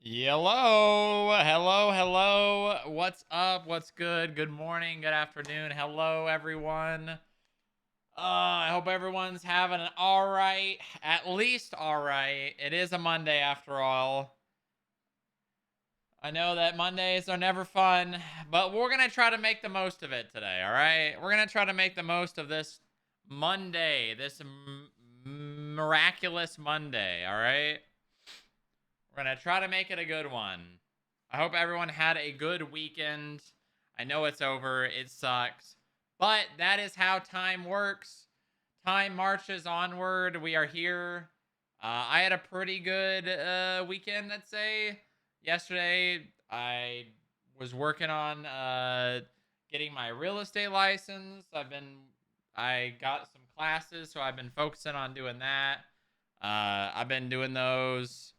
Hello, hello, hello. What's up? What's good? Good morning, good afternoon. Hello, everyone. I hope everyone's having an all right, at least all right. It is a Monday after all. I know that Mondays are never fun, but we're going to try to make the most of it today, all right? We're going to try to make the most of this Monday, this miraculous Monday, all right? We're going to try to make it a good one. I hope everyone had a good weekend. I know it's over. It sucks. But that is how time works. Time marches onward. We are here. I had a pretty good weekend, I'd say. Yesterday, I was working on getting my real estate license. I got some classes, so I've been focusing on doing that. I've been doing those.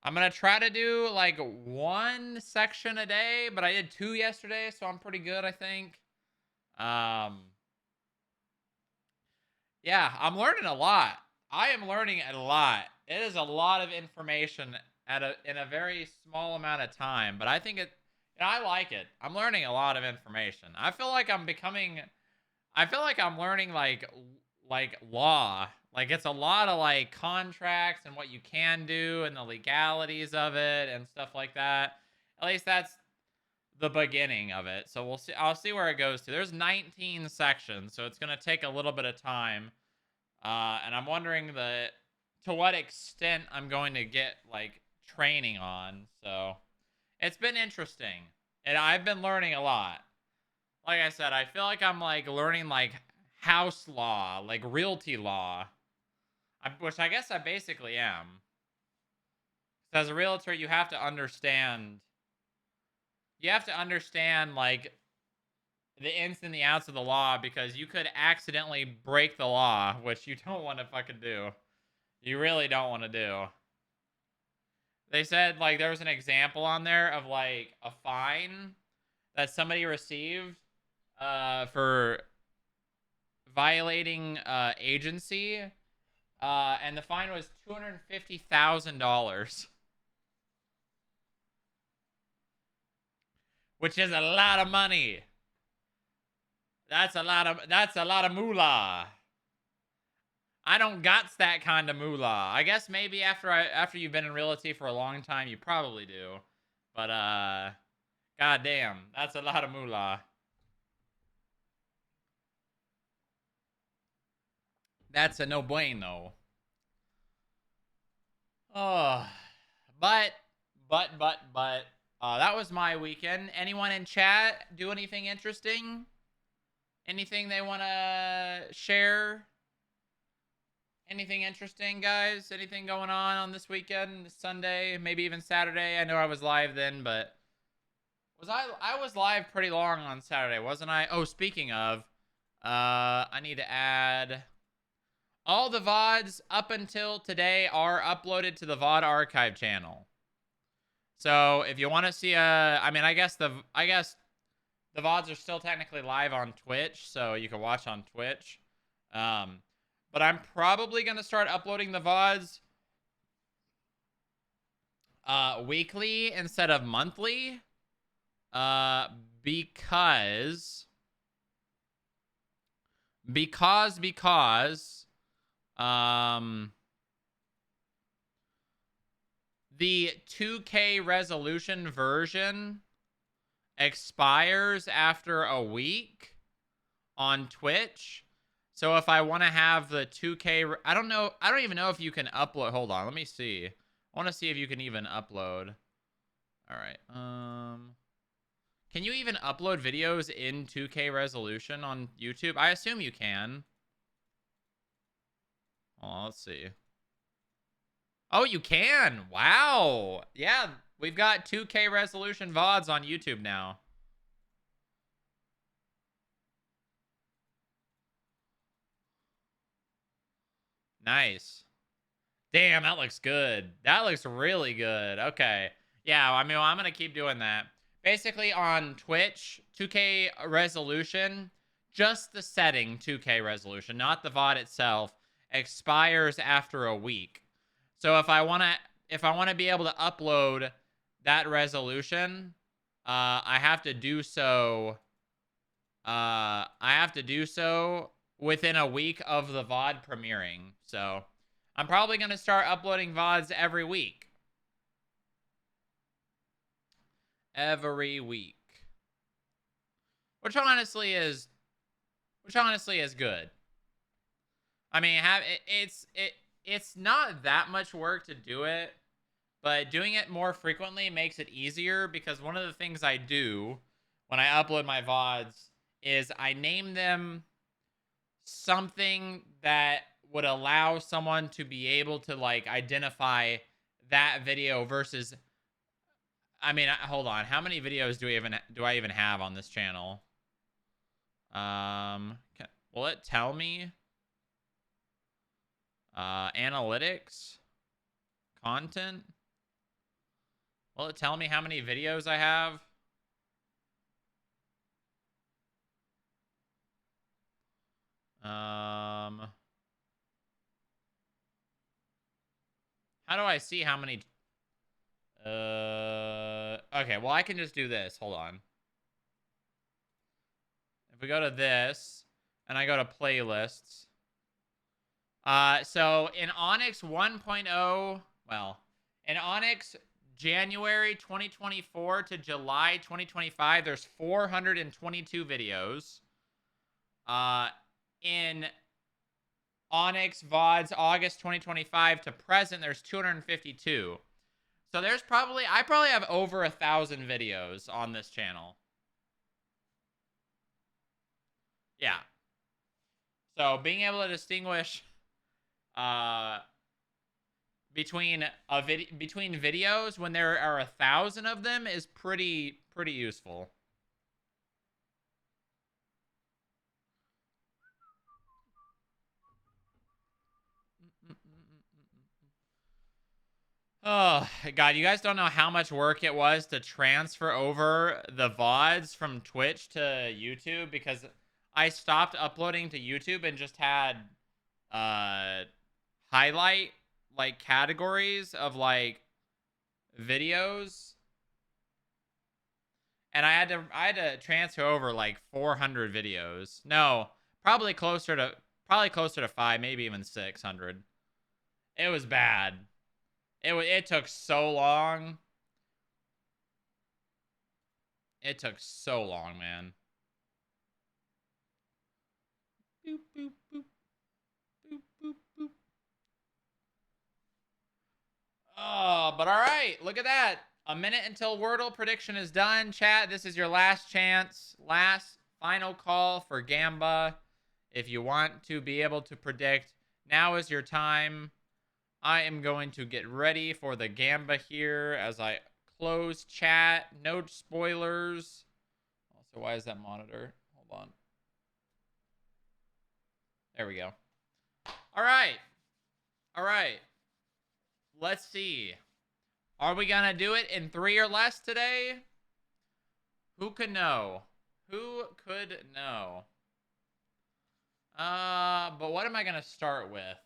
I'm gonna try to do like one section a day, but I did two yesterday, so I'm pretty good, I think. Um, yeah, I'm learning a lot. I am learning a lot. It is a lot of information in a very small amount of time, but I think I like it. I'm learning a lot of information. I feel like I'm learning like law. Like it's a lot of like contracts and what you can do and the legalities of it and stuff like that. At least that's the beginning of it. So we'll see. I'll see where it goes to. There's 19 sections, so it's gonna take a little bit of time. And I'm wondering to what extent I'm going to get like training on. So it's been interesting, and I've been learning a lot. Like I said, I feel like I'm like learning like house law, like realty law, which I guess I basically am. As a realtor, you have to understand. You have to understand like the ins and the outs of the law because you could accidentally break the law, which you don't want to fucking do. You really don't want to do. They said like there was an example on there of like a fine that somebody received for violating agency, and the fine was $250,000, which is a lot of money. That's a lot of moolah. I don't got that kind of moolah. I guess maybe after you've been in realty for a long time, you probably do. But goddamn, that's a lot of moolah. That's a no bueno. Oh, but that was my weekend. Anyone in chat do anything interesting? Anything they want to share? Anything interesting, guys? Anything going on this weekend, Sunday, maybe even Saturday? I know I was live then, but I was live pretty long on Saturday, wasn't I? Oh, speaking of, I need to add all the VODs up until today are uploaded to the VOD archive channel. So if you want to see I guess the VODs are still technically live on Twitch, so you can watch on Twitch. But I'm probably gonna start uploading the VODs weekly instead of monthly. Because um the 2K resolution version expires after a week on Twitch. So if I want to have the 2K, I don't know. I don't even know if you can upload. Hold on, let me see. I want to see if you can even upload. All right. Can you even upload videos in 2K resolution on YouTube? I assume you can. Oh, let's see. Oh, you can. Wow. Yeah, we've got 2K resolution VODs on YouTube now. Nice. Damn, that looks good. That looks really good. Okay. Yeah, I mean, well, I'm going to keep doing that. Basically, on Twitch, 2K resolution, just the setting 2K resolution, not the VOD itself, expires after a week. So if I want to be able to upload that resolution, I have to do so. I have to do so within a week of the VOD premiering. So I'm probably gonna start uploading VODs every week. Every week, which honestly is good. I mean, it's not that much work to do it, but doing it more frequently makes it easier because one of the things I do when I upload my VODs is I name them something that would allow someone to be able to like identify that video versus I mean, hold on. How many videos do I even have on this channel? Will it tell me? Analytics, content. Will it tell me how many videos I have? How do I see how many? Okay. Well, I can just do this. Hold on. If we go to this and I go to playlists, so in Onyx 1.0, well, in Onyx January 2024 to July 2025, there's 422 videos. In Onyx VODs August 2025 to present, there's 252. So I probably have over 1,000 videos on this channel. Yeah. So being able to distinguish between videos when there are 1,000 of them is pretty useful. Oh god, you guys don't know how much work it was to transfer over the VODs from Twitch to YouTube because I stopped uploading to YouTube and just had highlight like categories of like videos, and I had to transfer over like 400 videos. No, probably closer to 5, maybe even 600. It was bad. It took so long. It took so long, man. Boop, boop, boop, boop, boop, boop. Oh, but all right. Look at that. A minute until Wordle prediction is done. Chat, this is your last chance. Last final call for Gamba. If you want to be able to predict, now is your time. I am going to get ready for the Gamba here as I close chat. No spoilers. Also, why is that monitor? Hold on. There we go. All right. All right. Let's see. Are we going to do it in 3 or less today? Who could know? Who could know? But what am I going to start with?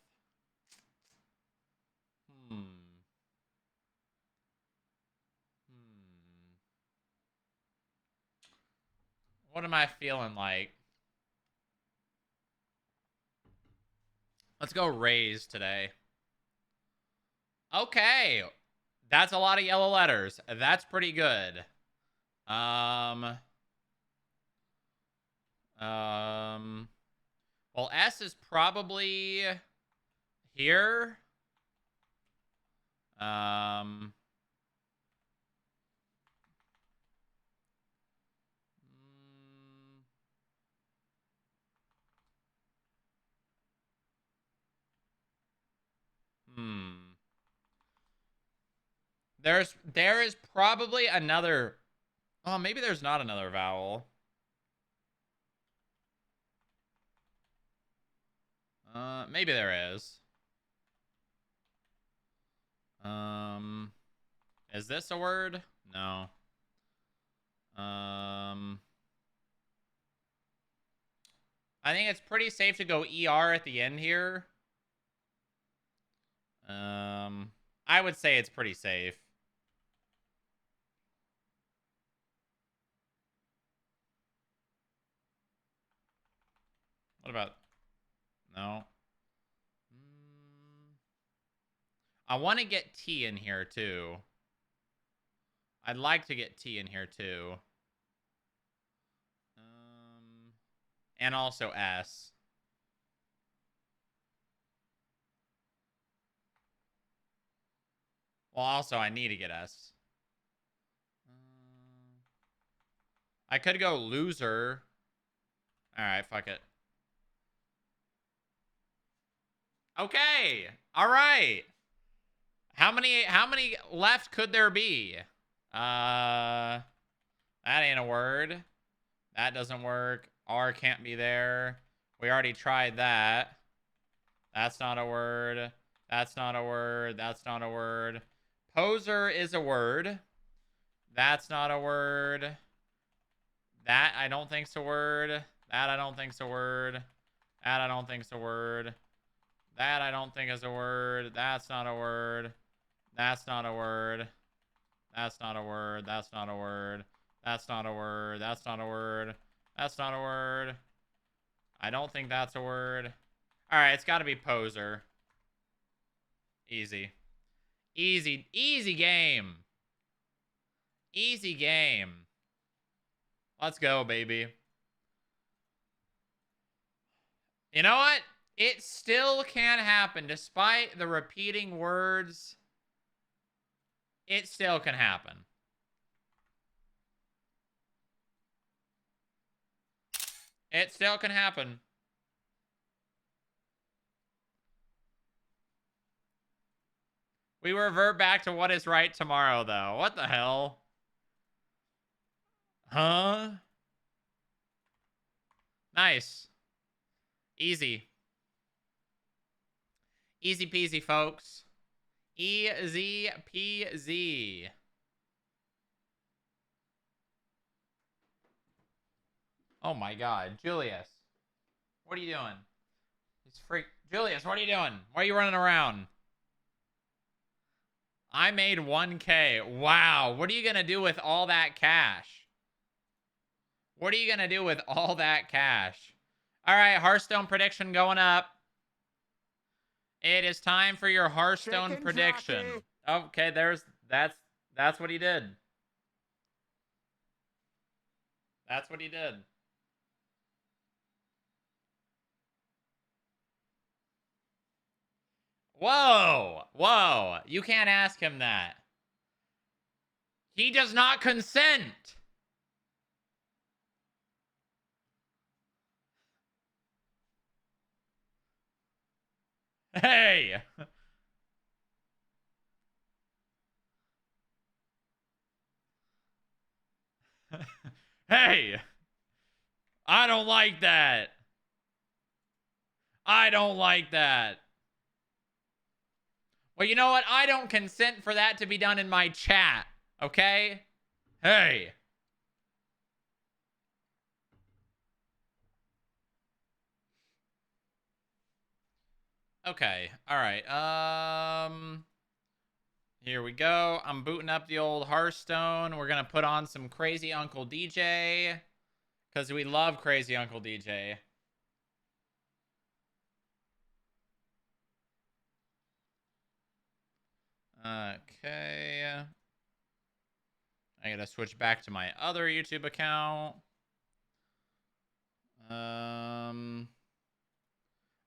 What am I feeling like? Let's go Rays today. Okay. That's a lot of yellow letters. That's pretty good. Well, S is probably here. There is probably another. Oh, maybe there's not another vowel. Maybe there is. Is this a word? No. I think it's pretty safe to go ER at the end here. I would say it's pretty safe. What about... No. I want to get T in here, too. I'd like to get T in here, too. And also S. Well, also, I need to get S. I could go loser. Alright, fuck it. Okay. Alright. How many left could there be? That ain't a word. That doesn't work. R can't be there. We already tried that. That's not a word. That's not a word. That's not a word. Poser is a word. That's not a word. That I don't think's a word. That I don't think's a word. That I don't think's a word. That I don't think is a word. That's not a word. That's not a word. That's not a word. That's not a word. That's not a word. That's not a word. That's not a word. I don't think that's a word. Alright, it's got to be poser. Easy. Easy. Easy game. Easy game. Let's go, baby. You know what? It still can happen. Despite the repeating words, it still can happen. It still can happen. We revert back to what is right tomorrow, though. What the hell? Huh? Nice. Easy. Easy peasy, folks. Easy peasy. Oh my god. Julius. What are you doing? He's freak. Julius, what are you doing? Why are you running around? I made 1K. Wow. What are you going to do with all that cash? What are you going to do with all that cash? All right, Hearthstone prediction going up. It is time for your Hearthstone Chicken prediction. jockey. Okay, that's what he did. That's what he did. Whoa. Whoa. You can't ask him that. He does not consent. Hey. Hey. I don't like that. I don't like that. Well, you know what? I don't consent for that to be done in my chat. Okay? Hey. Okay. All right. Here we go. I'm booting up the old Hearthstone. We're going to put on some Crazy Uncle DJ because we love Crazy Uncle DJ. Okay. I got to switch back to my other YouTube account.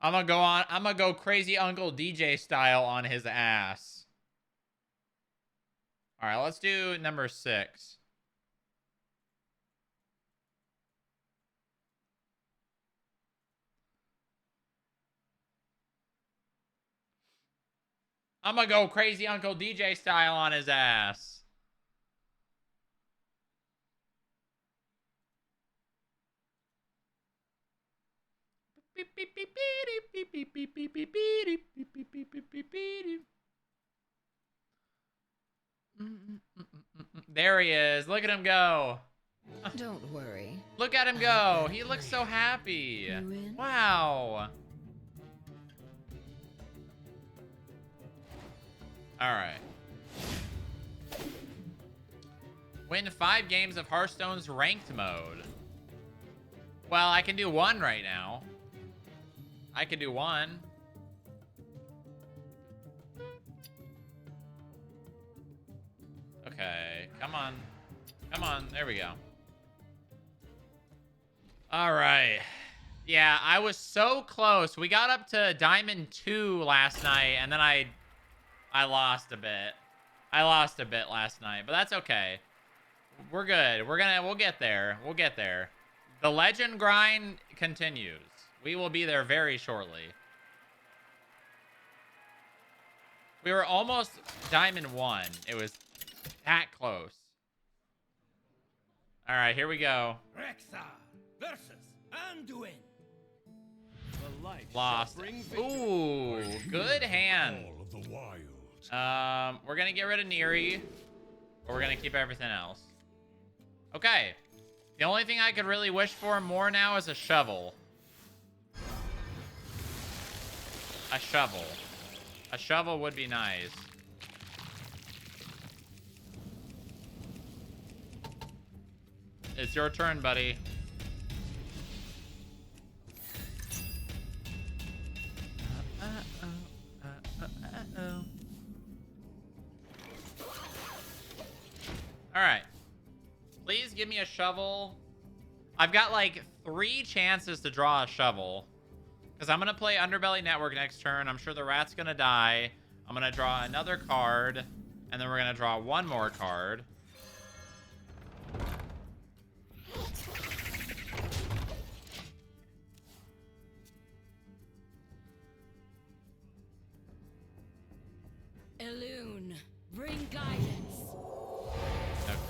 I'm gonna go Crazy Uncle DJ style on his ass. All right, let's do number 6. I'm gonna go Crazy Uncle DJ style on his ass. There he is. Look at him go. Don't worry. Look at him go. He looks so happy. Wow. All right. Win 5 games of Hearthstone's ranked mode. Well, I can do 1 right now. I could do one. Okay, come on. Come on, there we go. All right. Yeah, I was so close. We got up to Diamond 2 last night, and then I lost a bit. I lost a bit last night, but that's okay. We're good. We'll get there. We'll get there. The legend grind continues. We will be there very shortly. We were almost Diamond 1. It was that close. All right, here we go. Rexa versus Anduin. The light Lost. shall bring victory. Ooh, good hand. All of the wild. We're gonna get rid of Neri, but we're gonna keep everything else. Okay. The only thing I could really wish for more now is a shovel. A shovel. A shovel would be nice. It's your turn, buddy. All right. Please give me a shovel. I've got like 3 chances to draw a shovel. Because I'm going to play Underbelly Network next turn. I'm sure the rat's going to die. I'm going to draw another card. And then we're going to draw one more card. Elune, bring guidance.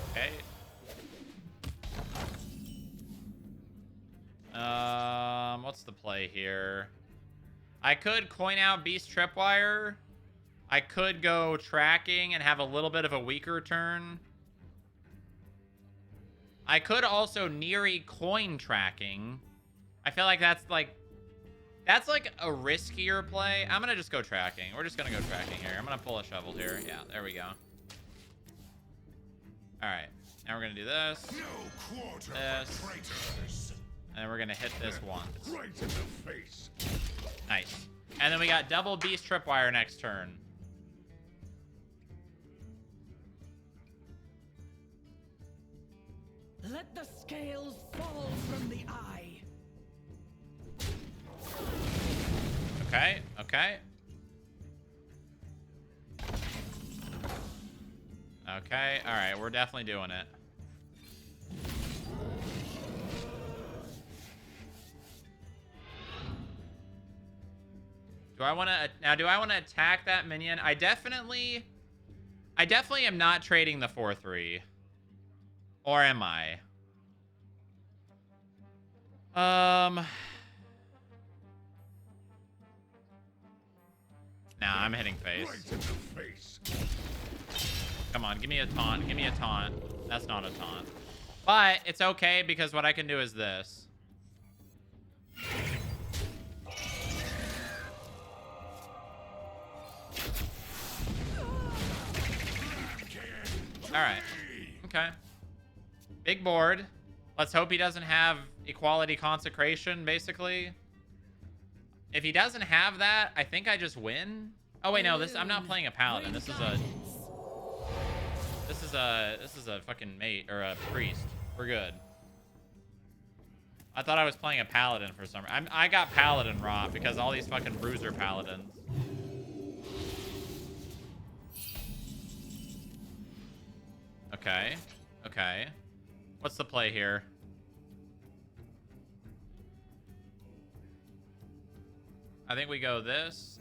Okay. What's the play here? I could coin out Beast Tripwire. I could go tracking and have a little bit of a weaker turn. I could also Neri coin tracking. I feel like that's like a riskier play. I'm gonna just go tracking. We're just gonna go tracking here. I'm gonna pull a shovel here. Yeah, there we go. All right, now we're gonna do this. No quarter This. for traitors. And then we're gonna hit this once. Right in the face. Nice. And then we got double Beast Tripwire next turn. Let the scales fall from the eye. Okay, okay. Okay, all right, we're definitely doing it. Do I want to attack that minion? I definitely am not trading the 4/3. Or am I? Nah, I'm hitting face. Right in the face. Come on, give me a taunt. Give me a taunt. That's not a taunt. But it's okay because what I can do is this. All right. Okay. Big board. Let's hope he doesn't have Equality Consecration, basically. If he doesn't have that, I think I just win. Oh wait, no, I'm not playing a paladin. This is a fucking mate or a priest. We're good. I thought I was playing a paladin for some reason. I got paladin rot because all these fucking bruiser paladins. Okay. Okay. What's the play here? I think we go this.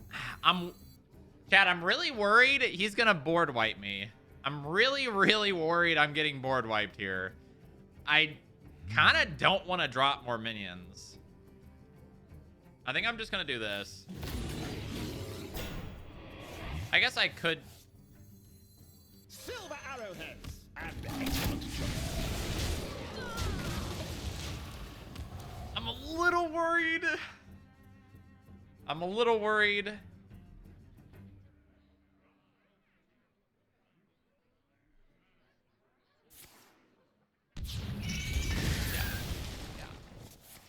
Chad, I'm really worried he's gonna board wipe me. I'm really, really worried I'm getting board wiped here. I kind of don't want to drop more minions. I think I'm just gonna do this. I guess I could. Silver arrowheads and excellent choice. I'm a little worried. I'm a little worried. Yeah.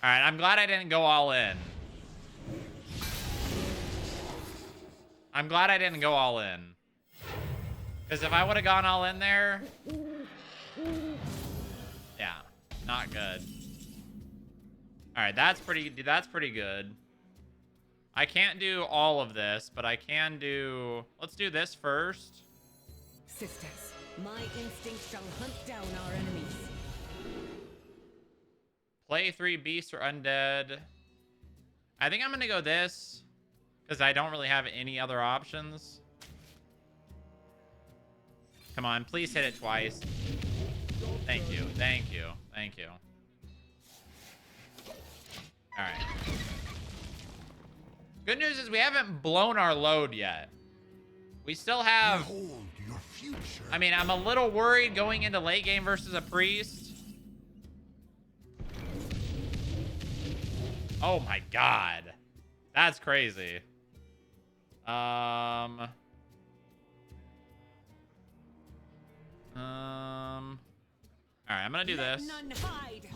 All right, I'm glad I didn't go all in. I'm glad I didn't go all in. Because if I would have gone all in there... Yeah, not good. Alright, that's pretty good. I can't do all of this, but I can do... Let's do this first. Sisters, my instinct shall hunt down our enemies. Play 3 beasts or undead. I think I'm going to go this. Because I don't really have any other options. Come on, please hit it twice. Thank you, thank you, thank you. Alright. Good news is we haven't blown our load yet. We still have... Behold your future. I mean, I'm a little worried going into late game versus a priest. Oh my god. That's crazy. All right, I'm gonna do this. None hide.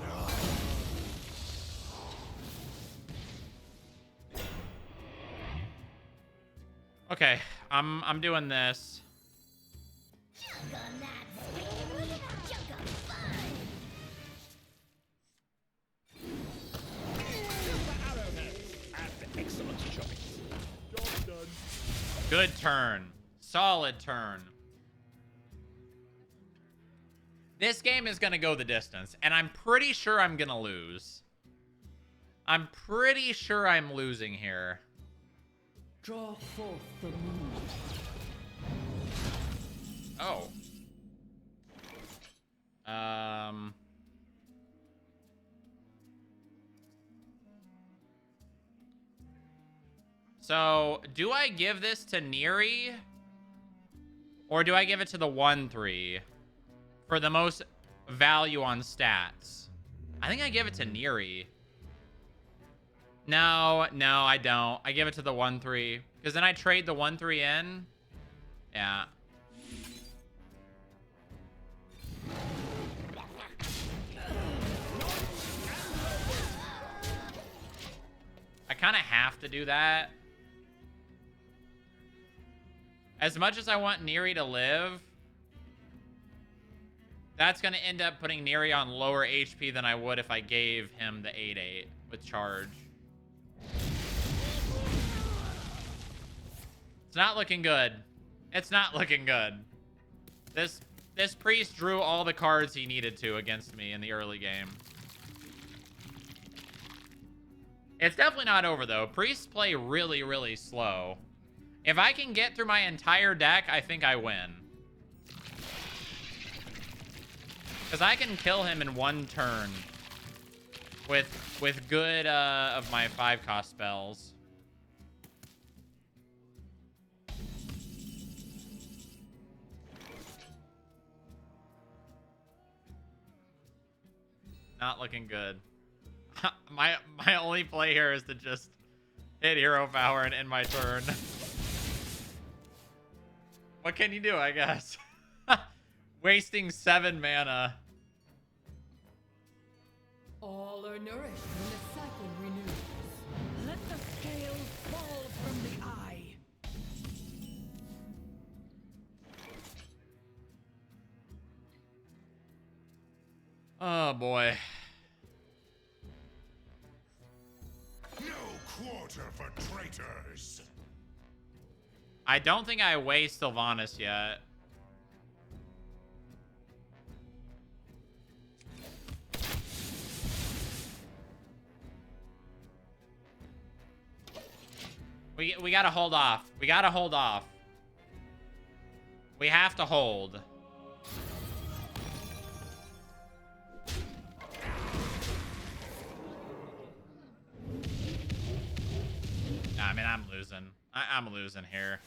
Okay, I'm doing this. Excellent choice. Job done. Good turn. Solid turn. This game is gonna go the distance, and I'm pretty sure I'm gonna lose. I'm pretty sure I'm losing here. Draw forth the moon. Oh. So, do I give this to Neri? Or do I give it to the 1-3? For the most value on stats. I think I give it to Neri. No, I don't. I give it to the 1-3. Because then I trade the 1-3 in. Yeah. I kind of have to do that. As much as I want Neri to live, that's going to end up putting Neri on lower HP than I would if I gave him the 8-8 with charge. It's not looking good. It's not looking good. This priest drew all the cards he needed to against me in the early game. It's definitely not over, though. Priests play really, really slow. If I can get through my entire deck, I think I win. Because I can kill him in one turn with good of my 5-cost spells. Not looking good. my only play here is to just hit hero power and end my turn. What can you do, I guess? Wasting 7 mana. All are nourished when the cycle renews. Let the scales fall from the eye. Oh boy. No quarter for traitors. I don't think I waste Sylvanas yet. We gotta hold off. We gotta hold off. We have to hold. Nah, I mean, I'm losing. I'm losing here.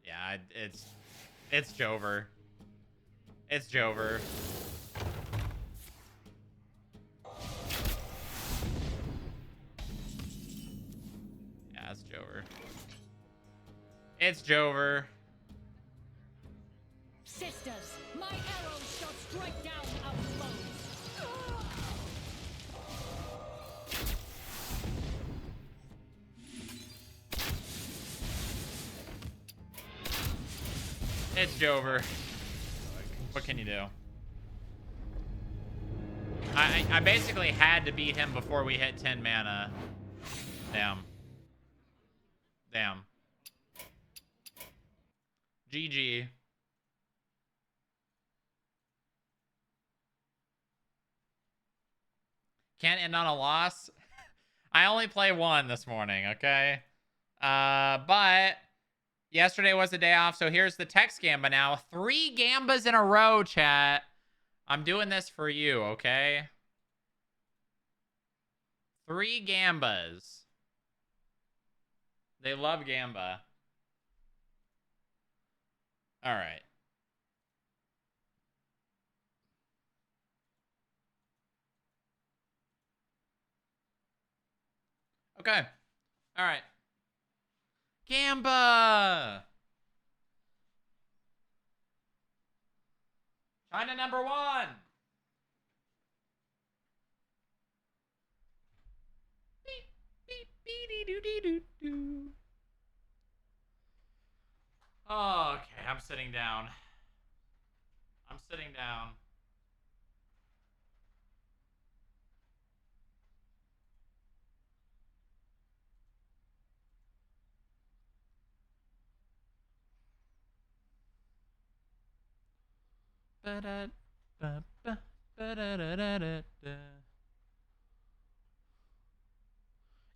Yeah, it's Jover. It's Jover. Yeah, it's Jover. It's Jover. Sisters, my arrows shall strike down our foes. It's Jover. What can you do? I basically had to beat him before we hit 10 mana. Damn. Damn. GG. Can't end on a loss. I only play one this morning, okay? But yesterday was the day off, so here's the text gamba now. 3 gambas in a row, chat. I'm doing this for you, okay? 3 gambas. They love gamba. All right. Okay. All right. Gamba! China number 1! Beep, beep, beep-dee-doo-dee-doo-doo. Oh, okay, I'm sitting down. I'm sitting down.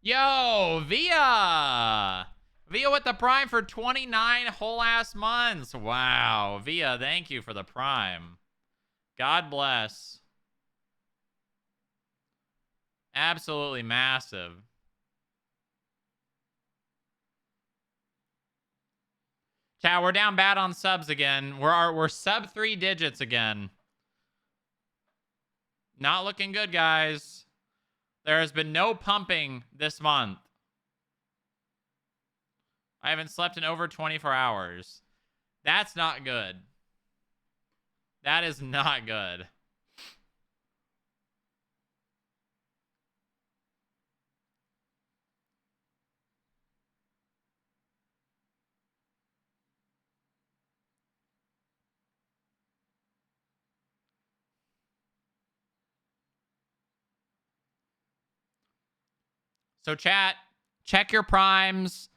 Yo, Via! Via with the Prime for 29 whole ass months. Wow. Via, thank you for the Prime. God bless. Absolutely massive. Chat, we're down bad on subs again. We're sub 3 digits again. Not looking good, guys. There has been no pumping this month. I haven't slept in over 24 hours. That's not good. That is not good. So chat, check your primes.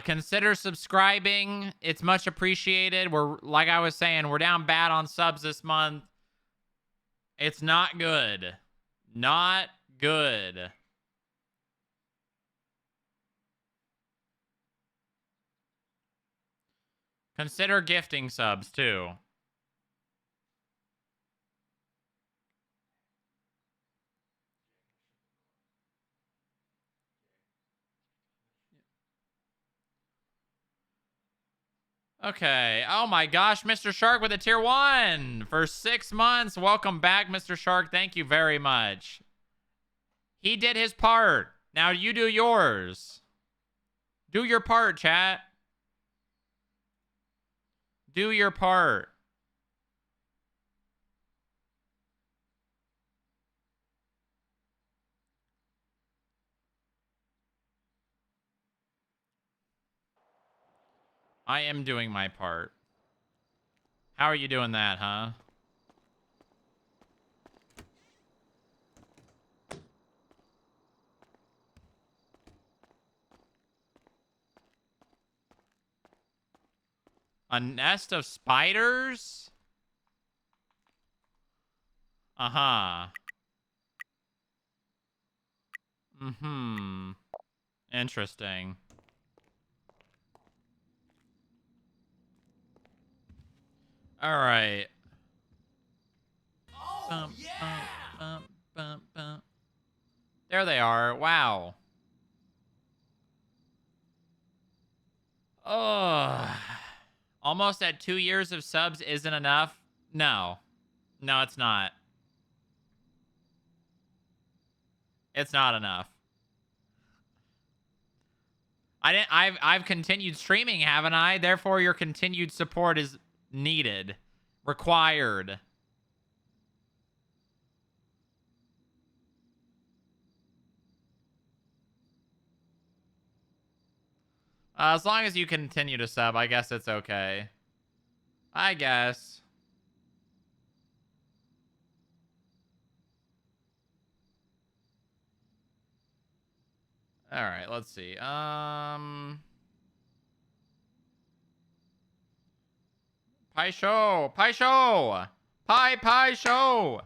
Consider subscribing. It's much appreciated. We're, like I was saying, we're down bad on subs this month. It's not good. Not good. Consider gifting subs too. Okay. Oh my gosh, Mr. Shark with a tier 1 for 6 months. Welcome back, Mr. Shark. Thank you very much. He did his part. Now you do yours. Do your part, chat. Do your part. I am doing my part. How are you doing that, huh? A nest of spiders? Uh-huh. Mm-hmm. Interesting. All right. Oh, yeah! Bump, bump. There they are. Wow. Oh. Almost at 2 years of subs isn't enough? No. No, it's not. It's not enough. I've continued streaming, haven't I? Therefore, your continued support is needed. Required. As long as you continue to sub, I guess it's okay. I guess. All right, let's see. Pie show, pie show, pie show.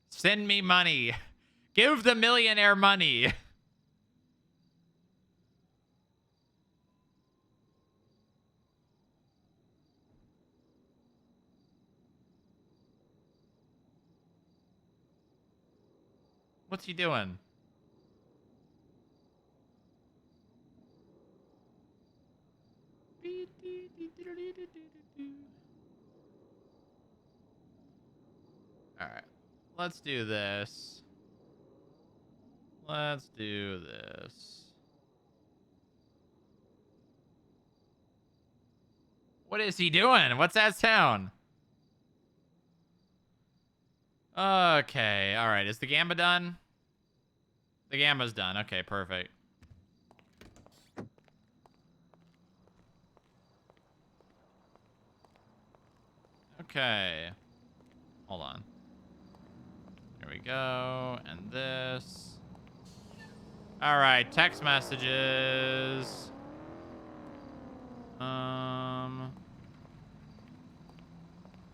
Send me money. Give the millionaire money. What's he doing? All right. Let's do this. Let's do this. What is he doing? What's that sound? Okay. All right. Is the Gamba done? The Gamba's done. Okay, perfect. Okay. Hold on. There we go. And this. All right. Text messages.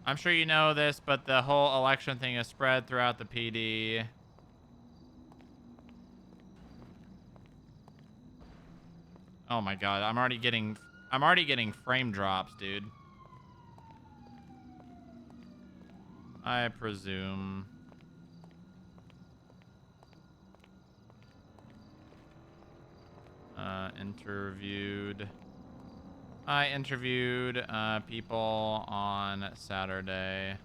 I'm sure you know this, but the whole election thing is spread throughout the PD. Oh my god, I'm already getting frame drops, dude. I presume. I interviewed people on Saturday.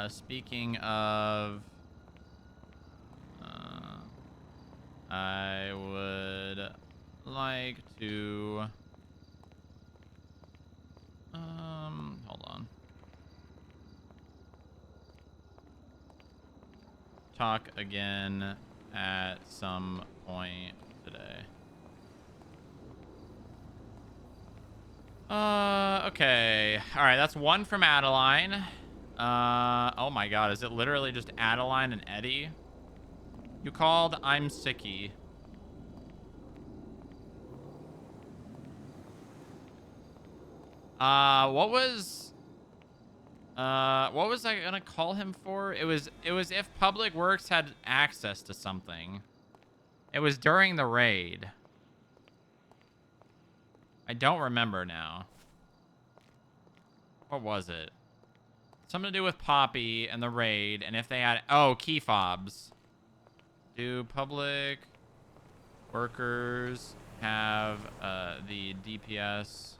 Speaking of, I would like to, hold on. Talk again at some point today. Okay. All right, that's one from Adeline. Oh my god, is it literally just Adeline and Eddie? You called, I'm sicky. What was I gonna call him for? It was if Public Works had access to something. It was during the raid. I don't remember now. What was it? Something to do with Poppy and the raid, and if they had... Oh, key fobs. Do Public Workers have the DPS,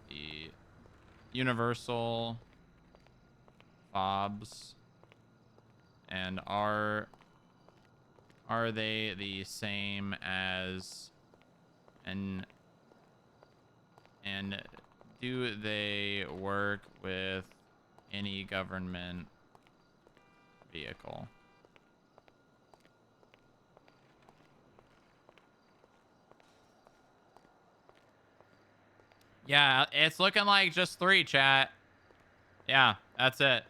the universal fobs, and are they the same as and do they work with any government vehicle? Yeah, it's looking like just 3, chat. Yeah, that's it.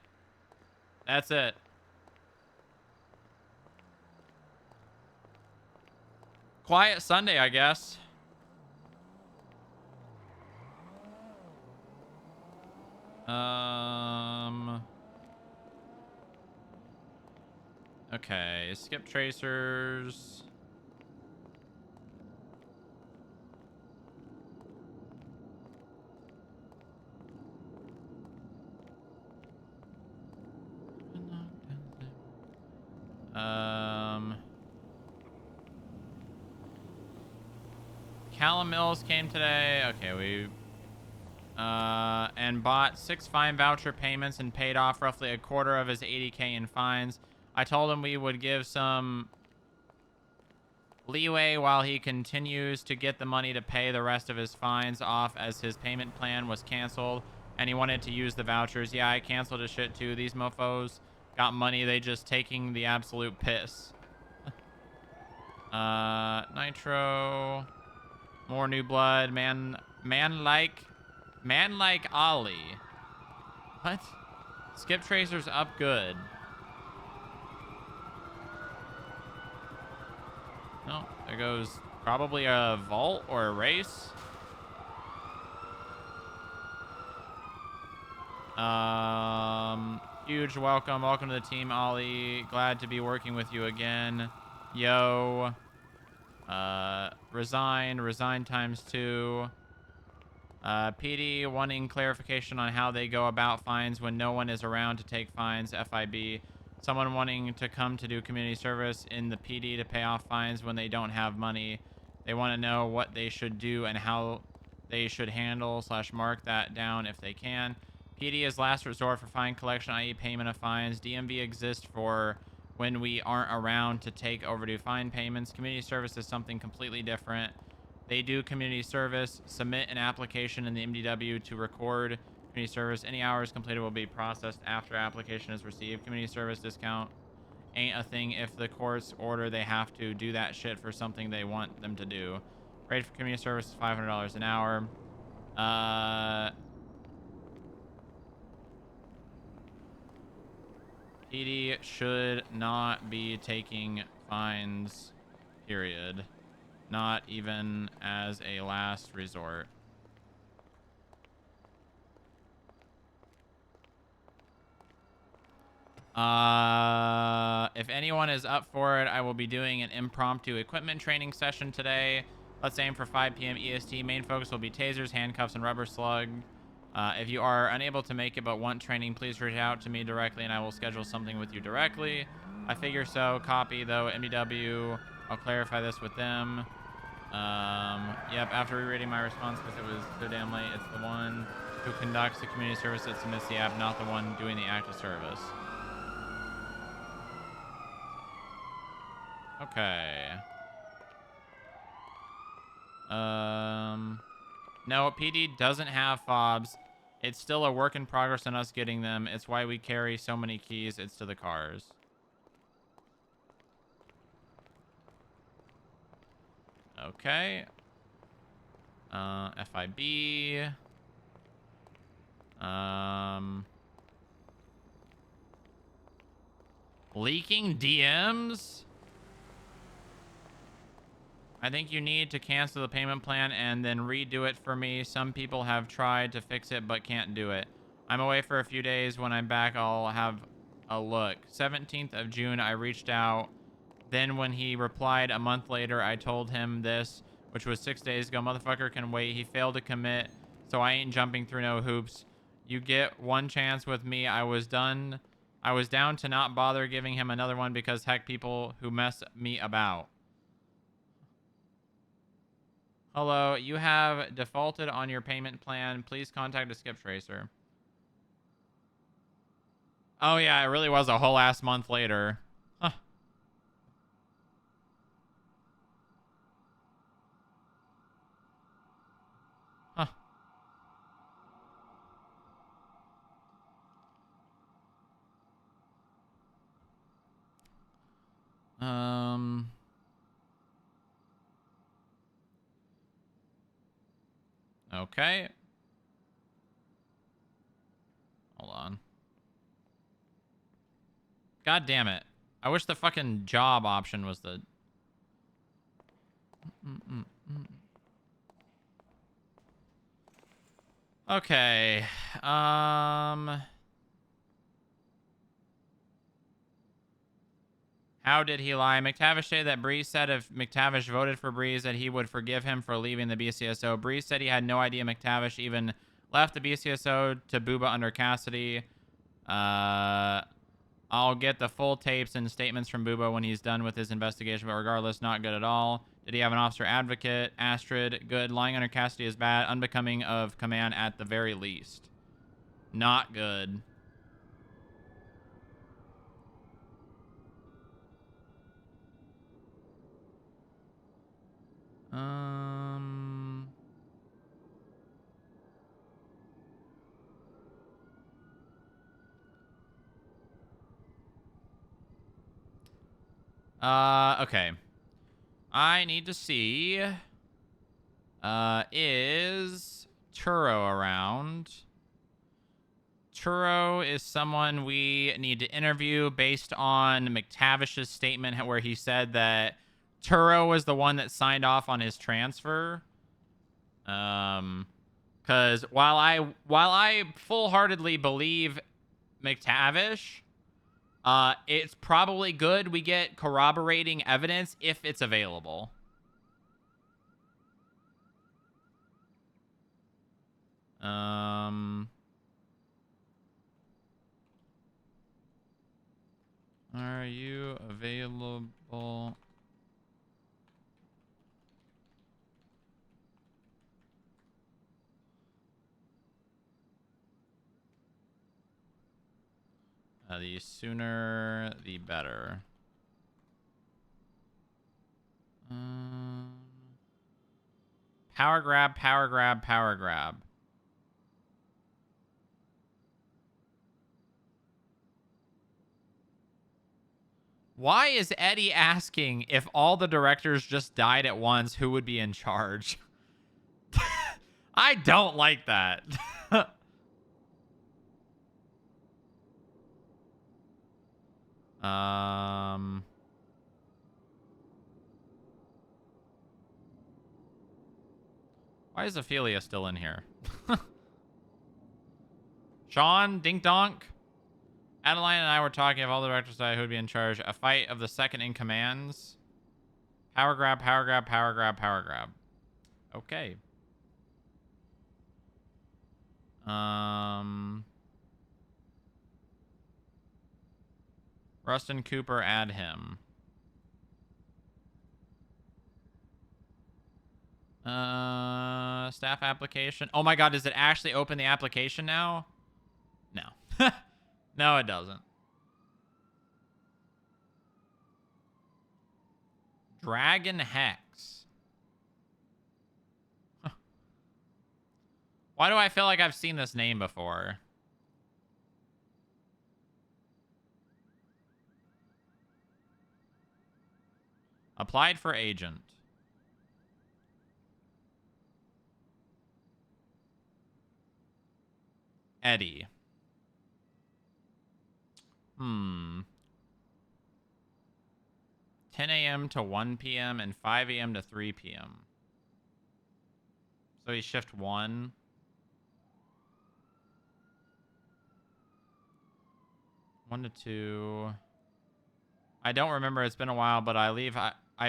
That's it. Quiet Sunday, I guess. Okay, skip tracers. Callum Mills came today. Okay, we and bought 6 fine voucher payments and paid off roughly a quarter of his 80K in fines. I told him we would give some leeway while he continues to get the money to pay the rest of his fines off, as his payment plan was canceled and he wanted to use the vouchers. Yeah, I canceled his shit too. These mofos got money, they just taking the absolute piss. Nitro. More new blood. Man like Ollie. What? Skip Tracer's up good. No, there goes probably a vault or a race. Huge welcome. Welcome to the team, Ollie. Glad to be working with you again. Yo. Resign times 2. PD wanting clarification on how they go about fines when no one is around to take fines. FIB. Someone wanting to come to do community service in the PD to pay off fines when they don't have money. They want to know what they should do and how they should handle / mark that down if they can. PD is last resort for fine collection, i.e. payment of fines. DMV exists for when we aren't around to take overdue fine payments. Community service is something completely different. They do community service. Submit an application in the MDW to record community service. Any hours completed will be processed after application is received. Community service discount ain't a thing. If the courts order, they have to do that shit for something they want them to do. Rate for community service is $500 an hour. PD should not be taking fines, period. Not even as a last resort. If anyone is up for it, I will be doing an impromptu equipment training session today. Let's aim for 5 p.m. EST. Main focus will be tasers, handcuffs, and rubber slug. If you are unable to make it but want training, please reach out to me directly and I will schedule something with you directly. I figure so. Copy, though. MDW. I'll clarify this with them. Yep, after rereading my response because it was so damn late, it's the one who conducts the community service that submits the app, not the one doing the active service. Okay. No, PD doesn't have fobs. It's still a work in progress on us getting them. It's why we carry so many keys. It's to the cars. Okay. FIB. Leaking DMs? I think you need to cancel the payment plan and then redo it for me. Some people have tried to fix it but can't do it. I'm away for a few days. When I'm back, I'll have a look. 17th of June, I reached out. Then when he replied a month later, I told him this, which was 6 days ago. Motherfucker can wait. He failed to commit, so I ain't jumping through no hoops. You get one chance with me. I was down to not bother giving him another one because heck, people who mess me about. Hello, you have defaulted on your payment plan. Please contact a skip tracer. Oh yeah, it really was a whole ass month later. Huh. Huh. Okay. Hold on. God damn it. I wish the fucking job option was the... Okay. How did he lie? McTavish said that Breeze said if McTavish voted for Breeze that he would forgive him for leaving the BCSO. Breeze said he had no idea McTavish even left the BCSO to Booba under Cassidy. I'll get the full tapes and statements from Booba when he's done with his investigation, but regardless, not good at all. Did he have an officer advocate? Astrid, good. Lying under Cassidy is bad. Unbecoming of command at the very least. Not good. Okay. I need to see. Is Turo around? Turo is someone we need to interview based on McTavish's statement where he said that Turo was the one that signed off on his transfer. Because while I full-heartedly believe McTavish, it's probably good we get corroborating evidence if it's available. Are you available? The sooner, the better. Power grab, power grab, power grab. Why is Eddie asking if all the directors just died at once, who would be in charge? I don't like that. Why is Ophelia still in here? Sean, Dink Donk. Adeline and I were talking if all the directors died, who would be in charge. A fight of the second in commands. Power grab, power grab, power grab, power grab. Okay. Rustin Cooper, add him. Staff application. Oh my god, does it actually open the application now? No. No, it doesn't. Dragon Hex. Huh. Why do I feel like I've seen this name before? Applied for agent. Eddie. 10 a.m. to 1 p.m. and 5 a.m. to 3 p.m. So he's shift 1. One to 2. I don't remember. It's been a while, but I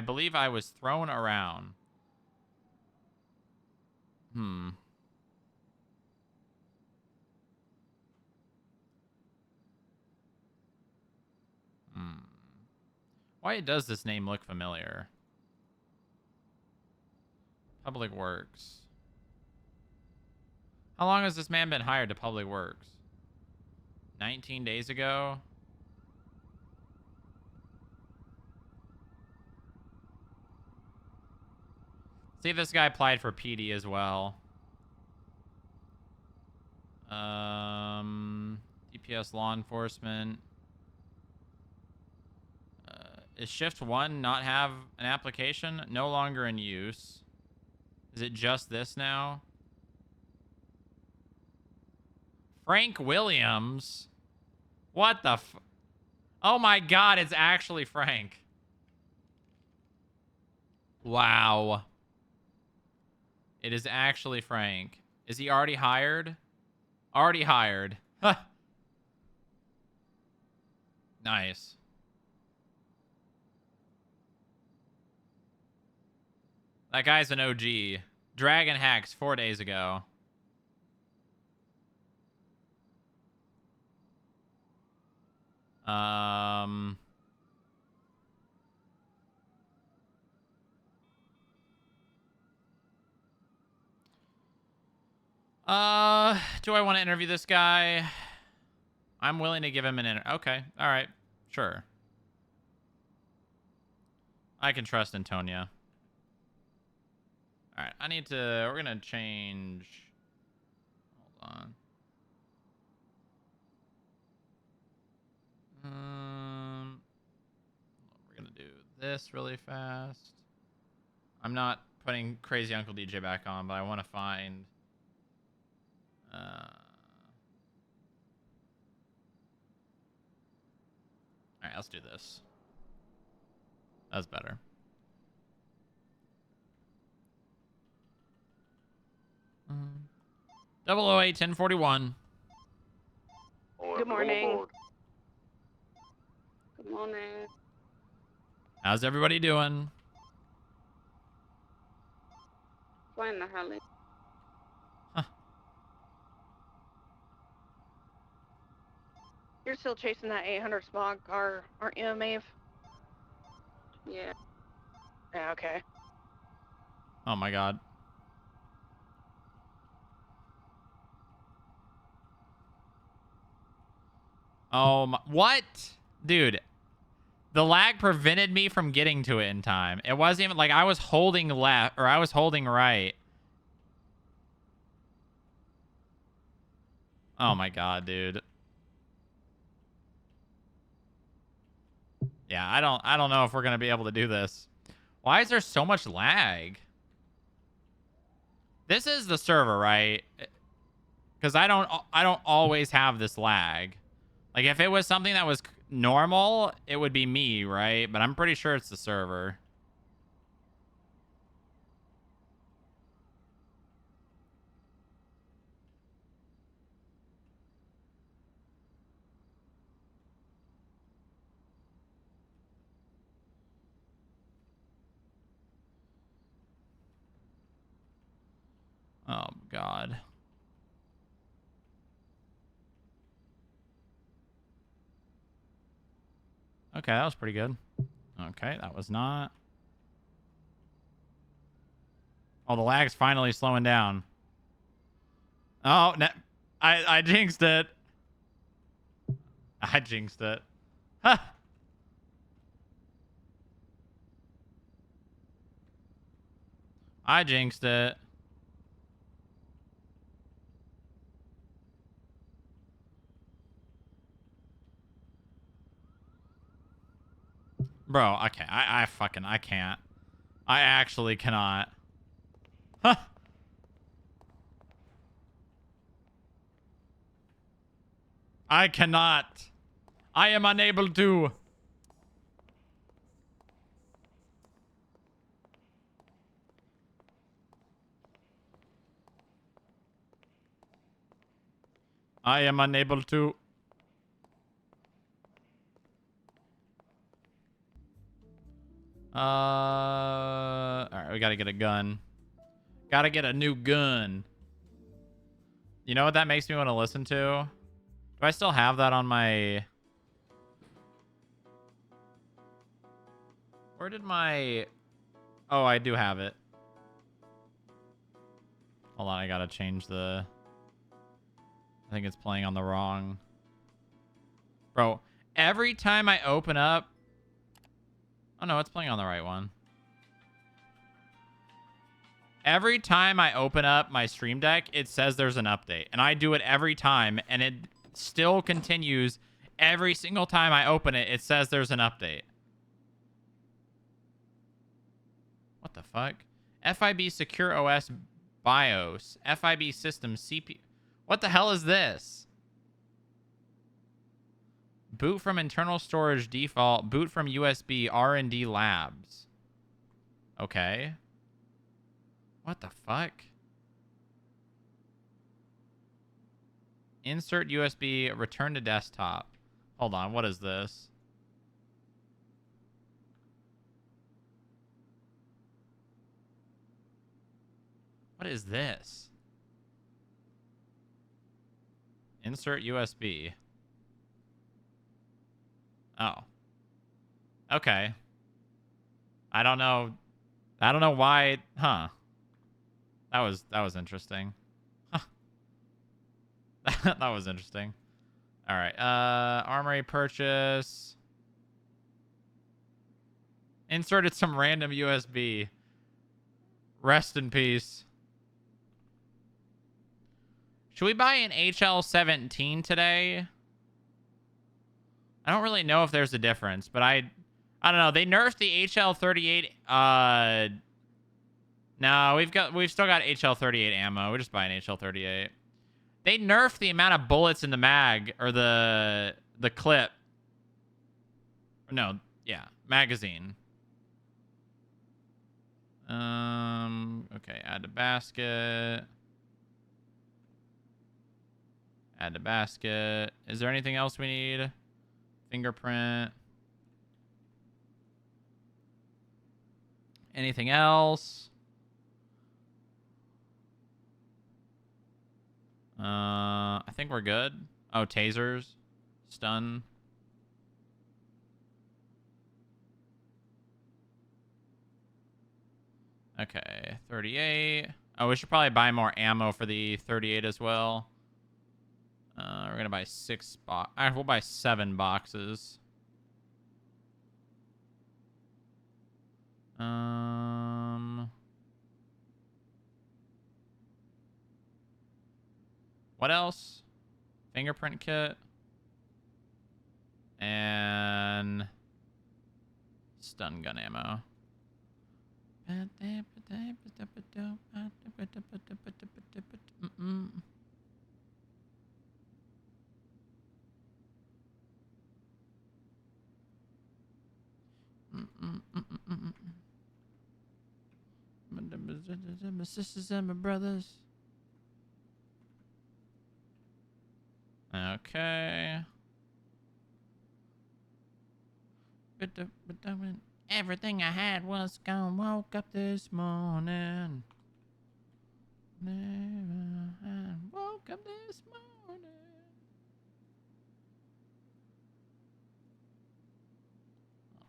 believe I was thrown around. Why does this name look familiar? Public Works. How long has this man been hired to Public Works? 19 days ago? See if this guy applied for PD as well. DPS law enforcement. Is shift 1 not have an application? No longer in use. Is it just this now? Frank Williams? What the f... Oh my god, it's actually Frank. Wow. It is actually Frank. Is he already hired? Already hired. Huh. Nice. That guy's an OG. Dragon Hacks 4 days ago. Do I want to interview this guy? I'm willing to give him an interview. Okay. All right. Sure. I can trust Antonia. All right. I need to... We're going to change... Hold on. We're going to do this really fast. I'm not putting Crazy Uncle DJ back on, but I want to find... All right, let's do this. That's better. 008 1041. Good morning. Good morning. How's everybody doing? Flying the hell in. Huh. You're still chasing that 800 smog car, aren't you, Maeve? Yeah. Yeah, okay. Oh my god. Oh my... What? Dude. The lag prevented me from getting to it in time. It wasn't even like I was holding left or I was holding right. Oh my god, dude. Yeah, I don't know if we're going to be able to do this. Why is there so much lag? This is the server, right? Cuz I don't always have this lag. Like if it was something that was normal, it would be me, right? But I'm pretty sure it's the server. Oh god. Okay, that was pretty good. Okay, that was not. Oh, the lag's finally slowing down. Oh, I jinxed it. I jinxed it. Huh. I jinxed it. Bro, okay. I can't. I actually cannot. Huh. I cannot. I am unable to. I am unable to. Alright, we gotta get a gun. Gotta get a new gun. You know what that makes me want to listen to? Do I still have that on my... Where did my... Oh, I do have it. Hold on, I gotta change the... I think it's playing on the wrong... Bro, every time I open up... Oh no, it's playing on the right one. Every time I open up my Stream Deck, it says there's an update. And I do it every time, and it still continues. Every single time I open it, it says there's an update. What the fuck? FIB Secure OS BIOS. FIB System CPU. What the hell is this? Boot from internal storage default. Boot from USB R&D labs. Okay. What the fuck? Insert USB. Return to desktop. Hold on. What is this? What is this? Insert USB. Oh. Okay. I don't know. I don't know why. Huh. That was interesting. Huh. That was interesting. All right. Armory purchase. Inserted some random USB. Rest in peace. Should we buy an HL17 today? I don't really know if there's a difference, but I don't know. They nerfed the HL38. No, we've still got HL38 ammo. We're just buying HL38. They nerfed the amount of bullets in the mag or the clip. No, yeah, magazine. Okay, add to basket. Add to basket. Is there anything else we need? Fingerprint. Anything else? I think we're good. Oh, tasers. Stun. Okay, 38. Oh, we should probably buy more ammo for the 38 as well. We're gonna buy 6 box. We'll buy 7 boxes. What else? Fingerprint kit. And stun gun ammo. My sisters and my brothers. Okay. Everything I had was gone. Woke up this morning. Woke up this morning.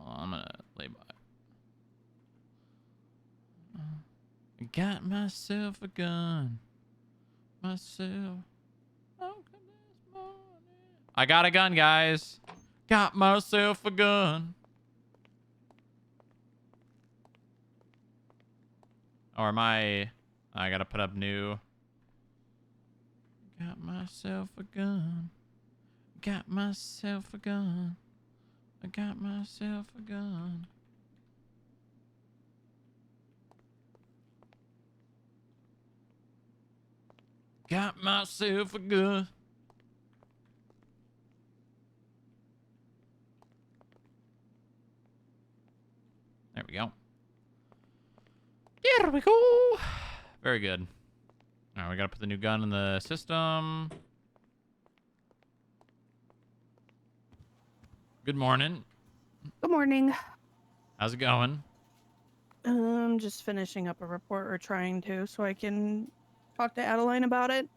Oh, I'm gonna lay by. Got myself a gun. I got a gun, guys. Got myself a gun. Or am I gotta put up new. Got myself a gun. Got myself a gun. I got myself a gun. Got myself a gun. There we go. There we go. Very good. All right, we gotta put the new gun in the system. Good morning. Good morning. How's it going? Just finishing up a report, or trying to, so I can talk to Adeline about it.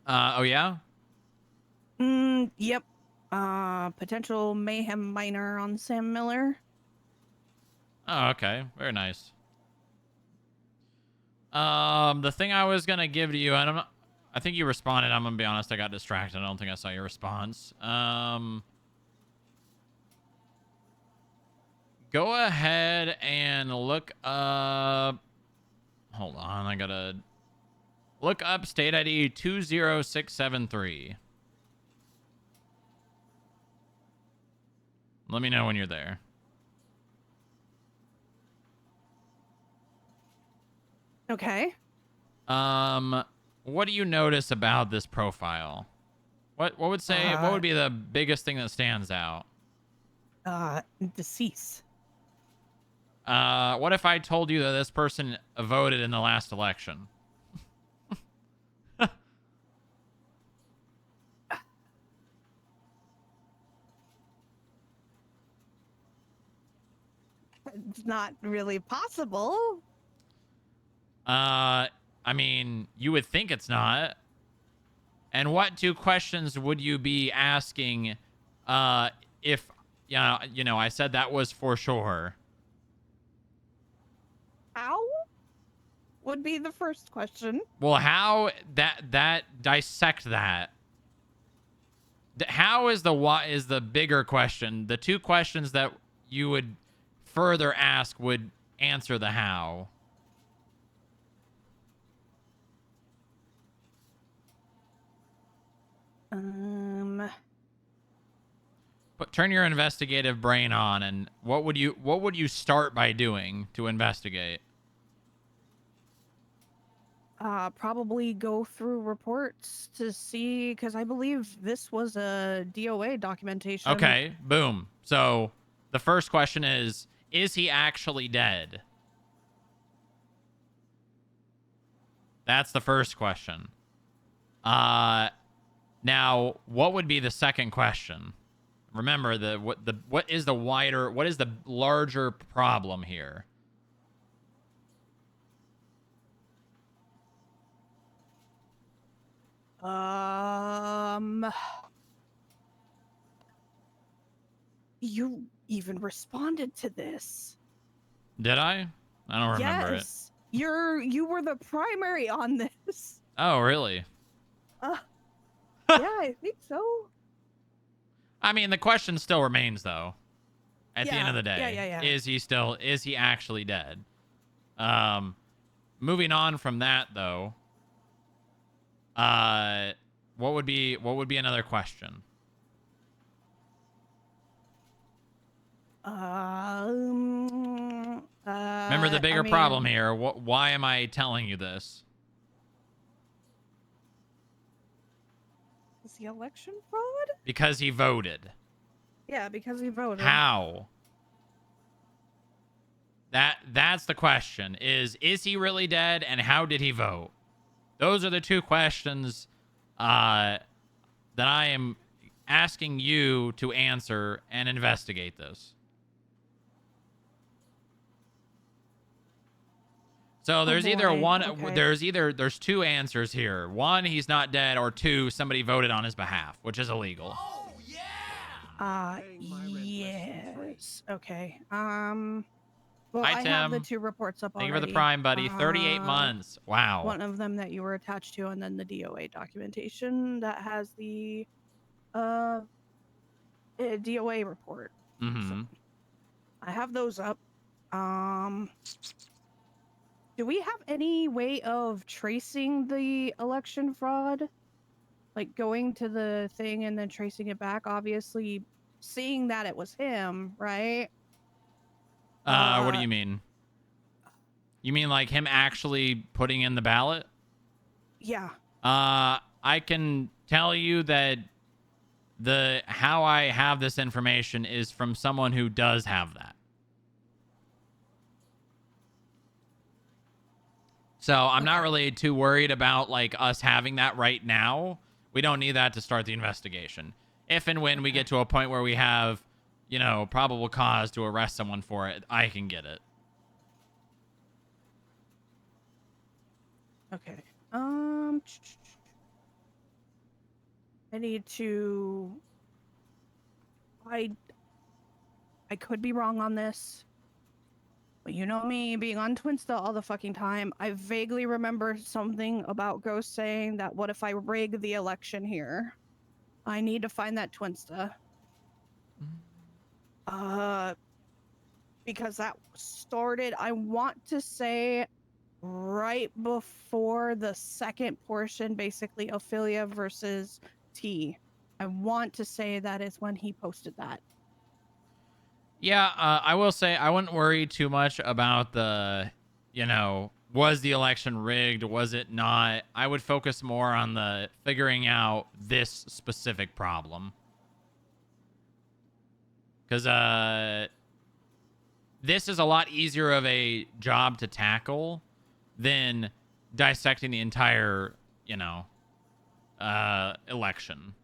Oh yeah? Yep. Potential mayhem minor on Sam Miller. Oh, okay. Very nice. The thing I was gonna give to you, and I think you responded. I'm gonna be honest, I got distracted. I don't think I saw your response. Go ahead and look up. Hold on, I gotta look up state ID 20673. Let me know when you're there. Okay. What do you notice about this profile? What would be the biggest thing that stands out? Deceased. What if I told you that this person voted in the last election? It's not really possible. I mean, you would think it's not. And what 2 questions would you be asking if I said that was for sure? How? Would be the first question. Well, how that dissect that. How is the bigger question. The 2 questions that you would further ask would answer the how. turn your investigative brain on, and what would you start by doing to investigate? Probably go through reports to see, because I believe this was a DOA documentation. Okay, boom. So the first question is he actually dead? That's the first question. Now what would be the second question? Remember, what is the larger problem here? You even responded to this. Did I? I don't remember it. Yes. You were the primary on this. Oh, really? Yeah, I think so. I mean, the question still remains, though. At the end of the day, Yeah. is he actually dead? Moving on from that, though, what would be another question? Remember the bigger problem here. Why am I telling you this? Is the election fraud? Because he voted. Yeah, because he voted. How? That's the question. Is he really dead, and how did he vote? Those are the two questions that I am asking you to answer and investigate this. So there's there's two answers here. One, he's not dead, or two, somebody voted on his behalf, which is illegal. Oh, yeah! Yes. Okay. Well, Hi, I have the Tim. 2 reports up Thank already. you for the Prime, buddy. 38 months. Wow. One of them that you were attached to, and then the DOA documentation that has the DOA report. Mm-hmm. So, I have those up. Do we have any way of tracing the election fraud? Like going to the thing and then tracing it back? Obviously, seeing that it was him, right? What do you mean? You mean like him actually putting in the ballot? Yeah. I can tell you that how I have this information is from someone who does have that. So I'm not really too worried about like us having that right now. We don't need that to start the investigation. If and when we get to a point where we have, probable cause to arrest someone for it, I can get it. Okay. I need to. I could be wrong on this. But you know me, being on Twinsta all the fucking time, I vaguely remember something about Ghost saying that what if I rig the election here? I need to find that Twinsta. Because that started, I want to say, right before the second portion, basically Ophelia versus T. I want to say that is when he posted that. Yeah, I will say I wouldn't worry too much about the, was the election rigged? Was it not? I would focus more on the figuring out this specific problem. Because this is a lot easier of a job to tackle than dissecting the entire, election.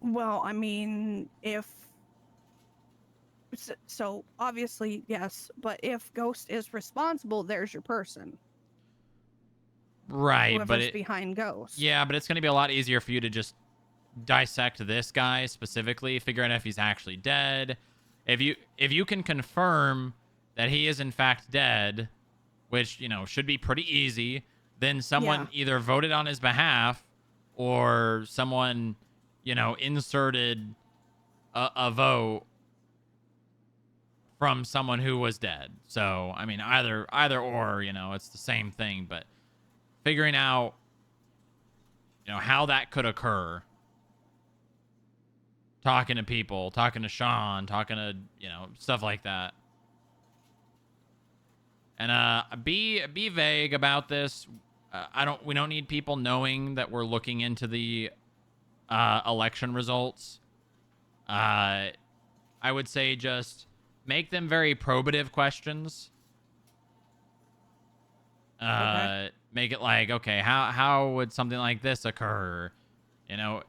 Well, I mean, so obviously, yes, but if Ghost is responsible, there's your person. Right, Whoever's behind Ghost. Yeah, but it's going to be a lot easier for you to just dissect this guy specifically, figure out if he's actually dead. If you can confirm that he is in fact dead, which, should be pretty easy, then someone either voted on his behalf or someone inserted a vote from someone who was dead. So, I mean, either or, it's the same thing, but figuring out, how that could occur talking to people, talking to Sean, talking to, you know, stuff like that. And be vague about this. We don't need people knowing that we're looking into the election results. I would say just make them very probative questions. Okay. Make it like, okay, how would something like this occur? You know,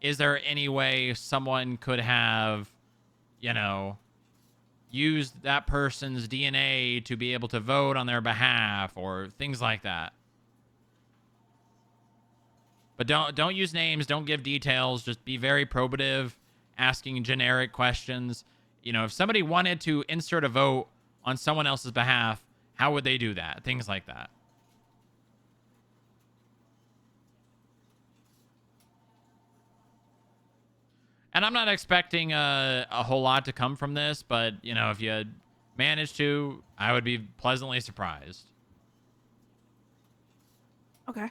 is there any way someone could have, you know, used that person's DNA to be able to vote on their behalf or things like that? But don't use names, don't give details, just be very probative, asking generic questions. You know, if somebody wanted to insert a vote on someone else's behalf, how would they do that? Things like that. And I'm not expecting a whole lot to come from this, but, you know, if you had managed to, I would be pleasantly surprised. Okay.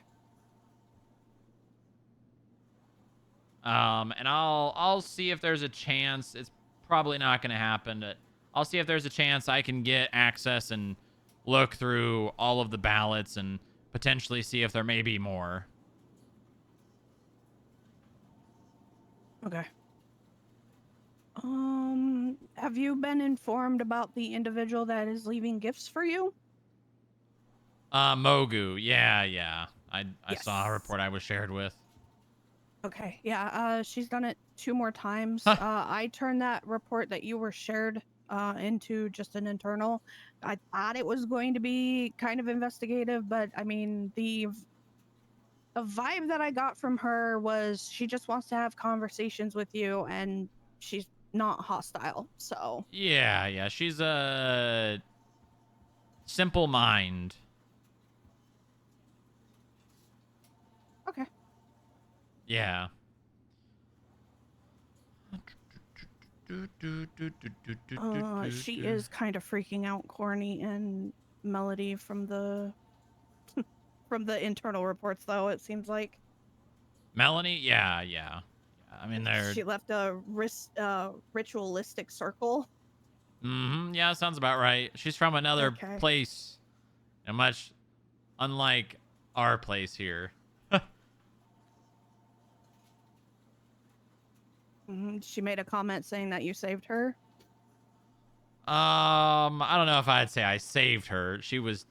And I'll see if there's a chance. It's probably not going to happen, but I'll see if there's a chance I can get access and look through all of the ballots and potentially see if there may be more. Okay. Have you been informed about the individual that is leaving gifts for you? Mogu. Yeah. I saw a Yes. report I was shared with. Okay. Yeah. She's done it 2 more times. Huh. I turned that report that you were shared into just an internal. I thought it was going to be kind of investigative, but I mean the vibe that I got from her was she just wants to have conversations with you, and she's not hostile. So Yeah. She's a simple mind. okay. Yeah. She is kind of freaking out Corny and Melody from the from the internal reports, though. It seems like Melanie? Yeah. I mean, they're... she left a ritualistic circle. Yeah, sounds about right. She's from another Okay. place, and much unlike our place here. She made a comment saying that you saved her. I don't know if I'd say I saved her. She was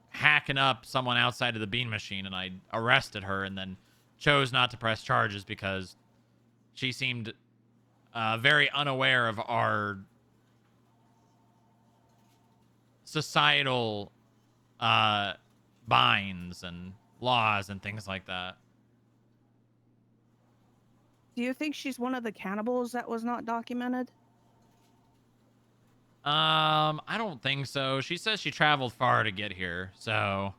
hacking up someone outside of the bean machine, and I arrested her and then chose not to press charges because she seemed very unaware of our societal binds and laws and things like that. Do you think she's one of the cannibals that was not documented? I don't think so. She says she traveled far to get here, so...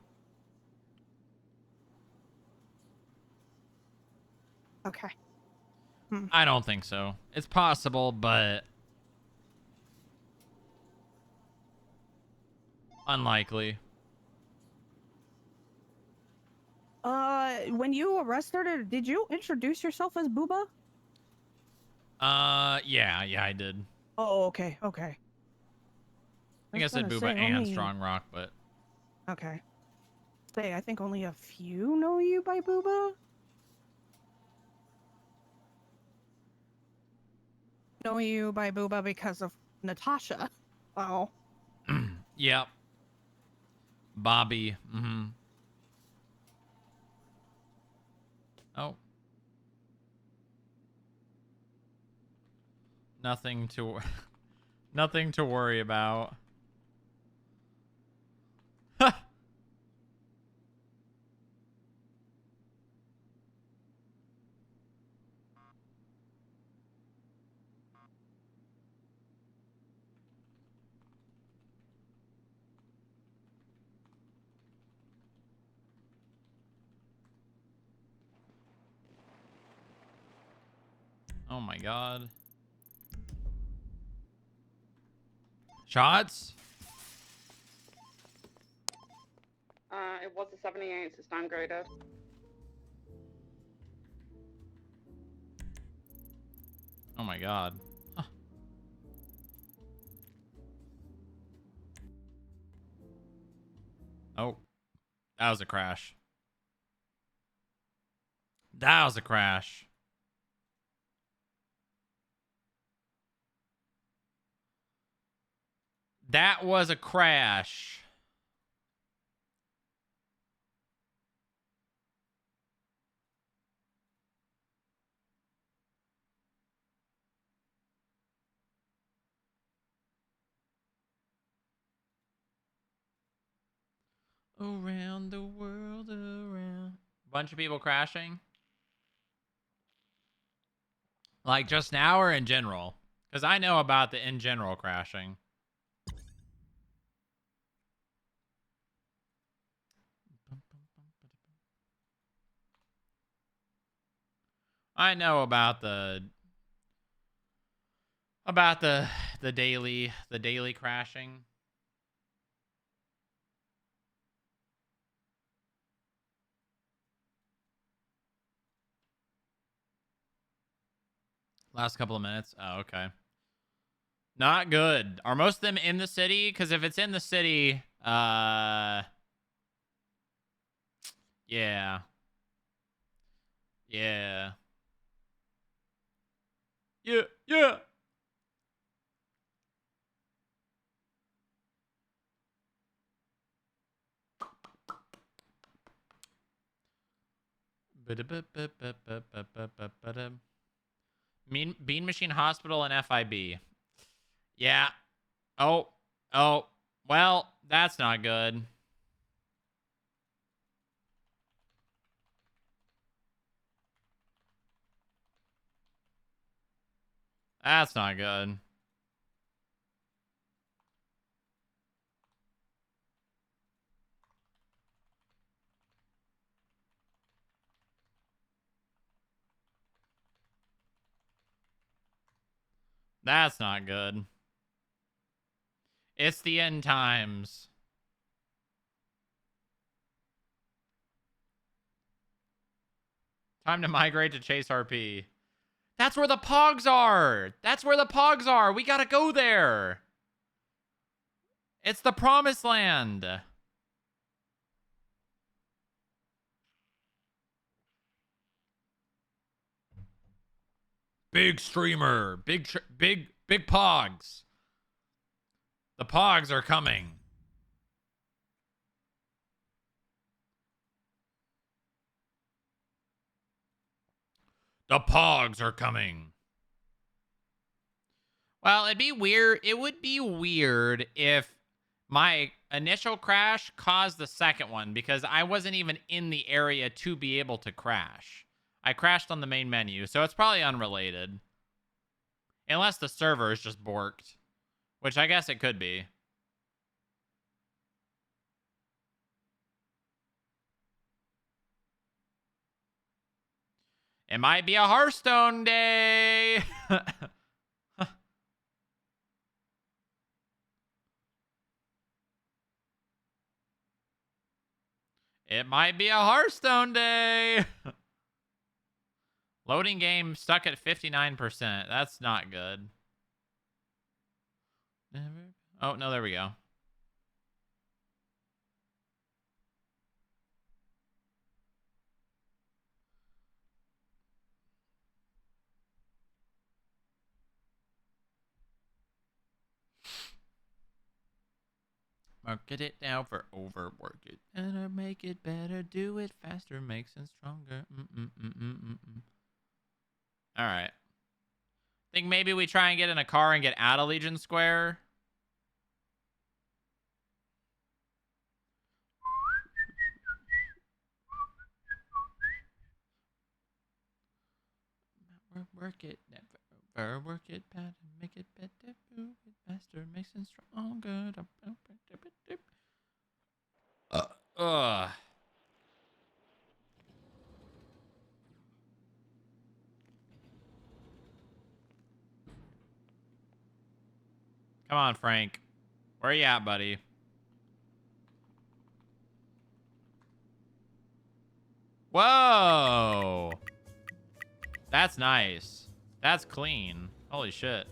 Okay. I don't think so. It's possible, but... unlikely. When you arrested her, did you introduce yourself as Booba? Yeah, I did. Oh, okay. I think I said Booba and only... Strong Rock, but... Okay. Say, I think only a few know you by Booba. Know you by Booba because of Natasha. Wow. Yep. Bobby. Oh. Nothing to worry about. Oh my god. Shots? It was a 78, so it's downgraded. Oh my god. Huh. Oh, that was a crash. That was a crash. That was a crash. Around the world, around. Bunch of people crashing. Like just now or in general? Because I know about the in general crashing. I know about the daily crashing. Last couple of minutes. Oh, okay. Not good. Are most of them in the city? Because if it's in the city, yeah. Yeah. Yeah. Yeah. Bean Machine Hospital and FIB. Yeah. Oh. Oh. Well, that's not good. That's not good. That's not good. It's the end times. Time to migrate to Chase RP. That's where the Pogs are. That's where the Pogs are. We gotta go there. It's the promised land. Big streamer. Big Pogs. The Pogs are coming. The Pogs are coming. Well, it'd be weird. It would be weird if my initial crash caused the second one because I wasn't even in the area to be able to crash. I crashed on the main menu, so it's probably unrelated. Unless the server is just borked, which I guess it could be. It might be a Hearthstone day. It might be a Hearthstone day. Loading game stuck at 59%. That's not good. Oh, no, there we go. Market it now for overwork it. Better make it better, do it faster, makes it stronger. All right. Think maybe we try and get in a car and get out of Legion Square. Work it, never work it better, make it better, do it faster, makes it stronger. Ugh. Come on, Frank. Where you at, buddy? Whoa. That's nice. That's clean. Holy shit.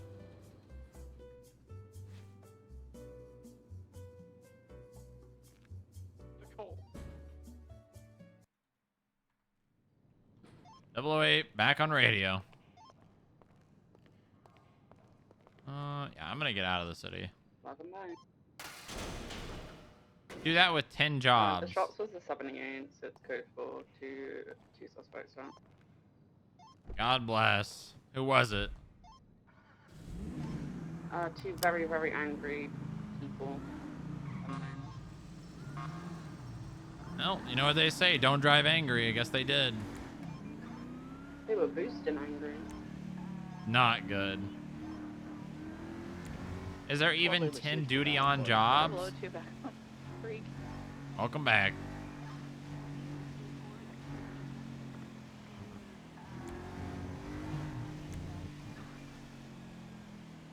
Cool. 008 back on radio. Yeah, I'm gonna get out of the city. Welcome back. Do that with 10 The jobs. shots was the 78, so it's code for two suspects, right? God bless. Who was it? Two very, very angry people. Well, you know what they say, don't drive angry. I guess they did. They were boosting angry. Not good. Is there even 10 duty on jobs? Hello, too bad. Freak. Welcome back.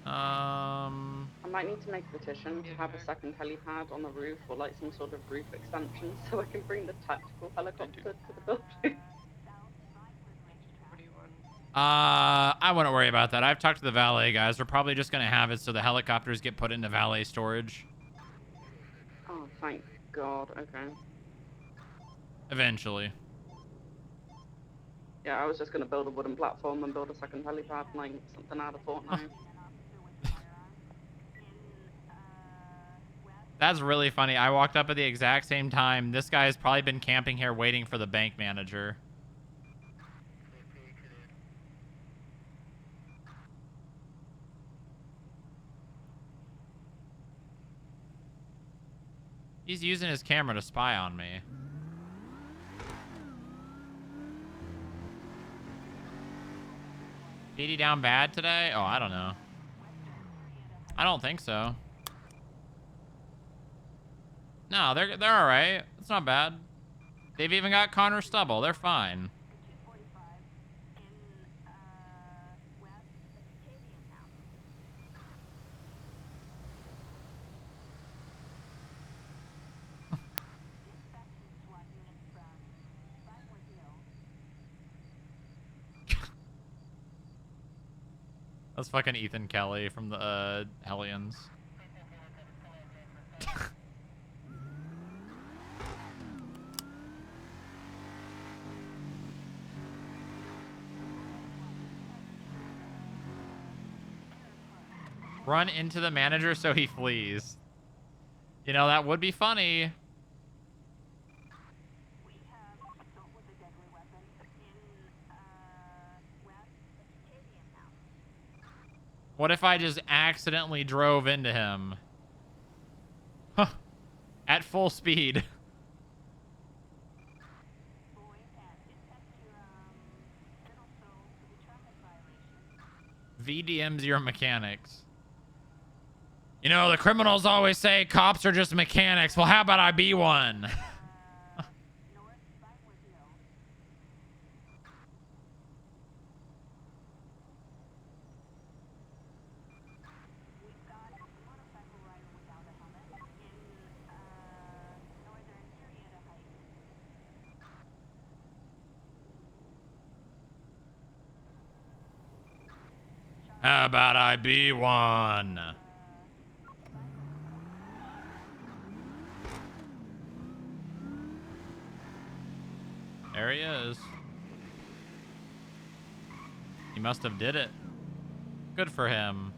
I might need to make a petition to have a second helipad on the roof or like some sort of roof extension so I can bring the tactical helicopter to the building. I wouldn't worry about that. I've talked to the valet guys. We're probably just gonna have it so the helicopters get put into valet storage. Oh, thank God. Okay. Eventually. Yeah, I was just gonna build a wooden platform and build a second helipad, like something out of Fortnite. That's really funny. I walked up at the exact same time. This guy has probably been camping here waiting for the bank manager. He's using his camera to spy on me. BD down bad today? Oh, I don't know. I don't think so. No, they're all right. It's not bad. They've even got Connor Stubble. They're fine. That's fucking Ethan Kelly from the Hellions. Run into the manager so he flees. You know, that would be funny. What if I just accidentally drove into him? Huh. At full speed. VDM's your mechanics. You know, the criminals always say cops are just mechanics. Well, how about I be one? How about I be one? There he is. He must have did it. Good for him.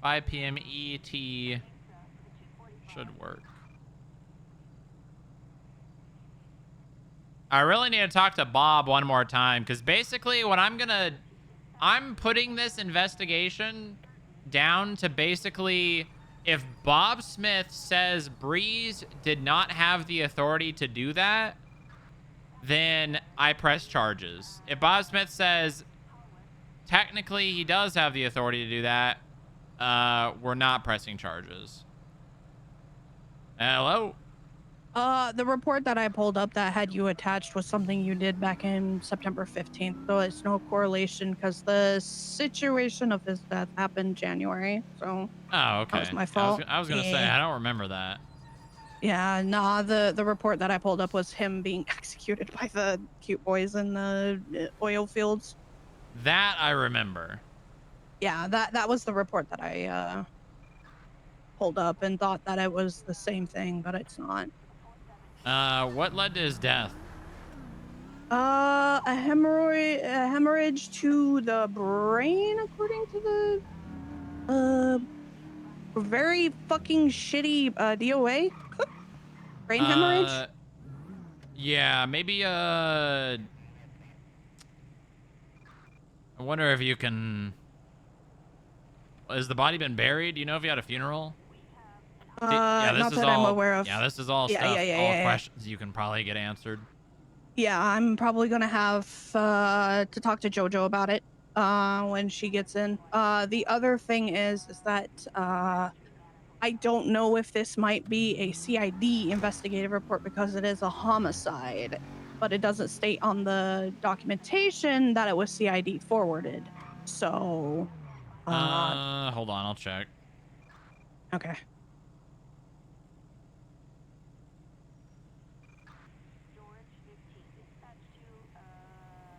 $5 p.m. ET should work. I really need to talk to Bob one more time, because basically what I'm putting this investigation down to basically, if Bob Smith says Breeze did not have the authority to do that, then I press charges. If Bob Smith says technically he does have the authority to do that, we're not pressing charges. Hello? The report that I pulled up that had you attached was something you did back in September 15th, so it's no correlation because the situation of his death happened January, so Oh, okay. that was my fault. I was gonna say, I don't remember that. Yeah, nah, the report that I pulled up was him being executed by the cute boys in the oil fields. That I remember. Yeah, that was the report that I pulled up and thought that it was the same thing, but it's not. What led to his death? A hemorrhage to the brain, according to the very fucking shitty DOA. Brain hemorrhage. Yeah, maybe, I wonder if you can... Has the body been buried? Do you know if he had a funeral? Yeah, this Not is that I'm all... aware of. Yeah, this is all Yeah, yeah, stuff, yeah, all yeah, yeah. questions you can probably get answered. Yeah, I'm probably gonna have to talk to JoJo about it when she gets in. The other thing is that I don't know if this might be a CID investigative report because it is a homicide, but it doesn't state on the documentation that it was CID forwarded. So, Hold on, I'll check. okay.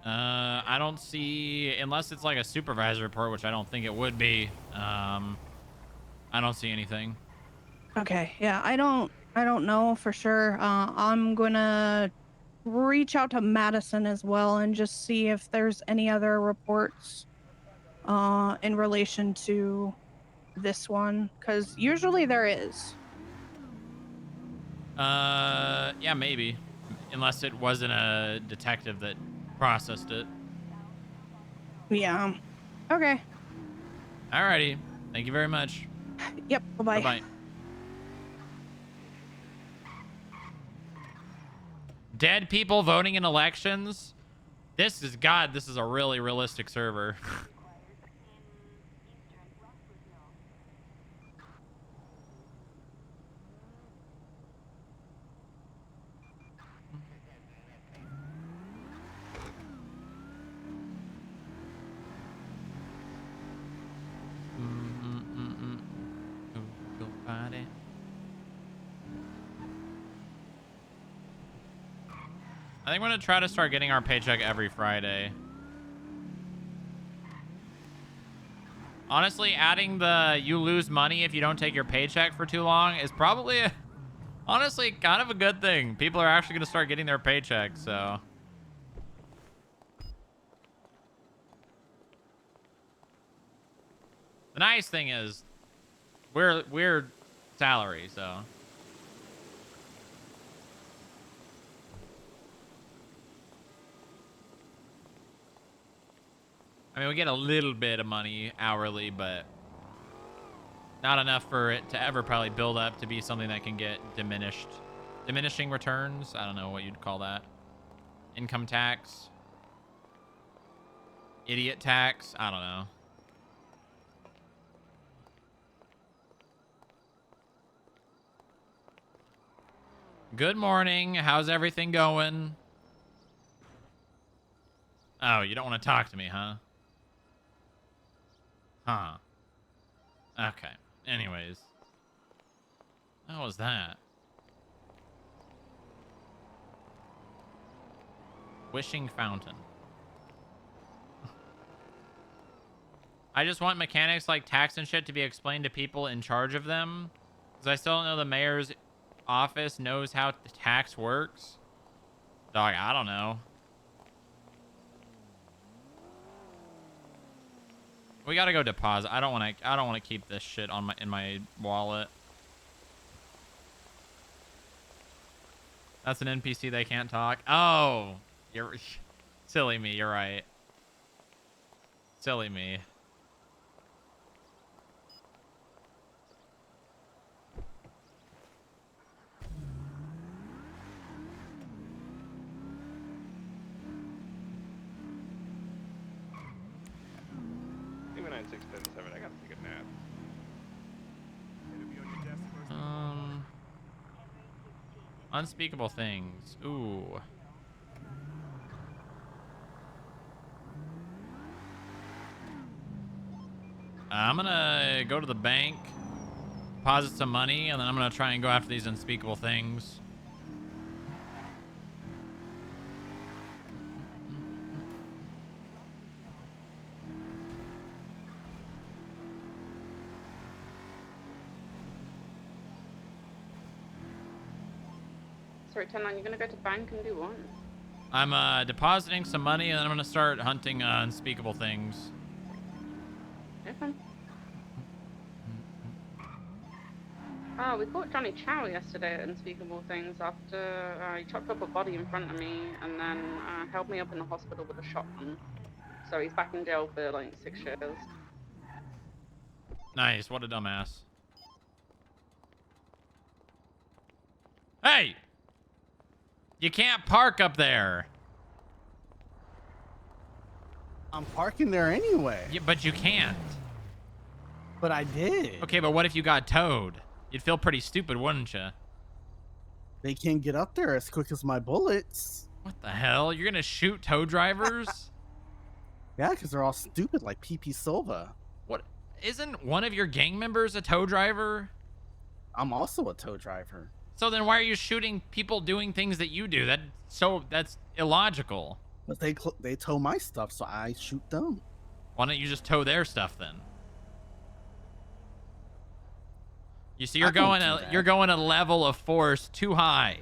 I don't see, unless it's like a supervisor report, which I don't think it would be. I don't see anything. Okay. Yeah, I don't know for sure. I'm gonna reach out to Madison as well and just see if there's any other reports in relation to this one, because usually there is. Yeah, maybe. Unless it wasn't a detective that processed it. Yeah. Okay. Alrighty. Thank you very much. Yep. Bye-bye. Bye-bye. Dead people voting in elections? This is, God, this is a really realistic server. Google party. I think we're gonna try to start getting our paycheck every Friday. Honestly, adding the you lose money if you don't take your paycheck for too long is probably, honestly, kind of a good thing. People are actually gonna start getting their paychecks, so. The nice thing is, we're salary, so. I mean, we get a little bit of money hourly, but not enough for it to ever probably build up to be something that can get diminishing returns. I don't know what you'd call that. Income tax. Idiot tax. I don't know. Good morning. How's everything going? Oh, you don't want to talk to me, huh? Huh. Okay. Anyways. What was that? Wishing fountain. I just want mechanics like tax and shit to be explained to people in charge of them. Because I still don't know the mayor's office knows how the tax works. Dog, I don't know. We gotta go deposit. I don't want to keep this shit on in my wallet. That's an NPC. They can't talk. Oh, you're silly me. You're right. Silly me. Even 9657, I gotta take a nap. Unspeakable things. Ooh. I'm gonna go to the bank, deposit some money, and then I'm gonna try and go after these unspeakable things. Sorry, 10-9, you're gonna go to bank and do what? I'm depositing some money, and then I'm gonna start hunting unspeakable things. Okay. Oh, we caught Johnny Chow yesterday at Unspeakable Things after he chopped up a body in front of me and then held me up in the hospital with a shotgun. So he's back in jail for like 6 years. Nice. What a dumbass. Hey! You can't park up there. I'm parking there anyway. Yeah, but you can't. But I did. Okay, but what if you got towed? You'd feel pretty stupid, wouldn't you? They can't get up there as quick as my bullets. What the hell? You're gonna shoot tow drivers? Yeah, because they're all stupid like PP Silva. What? Isn't one of your gang members a tow driver? I'm also a tow driver. So then why are you shooting people doing things that you do? That's illogical. But they tow my stuff, so I shoot them. Why don't you just tow their stuff then? You see, you're going a level of force too high.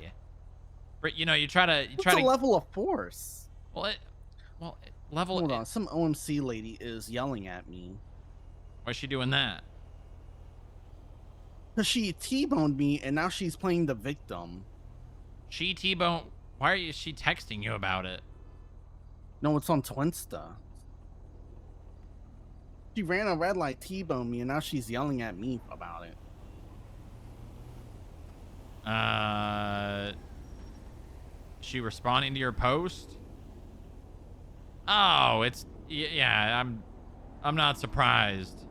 But you know, you try to What's a level of force? Level. Hold on, some OMC lady is yelling at me. Why's she doing that? Cause she T-boned me, and now she's playing the victim. She T-boned. Why is she texting you about it? No, it's on Twinsta. She ran a red light, T-boned me, and now she's yelling at me about it. She responding to your post? Oh, yeah, I'm not surprised.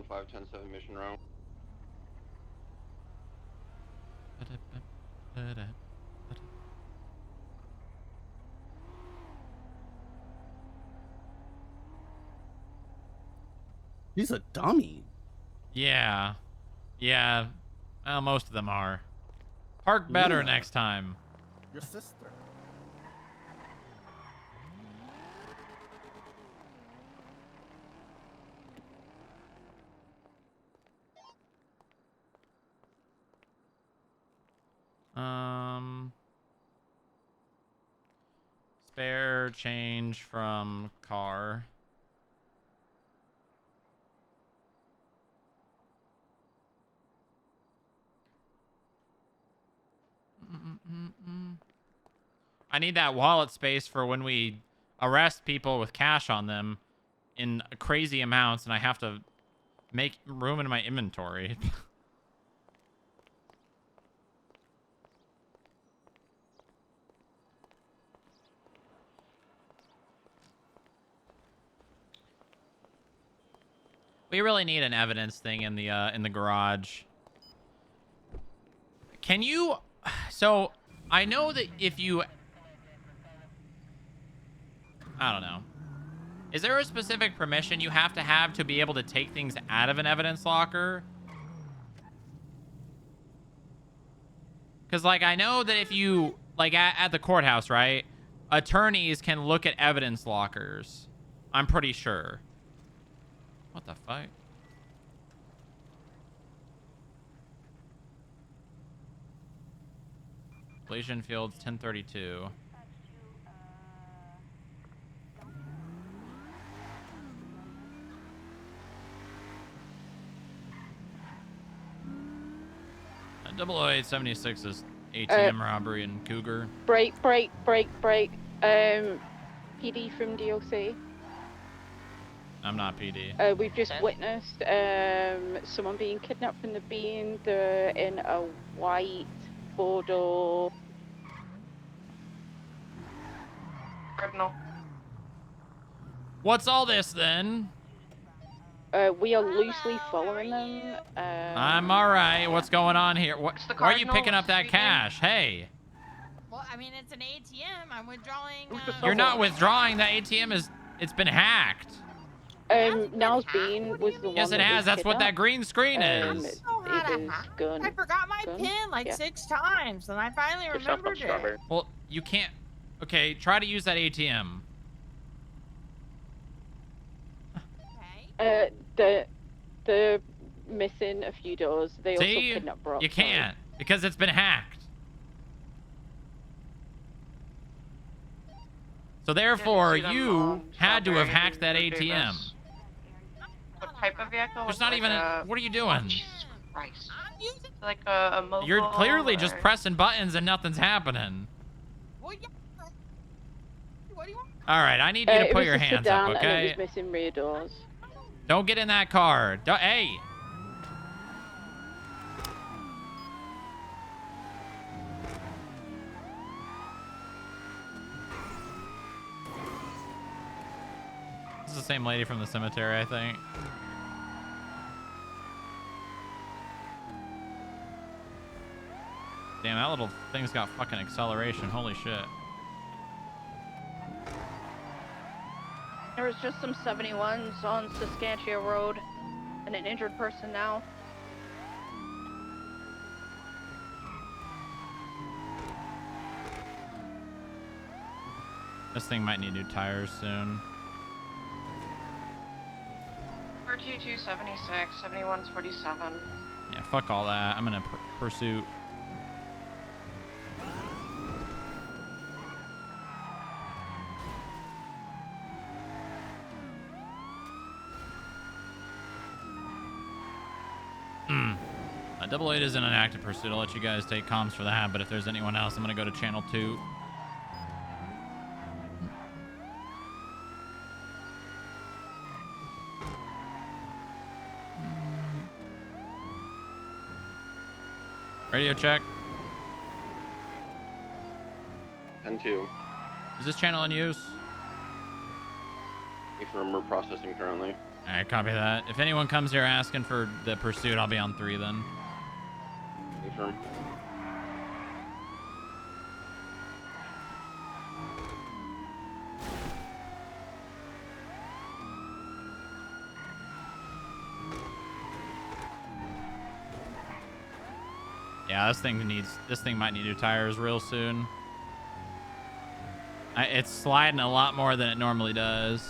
Five 10-7 mission round. He's a dummy. Yeah. Yeah. Well, most of them are. Park better next time. Your sister. Spare change from car. I need that wallet space for when we arrest people with cash on them in crazy amounts, and I have to make room in my inventory. We really need an evidence thing in the garage. Can you? So I know that if you, I don't know. Is there a specific permission you have to be able to take things out of an evidence locker? Because like I know that if you like at the courthouse, right? Attorneys can look at evidence lockers. I'm pretty sure. What the fuck? Completion Fields 1032. Double 0876 is ATM robbery in Cougar. Break. PD from DOC. I'm not PD. We've just witnessed someone being kidnapped from the bean. They're in a white four-door. Criminal. What's all this then? We are loosely following them. I'm all right. What's going on here? Why are you picking up that speaking. cash? Hey. Well, I mean, it's an ATM. I'm withdrawing. Who's the You're not someone? withdrawing. The ATM it's been hacked. Now's Bean was the one. Yes, it that has. was That's what that kidnapped. green screen I is. don't know how It to is hack. gun. I forgot my gun? pin like Yeah. 6 times, and I finally Good stuff, remembered Strawberry. it. Well, you can't. Okay, try to use that ATM. Okay. They're missing a few doors. They also See? kidnapped Brock. You can't because it's been hacked. So therefore, see them you on had to have Strawberry hacked that and Blue ATM. Davis. What type of vehicle? There's Was not it even. like What are you doing? Jesus Christ. I'm using. Like a mobile. You're clearly just or- pressing buttons and nothing's happening. Well, yeah. What do you want? All right, I need you to It put was your a hands sedan up, and it okay? was missing rear doors. Don't get in that car. Hey. This is the same lady from the cemetery, I think. Damn, that little thing's got fucking acceleration. Holy shit. There was just some 71s on Saskatchewan Road and an injured person now. This thing might need new tires soon. 422, 76, 71's 47. Yeah, fuck all that. I'm in a pursuit. Double 8 is in an active pursuit. I'll let you guys take comms for that, but if there's anyone else, I'm gonna go to channel 2. Radio check. 10-2. Is this channel in use? Confirm we're processing currently. Alright, copy that. If anyone comes here asking for the pursuit, I'll be on 3 then. Confirm. Yeah, this thing might need new tires real soon. It's sliding a lot more than it normally does.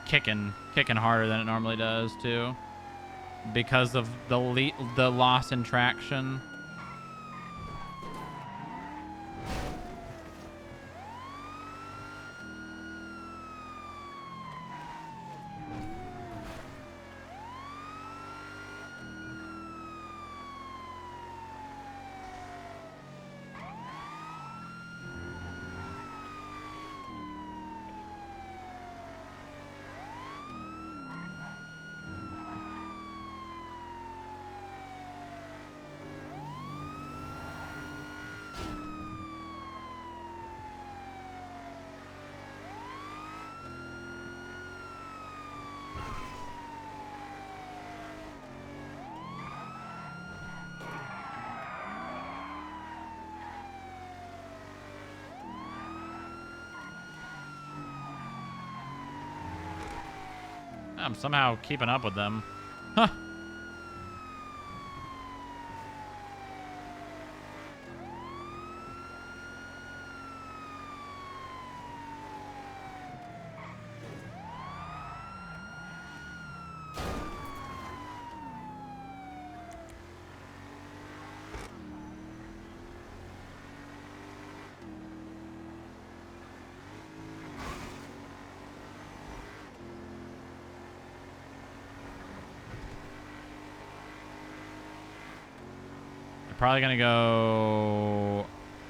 Kicking harder than it normally does too, because of the loss in traction. I'm somehow keeping up with them. Huh. Probably gonna go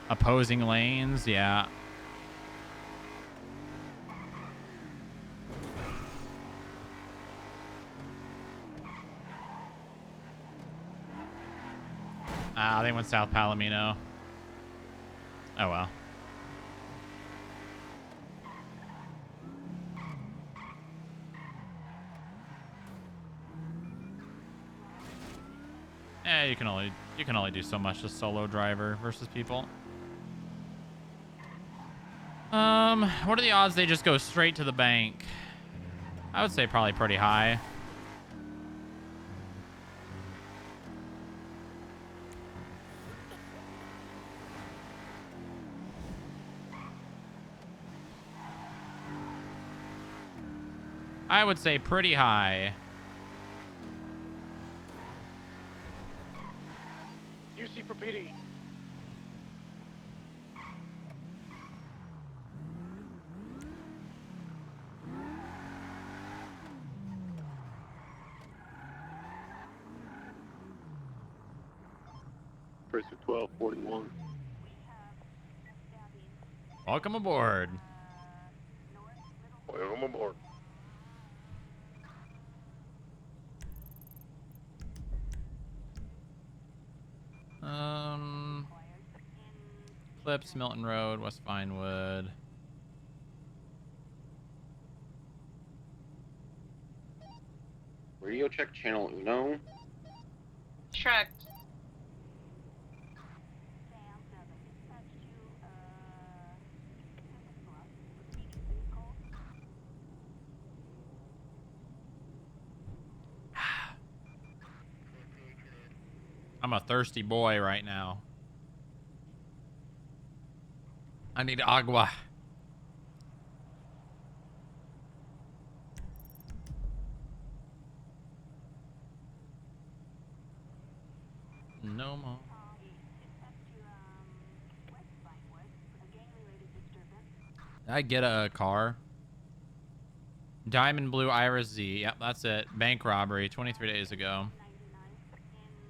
opposing lanes, yeah. Ah, they went South Palomino. Oh well. You can only do so much as solo driver versus people. What are the odds they just go straight to the bank? I would say probably pretty high. I would say pretty high. UC for PD. First of 1241. Welcome aboard. Welcome aboard. Clips, Milton Road, West Vinewood. Radio check channel Uno. Checked. I'm a thirsty boy right now. I need agua. No more. I get a car. Diamond Blue Iris Z. Yep, that's it. Bank robbery 23 days ago.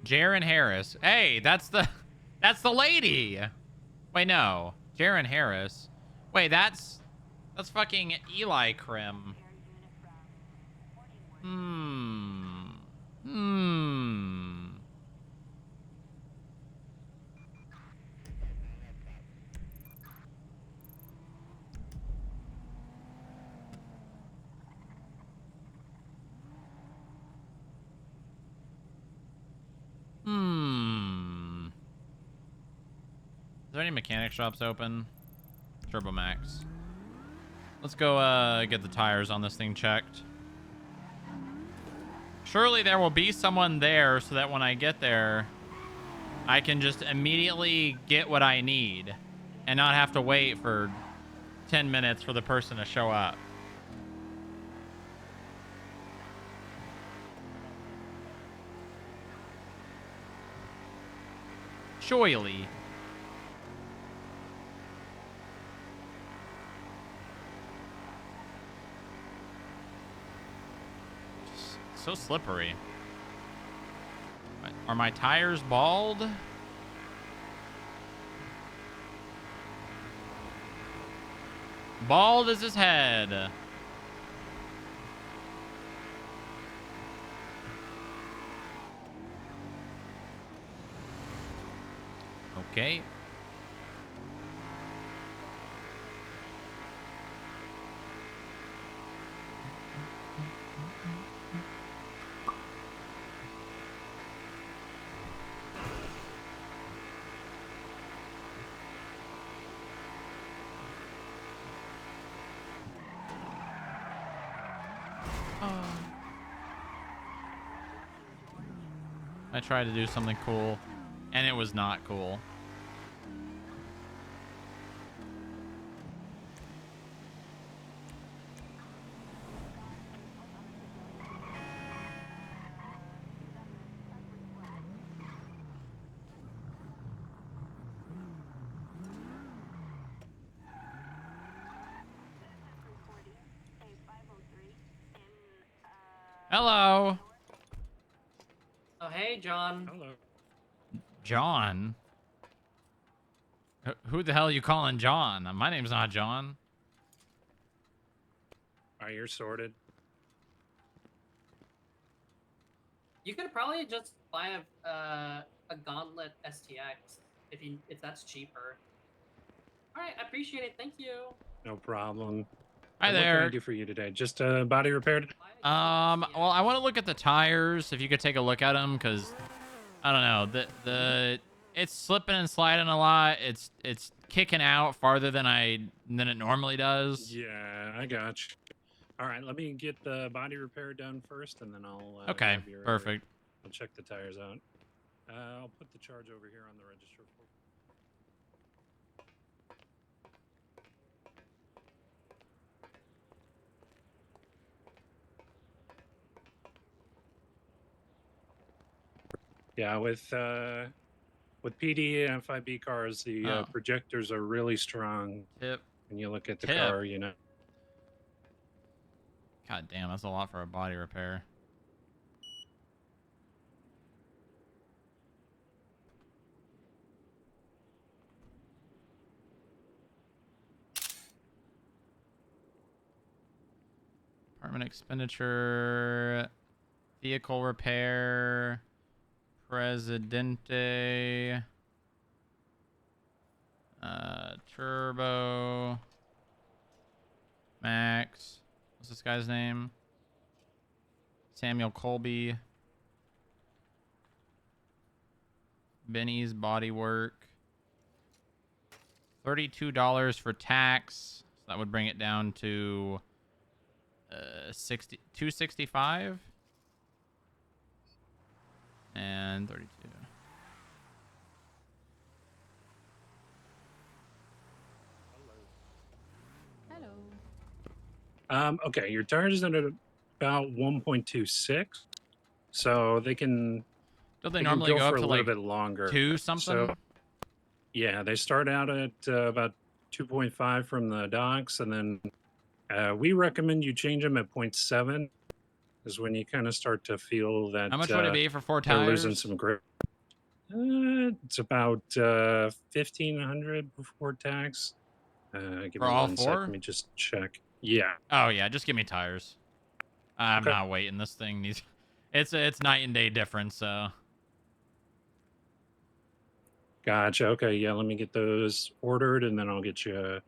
Jaron Harris. Hey, that's the lady. Wait, no. Jaron Harris. Wait, that's fucking Eli Krim. Hmm. Is there any mechanic shops open? Turbo Max. Let's go get the tires on this thing checked. Surely there will be someone there so that when I get there, I can just immediately get what I need and not have to wait for 10 minutes for the person to show up. Surely. So slippery. Are my tires bald? Bald as his head. Okay. I tried to do something cool, and it was not cool. Hello. Oh, hey, John. Hello. John? Who the hell are you calling John? My name's not John. Alright, you're sorted. You could probably just buy a a Gauntlet STX if that's cheaper. All right, I appreciate it. Thank you. No problem. Hi And what can I there. do for you today? Just body repaired? Well, I want to look at the tires. If you could take a look at them, because I don't know, it's slipping and sliding a lot. It's kicking out farther than it normally does. Yeah, I got you. All right, let me get the body repair done first, and then I'll Okay, grab your, perfect. I'll check the tires out. I'll put the charge over here on the register for. Yeah, with PD and FIB cars, the projectors are really strong. Tip. When you look at the Tip. car, you know. God damn, that's a lot for a body repair. Apartment expenditure, vehicle repair, Presidente, Turbo, Max. What's this guy's name? Samuel Colby. Benny's Bodywork. $32 for tax. So that would bring it down to $265 and 32. Hello. Okay, your tires are at about 1.26, so they can. Don't they normally go go up for to a little like bit longer? 2 something? So, yeah, they start out at about 2.5 from the docks, and then we recommend you change them at 0.7, is when you kind of start to feel that. How much would it be for 4 they're tires? losing some grip. It's about 1,500 before tax. Give For me all 1 sec. 4? Let me just check. Yeah. Oh yeah, just give me tires. I'm not waiting. This thing needs. It's night and day difference. So. Gotcha. Okay. Yeah. Let me get those ordered, and then I'll get you a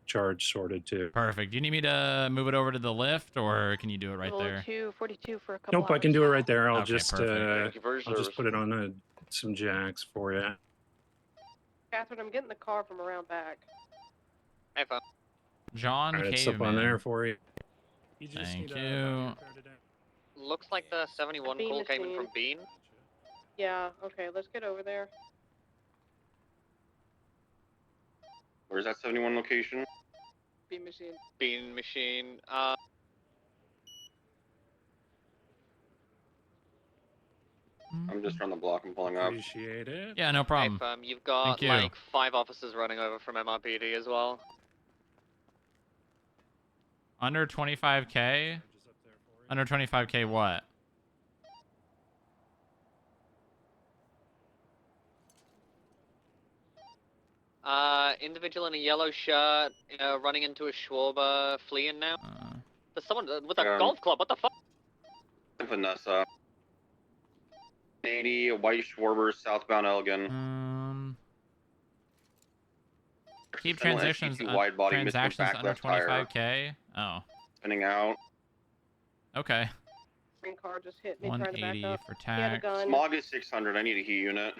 charge sorted too. Perfect. Do you need me to move it over to the lift, or can you do it right there? 242 for a couple Nope, I can do it right there. I'll Okay, just perfect. I'll just put it on some jacks for you. Catherine, I'm getting the car from around back. Hey, fun. John All right, it's up Caveman. on there for you. You just Thank need you. a body repair today. Looks like the 71 Bean call came in machine. from Bean. Yeah, okay, let's get over there. Where's that 71 location? Bean machine. Bean machine. I'm just around the block and pulling up. Appreciate it. Yeah, no problem. Hey, you've got Thank you. like 5 officers running over from MRPD as well. Under 25K? Under 25K what? Individual in a yellow shirt, running into a Schwarber, fleeing now. There's someone with a golf club, what the fuck? Vanessa. 80, a white Schwarber, southbound Elgin. Keep Send one transactions, SG2 wide body, missed the transactions back under left tire. 25K? Oh. Spinning out. Okay. Green car just hit me trying to back 180 up. for He had a tax. gun. Smog is 600. I need a heat unit.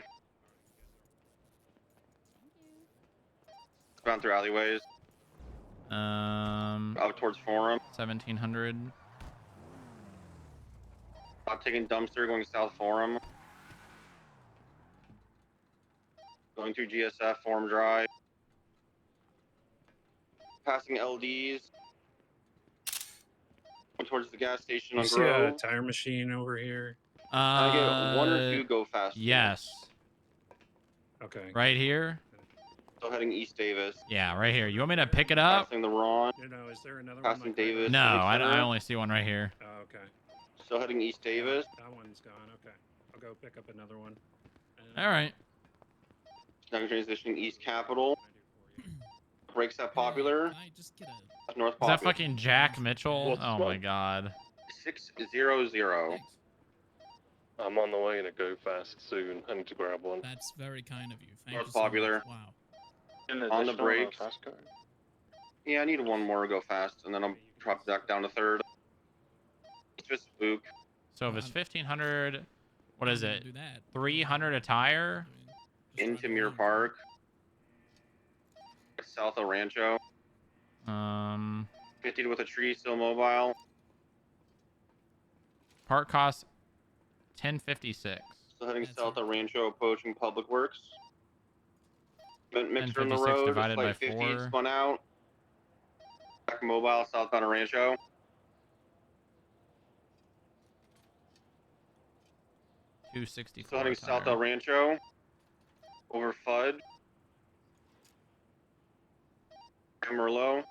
Bound through alleyways. Out towards Forum. 1700. Taking dumpster, going south Forum. Going through GSF, Forum Drive. Passing LDs. Going towards the gas station You on see a Grove. tire machine over here? I get 1 or 2 go fast. Yes. Okay. Right here? Still heading East Davis. Yeah, right here. You want me to pick it up? Passing the Ron. Is there another Passing one? Like Davis. No, Civic I Center. only see one right here. Oh, okay. Still heading East Davis. That one's gone. Okay. I'll go pick up another one. All right. Now transitioning East Capitol. Brakes that popular. North Is Popular. that fucking Jack Mitchell? What's Oh what? my god. 600. I'm on the way to go fast soon. I need to grab one. That's very kind of you. Thank Most you so popular. much. Wow. On the brakes. Yeah, I need one more to go fast, and then I'll drop back down to third. It's just spook. So if it's 1,500, what is it? Do that. 300 a tire? Into Mirror Park. South of Rancho. 50 with a tree, still mobile. Park cost 1056. Still heading south of Rancho, approaching Public Works. Vent mixer on the 1056 road. divided by Flight 50 4. spun out. Back mobile, southbound of Rancho. 264. Still heading a south tire. of Rancho. Over Fudd. Merlot.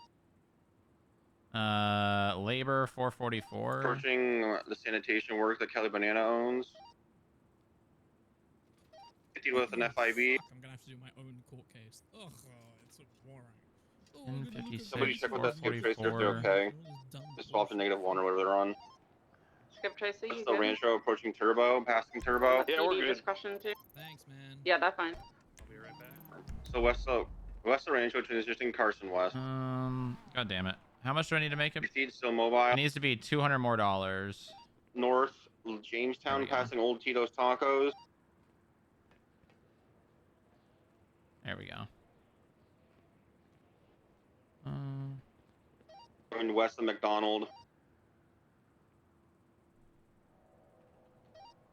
Labor 444. Approaching the sanitation work that Kelly Banana owns. 50 with an FIB. Fuck, I'm gonna have to do my own court case. Ugh, it's so boring. Oh, I'm gonna look at Somebody this check with one. that skip tracer if they're okay. Just swap to -1 or whatever they're on. Skip Tracer, you Still good? Rancho, approaching Turbo, passing Turbo. Yeah, we're good. Just crashing too. Thanks, man. Yeah, that's fine. I'll be right back. So west of Rancho, transitioning Carson West. God damn it. How much do I need to make it? 50 still mobile. It needs to be $200 more. North Jamestown, passing Old Tito's Tacos. There we go. Going west of McDonald.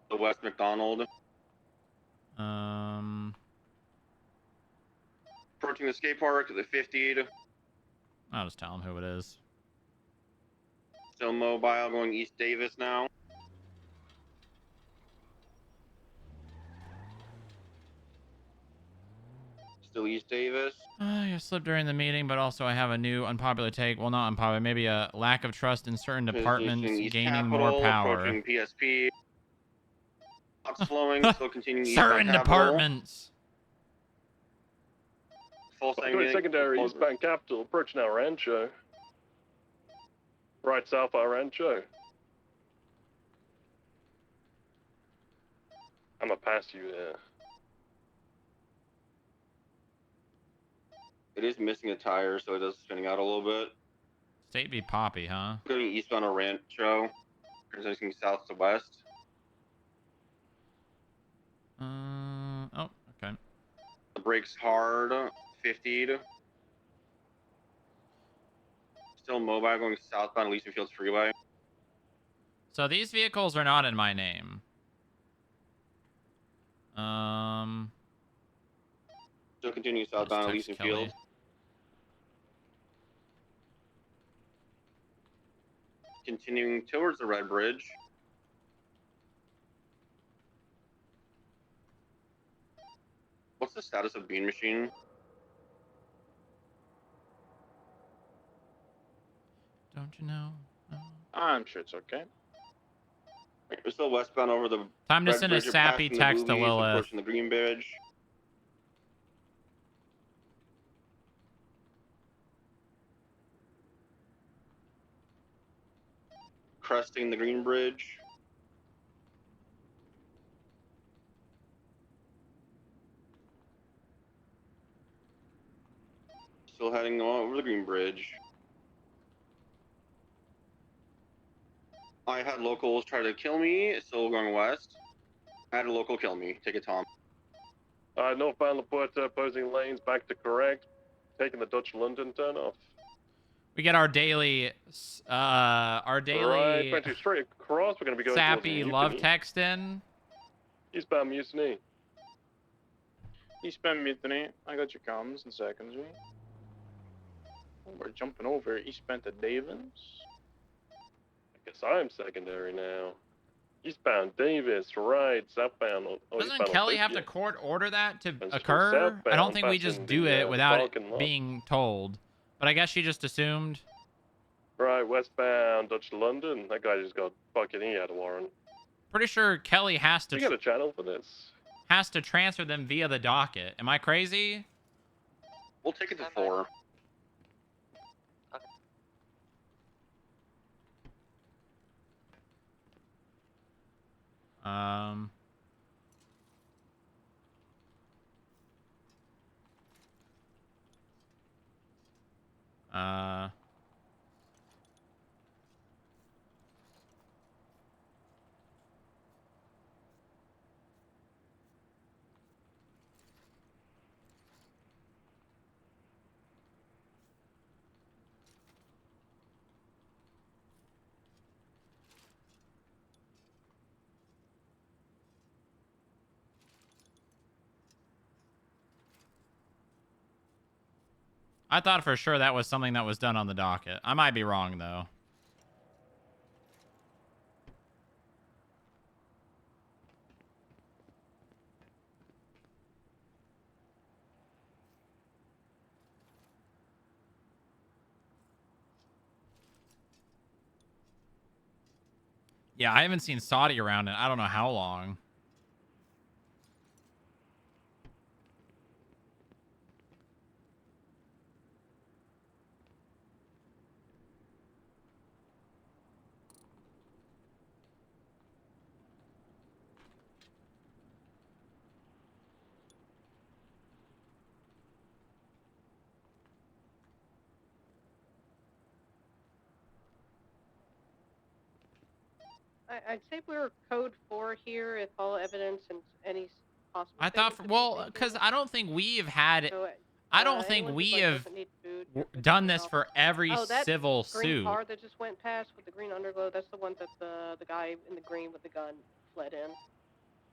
The West McDonald. Approaching the skate park, the 50. I'll just tell him who it is. Still mobile, going East Davis now. Still East Davis. I slipped during the meeting, but also I have a new unpopular take. Well, not unpopular, maybe a lack of trust in certain departments East gaining Capitol, more power. Approaching PSP. Not slowing, still continuing Certain eastbound Capitol. departments. Full Going secondary eastbound Capital, approaching our Rancho. Right south our Rancho. I'm gonna pass you there. It is missing a tire, so it is spinning out a little bit. State v. Poppy, huh? Going eastbound of Rancho, transitioning south to west. Oh, okay. The brakes hard, 50'd. Still mobile, going southbound Elysian Fields Freeway. So these vehicles are not in my name. Still continuing southbound text Elysian Kelly. Fields. Continuing towards the Red Bridge. What's the status of Bean Machine? Don't you know? No. I'm sure it's okay. We're still westbound over the Time to Red send a Bridge, you're sappy passing the text to Boobies, Lilith. approaching the Green Bridge. Cresting the Green Bridge. Still heading over the Green Bridge. I had locals try to kill me, still going west. I had a local kill me. Take it, Tom. Northbound La Puerta, opposing lanes back to correct. Taking the Dutch London turn off. We get our daily, Right, 20 straight across. We're going to be going sappy towards love Mutiny. text in. Eastbound Mutiny. Eastbound Mutiny. I got your comms in seconds, mate. We're jumping over eastbound to Davins. I guess I'm secondary now. Eastbound Davis, right. Southbound. Doesn't Kelly have to court order that to That's occur? southbound, I don't think we passing just do the, it without it parking lot. being told. But I guess she just assumed. Right, westbound Dutch London. That guy just got fucking he had a warrant. Pretty sure Kelly has We to got a channel for this. transfer them via the docket. Am I crazy? We'll take it to 4. Um. Uh. I thought for sure that was something that was done on the docket. I might be wrong, though. Yeah, I haven't seen Saudi around in I don't know how long. I'd say we're code 4 here if all evidence and any possible I thought, statements for, have been well, taken. because I don't think we've had, So, I don't think anyone we who's, have doesn't need food, done this for every Oh, that civil green suit. car that just went past with the green underglow, that's the one that the guy in the green with the gun fled in.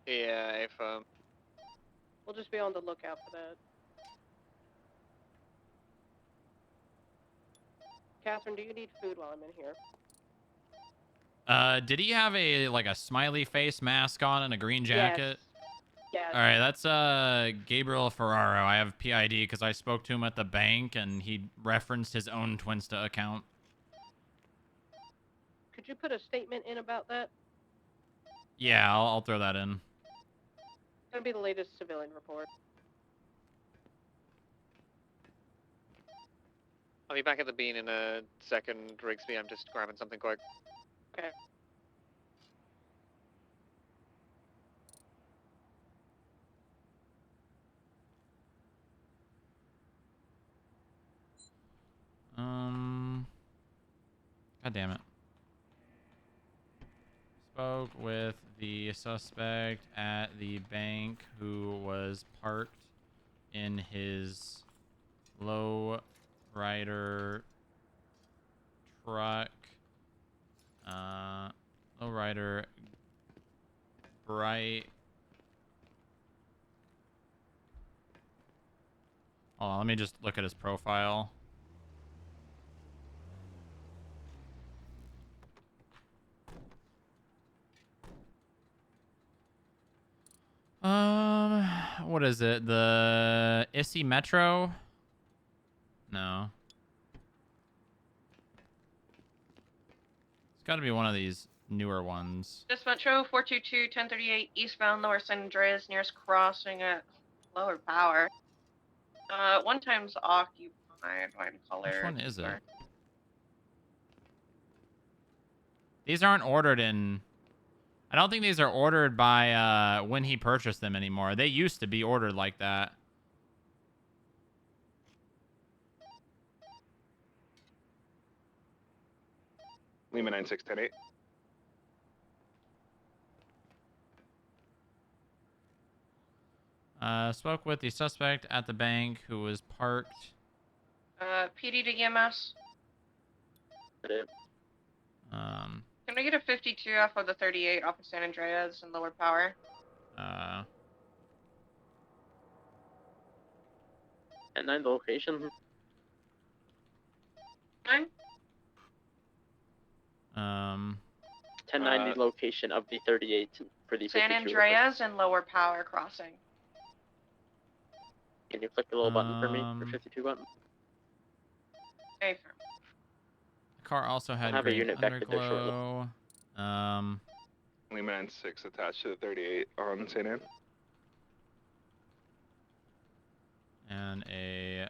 Yeah, if We'll just be on the lookout for that. Catherine, do you need food while I'm in here? Did he have a smiley face mask on and a green jacket? Yes. All right, that's Gabriel Ferraro. I have PID because I spoke to him at the bank and he referenced his own Twinsta account. Could you put a statement in about that? Yeah, I'll throw that in. It's gonna be the latest civilian report. I'll be back at the bean in a second, Rigsby. I'm just grabbing something quick. Okay. God damn it. Spoke with the suspect at the bank who was parked in his low rider truck. Low rider bright. Hold on, let me just look at his profile. What is it? The Issy Metro? No. It's got to be one of these newer ones. This Metro 422-1038 eastbound Lower San Andreas, nearest crossing at lower power. One time's occupied, white color. Which one is it? These aren't ordered in... I don't think these are ordered by when he purchased them anymore. They used to be ordered like that. Lima 9610-8. Spoke with the suspect at the bank who was parked. PD to EMS. Can we get a 52 off of the 38 off of San Andreas and lower power? And 9 location. 9? 1090 location of the 38 for the 52. San Andreas and lower power crossing. Can you click the little button for me for 52 button? Okay. The car also had I'll have a green unit vectored there shortly. underglow. Lima 96 attached to the 38 on St. Anne. And a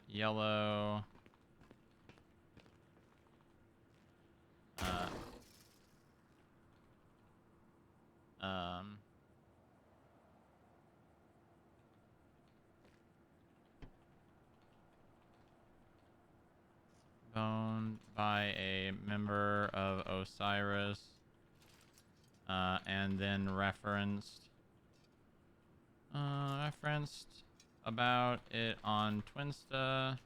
yellow phoned by a member of Osiris, and then referenced about it on Twinsta.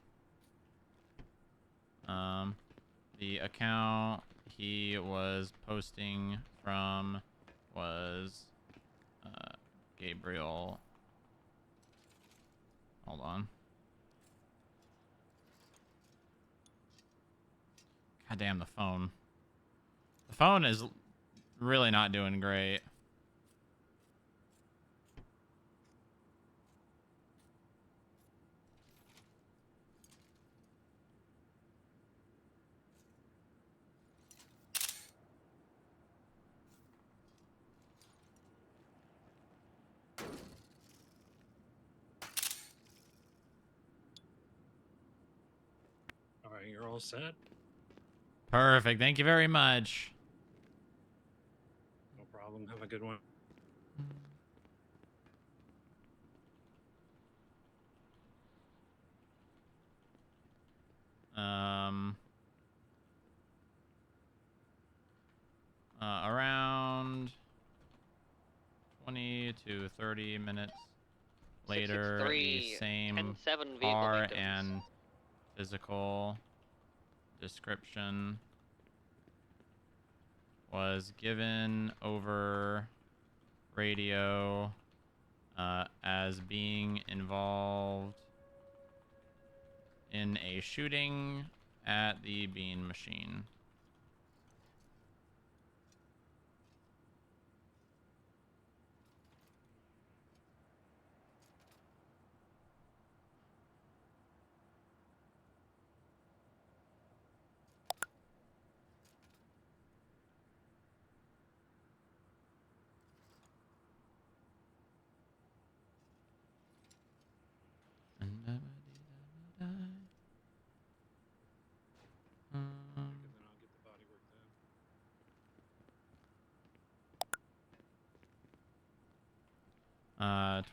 The account he was posting from was Gabriel. Hold on. God damn, the phone. The phone is really not doing great. All right, you're all set. Perfect. Thank you very much. No problem. Have a good one. Around 20 to 30 minutes later, the 663, same 10-7 vehicle car victims. and physical description was given over radio as being involved in a shooting at the Bean Machine.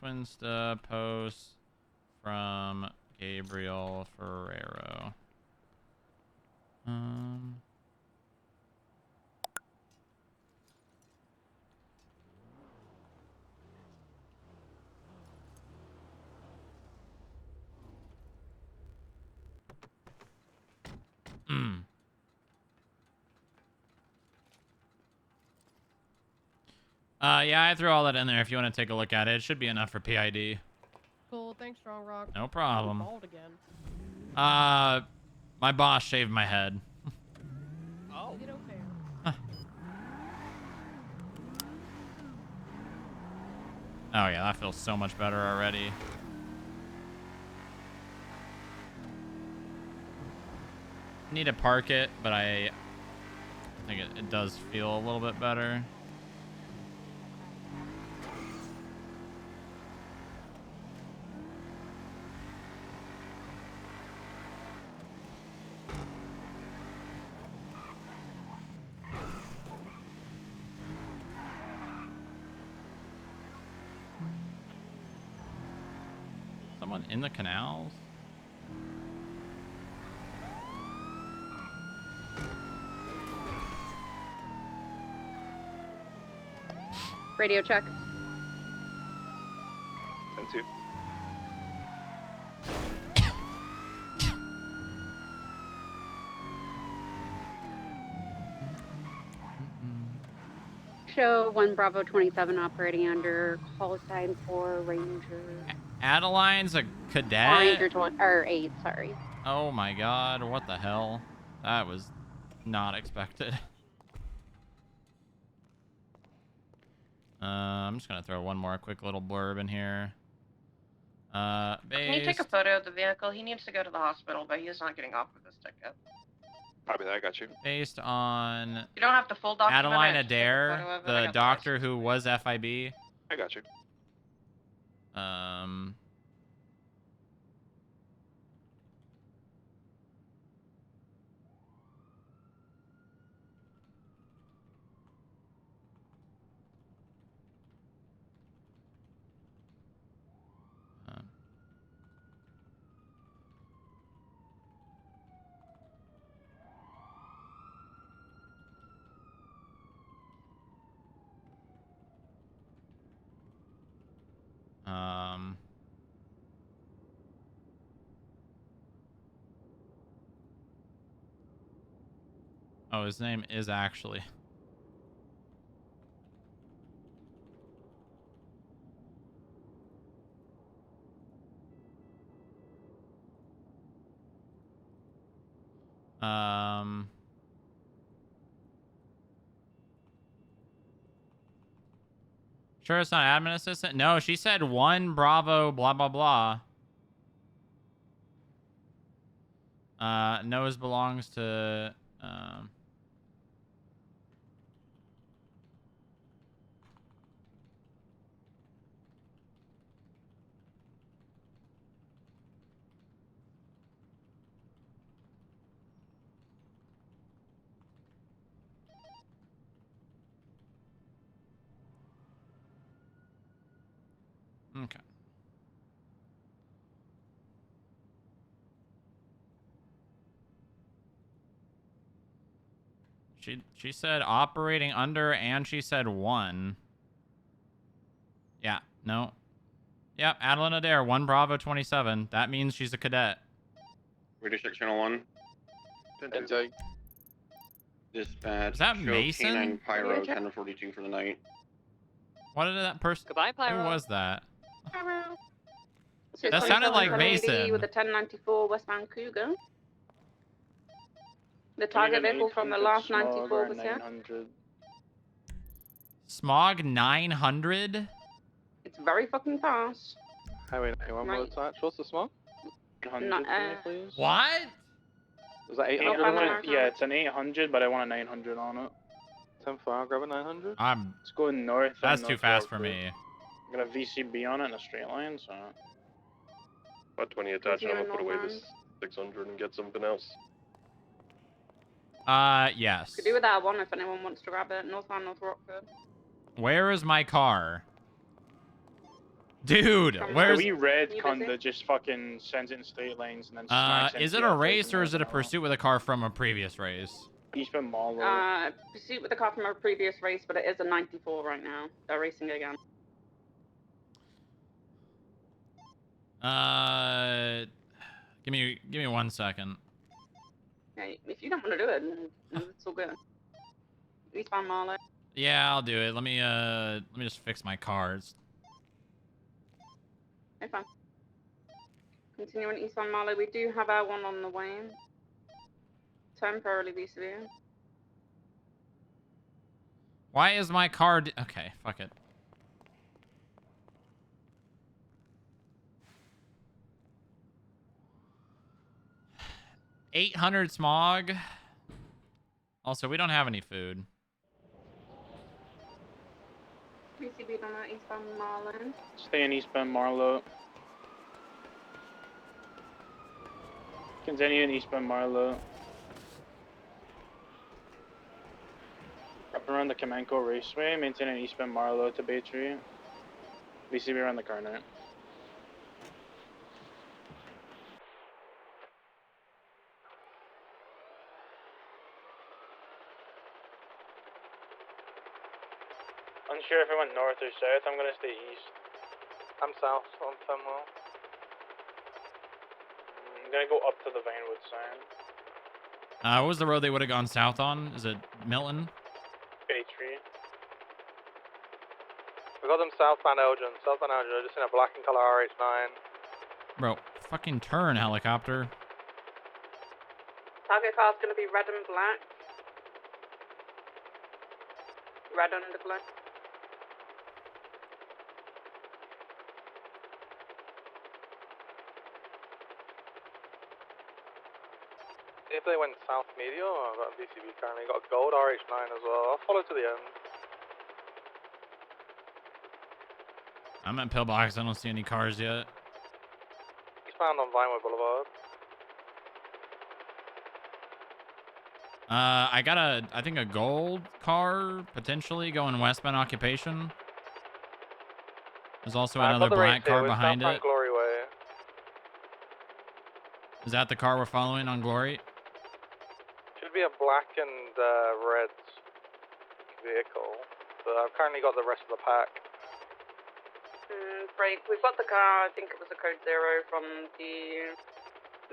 Twinsta post from Gabriel Ferrero. Yeah, I threw all that in there if you want to take a look at it. It should be enough for PID. Cool, thanks, Strong Rock. No problem. I'm bald again. My boss shaved my head. Oh. You know, fair. Oh yeah, that feels so much better already. Need to park it, but I think it does feel a little bit better. Someone in the canals? Radio check. 10-2. Show 1 Bravo 27 operating under call sign for Ranger. Adeline's a cadet? Ranger 8, sorry. Oh my god, what the hell? That was not expected. I'm just gonna throw one more quick little blurb in here. Can you take a photo of the vehicle? He needs to go to the hospital, but he's not getting off with this ticket. Copy that. I got you. Based on You don't have to full document Adeline it, just take a Adair, photo of it. I the got doctor who was FIB. I got you. Oh, his name is actually. Sure it's not admin assistant? No, she said 1 Bravo blah blah blah. Nose belongs to okay. She said operating under, and she said 1. Yeah, no. Yep, Adeline Adair, 1 Bravo 27. That means she's a cadet. Radio check channel 1. Dispatch. Is that show Mason? K9 Pyro 1042 for the night. What did that person? Goodbye, Pyro. Who was that? Pyro. That sounded like 1080 Mason. with a 1094 westbound Cougar. The target vehicle from the last 94 was here. Smog 900? It's very fucking fast. Highway 91 Right. will attach. What's the small? 100 for me, please. What? Was that 800? 800? Yeah, it's an 800, but I want a 900 on it. 10-4, I'll grab a 900. It's going north. That's and too fast for northward. me. I got a VCB on it in a straight line, so. About 20 attach, and I'm gonna put away this 600 and get something else. Yes. Could do with that one if anyone wants to grab it. Northbound, North Rockford. Where is my car? Dude, where's... We red Conda just fucking sends it in straight lines and then smacks is it into a the race or is it a fucking pursuit with a car from a previous race? Eastbound Marlow. Pursuit with the car from a previous race, but it is a 94 right now. They're racing again. Give me 1 second. Okay, if you don't want to do it, then it's all good. Eastbound Marlow. Yeah, I'll do it. Let me just fix my cards. Okay, fine. Continuing eastbound Marlow, we do have our one on the way. Temporarily VCB. Why is my card... Okay, fuck it. $800 smog. Also, we don't have any food. VCB on that eastbound Marlow. Stay in eastbound Marlow. Continue in eastbound Marlow. Up around the Kamenko Raceway, maintaining eastbound Marlow to Bay Tree. VCB around the car now. Unsure if I went north or south, I'm gonna stay east. I'm south on 10 mile. I'm gonna go up to the Vinewood sign. What was the road they would have gone south on? Is it Milton? Bay Tree. We got them southbound Elgin. Southbound Elgin, I just seen a black and color RH9. Bro, fucking turn, helicopter. Target car's gonna be red and black. Red under black. If they went south medial, I've got a VCB currently. Got a gold RH9 as well. I'll follow to the end. I'm at Pillbox. I don't see any cars yet. Eastbound on Vinewood Boulevard. I got I think a gold car, potentially, going westbound occupation. There's also another black car behind it. Glory Way. Is that the car we're following on Glory? Should be a black and red vehicle. But I've currently got the rest of the pack. Break. We've got the car. I think it was a code 0 from the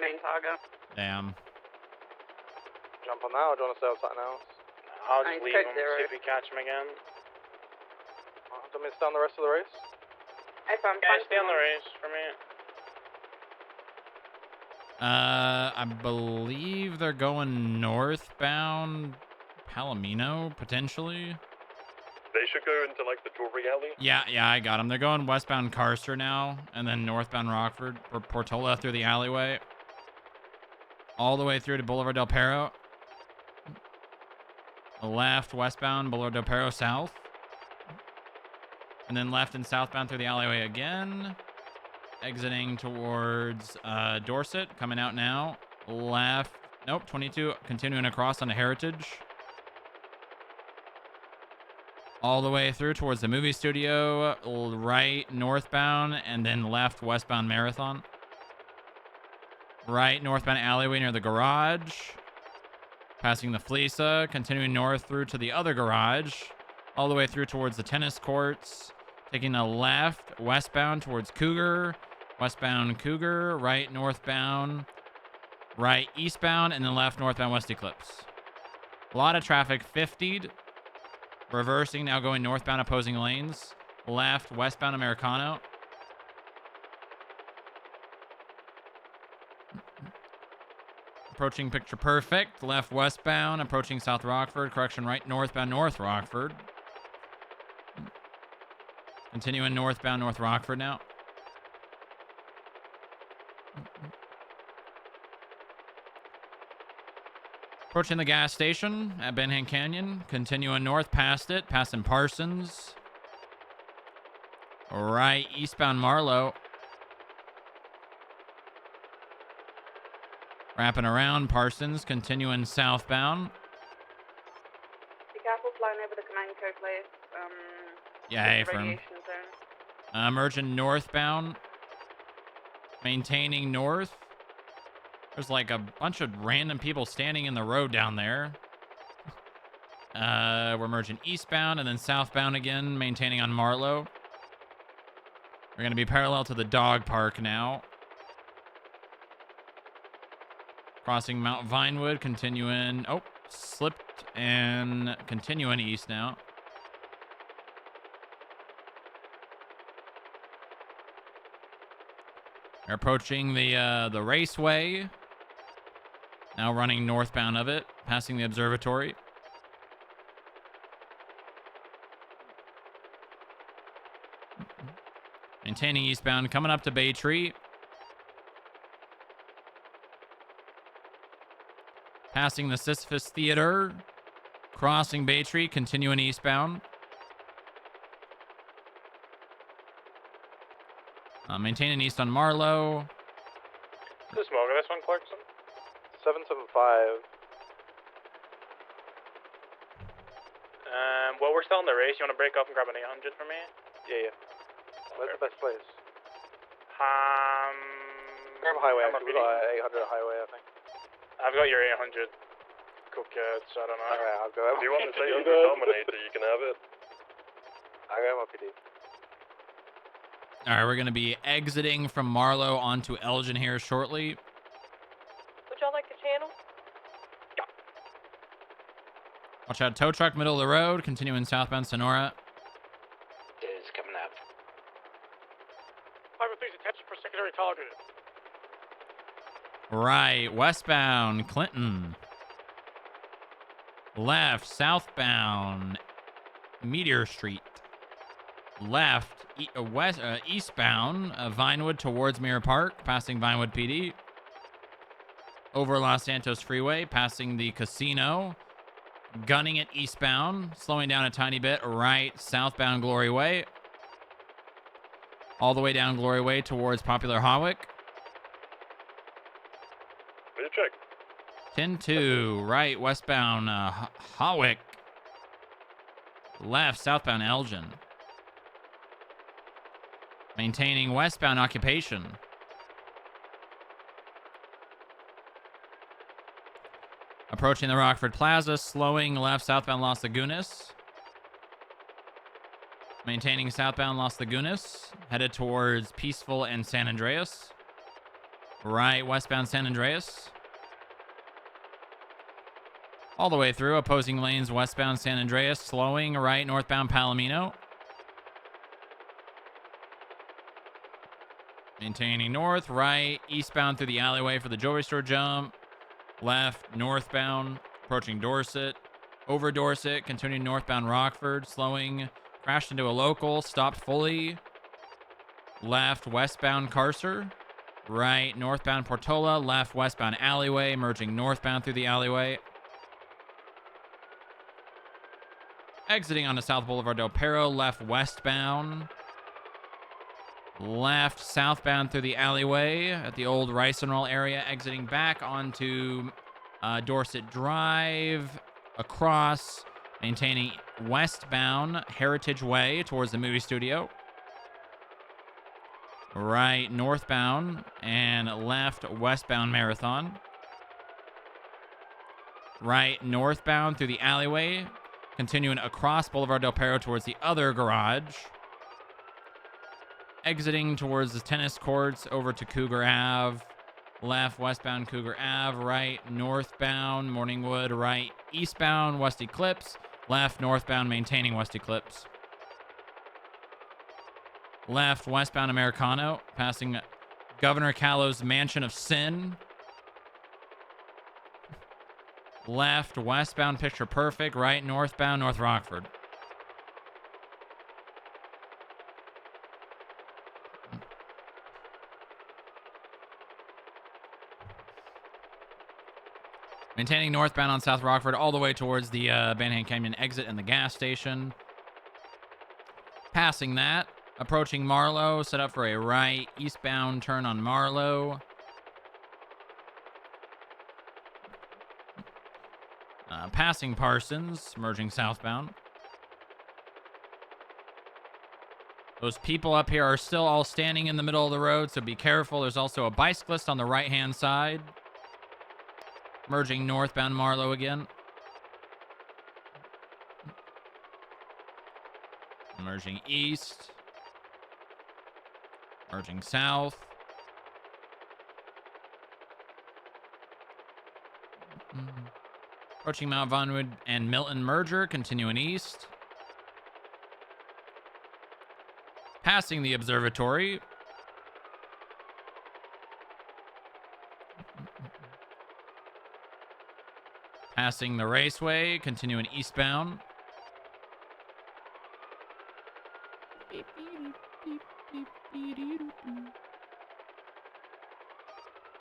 main target. Damn. jump on that, or do you want to stay on something else? I'll I just leave code him, zero. see if we catch him again. Do you want me to stay on the rest of the race? If I'm Yeah, fine stay on the for race for me. I believe they're going northbound Palomino, potentially. They should go into like the jewelry alley. Yeah, I got them. They're going westbound Carcer now, and then northbound Rockford, or Portola through the alleyway. All the way through to Boulevard Del Perro. Left, westbound, Boulevard Del Perro south. And then left and southbound through the alleyway again. Exiting towards Dorset, coming out now. Left, nope, 22, continuing across onto Heritage. All the way through towards the movie studio, right northbound, and then left westbound Marathon. Right northbound alleyway near the garage. Passing the Fleesa, continuing north through to the other garage. All the way through towards the tennis courts. Taking a left, westbound towards Cougar. Westbound Cougar, right northbound. Right eastbound, and then left northbound West Eclipse. A lot of traffic, 50'd. Reversing, now going northbound opposing lanes. Left, westbound Americano. Approaching Picture Perfect. Left, westbound. Approaching South Rockford. Correction, right, northbound North Rockford. Continuing northbound North Rockford now. Approaching the gas station at Benham Canyon. Continuing north past it. Passing Parsons. Right, eastbound Marlow. Wrapping around Parsons. Continuing southbound. Be careful flying over the command code place. Yeah, the hey, firm. radiation zone. Merging northbound. Maintaining north. There's like a bunch of random people standing in the road down there. We're merging eastbound and then southbound again, maintaining on Marlow. We're going to be parallel to the dog park now. Crossing Mount Vinewood, continuing... Oh, slipped and continuing east now. We're approaching the raceway. Now running northbound of it, passing the observatory. Maintaining eastbound, coming up to Bay Tree. Passing the Sisyphus Theater. Crossing Bay Tree, continuing eastbound. Maintaining east on Marlow. Who's smoking this one, Clarkson? 775. Well, we're still in the race. You want to break off and grab an 800 for me? Yeah. Where's the best place? Grab a highway. I'm Actually. We got 800 highway, I think. I've got your 800 cooked, so I don't know. Alright, I'll go. If you want to say you can dominate it, you can have it. I'll go MLPD. All right, we're going to be exiting from Marlow onto Elgin here shortly. Would y'all like the channel? Watch out, tow truck, middle of the road, continuing southbound Sonora. It's coming up. Please attention for secondary target. Right, westbound Clinton. Left, southbound Meteor Street. Left, eastbound Vinewood towards Mirror Park, passing Vinewood PD. Over Los Santos Freeway, passing the casino. Gunning it eastbound, slowing down a tiny bit. Right, southbound Glory Way. All the way down Glory Way towards Popular Hawick. Wait, check. 10-2, right, westbound Hawick. Left, southbound Elgin. Maintaining westbound occupation. Approaching the Rockford Plaza, slowing left, southbound Las Lagunas. Maintaining southbound Las Lagunas, headed towards Peaceful and San Andreas. Right, westbound San Andreas. All the way through. Opposing lanes westbound San Andreas. Slowing right northbound Palomino. Maintaining north, right, eastbound through the alleyway for the jewelry store jump. Left, northbound, approaching Dorset. Over Dorset, continuing northbound Rockford. Slowing, crashed into a local, stopped fully. Left, westbound Carcer. Right, northbound Portola. Left, westbound alleyway, merging northbound through the alleyway. Exiting onto South Boulevard Del Perro. Left, westbound. Left, southbound through the alleyway at the old Rice and Roll area, exiting back onto Dorset Drive, across, maintaining westbound Heritage Way towards the movie studio. Right, northbound, and left, westbound Marathon. Right, northbound through the alleyway, continuing across Boulevard Del Perro towards the other garage. Exiting towards the tennis courts over to Cougar Ave. Left, westbound Cougar Ave. Right, northbound Morningwood. Right, eastbound West Eclipse. Left, northbound maintaining West Eclipse. Left, westbound Americano. Passing Governor Callow's Mansion of Sin. Left, westbound Picture Perfect. Right, northbound North Rockford. Maintaining northbound on South Rockford all the way towards the Banhan Canyon exit and the gas station. Passing that, approaching Marlow, set up for a right eastbound turn on Marlow. Passing Parsons, merging southbound. Those people up here are still all standing in the middle of the road, so be careful. There's also a bicyclist on the right-hand side. Merging northbound Marlow again. Merging east. Merging south. Approaching Mount Vonwood and Milton merger, continuing east. Passing the observatory. Passing the raceway, continuing eastbound.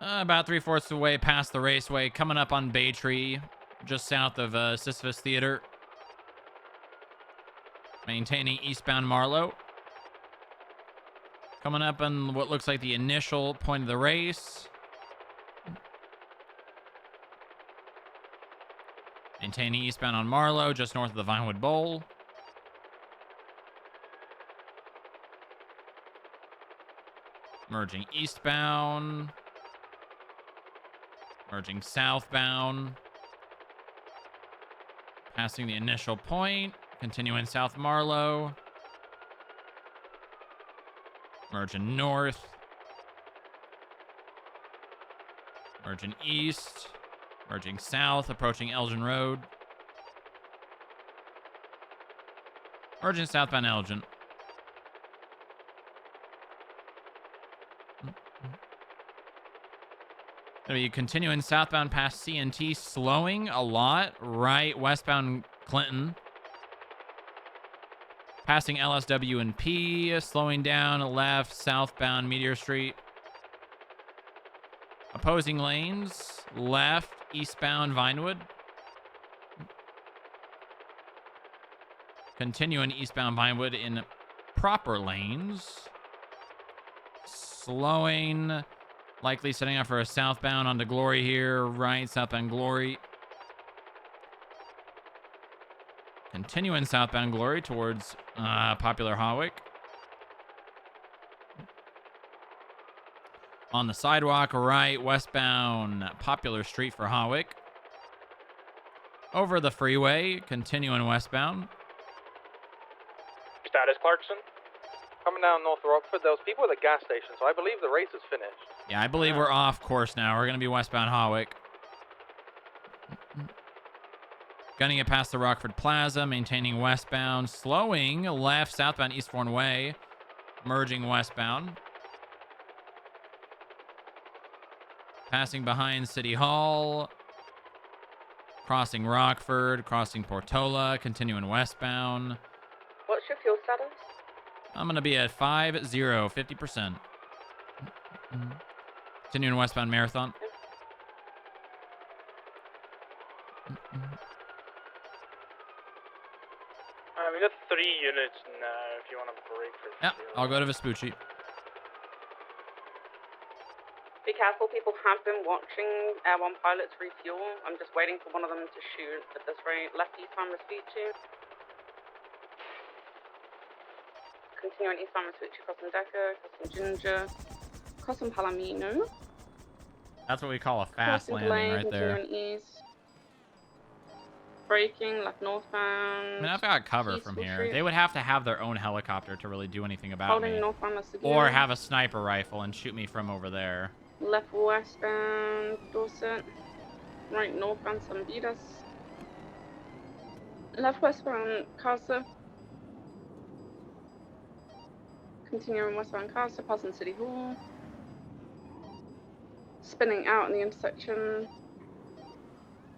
About 3/4 of the way past the raceway, coming up on Bay Tree, just south of Sisyphus Theater. Maintaining eastbound Marlow. Coming up on what looks like the initial point of the race. Maintaining eastbound on Marlow, just north of the Vinewood Bowl. Merging eastbound. Merging southbound. Passing the initial point. Continuing South Marlow. Merging north. Merging east. Merging south, approaching Elgin Road. Merging southbound Elgin. Gonna be continuing southbound past CNT, slowing a lot. Right, westbound Clinton. Passing LSW and P, slowing down left, southbound Meteor Street. Opposing lanes, left, eastbound Vinewood. Continuing eastbound Vinewood in proper lanes. Slowing, likely setting up for a southbound onto Glory here. Right, southbound Glory. Continuing southbound Glory towards Popular Hawick. On the sidewalk, right, westbound Popular Street for Hawick. Over the freeway, continuing westbound. Status, Clarkson. Coming down North Rockford, there was people at the gas station, so I believe the race is finished. Yeah, I believe we're off course now. We're going to be westbound Hawick. Gunning it past the Rockford Plaza, maintaining westbound, slowing left, southbound Eastbourne Way, merging westbound. Passing behind City Hall, crossing Rockford, crossing Portola, continuing westbound. What's your fuel status? I'm going to be at 50%. Continuing westbound Marathon. We got 3 units now if you want to break for Yeah, I'll go to Vespucci. Be careful, people have been watching Air One pilots refuel. I'm just waiting for one of them to shoot at this rate. Left eastbound Vespucci. Continuing eastbound Vespucci, crossing Decker, crossing Ginger, crossing Palomino. That's what we call a fast Crossing landing Lane, right there. continuing east. Braking, left northbound. I mean, I've got cover from Peaceful here. Street. They would have to have their own helicopter to really do anything about Holding me. northbound Las Or Lagunas. have a sniper rifle and shoot me from over there. Left westbound Dorset. Right northbound San Vitas. Left westbound Casa. Continuing westbound Casa, passing City Hall. Spinning out in the intersection.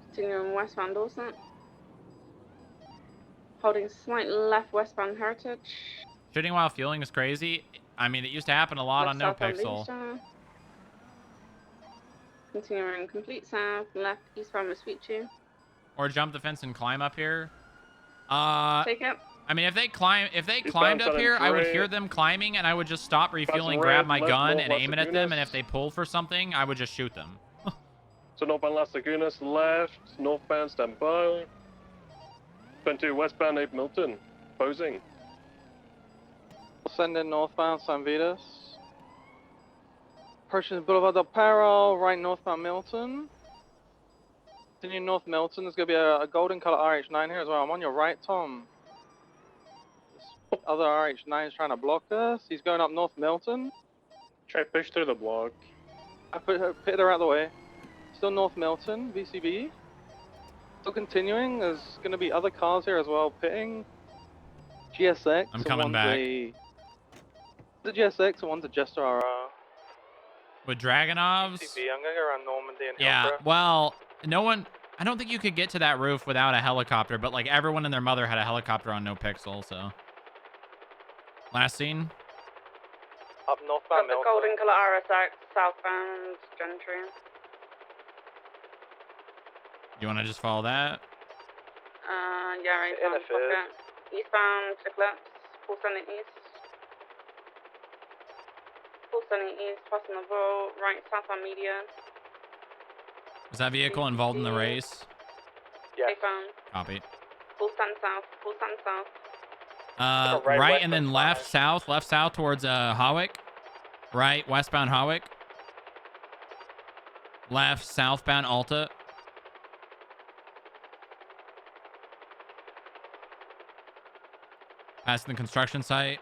Continuing westbound Dorset. Holding slight left westbound Heritage. Shooting while fueling is crazy. I mean, it used to happen a lot on Left No southbound Pixel. Lisa. Continuing complete south, left eastbound Vespucci. Or jump the fence and climb up here. Take it. I mean, if they climbed up here, I would hear them climbing, and I would just stop refueling, grab my gun, and aim it at them. And if they pull for something, I would just shoot them. So northbound Las Lagunas, left, northbound, stand by. 22 westbound, 8 Milton, posing. Send in northbound San Vitas. Approaching Boulevard del Paro, right northbound Milton. Continue north Milton, there's going to be a golden color RH9 here as well. I'm on your right, Tom. This other RH9 is trying to block us. He's going up north Milton. Try push through the block. I pitted her out of the way. Still north Milton, VCB. Still continuing, there's going to be other cars here as well pitting. GSX. I'm coming back. The GSX and one's a Jester RR. With Dragonovs? VCB, I'm going to go around Normandy and Yeah, Hillcrest. well, no one... I don't think you could get to that roof without a helicopter, but, like, everyone and their mother had a helicopter on No Pixel, so... Last scene? Up northbound Got the Milton. golden color RSX, southbound Gentry. You want to just follow that? Yeah, right. In a Pocket. Eastbound Eclipse, full sending east. Full sending east, passing the vote, right southbound Media. Was that vehicle involved in the race? Yes. Copy. Full send south, full send south. Right Right west and then of left south towards Hawick. Right, westbound Hawick. Left, southbound Alta. Passing the construction site.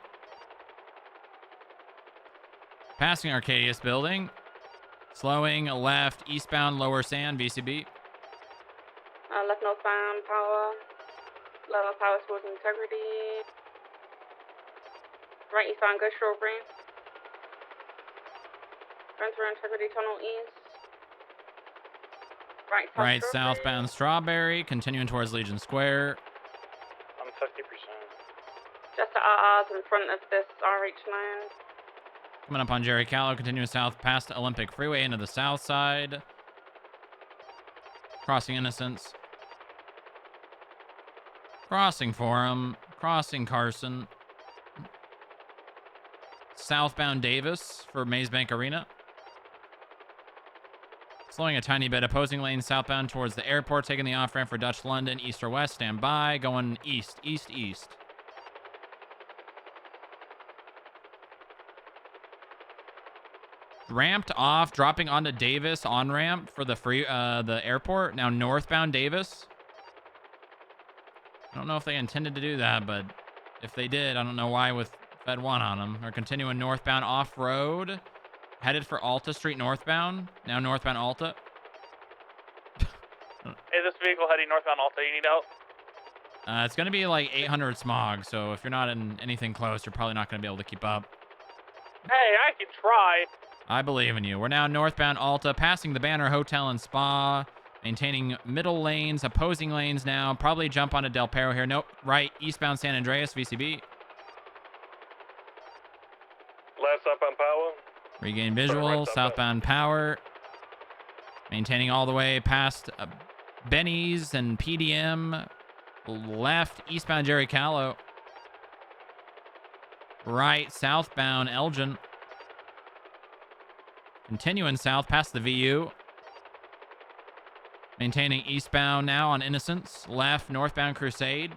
Passing Arcadius building. Slowing left, eastbound Lower Sand, VCB. Left northbound power. Level power towards integrity. Right eastbound, go Strawberry. Run through integrity tunnel east. Right south. Right, Strawberry. southbound Strawberry, continuing towards Legion Square. I'm 50%. Just to RRs in front of this RH9. Coming up on Jerry Callow, continuing south past Olympic Freeway into the south side. Crossing Innocence. Crossing Forum. Crossing Carson. Southbound Davis for Maze Bank Arena. Slowing a tiny bit. Opposing lane southbound towards the airport. Taking the off-ramp for Dutch London. East or west. Stand by. Going east. East, east. Ramped off, dropping onto Davis on ramp for the the airport. Now northbound Davis. I don't know if they intended to do that, but if they did, I don't know why with Fed 1 on them. They're continuing northbound off road, headed for Alta Street northbound. Now northbound Alta. Hey, this vehicle had buddy. Northbound Alta, you need help? It's going to be like 800 smog, so if you're not in anything close, you're probably not going to be able to keep up. Hey, I can try. I believe in you. We're now northbound Alta, passing the Banner Hotel and Spa, maintaining middle lanes, opposing lanes now. Probably jump onto Del Perro here. Nope. Right, eastbound San Andreas, VCB. Left southbound power. Regain visual, southbound power. Maintaining all the way past Benny's and PDM. Left, eastbound Jerry Callow. Right, southbound Elgin. Continuing south past the VU. Maintaining eastbound now on Innocence. Left, northbound Crusade.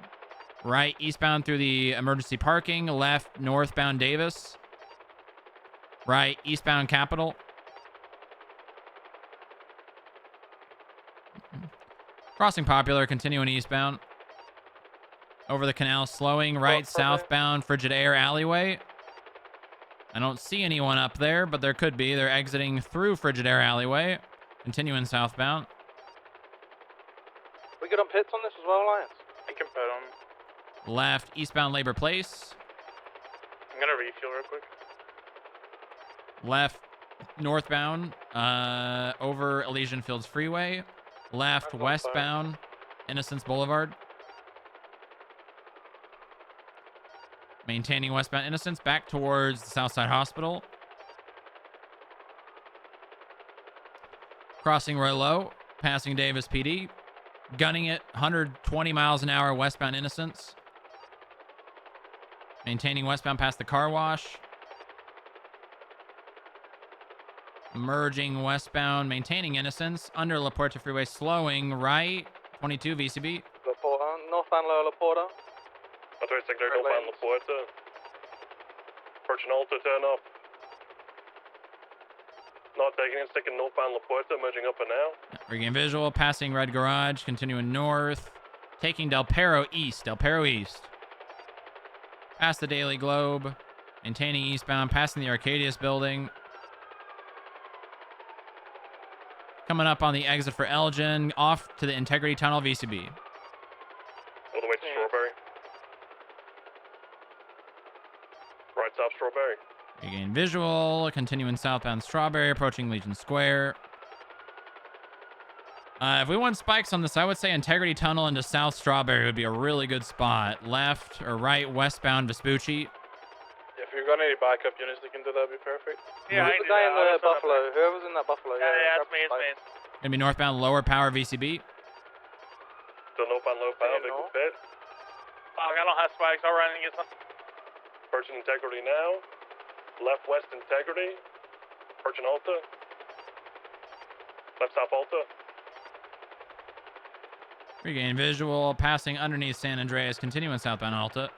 Right, eastbound through the emergency parking. Left, northbound Davis. Right, eastbound Capitol. Crossing Popular, continuing eastbound. Over the canal, slowing. Right, southbound Frigid Air alleyway. I don't see anyone up there, but there could be. They're exiting through Frigid Air alleyway. Continuing southbound. We good on pits on this as well, Alliance? I can put them. Left, eastbound Labor Place. I'm gonna refuel real quick. Left, northbound, over Elysian Fields Freeway. Left, westbound, Innocence Boulevard. Maintaining westbound Innocence back towards the Southside Hospital. Crossing Roy Low, passing Davis PD. Gunning it 120 miles an hour westbound Innocence. Maintaining westbound past the car wash. Merging westbound, maintaining Innocence. Under La Puerta Freeway, slowing right. 22 VCB. La Porta, northbound Lower La Porta. That's right, secondary northbound La Puerta. Approaching Alta, turn up. Not taking it, sticking northbound La Puerta, merging up and now. Regain visual, passing Red Garage, continuing north. Taking Del Perro east. Del Perro east. Past the Daily Globe. Maintaining eastbound, passing the Arcadius building. Coming up on the exit for Elgin, off to the Integrity Tunnel, VCB. All the way to Strawberry. Right south Strawberry. Regain visual, continuing southbound Strawberry, approaching Legion Square. If we want spikes on this, I would say Integrity Tunnel into South Strawberry would be a really good spot. Left or right, westbound Vespucci. If you're gonna need backup units, they can do that. Be perfect. Yeah, who's the guy in the Buffalo? Whoever's in that Buffalo. Yeah, it's me, it's me. Gonna be northbound lower power VCB. So northbound low power, big bit. Fuck, I don't have spikes. I'll run and get some. Approaching Integrity now. Left west Integrity. Approaching Alta. Left south Alta. Regain visual, passing underneath San Andreas, continuing southbound Alta.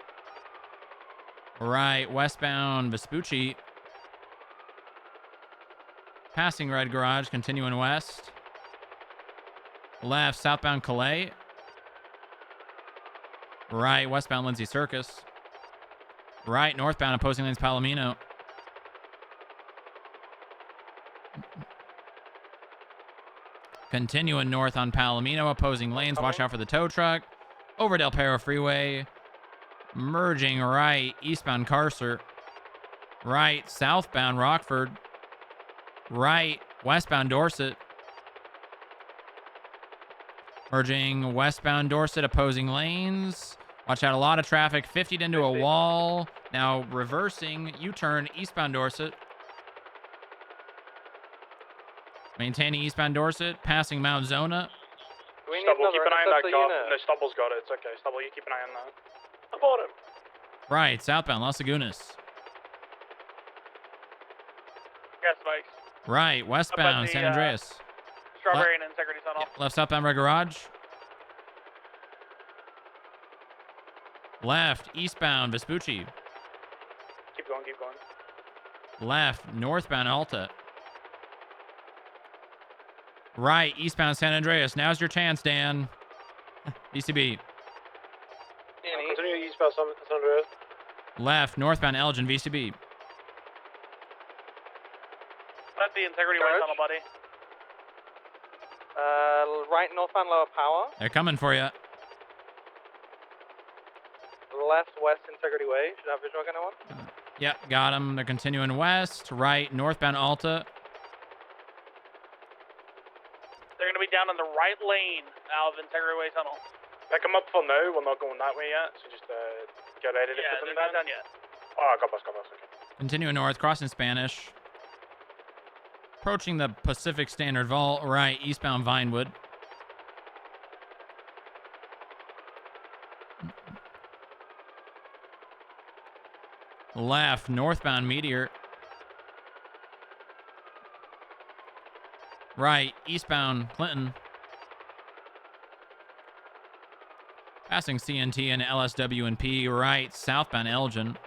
Right, westbound Vespucci. Passing Red Garage, continuing west. Left, southbound Calais. Right, westbound Lindsay Circus. Right, northbound opposing lanes Palomino. Continuing north on Palomino, opposing lanes. Watch out for the tow truck. Over Del Perro Freeway. Merging right, eastbound Carcer. Right, southbound Rockford. Right, westbound Dorset. Merging westbound Dorset, opposing lanes. Watch out, a lot of traffic. 50'd into a wall. Now reversing, U-turn, eastbound Dorset. Maintaining eastbound Dorset, passing Mount Zona. We need Stubble, keep another an eye on that interceptor cop. unit. No, Stubble's got it. It's okay. Stubble, you keep an eye on that. Abort him. Right, southbound Las Lagunas. Got spikes. Right, westbound the, San Andreas. Strawberry and Integrity Tunnel. Left southbound Red Garage. Left, eastbound Vespucci. Keep going, keep going. Left, northbound Alta. Right, eastbound San Andreas. Now's your chance, Dan. ECB. Continue eastbound San Andreas. Left, northbound Elgin, VCB. Let the Integrity Way Tunnel, buddy. Right northbound lower power. They're coming for you. Left west Integrity Way. Should have visual on anyone? Yep, got them. They're continuing west, right, northbound Alta. They're going to be down in the right lane out of Integrity Way Tunnel. Pick them up for now. We're not going that way yet, so just get ready to Yeah, put them they're not down. done yet. Oh, God bless, okay. Continuing north, crossing Spanish. Approaching the Pacific Standard Vault, right, eastbound Vinewood. Left, northbound Meteor. Right, eastbound Clinton. Passing CNT and LSW and P. Right, southbound Elgin.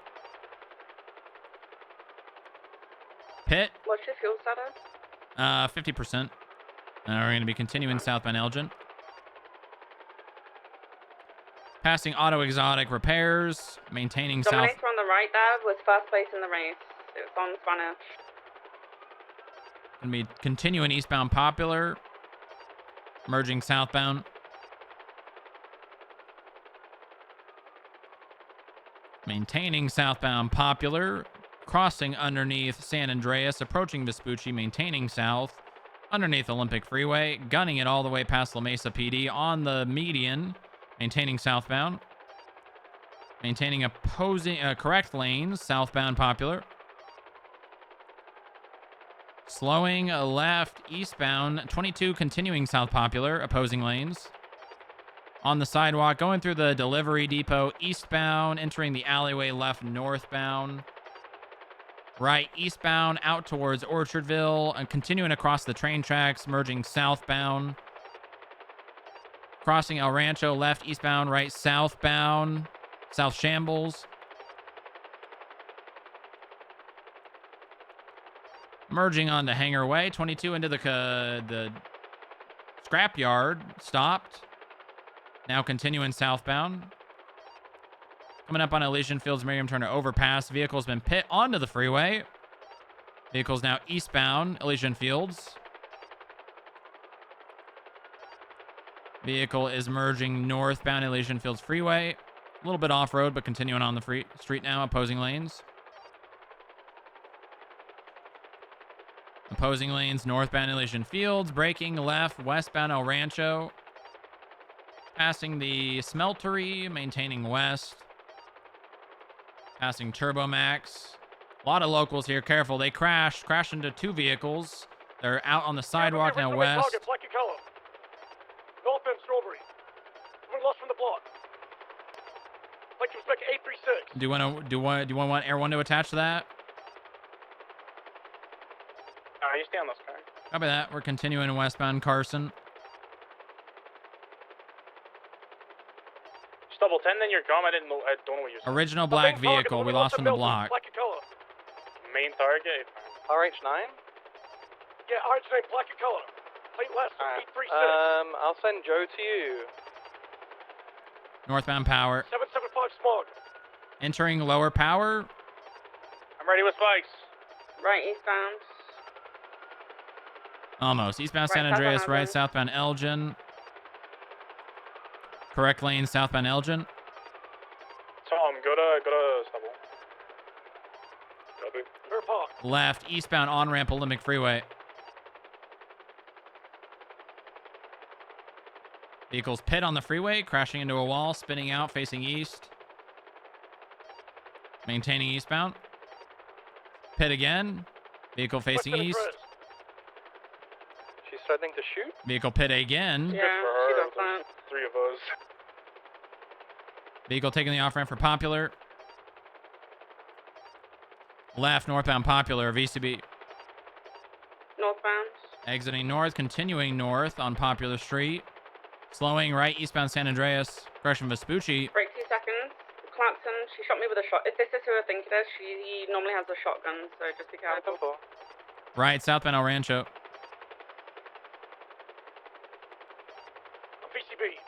Pit, What's your fuel status? 50%. We're going to be continuing southbound Elgin. Passing Auto Exotic Repairs. Maintaining south. Dominator on the right there was first place in the race. It was on Spanish. Going to be continuing eastbound Popular. Merging southbound. Maintaining southbound Popular. Crossing underneath San Andreas. Approaching Vespucci. Maintaining south. Underneath Olympic Freeway. Gunning it all the way past La Mesa PD. On the median. Maintaining southbound. Maintaining opposing correct lanes. Southbound Popular. Slowing left eastbound. 22 continuing south Popular. Opposing lanes. On the sidewalk. Going through the delivery depot. Eastbound. Entering the alleyway left northbound. Right eastbound. Out towards Orchardville. And continuing across the train tracks. Merging southbound. Crossing El Rancho, left eastbound, right southbound, South Shambles. Merging onto Hangar Way, 22 into the scrapyard, stopped. Now continuing southbound. Coming up on Elysian Fields, Miriam Turner overpass. Vehicle's been pit onto the freeway. Vehicle's now eastbound, Elysian Fields. Vehicle is merging northbound Elysian Fields Freeway. A little bit off-road, but continuing on the street now, opposing lanes. Opposing lanes, northbound Elysian Fields. Braking left, westbound El Rancho. Passing the Smeltery, maintaining west. Passing Turbomax. A lot of locals here, careful. They crashed into two vehicles. They're out on the sidewalk now west. Northbound Strawberry. Someone lost from the block. Like you expect 836. Do you want Air 1 to attach to that? You stay on this car. Copy that. We're continuing westbound Carson. Just double 10, then you're gone. I don't know what you said. Original black vehicle. We lost from the block. Black color. Main target. RH9? Yeah, RH9, black color. Plate left, 836. I'll send Joe to you. Northbound Power. 775 smog. Entering lower power. I'm ready with spikes. Right eastbound. Almost. Eastbound San Right Andreas, southbound right Elgin. southbound Elgin. Correct lane, southbound Elgin. Tom, go to stubble. Copy. Left, eastbound on-ramp Olympic Freeway. Vehicles pit on the freeway, crashing into a wall, spinning out, facing east. Maintaining eastbound. Pit again. Vehicle facing east. She's threatening to shoot? Vehicle pit again. Yeah, she does that. Three of us. Vehicle taking the off-ramp for Popular. Left, northbound Popular, VCB. Northbound. Exiting north, continuing north on Popular Street. Slowing right, eastbound San Andreas. Crushing Vespucci. Break 2 seconds. Clarkson, she shot me with a shot. If this is who I think it is, she normally has a shotgun, so just be careful. Right, southbound El Rancho. VCB.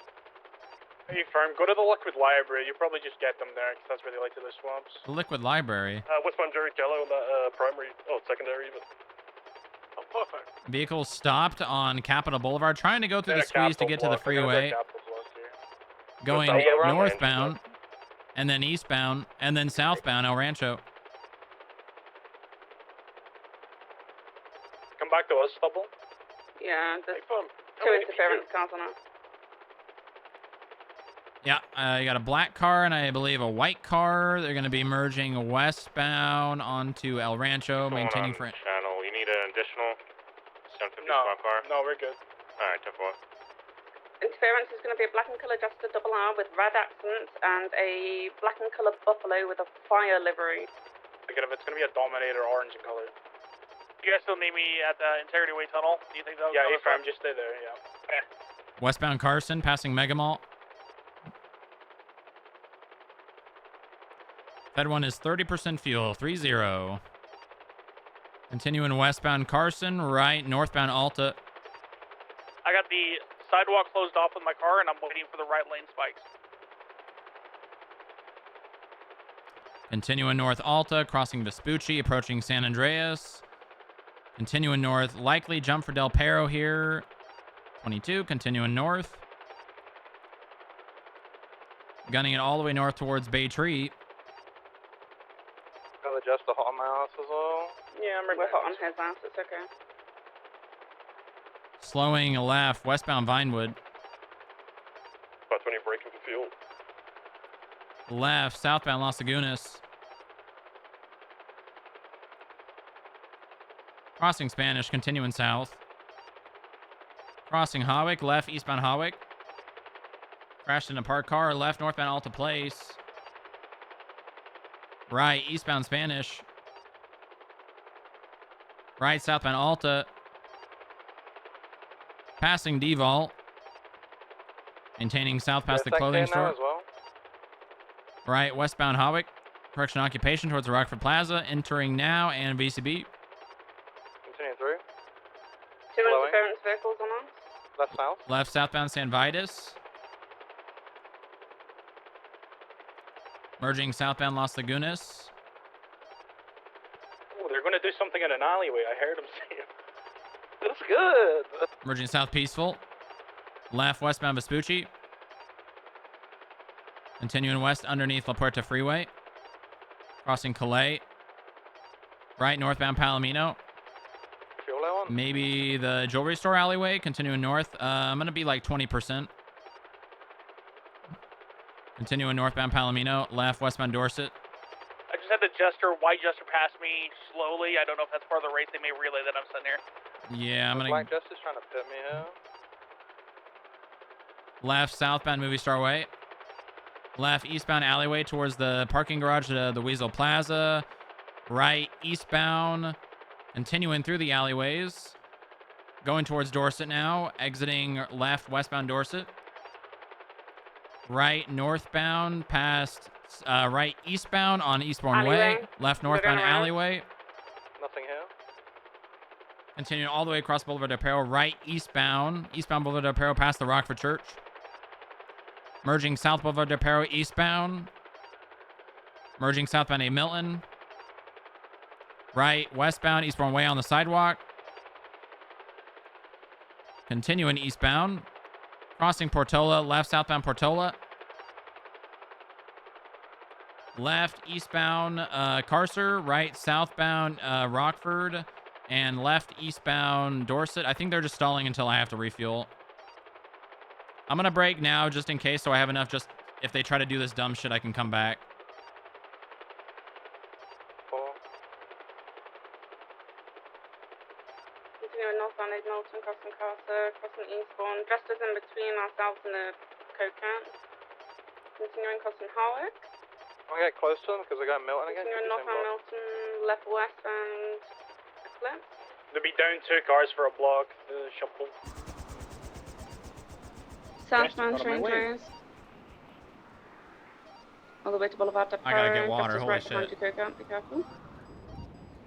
Hey, firm, go to the Liquid Library. You probably just get them there, because that's where they like to do swamps. The Liquid Library. Westbound Jerry Jello, that primary, secondary, but Oh, perfect. Vehicle stopped on Capitol Boulevard, trying to go through the They're squeeze to Capitol get to the Block. They're gonna freeway, go Capitol Block here. going Just El Rancho. northbound, and then eastbound, and then southbound El Rancho. Come back to us, Stubble. Yeah, there's Hey, two interference cars on us. Yeah, you got a black car and I believe a white car. They're going to be merging westbound onto El Rancho, maintaining for. Channel. You need an additional 750 squad car? No, we're good. Alright, 10-4. Interference is going to be a black and colour Jester double R with red accents and a black and colour Buffalo with a fire livery. Again, if it's gonna be a Dominator orange in color. You guys still need me at the Integrity Way Tunnel? Do you think that'll Yeah, A-Frame, just stay there, yeah. Okay. Westbound Carson, passing Mega Mall. That one is 30% fuel, 3-0. Continuing westbound Carson, right, northbound Alta. I got the sidewalk closed off with my car, and I'm waiting for the right lane spikes. Continuing north Alta, crossing Vespucci, approaching San Andreas. Continuing north, likely jump for Del Perro here. 22, continuing north. Gunning it all the way north towards Bay Tree. Got the Jester hot on my ass as well. Yeah, we're hot on his ass, it's okay. Slowing left, westbound Vinewood. About 20 braking for fuel. Left, southbound Las Lagunas. Crossing Spanish, continuing south. Crossing Hawick, left, eastbound Hawick. Crashed in a parked car, left, northbound Alta Place. Right, eastbound Spanish. Right, southbound Alta. Passing D-Vault. Maintaining south past the clothing store. As well. Right, westbound Hawick. Correction occupation towards the Rockford Plaza. Entering now and VCB. Continuing through. Two Slowing. interference vehicles on us. Left south. Left, southbound San Vitus. Merging southbound Las Lagunas. Oh, they're gonna do something in an alleyway. I heard them say it. That's good. Merging south Peaceful. Left, westbound Vespucci. Continuing west underneath La Puerta Freeway. Crossing Calais. Right, northbound Palomino. Fuel low on. Maybe the jewelry store alleyway. Continuing north. I'm going to be like 20%. Continuing northbound Palomino. Left, westbound Dorset. I just had the white Jester pass me slowly. I don't know if that's part of the race. They may relay that I'm sitting here. Yeah, I'm going Black to... Jester's trying to pit me here. Left, southbound Movie Star Way. Left, eastbound alleyway towards the parking garage, the Weasel Plaza. Right, eastbound. Continuing through the alleyways. Going towards Dorset now. Exiting left, westbound Dorset. Right, northbound past... right, eastbound on Eastbourne Way. Left, northbound alleyway. Nothing here. Continuing all the way across Boulevard del Perro. Right, eastbound. Eastbound Boulevard del Perro past the Rockford Church. Merging south Boulevard del Perro eastbound. Merging southbound A. Milton. Right, westbound Eastbourne Way on the sidewalk. Continuing eastbound. Crossing Portola. Left, southbound Portola. Left, eastbound Carcer. Right, southbound Rockford. And left, eastbound Dorset. I think they're just stalling until I have to refuel. I'm going to brake now just in case so I have enough just if they try to do this dumb shit, I can come back. Continuing northbound is Milton, crossing Carcer, crossing Eastbourne. Just as in between ourselves and the Coquin. Continuing crossing Harwick. I'll get close to them because I got Milton again. Continuing northbound Milton, left west and Eclipse. They'll be down 2 cars for a block. Shuffle. Southbound Yes, out of my way. Strangers. All the way to Boulevard Depot. I gotta get water, Just holy right behind shit. you, Coca. Be careful.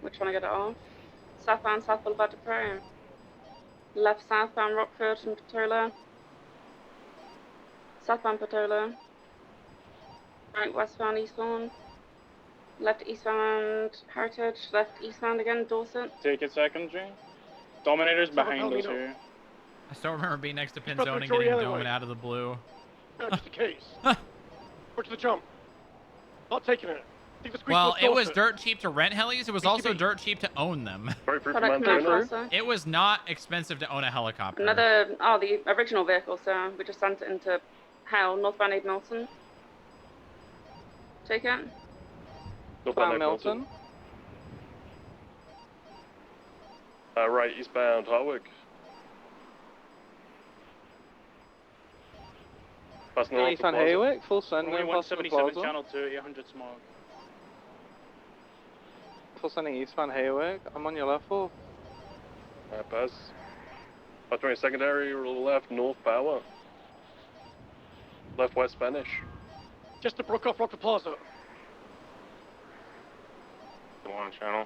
We're trying to get it off. Southbound South Boulevard Depot. Left southbound Rockford and Patola. Southbound Patola. Right westbound Eastbourne. Left eastbound Heritage. Left eastbound again Dorset. Take it secondary. Dominator's South behind us Palomino. here. I still remember being next to Press Pinzone and Victoria getting alleyway. domed out of the blue. Just in case. Push the jump. Not taking it. Think the squeeze Well, was it was closer. dirt cheap to rent helis. It was also dirt cheap to own them. It was not expensive to own a helicopter. The original vehicle, so we just sent it into hell, northbound Abe Milton. Take it. Northbound Milton. Right, eastbound Harwick. Passing the Eastbound Haywick, full send. Only going past the 177 plaza. channel to 800 smog. Full sending eastbound Haywick. I'm on your left, full. Pass. 520 secondary, left, north power. Left, west Spanish. Just to broke off Rock the Plaza. Go on channel.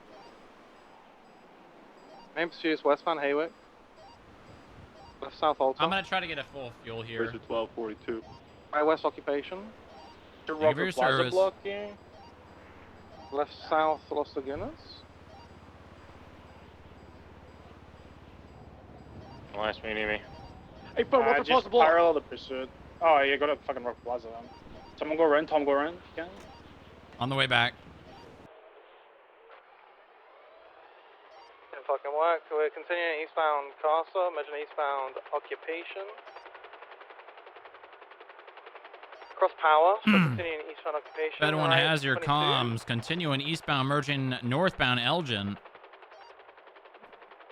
Main pursues westbound Haywick. Left south Alta. I'm gonna try to get a full fuel here. 1242. Right west occupation. Thank you for your service. Here. Left south Los Lagunas. Last me near me. Hey, bro, Rock the just Plaza block. parallel the pursuit. Oh, you got to fucking Rock Plaza then. Someone go around, Tom go around. Yeah. On the way back. Didn't fucking work. We're continuing eastbound Casa, imagine eastbound occupation. Cross power, so continuing eastbound occupation. If anyone right, has your 22. comms, continuing eastbound, merging northbound Elgin.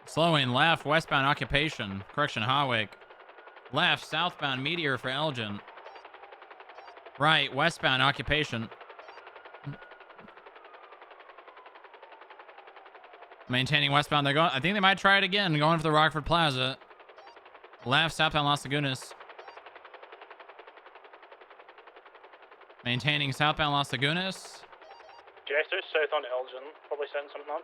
Slowing left, westbound occupation. Correction, Hawick. Left, southbound Meteor for Elgin. Right, westbound occupation. Maintaining westbound. They're going. I think they might try it again. Going for the Rockford Plaza. Left, southbound Las Lagunas. Maintaining southbound Las Lagunas. Jester, south on Elgin. Probably setting something up.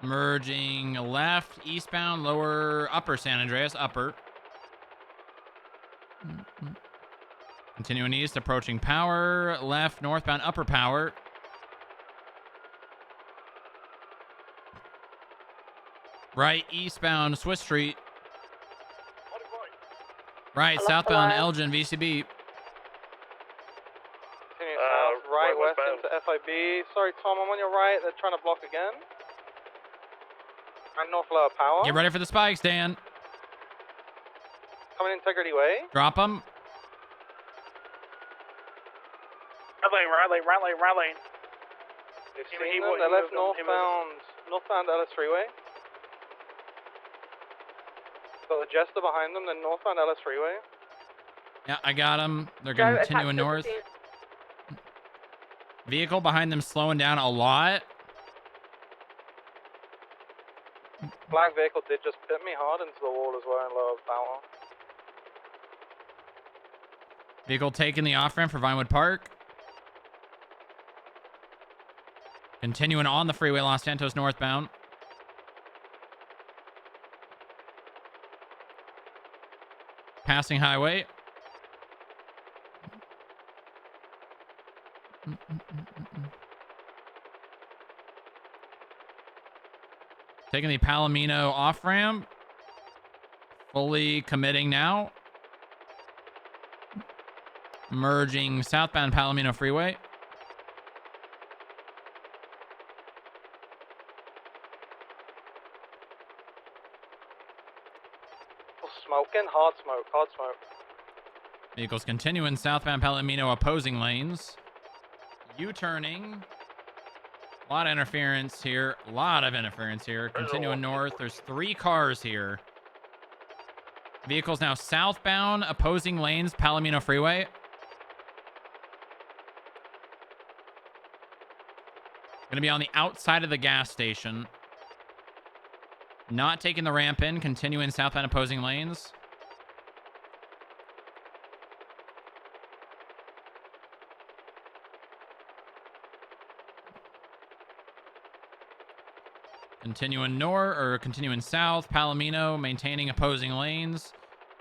Merging left, eastbound, lower, upper San Andreas, upper. Continuing east, approaching power. Left, northbound, upper power. Right, eastbound, Swiss Street. Right, southbound, Elgin, VCB. Continue south, right west into FIB. Sorry, Tom, I'm on your right. They're trying to block again. And north lower power. Get ready for the spikes, Dan. Coming Integrity Way. Drop them. Rally. They've seen them. They left northbound Ellis Freeway. Got the Jester behind them, then northbound Ellis Freeway. Yeah, I got them. They're continuing north. Vehicle behind them slowing down a lot. Black vehicle did just hit me hard into the wall as well in lower power. Vehicle taking the off-ramp for Vinewood Park. Continuing on the freeway, Los Santos northbound. Passing highway. Taking the Palomino off-ramp. Fully committing now. Merging southbound Palomino freeway. Smoking, hard smoke. Vehicles continuing southbound Palomino opposing lanes. U-turning. A lot of interference here. Continuing north. There's 3 cars here. Vehicles now southbound opposing lanes Palomino freeway. Gonna be on the outside of the gas station. Not taking the ramp in. Continuing southbound opposing lanes. Continuing south, Palomino, maintaining opposing lanes,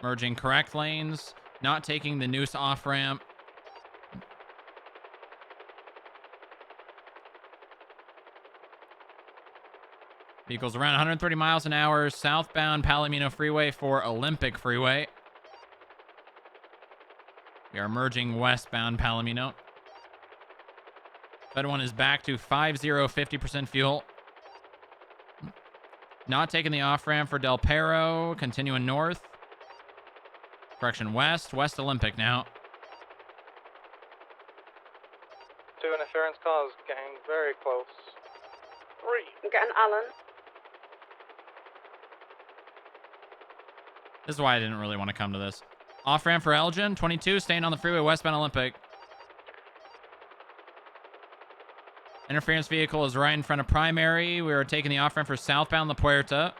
merging correct lanes, not taking the noose off ramp. Vehicles around 130 miles an hour, southbound Palomino Freeway for Olympic Freeway. We are merging westbound Palomino. That one is back to 50% fuel. Not taking the off-ramp for Del Perro. Continuing north. Correction, west. West Olympic now. 2 interference cars getting very close. 3. I'm getting Alan. This is why I didn't really want to come to this. Off-ramp for Elgin. 22, staying on the freeway westbound Olympic. Interference vehicle is right in front of primary. We are taking the off-ramp for southbound La Puerta.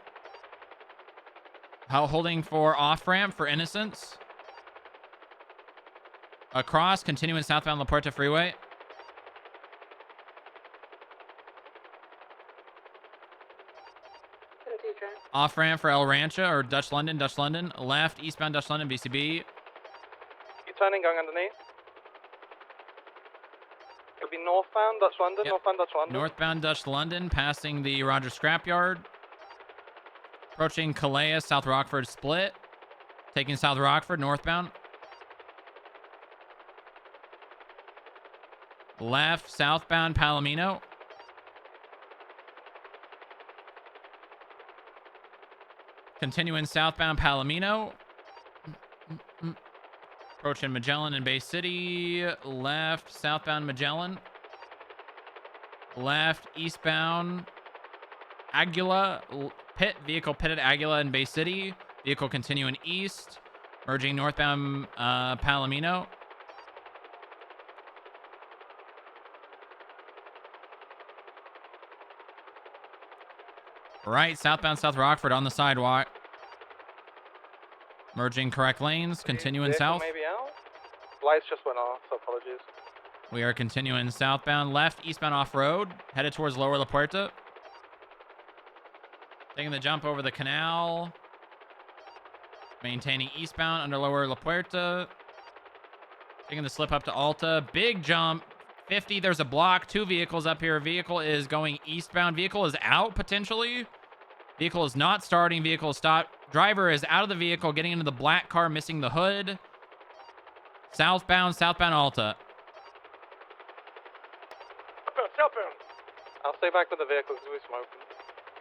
Holding for off-ramp for Innocence. Across, continuing southbound La Puerta Freeway. Off-ramp for El Rancho or Dutch London. Left, eastbound Dutch London, BCB. You turning, going underneath. It'll be northbound Dutch London, Yep. northbound Dutch London. Northbound Dutch London, passing the Rogers Scrapyard. Approaching Calais, South Rockford split. Taking South Rockford, northbound. Left, southbound Palomino. Continuing southbound Palomino. Approaching Magellan and Bay City. Left, southbound Magellan. Left, eastbound Aguila. Vehicle pitted Aguila and Bay City. Vehicle continuing east. Merging northbound Palomino. Right, southbound South Rockford on the sidewalk. Merging correct lanes, continuing Vehicle south. maybe out? Lights just went off, so apologies. We are continuing southbound, left, eastbound off-road, headed towards Lower La Puerta. Taking the jump over the canal. Maintaining eastbound under Lower La Puerta. Taking the slip up to Alta. Big jump. 50, there's a block. 2 vehicles up here. Vehicle is going eastbound. Vehicle is out, potentially. Vehicle is not starting. Vehicle is stopped. Driver is out of the vehicle, getting into the black car, missing the hood. Southbound Alta. Southbound. I'll stay back with the vehicles because we're smoking.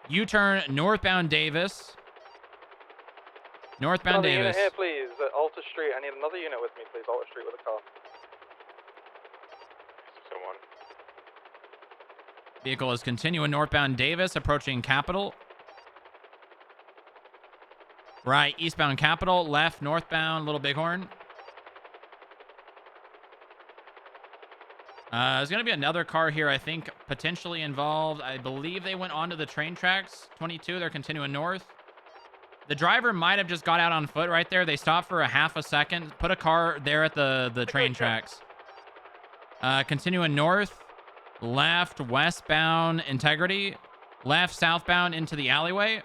U-turn northbound Davis. Northbound Another Davis. unit here, please. At Alta Street. I need another unit with me, please. Alta Street with a car. Someone. Vehicle is continuing northbound Davis, approaching Capitol. Right, eastbound Capitol. Left, northbound Little Bighorn. There's going to be another car here, I think, potentially involved. I believe they went onto the train tracks. 22, they're continuing north. The driver might have just got out on foot right there. They stopped for a half a second. Put a car there at the train tracks. Continuing north. Left, westbound Integrity. Left, southbound into the alleyway.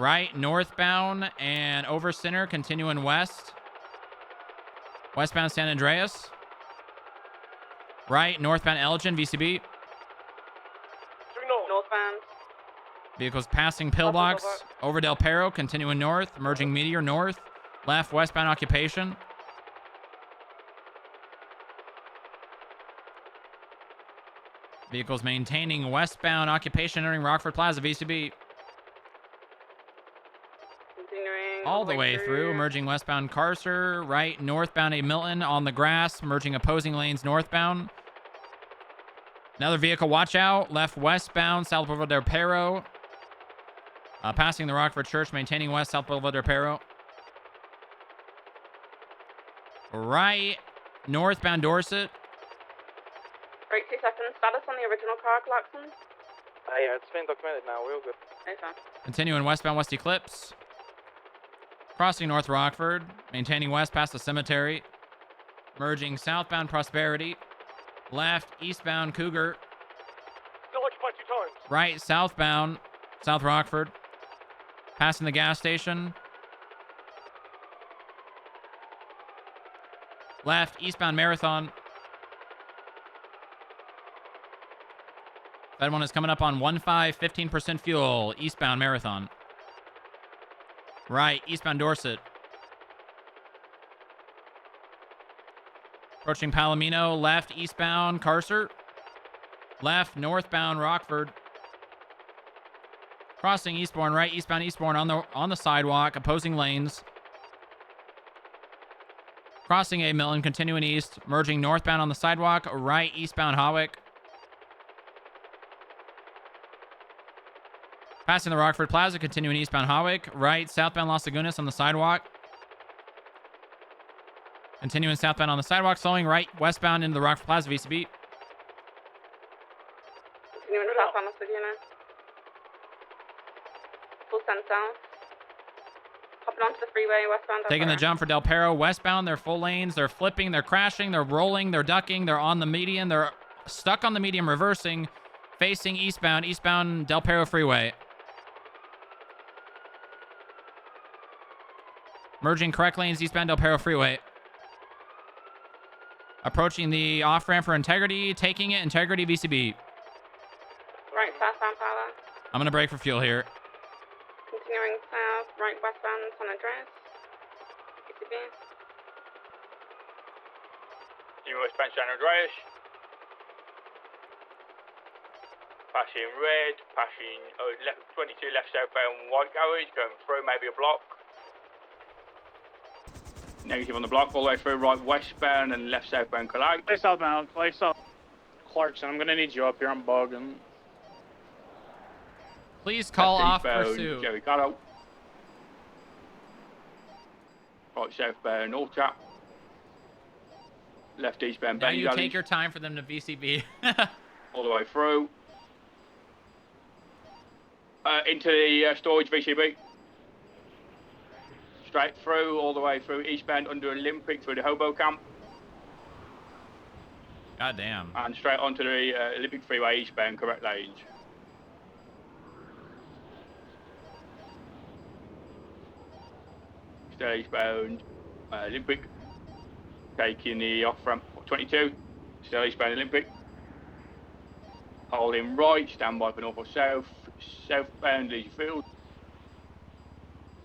Right, northbound and over center, continuing west. Westbound San Andreas. Right, northbound Elgin, VCB. Northbound. Vehicles passing pillbox. Over Del Perro, continuing north. Merging Meteor north. Left, westbound Occupation. Vehicles maintaining westbound Occupation, entering Rockford Plaza, VCB. Continuing All the way through, merging westbound Carcer, right, northbound A Milton on the grass, merging opposing lanes northbound. Another vehicle, watch out, left westbound, South Boulevard del Perro. Passing the Rockford Church, maintaining west, South Boulevard del Perro. Right, northbound Dorset. Right, 2 seconds. Status on the original car, Clarkson? Yeah, it's been documented now. We're all good. Okay. Continuing westbound West Eclipse. Crossing North Rockford, maintaining west past the cemetery. Merging southbound Prosperity. Left, eastbound Cougar. Still occupied 2 times. Right, southbound South Rockford. Passing the gas station. Left, eastbound Marathon. That one is coming up on 1-5, 15% fuel, eastbound Marathon. Right, eastbound Dorset. Approaching Palomino, left, eastbound Carcer. Left, northbound Rockford. Crossing Eastbourne, right, eastbound Eastbourne on the sidewalk, opposing lanes. Crossing A. Milton, continuing east, merging northbound on the sidewalk, right, eastbound Hawick. Passing the Rockford Plaza, continuing eastbound Hawick, right, southbound Las Lagunas on the sidewalk. Continuing southbound on the sidewalk, slowing right, westbound into the Rockford Plaza, VCB. Continuing southbound Las Lagunas. Full send south. Hopping onto the freeway, westbound. Taking the jump for Del Perro, westbound, they're full lanes, they're flipping, they're crashing, they're rolling, they're ducking, they're on the median, they're stuck on the median, reversing, facing eastbound Del Perro freeway. Merging correct lanes, eastbound Del Perro freeway. Approaching the off-ramp for Integrity, taking it, Integrity VCB. Right, southbound Pala. I'm gonna brake for fuel here. Continuing south, right, westbound San Andreas. VCB. New westbound San Andreas. Passing red, passing left, 22 left southbound white garage, going through maybe a block. Negative on the block, all the way through, right westbound and left southbound collide. Play southbound, play south. Clarkson, I'm gonna need you up here, I'm bugging. Please call off Eastbound pursuit. Jerry Gatto. Right southbound Alta. Left eastbound Now Benny you Gully. take your time for them to VCB. All the way through. Into the storage VCB. Straight through, all the way through eastbound under Olympic through the Hobo Camp. God damn. And straight onto the Olympic Freeway eastbound, correct lanes. Stay eastbound Olympic. Taking the off ramp 22. Still eastbound Olympic. Holding right, stand by for north or south. Southbound Leisure Field.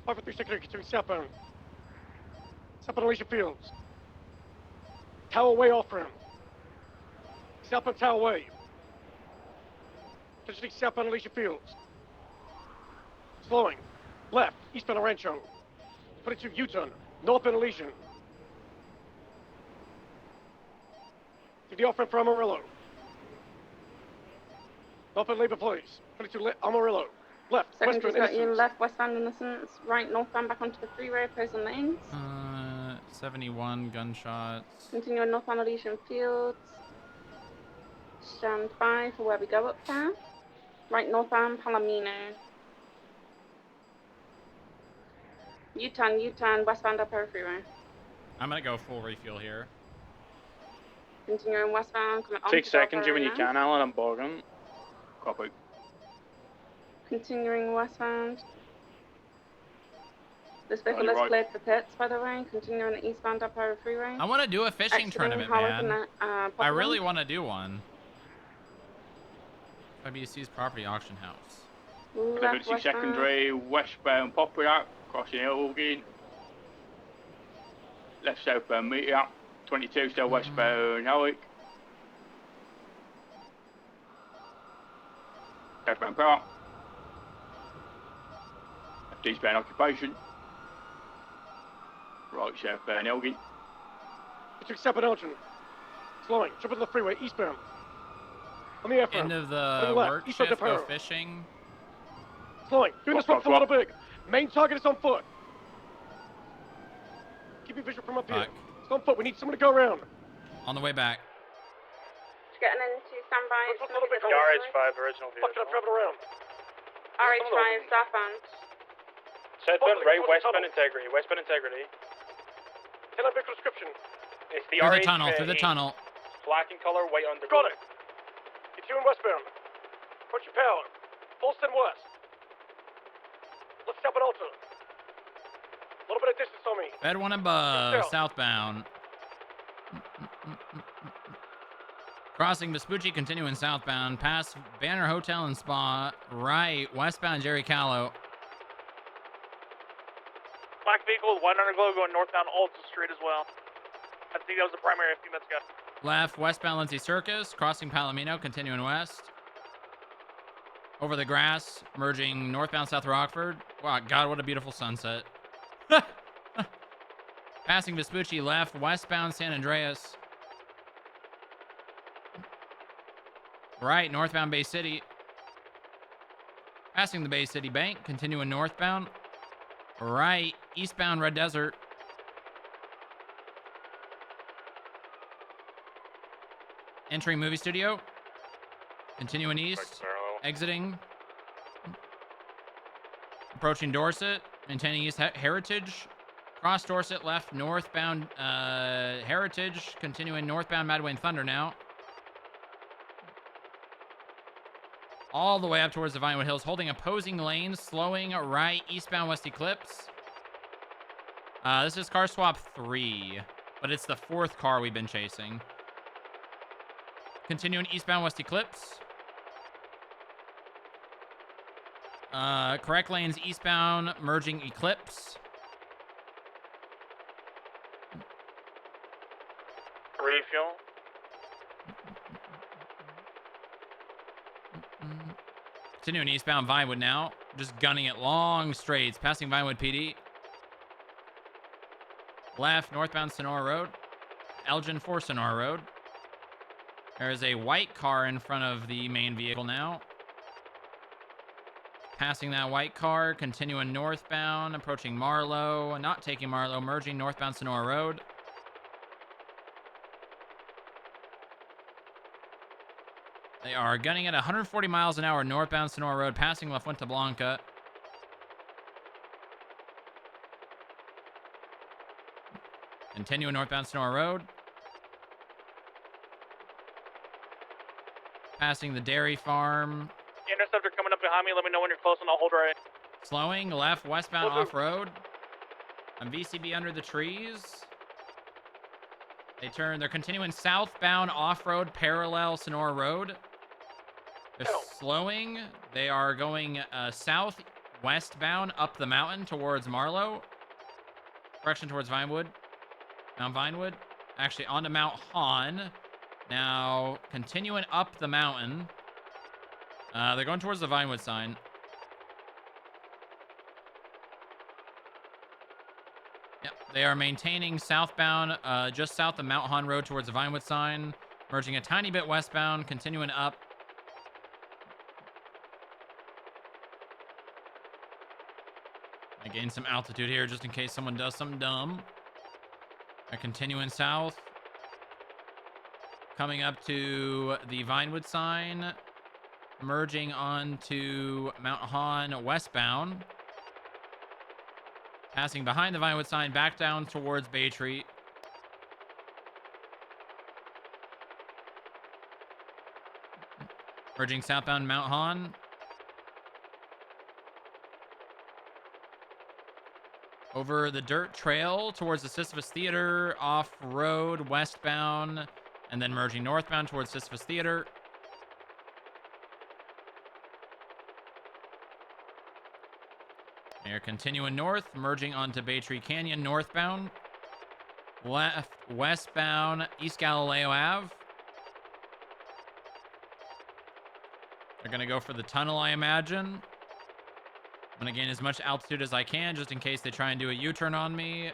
536 continuing southbound. Southbound Alicia Fields. Tower Way off ramp. Southbound Tower Way. Potentially southbound Alicia Fields. Slowing. Left, eastbound Rancho. 22 U-turn. Northbound Elysian. To the off ramp for Amarillo. Northbound Labor Place. 22 Amarillo. Left, Secondary's westbound got you Innocence. left, westbound Innocence. Right, northbound back onto the freeway, opposing lanes. 71 gunshots. Continuing northbound Elysian Fields. Stand by for where we go up there. Right, northbound Palomino. U-turn, westbound Del Perro freeway. I'm gonna go full refuel here. Continuing westbound, coming on Take to Del secondary Perro when you now. can, Alan, I'm bugging. Copy. Continuing westbound. This vehicle On your is right. cleared for pits, by the way. Continuing the eastbound Del Perro freeway. I want to do a fishing Exiting tournament, Howard man. and, I Poplar. really want to do one. WC's property auction house. Left, Emergency westbound. secondary, westbound Popular, crossing Elgin. Left southbound Meteor, 22 still westbound Howick. Southbound Power. Left eastbound Occupation. Right southbound Elgin. Between southbound Elgin. Slowing. Jump on the freeway, eastbound. On the F ramp. End of On the your left, work eastbound shift, Del go Perro. fishing. Slowing. Doing this one for a little big. Main target is on foot. Keep your vision from up here. Fuck. It's on foot. We need someone to go around. On the way back. Getting into standby. RH5 original vehicle. Fucking, I'm driving around. RH5 southbound. Southbound, Fuck, right, look at the westbound tunnel. integrity, westbound integrity. Can I have vehicle description? It's the Through the RH tunnel, through the tunnel. Black in color, white on the Got it. Continuing westbound. Approach your power. Full send west. Let's stop at Alta. A little bit of distance on me. Bed 1 above, South. southbound. Crossing Vespucci, continuing southbound, past Banner Hotel and Spa, right, westbound Jerry Callow. Black vehicle with white underglow going northbound Alta Street as well. I think that was the primary a few minutes ago. Left, westbound Lindsay Circus, crossing Palomino, continuing west. Over the grass, merging northbound South Rockford. Wow, God, what a beautiful sunset. Passing Vespucci, left, westbound San Andreas. Right, northbound Bay City. Passing the Bay City Bank, continuing northbound. Right, eastbound Red Desert. Entering movie studio. Continuing east. Exiting. Approaching Dorset. Maintaining east Heritage. Cross Dorset, left, northbound Heritage. Continuing northbound Madwayne Thunder now. All the way up towards the Vinewood Hills, holding opposing lanes, slowing right, eastbound West Eclipse. This is car swap 3, but it's the 4th car we've been chasing. Continuing eastbound West Eclipse. Correct lanes eastbound, merging Eclipse. Refuel. Continuing eastbound Vinewood now. Just gunning it long straights, passing Vinewood PD. Left, northbound Sonora Road. Elgin for Sonora Road. There is a white car in front of the main vehicle now. Passing that white car, continuing northbound, approaching Marlow. Not taking Marlow, merging northbound Sonora Road. They are gunning at 140 miles an hour northbound Sonora Road, passing La Fuente Blanca. Continuing northbound Sonora Road. Passing the dairy farm. Interceptor coming up behind me. Let me know when you're close and I'll hold right. Slowing left, westbound off-road. On VCB under the trees. They're continuing southbound off-road parallel Sonora Road. They're slowing. They are going southwestbound up the mountain towards Marlow. Direction towards Vinewood. Mount Vinewood. Actually, onto Mount Hahn. Now, continuing up the mountain. They're going towards the Vinewood sign. Yep, they are maintaining southbound, just south of Mount Hahn Road towards the Vinewood sign. Merging a tiny bit westbound, continuing up. I gain some altitude here just in case someone does something dumb. They're continuing south. Coming up to the Vinewood sign. Merging onto Mount Hahn westbound. Passing behind the Vinewood sign back down towards Bay Tree. Merging southbound Mount Hahn. Over the dirt trail towards the Sisyphus Theater, off-road, westbound, and then merging northbound towards Sisyphus Theater. They're continuing north, merging onto Bay Tree Canyon northbound. Left, westbound, East Galileo Ave. They're going to go for the tunnel, I imagine. I'm going to gain as much altitude as I can, just in case they try and do a U-turn on me.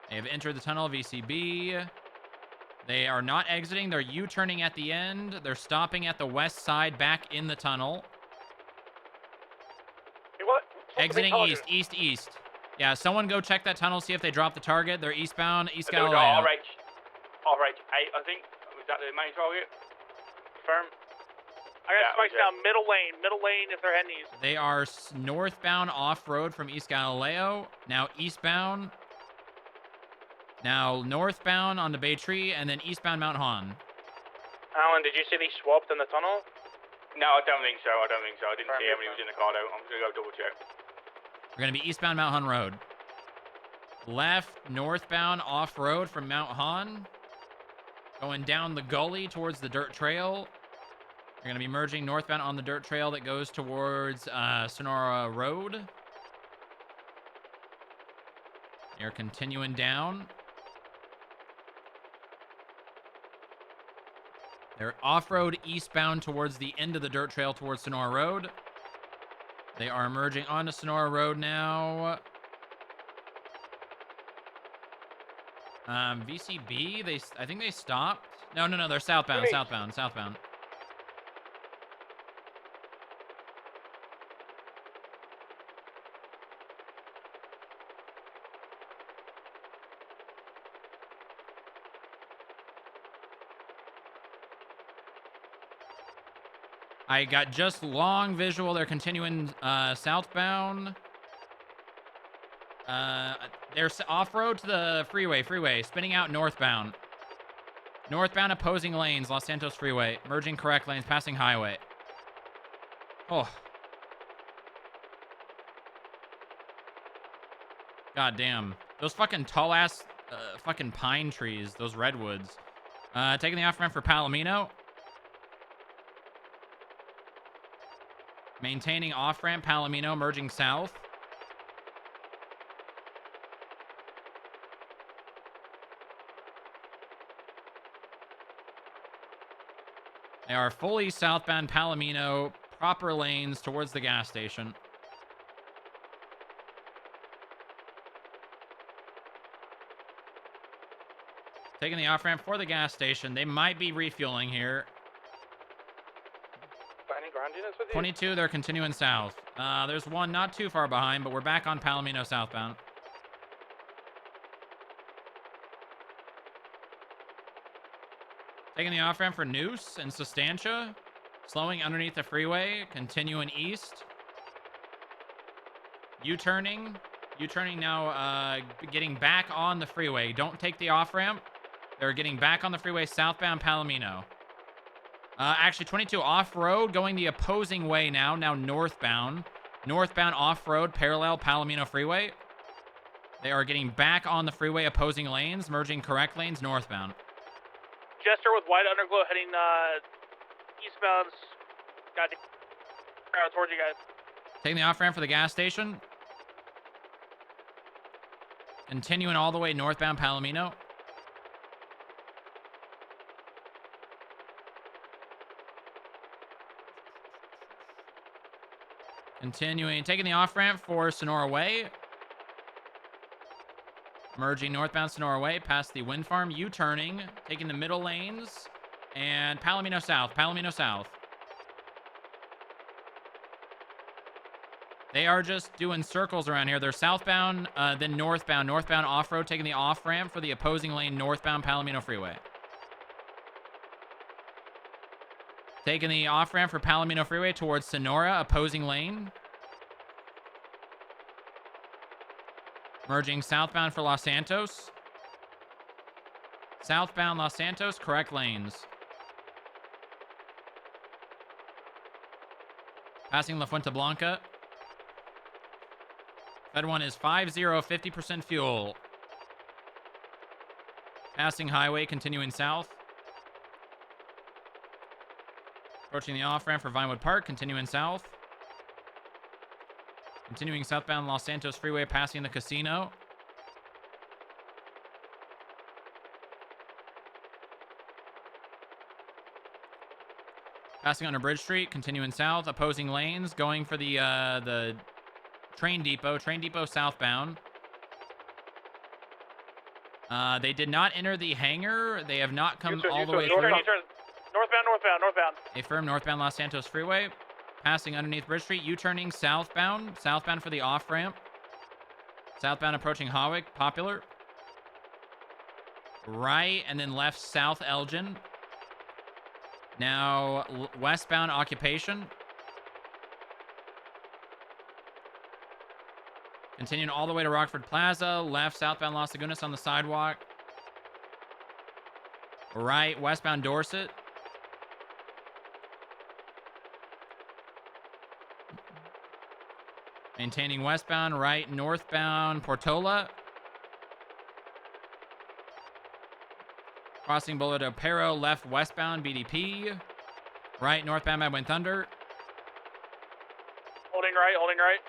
They have entered the tunnel, VCB. They are not exiting. They're U-turning at the end. They're stopping at the west side, back in the tunnel. Hey, what? Exiting east. Yeah, someone go check that tunnel, see if they drop the target. They're eastbound, East Galileo. All right. I think, was that the main target? Firm? I got spikes down middle lane if they're heading east. They are northbound off-road from East Galileo. Now eastbound. Now northbound on the Bay Tree, and then eastbound Mount Hahn. Alan, did you see these swapped in the tunnel? No, I don't think so. I didn't see how many was in the car though. I'm going to go double check. We're going to be eastbound Mount Hahn Road. Left, northbound off-road from Mount Hahn. Going down the gully towards the dirt trail. You're going to be merging northbound on the dirt trail that goes towards Sonora Road. You're continuing down. They're off-road eastbound towards the end of the dirt trail towards Sonora Road. They are merging onto Sonora Road now. VCB, I think they stopped. No, they're southbound. I got just long visual. They're continuing southbound. They're off-road to the freeway, spinning out northbound. Northbound opposing lanes, Los Santos Freeway. Merging correct lanes, passing highway. Oh. God damn. Those fucking tall-ass fucking pine trees, those redwoods. Taking the off-ramp for Palomino. Maintaining off-ramp, Palomino, merging south. They are fully southbound Palomino, proper lanes towards the gas station. Taking the off-ramp for the gas station. They might be refueling here. Any ground units with you? 22, they're continuing south. There's one not too far behind, but we're back on Palomino southbound. Taking the off-ramp for Noose and Sustancia. Slowing underneath the freeway. Continuing east. U-turning. U-turning now, getting back on the freeway. Don't take the off-ramp. They're getting back on the freeway southbound Palomino. Actually, 22 off-road, going the opposing way now northbound. Northbound off-road, parallel Palomino Freeway. They are getting back on the freeway opposing lanes, merging correct lanes northbound. Jester with white underglow heading eastbound. Goddamn. Towards you guys. Taking the off-ramp for the gas station. Continuing all the way northbound Palomino. Continuing, taking the off-ramp for Sonora Way. Merging northbound Sonora Way past the wind farm. U-turning, taking the middle lanes. And Palomino South, Palomino South. They are just doing circles around here. They're southbound, then northbound. Northbound off-road, taking the off-ramp for the opposing lane, northbound Palomino Freeway. Taking the off-ramp for Palomino Freeway towards Sonora, opposing lane. Merging southbound for Los Santos. Southbound Los Santos, correct lanes. Passing La Fuente Blanca. That one is 50, 50% fuel. Passing highway, continuing south. Approaching the off-ramp for Vinewood Park, continuing south. Continuing southbound Los Santos Freeway, passing the casino. Passing under Bridge Street, continuing south, opposing lanes, going for the train depot southbound. They did not enter the hangar. They have not come all the way through. Northbound. A firm northbound Los Santos Freeway. Passing underneath Bridge Street, U-turning southbound. Southbound for the off-ramp. Southbound approaching Hawick, Popular. Right, and then left south Elgin. Now, westbound Occupation. Continuing all the way to Rockford Plaza. Left southbound Las Lagunas on the sidewalk. Right, westbound Dorset. Maintaining westbound, right, northbound Portola. Crossing Boulevard del Perro, left westbound, BDP. Right northbound by Wind Thunder. Holding right, holding right.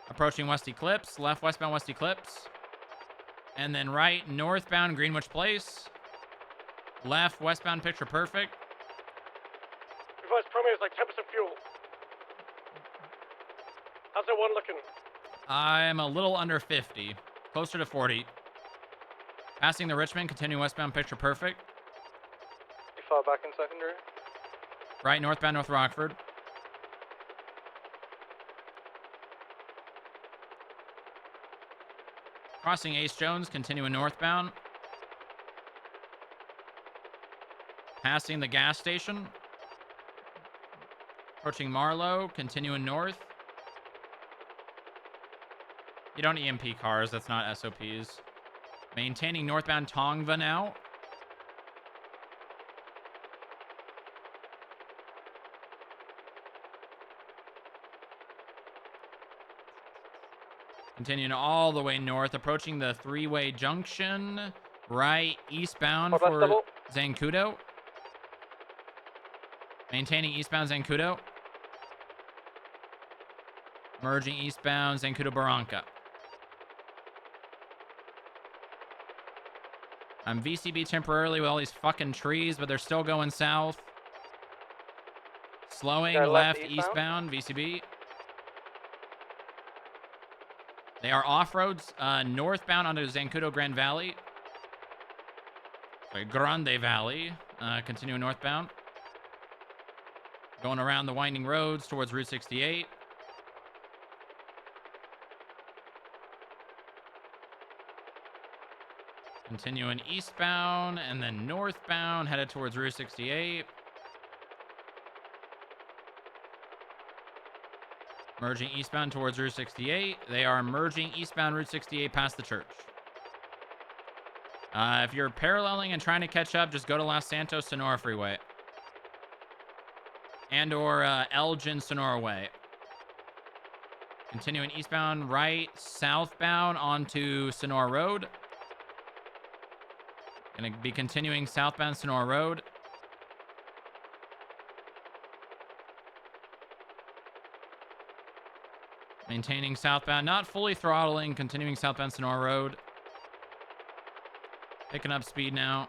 Approaching West Eclipse, left westbound West Eclipse. And then right northbound Greenwich Place. Left westbound Picture Perfect. Revised parameters like 10% fuel. How's that one looking? I'm a little under 50. Closer to 40. Passing the Richmond, continuing westbound Picture Perfect. You far back in secondary? Right northbound North Rockford. Crossing Ace Jones, continuing northbound. Passing the gas station. Approaching Marlow, continuing north. You don't EMP cars, that's not SOPs. Maintaining northbound Tongva now. Continuing all the way north, approaching the three-way junction. Right eastbound for Zancudo. Maintaining eastbound Zancudo. Merging eastbound Zancudo Barranca. I'm VCB temporarily with all these fucking trees, but they're still going south. Slowing left eastbound VCB. They are off-roads northbound onto Zancudo Grand Valley. Sorry, Grande Valley. Continuing northbound. Going around the winding roads towards Route 68. Continuing eastbound and then northbound, headed towards Route 68. Merging eastbound towards Route 68. They are merging eastbound Route 68 past the church. If you're paralleling and trying to catch up, just go to Los Santos Sonora Freeway. And or Elgin Sonora Way. Continuing eastbound, right, southbound onto Sonora Road. Gonna be continuing southbound Sonora Road. Maintaining southbound, not fully throttling, continuing southbound Sonora Road. Picking up speed now.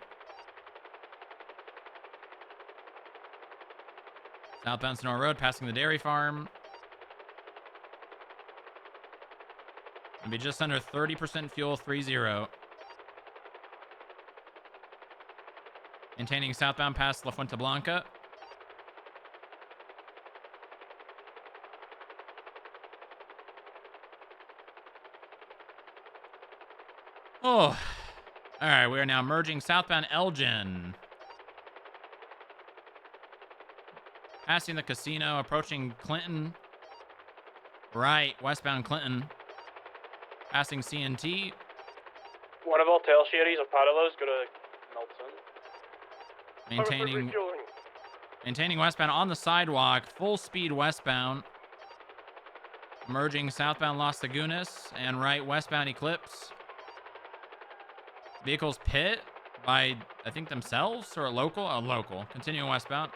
Southbound Sonora Road, passing the dairy farm. Gonna be just under 30% fuel, 3-0. Maintaining southbound past La Fuente Blanca. Oh. Alright, we are now merging southbound Elgin. Passing the casino, approaching Clinton. Right, westbound Clinton. Passing CNT. One of all tail shitties of Padalos go to Melton. Maintaining westbound on the sidewalk, full speed westbound. Merging southbound Las Lagunas and right westbound Eclipse. Vehicles pit by, I think, themselves or a local? A local. Continuing westbound.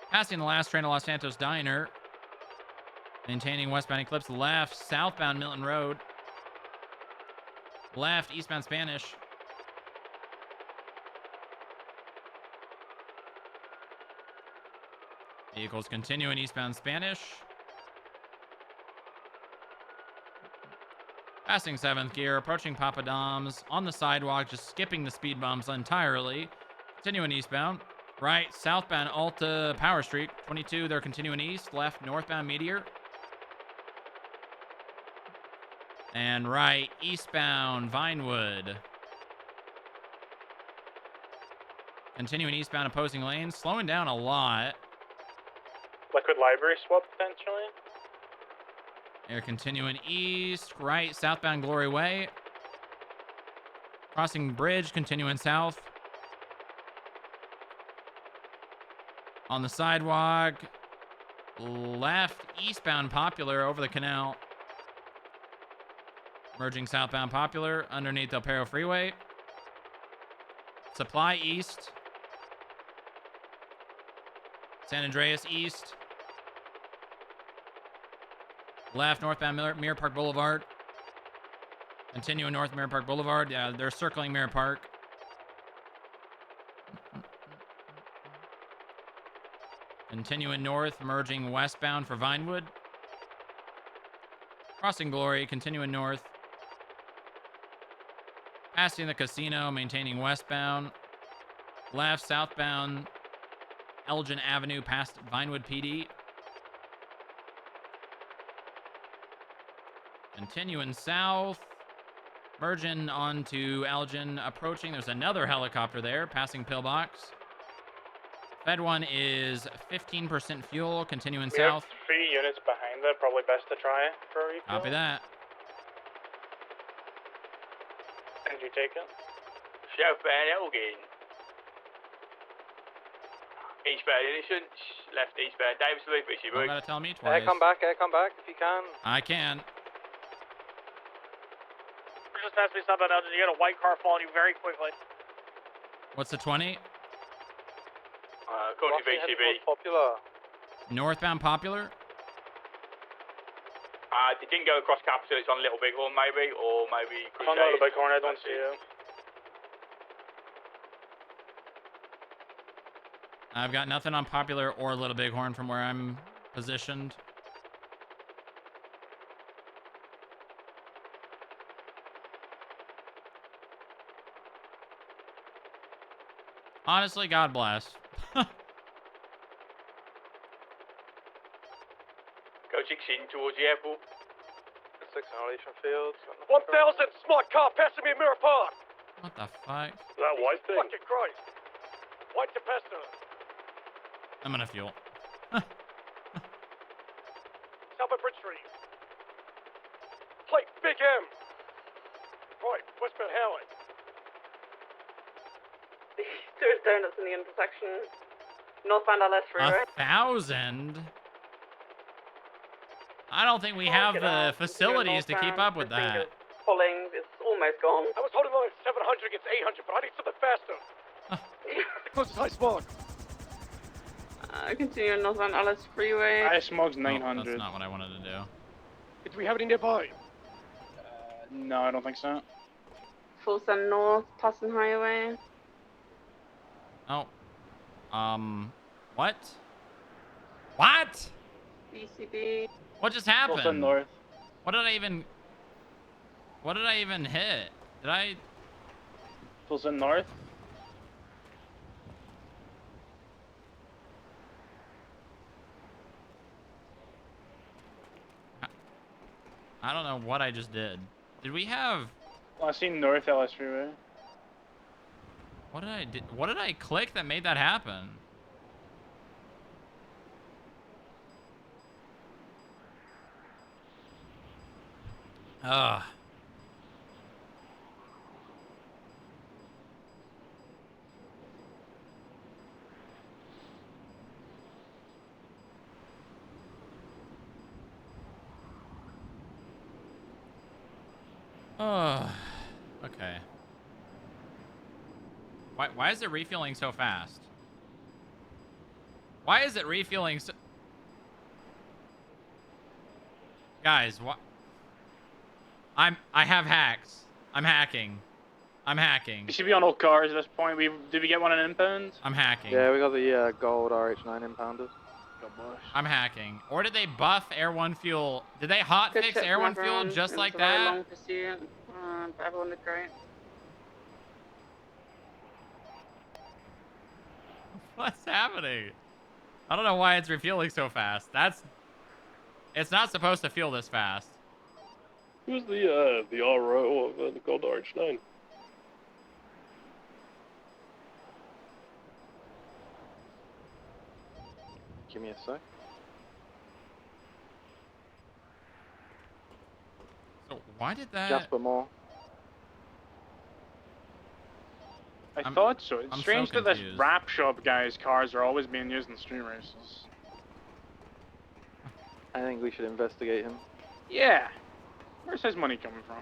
Passing the last train to Los Santos Diner. Maintaining westbound Eclipse. Left, southbound Milton Road. Left, eastbound Spanish. Vehicles continuing eastbound Spanish. Passing 7th gear, approaching Papa Dom's on the sidewalk, just skipping the speed bumps entirely. Continuing eastbound. Right, southbound Alta Power Street. 22, they're continuing east. Left, northbound Meteor. And right, eastbound Vinewood. Continuing eastbound opposing lanes, slowing down a lot. Liquid Library swap potentially. They're continuing east, right, southbound Glory Way. Crossing bridge, continuing south. On the sidewalk, left, eastbound Popular over the canal. Merging southbound Popular underneath El Perro Freeway. Supply east. San Andreas east. Left northbound Mirror Park Boulevard. Continuing north Mirror Park Boulevard. Yeah, they're circling Mirror Park. Continuing north, merging westbound for Vinewood. Crossing Glory, continuing north. Passing the casino, maintaining westbound. Left, southbound, Elgin Avenue past Vinewood PD. Continuing south. Merging onto Elgin, approaching. There's another helicopter there, passing Pillbox. Fed one is 15% fuel, continuing We south. have 3 units behind that. Probably best to try for a refuel. Copy that. And you take it? Southbound Elgin. Eastbound Innocence. Left eastbound Davis Loop, issue You book. gotta tell me twice. Come back if you can. I can. Just past me southbound Elgin. You got a white car following you very quickly. What's the 20? According to VCB. Popular. Northbound Popular. They didn't go across Capitol, it's on Little Bighorn maybe, or maybe On Little Crusade. Bighorn, I don't see it. I've got nothing on Popular or Little Bighorn from where I'm positioned. Honestly, God bless. Go 16 towards the airport. 6 Elation Fields. 1000, smart car passing me in Mirror Park. What the fuck? That white thing. Fucking Christ. White Tempesta. I'm gonna fuel. South of Bridge Street. Plate, Big M. Right, westbound Howard. There's donuts in the intersection. Northbound LS freeway. 1,000? I don't think we have the facilities to keep up with that. Pulling, it's almost gone. I was holding on at 700 against 800, but I need something faster. That's the closest high smog. Continuing northbound LS freeway. High smog's Oh, 900. that's not what I wanted to do. Do we have any nearby? No, I don't think so. Full send north, passing highway. Oh. What? What? BCB. What just Full happened? send north. What did I even hit? Did I? Full send north. I don't know what I just did. Did we have? Well, I see north LS freeway. What did I click that made that happen? Ugh. Oh, okay. Why is it refueling so fast? Why is it refueling so... Guys, what? I have hacks. I'm hacking. I'm hacking. You should be on all cars at this point. Did we get one in impound? I'm hacking. Yeah, we got the gold RH9 impounded. I'm hacking. Or did they buff Air 1 fuel? Did they hotfix Air 1 fuel just like that? Long pursuit. But everyone did great. What's happening? I don't know why it's refueling so fast. It's not supposed to fuel this fast. Who's the RO of the Gold RH9? Give me a sec. So why did that? Jasper Moore. I thought so. It's I'm so strange that this confused. wrap shop guy's cars are always being used in street races. I think we should investigate him. Yeah. Where's his money coming from?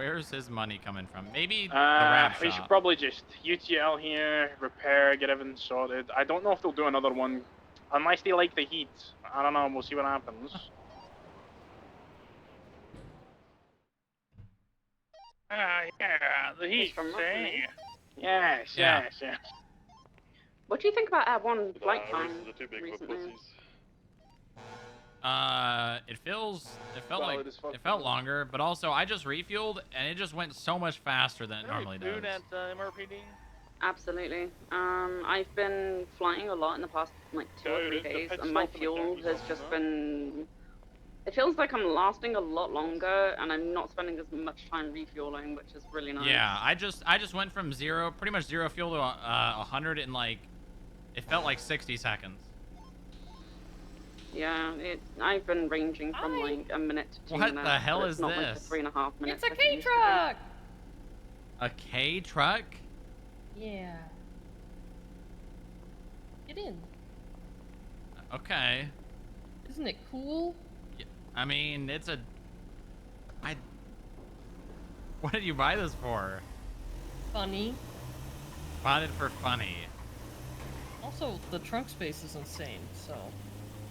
Where's his money coming from? Maybe the wrap We should shop. probably just UTL here, repair, get everything sorted. I don't know if they'll do another one, unless they like the heat. I don't know. We'll see what happens. Yeah, the heat. from See? Yes, Yeah. yes, yes. What do you think about our one flight time races are too big for recently? pussies. It felt longer, but also I just refueled and it just went so much faster than it normally does. Food at MRPD? Absolutely. I've been flying a lot in the past like 2 or 3 days, and my fuel has just been. It feels like I'm lasting a lot longer, and I'm not spending as much time refueling, which is really nice. Yeah, I just went from pretty much zero fuel to 100 in like, it felt like 60 seconds. Yeah, I've been ranging from like a minute to 2 What now. the hell but it's is not like this? the 3.5 minutes. It's a like it used to be. K-truck! A K truck? Yeah. Get in. Okay. Isn't it cool? I mean, it's a. What did you buy this for? Funny. Bought it for funny. Also, the trunk space is insane, so.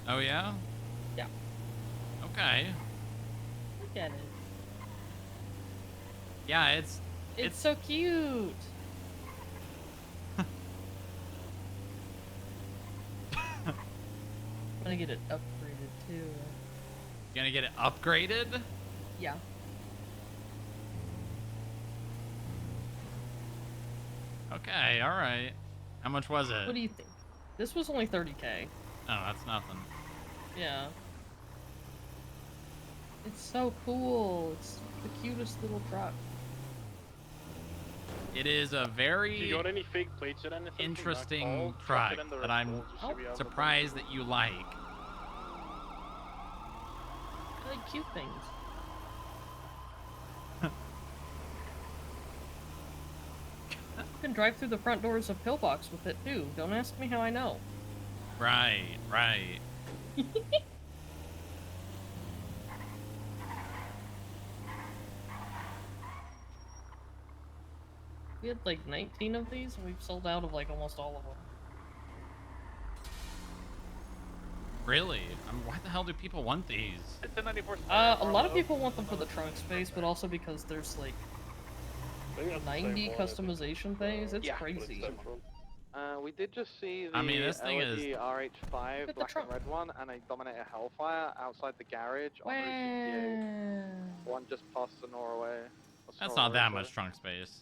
Oh yeah? Yeah. Okay. Look at it. Yeah, it's so cute. I'm gonna get it upgraded too. You gonna get it upgraded? Yeah. Okay, all right. How much was it? What do you think? This was only 30K. Oh, that's nothing. Yeah. It's so cool. It's the cutest little truck. It is a You very got any fake plates or anything? interesting truck that I'm surprised that you like. I like cute things. You can drive through the front doors of Pillbox with it too. Don't ask me how I know. Right, right. We had like 19 of these, and we've sold out of like almost all of them. Really? Why the hell do people want these? It's a 94. A lot of people want them for the trunk space, but also because there's like 90 customization things. It's crazy. We did just see the I mean, this thing is- LED RH5 black and red one and a Dominator Hellfire outside the garage on Route 68. One just past the Norway. That's not that much trunk space.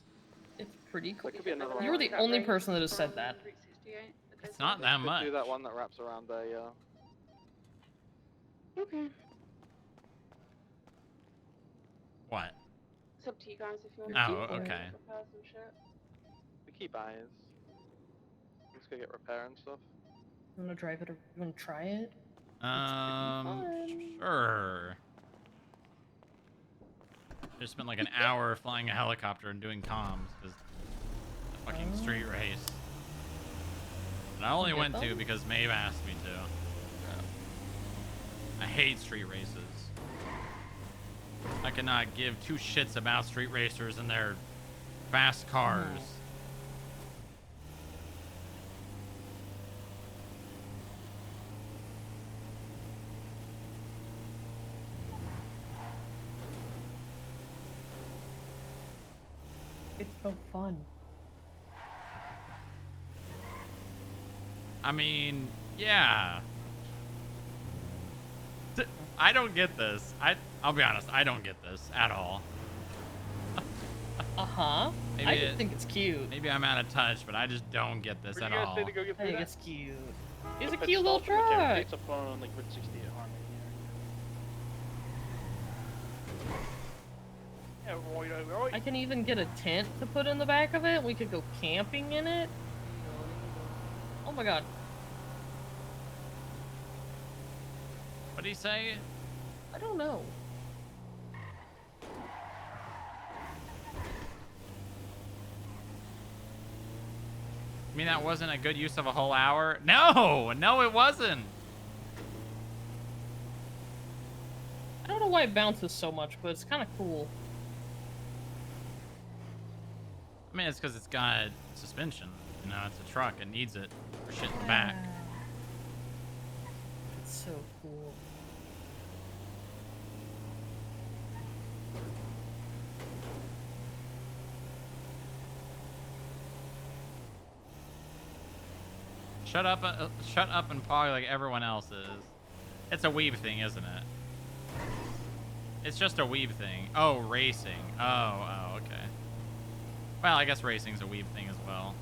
It's pretty cool. There could be another one. You were the only person that has said that. It's not that Could much. do that one that wraps around there, yeah. Okay. What? It's up to you guys if you want Oh, to keep okay. repairs and shit. We keep eyes. Let's go get repair and stuff. You wanna drive it or you wanna try it? Sure. Just spent like an hour flying a helicopter and doing comms because the fucking street race. And I only You went get to them? because Maeve asked me to. I hate street races. I cannot give two shits about street racers and their fast cars. It's so fun. I mean, yeah. I don't get this. I'll be honest, I don't get this at all. Uh-huh. I just think it's cute. Maybe I'm out of touch, but I just don't get this at all. I think it's cute. It's a Pit cute little stop in the truck. It's up on like Route 68 Harmony. Yeah, right. I can even get a tent to put in the back of it. We could go camping in it. Oh my god. What did he say? I don't know. I mean, that wasn't a good use of a whole hour? No! No, it wasn't! I don't know why it bounces so much, but it's kind of cool. I mean, it's because it's got suspension. You know, it's a truck. It needs it for shit in the back. It's so cool. Shut up and pog like everyone else is. It's a weeb thing, isn't it? It's just a weeb thing. Oh, racing. Oh, okay. Well, I guess racing's a weeb thing as well.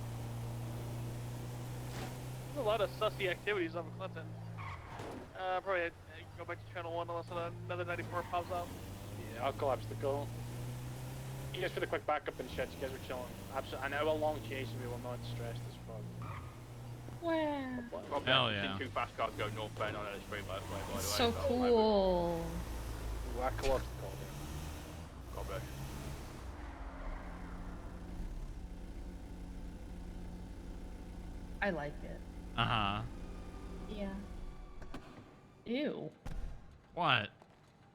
There's a lot of sussy activities on Clinton. Probably go back to channel 1 unless another 94 pops up. Yeah, I'll collapse the call. Just for the quick backup and shit, you guys were chilling. An hour long chase and we were not stressed as fuck. Wow. Hell yeah. Two fast cars go northbound on a straight by the way. So cool. Ooh, I collapsed the call there. God bless. I like it. Uh-huh. Yeah. Ew. What?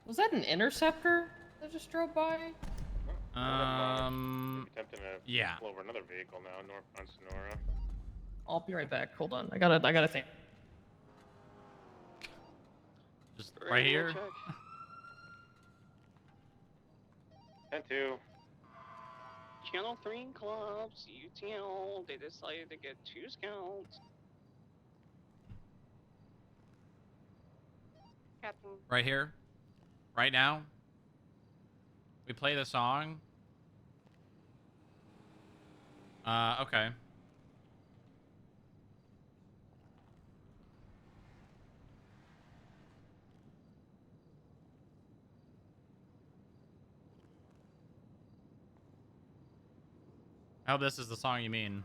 Was that an interceptor that just drove by? Attempting to Yeah. pull over another vehicle now, northbound Sonora. I'll be right back. Hold on. I gotta think. Just right here. 10-2. Channel 3 clubs, UTL, they decided to get 2 scouts. Captain. Right here. Right now. We play the song. Okay. Oh, this is the song you mean.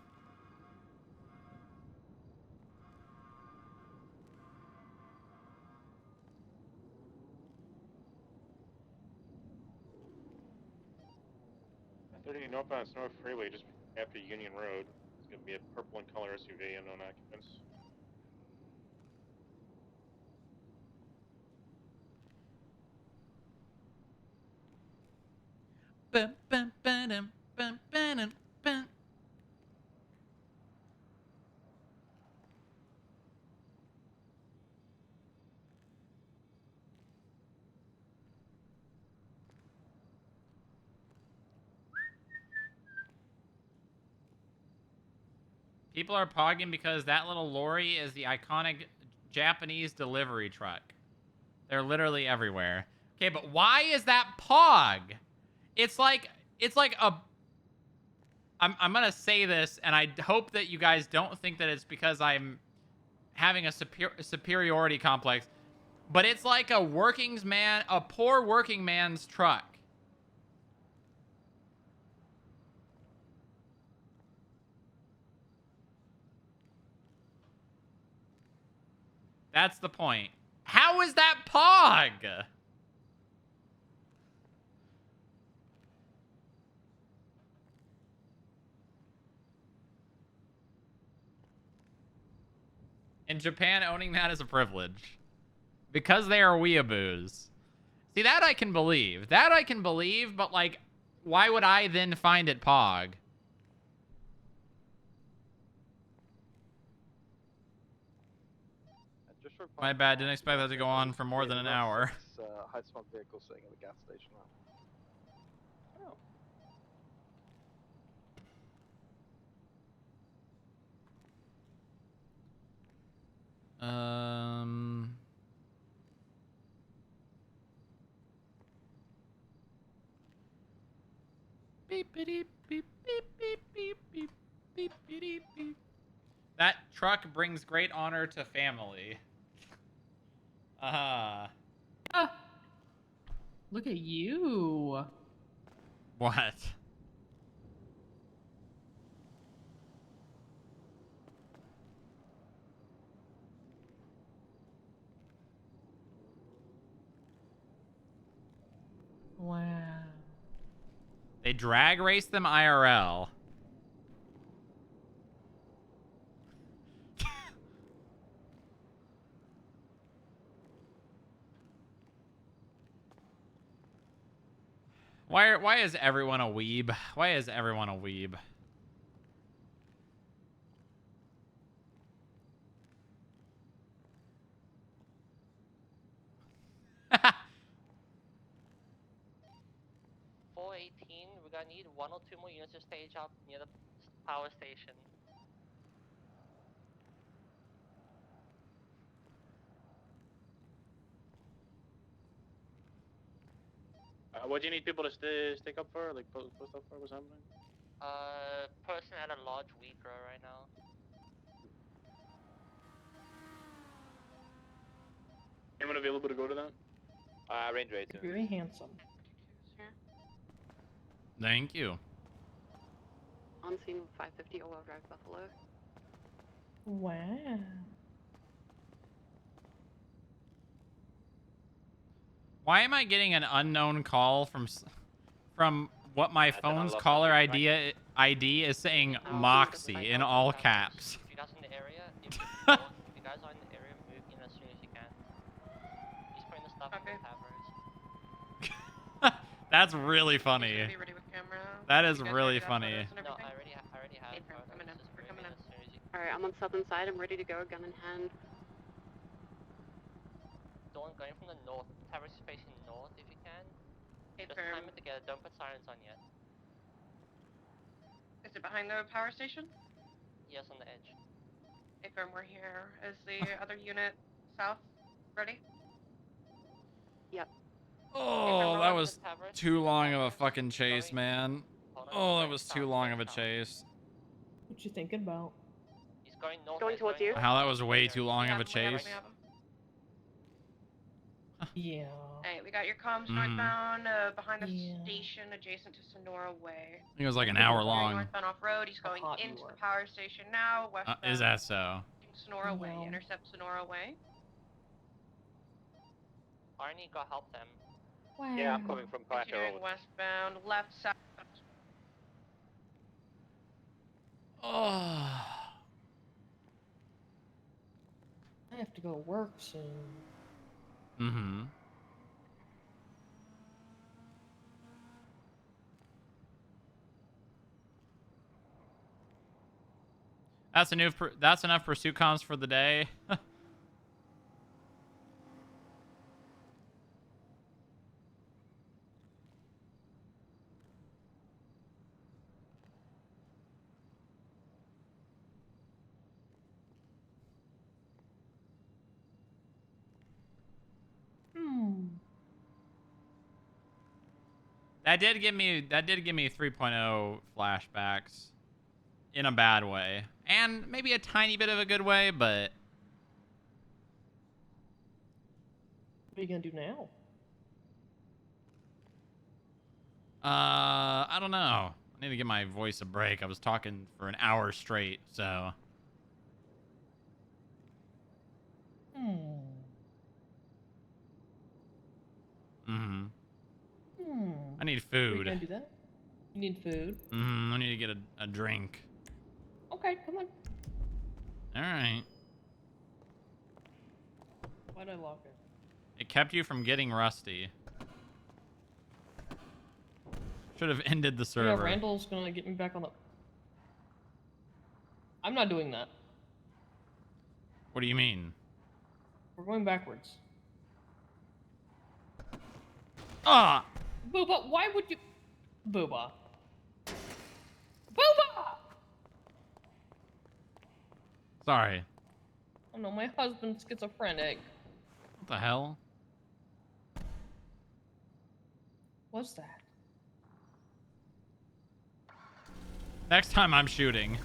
Northbound Sonora Freeway just after Union Road. It's going to be a purple in color SUV, unknown occupants. Bum, bum, ba-dum, bum, ba-dum, bum. People are pogging because that little lorry is the iconic Japanese delivery truck. They're literally everywhere. Okay, but why is that pog? It's like a... I'm gonna say this, and I hope that you guys don't think that it's because I'm having a superiority complex, but it's like a poor working man's truck. That's the point. How is that pog? In Japan, owning that is a privilege. Because they are weeaboos. See, that I can believe. That I can believe, but, like, why would I then find it pog? My bad, didn't expect that to go on for more than an hour. High smoke vehicle sitting at the gas station. Beep, beep, beep, beep, beep, beep, beep, beep, beep, beep. That truck brings great honor to family. Look at you. What? Wow. They drag race them IRL. Why is everyone a weeb? Why is everyone a weeb? 18. We're gonna need 1 or 2 more units to stage up near the power station. What do you need people to stick up for? Like post up for? What's happening? Person at a large wheat grow right now. Anyone available to go to that? Range rate. Very handsome. Thank you. On scene 550 Orwell Drive, Buffalo. Wow. Why am I getting an unknown call from what my phone's caller ID is saying Moxie in all caps? If you guys are in the area, if you guys are in the area, move in as soon as you can. He's putting the stuff in the tavers. That's really funny. Be ready with camera. That is really funny. No, I already have photos. Coming in. Just We're move coming in in. as soon as you Alright, I'm on southern side. I'm ready to go. Gun in hand. Dawn, going from the north. Tavers is facing north if you can. Just firm. time it together. Don't put sirens on yet. Is it behind the power station? Yes, on the edge. Hey, firm, we're here. Is the other unit south ready? Yep. Oh, that was too long of a fucking chase, man. Oh, that was too long of a chase. What you thinking about? He's going north. Going towards you. How that was way too long of a chase. Yeah. Hey, we got your comms northbound, behind the station, adjacent to Sonora Way. I think it was like an hour Going long. northbound off road. He's going into the power station now. Westbound. Is that so? Sonora Way. Intercept Sonora Way. Arnie, go help them. Wow. Yeah, I'm coming from Parker Continuing Road. westbound, left side. Oh. I have to go to work soon. Mm-hmm. That's enough pursuit comms for the day. That did give me 3.0 flashbacks in a bad way. And maybe a tiny bit of a good way, but What are you gonna do now? I don't know. I need to give my voice a break. I was talking for an hour straight, so I need Are you food. gonna do that? You need food? I need to get a drink. Okay, come on. Alright. Why'd I lock it? It kept you from getting rusty. Should have ended the server. Yeah, Randall's gonna get me back on the... I'm not doing that. What do you mean? We're going backwards. Ah! Booba, why would you... Booba. Booba! Sorry. Oh no, my husband's schizophrenic. What the hell? What's that? Next time I'm shooting.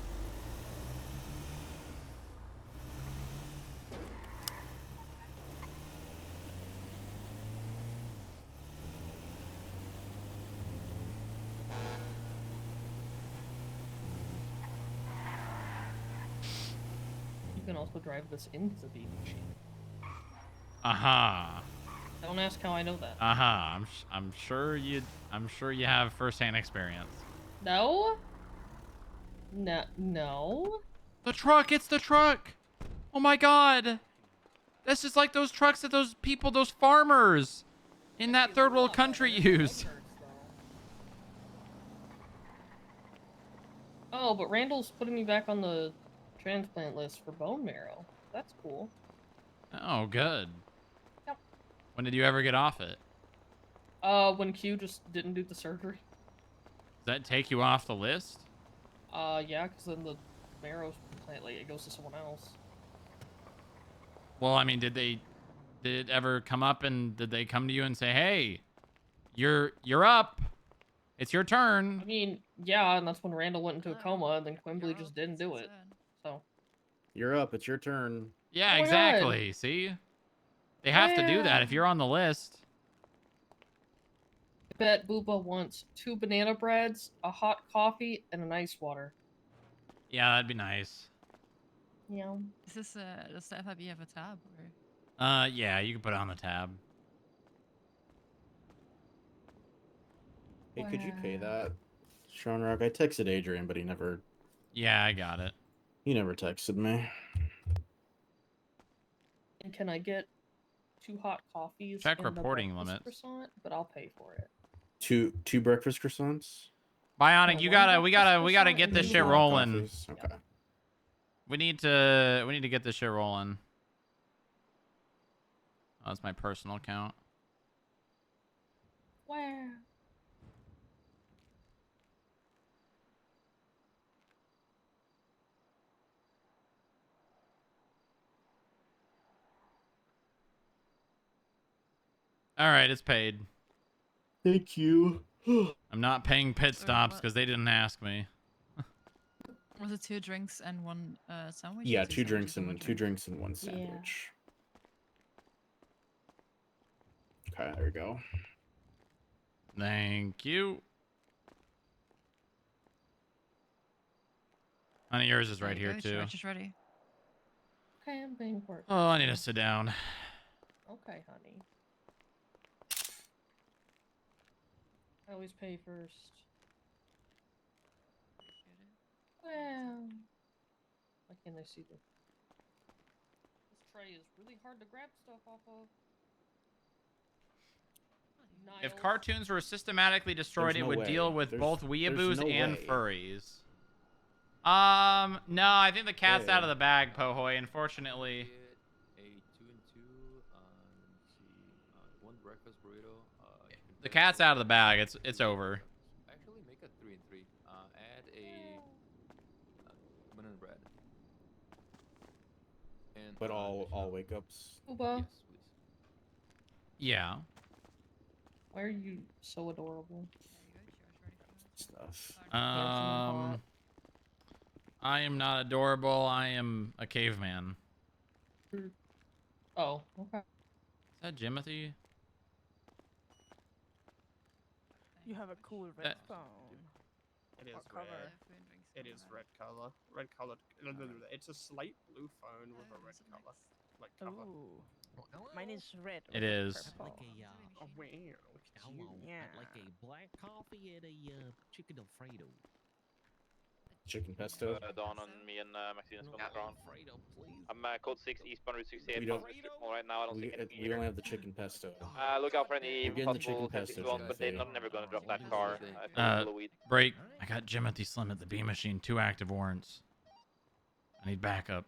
You can also drive this into the beach. Aha. Don't ask how I know that. Aha. I'm sure you have first-hand experience. No? No. The truck, it's the truck. Oh my god. That's just like those trucks that those people, those farmers in that third world country use. Oh, but Randall's putting me back on the transplant list for bone marrow. That's cool. Oh, good. Yep. When did you ever get off it? When Q just didn't do the surgery. that take you off the list? Yeah, because then the marrow plant, like, it goes to someone else. Well, I mean, did it ever come up and did they come to you and say, "Hey, you're up. It's your turn." I mean, yeah, and that's when Randall went into a coma, and then Quimbley just didn't do it. So. You're up. It's your turn. Yeah, Oh my exactly. God. See? They have to do that if you're on the list. I bet Booba wants 2 banana breads, a hot coffee, and an ice water. Yeah, that'd be nice. Yeah. Is this does the FIB have a tab or? Yeah, you can put it on the tab. Hey, could you pay that, Sean Rock? I texted Adrian, but he never. Yeah, I got it. He never texted me. And can I get 2 hot coffees? Check and reporting a limits. croissant? But I'll pay for it. Two breakfast croissants. Bionic, No, you one gotta, we breakfast gotta croissant get and this two shit hot rolling. Coffees. Okay. We need to get this shit rolling. Oh, that's my personal account. Wow. All right, it's paid. Thank you. I'm not paying pit So stops what- because they didn't ask me. Was it 2 drinks and 1 sandwich? Yeah, Or 2 drinks sandwiches and and one 2 drink? drinks and 1 sandwich. Okay, there we go. Thank you. Honey, yours is right There you here go, too. charge is ready. Okay, I'm paying for it. Oh, I need to sit down. Okay, honey. I always pay first. Well, why can't I see this? This tray is really hard to grab stuff off of. If cartoons were systematically destroyed, There's it no would way. deal with There's- both there's weeaboos no and way. furries. No, I think the cat's Yeah. out of the bag, Pohoy, unfortunately. A 2 and 2, let's see, 1 breakfast burrito. The cat's out of the bag. It's over. Actually, make a 3 and 3. Add a banana bread. And But all wake ups. Uba, yes, please. Yeah. why are you so adorable? Stuff. I am not adorable. I am a caveman. Oh, okay. Is that Jimothy? You have a cool red That- phone. It is What red. color? It is red color. Red colored. It's a slate blue phone with a red color. Like cover. Ooh. Mine is red. It with a is. purple. Oh wow! Look at you. Yeah. Like a black coffee and a chicken Alfredo. Chicken pesto. Dawn on me and Maxine's on the ground. Alfredo, please. I'm code 6 eastbound Route 68. We don't- Right now, I don't think anything We here. only have the chicken pesto. Look out for any You're getting the possible chicken pesto, ones, but they're Jimothy. never gonna drop that car. I feel the weed. Break. I got Jimothy Slim at the B machine. 2 active warrants. I need backup.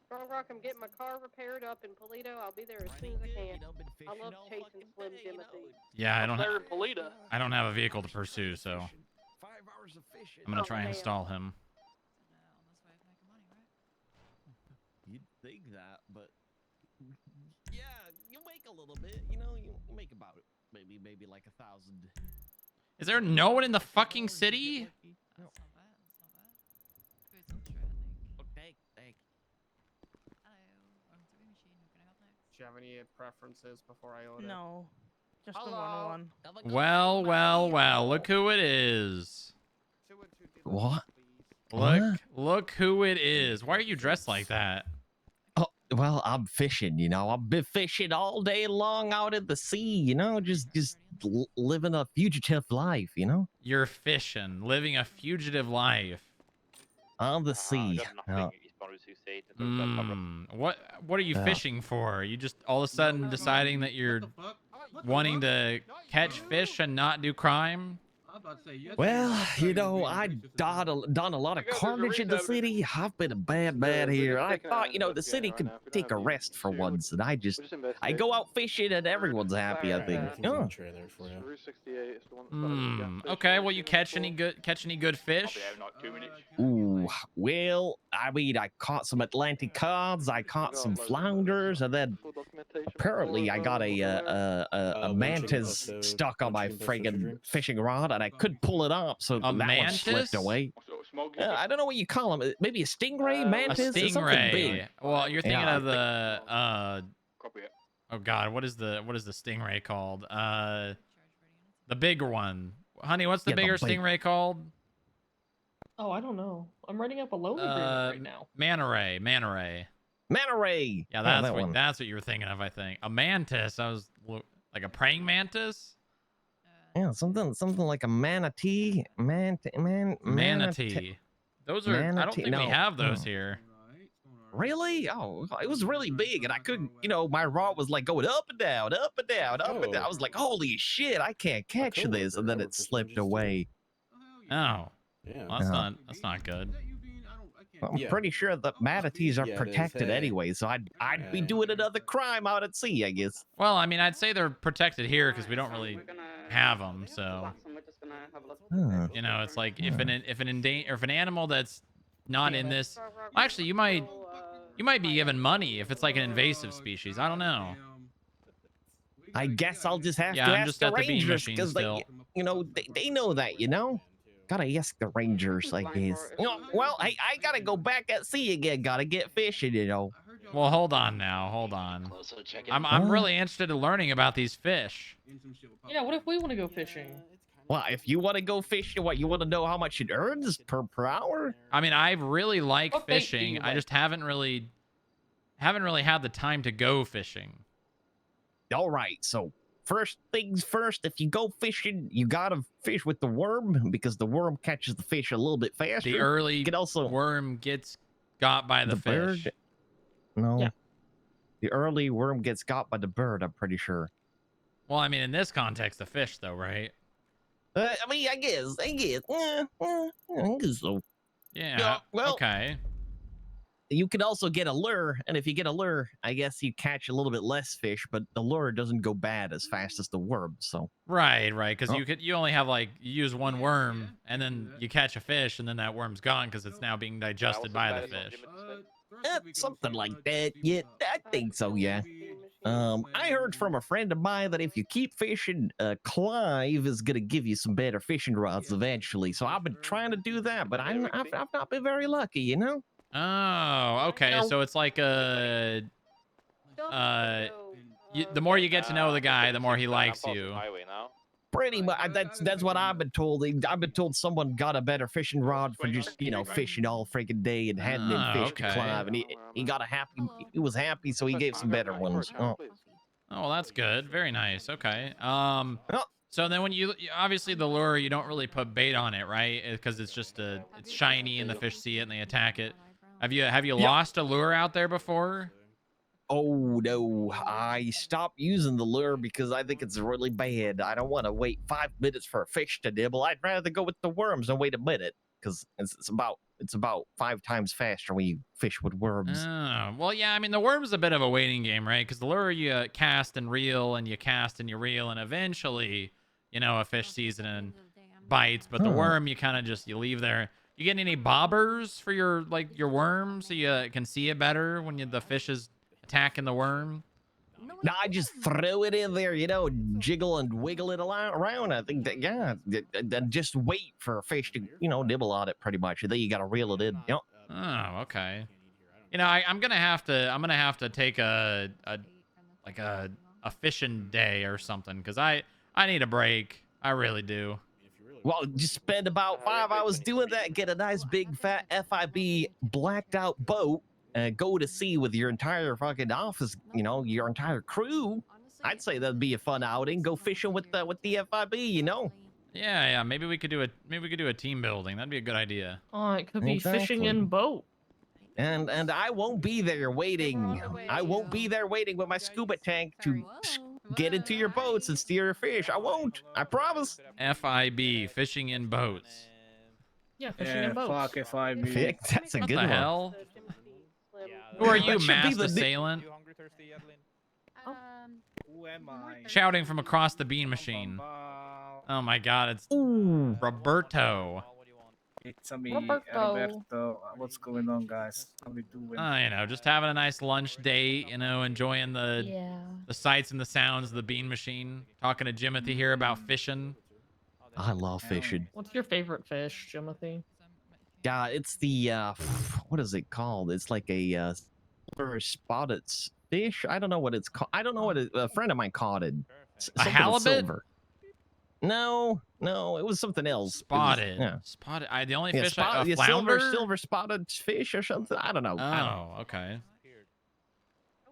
Strong Rock, I'm getting my car repaired up in Polito. I'll be there as soon as I can. I love chasing Slim Jimothy. Yeah, I don't. Claire Polita. I don't have a vehicle to pursue, so 5 hours of fishing. I'm gonna Oh, try and man. stall him. You'd think that, but yeah, you make a little bit. You know, you make about maybe like 1,000. Is there no one in the fucking city? No. Thank. Do you have any preferences before I order? No. Just the Hello? one. Well, well, well. Look who it is. What? Look who it is. Why are you dressed like that? Oh, well, I'm fishing, you know. I've been fishing all day long out at the sea, you know, just living a fugitive life, you know. You're fishing, living a fugitive life. On the sea. What are you Yeah. fishing for? Are you just all of a sudden deciding that you're wanting to catch fish and not do crime? Well, you know, done a lot of carnage in the city. I've been a bad man here. I thought, you know, the city could take a rest for once, and I go out fishing and everyone's happy. I think. Everything's in the trailer for you. Route 68 is the one that's got a gas station. Okay. Well, you catch any good fish? Ooh, well, I mean, I caught some Atlantic cod, I caught some flounders, and then apparently I got a mantis stuck on my friggin' fishing rod, and I couldn't pull it up, so that one slipped away. I don't know what you call them. Maybe a stingray, mantis, A or something big. stingray. Well, you're thinking Yeah, of the oh god, what is the stingray called? The bigger one. Honey, what's the Yeah, the bigger big- stingray called? Oh, I don't know. I'm writing up a loan agreement right now. Manta ray. Manta ray. Yeah, that's that one. that's what you were thinking of, I think. A mantis. I was like a praying mantis. Yeah, something like a manatee. Manatee. Those are. I don't Manatee- think we no, have those no. here. Really? Oh, it was really big, and I couldn't, you know, my rod was like going up and down, up and down, up and down. I was like, holy shit, I can't catch this, and then it slipped away. Oh. Yeah. Well, that's not good. I'm pretty sure that manatees are protected anyway, so I'd be doing another crime out at sea, I guess. Well, I mean, I'd say they're protected here because we don't really have them. So, you know, it's like if an animal that's not in this, well, actually, you might be given money if it's like an invasive species. I don't know. I guess I'll just have to I'm ask just the at the bean rangers machine because still. they, you know, they know that, you know. Gotta ask the rangers, I guess. You know, well, hey, I gotta go back at sea again. Gotta get fishing, you know. Well, hold on now. Hold on. I'm really interested in learning about these fish. Yeah, what if we want to go fishing? Well, if you want to go fishing, what you want to know how much it earns per hour? I mean, I really like What bait do fishing. you I like? just haven't really had the time to go fishing. All right, so first things first, if you go fishing, you gotta fish with the worm because the worm catches the fish a little bit faster. The early you can also worm gets got by the fish. bird. No. Yeah. The early worm gets got by the bird, I'm pretty sure. Well, I mean, in this context, the fish, though, right? I mean, I guess. I guess so. Yeah. Well, okay. you can also get a lure, and if you get a lure, I guess you catch a little bit less fish, but the lure doesn't go bad as fast as the worm. So Right, because Oh. you only have you use one worm, and then you catch a fish, and then that worm's gone because it's now being digested by the fish. something like that. Yeah, I think so. Yeah. I heard from a friend of mine that if you keep fishing, Clive is gonna give you some better fishing rods eventually. So I've been trying to do that, but I've not been very lucky, you know. Oh, okay. So it's like a the more you get to know the guy, the more he likes you. Pretty much. That's what I've been told. I've been told someone got a better fishing rod for just fishing all freaking day and handing in fish to Clive, and he got a happy. He was happy, so he gave some better ones. Oh. Oh, well, that's good. Very nice. Okay. So then when you obviously the lure, you don't really put bait on it, right? Because it's just it's shiny and the fish see it and they attack it. Have you lost a lure out there before? Oh no, I stopped using the lure because I think it's really bad. I don't want to wait 5 minutes for a fish to nibble. I'd rather go with the worms and wait a minute because it's about 5 times faster when you fish with worms. Oh, well, yeah. I mean, the worm's a bit of a waiting game, right? Because the lure you cast and reel, and you cast and you reel, and eventually, a fish sees it and bites. But the worm, you kind of just you leave there. You get any bobbers for your worm so you can see it better when the fish is attacking the worm? No, I just throw it in there, jiggle and wiggle it around. I think that, then just wait for a fish to, nibble on it pretty much. And then you got to reel it in. Yep. Oh, okay. I'm gonna have to take a fishing day or something because I need a break. I really do. Well, just spend about 5 hours doing that. Get a nice big fat FIB blacked out boat. Go to sea with your entire fucking office, your entire crew. I'd say that'd be a fun outing. Go fishing with the FIB, Yeah. Maybe we could do a team building. That'd be a good idea. Oh, it could be fishing in boat. And I won't be there waiting. I won't be there waiting with my scuba tank to get into your boats and steer your fish. I won't. I promise. FIB, fishing in boats. Yeah, fishing in boats. Fuck FIB. Vic, that's a What good the one. hell? Who are you, That should be masked the- assailant? Who am I? Shouting from across the bean machine. Oh my god, it's Roberto. It's me, Roberto. Roberto. What's going on, guys? How we doing? You know, just having a nice lunch date, you know, enjoying the sights and the sounds of the bean machine. Talking to Jimothy here about fishing. I love fishing. What's your favorite fish, Jimothy? Yeah, it's the what is it called? It's like a silver spotted fish. I don't know what it's called. I don't know what a friend of mine caught it. A halibut? Silver. No, it was something else. Spotted. Yeah. Spotted. The only Yeah, fish spotted, a flounder? silver spotted fish or something. I don't know. Oh, okay.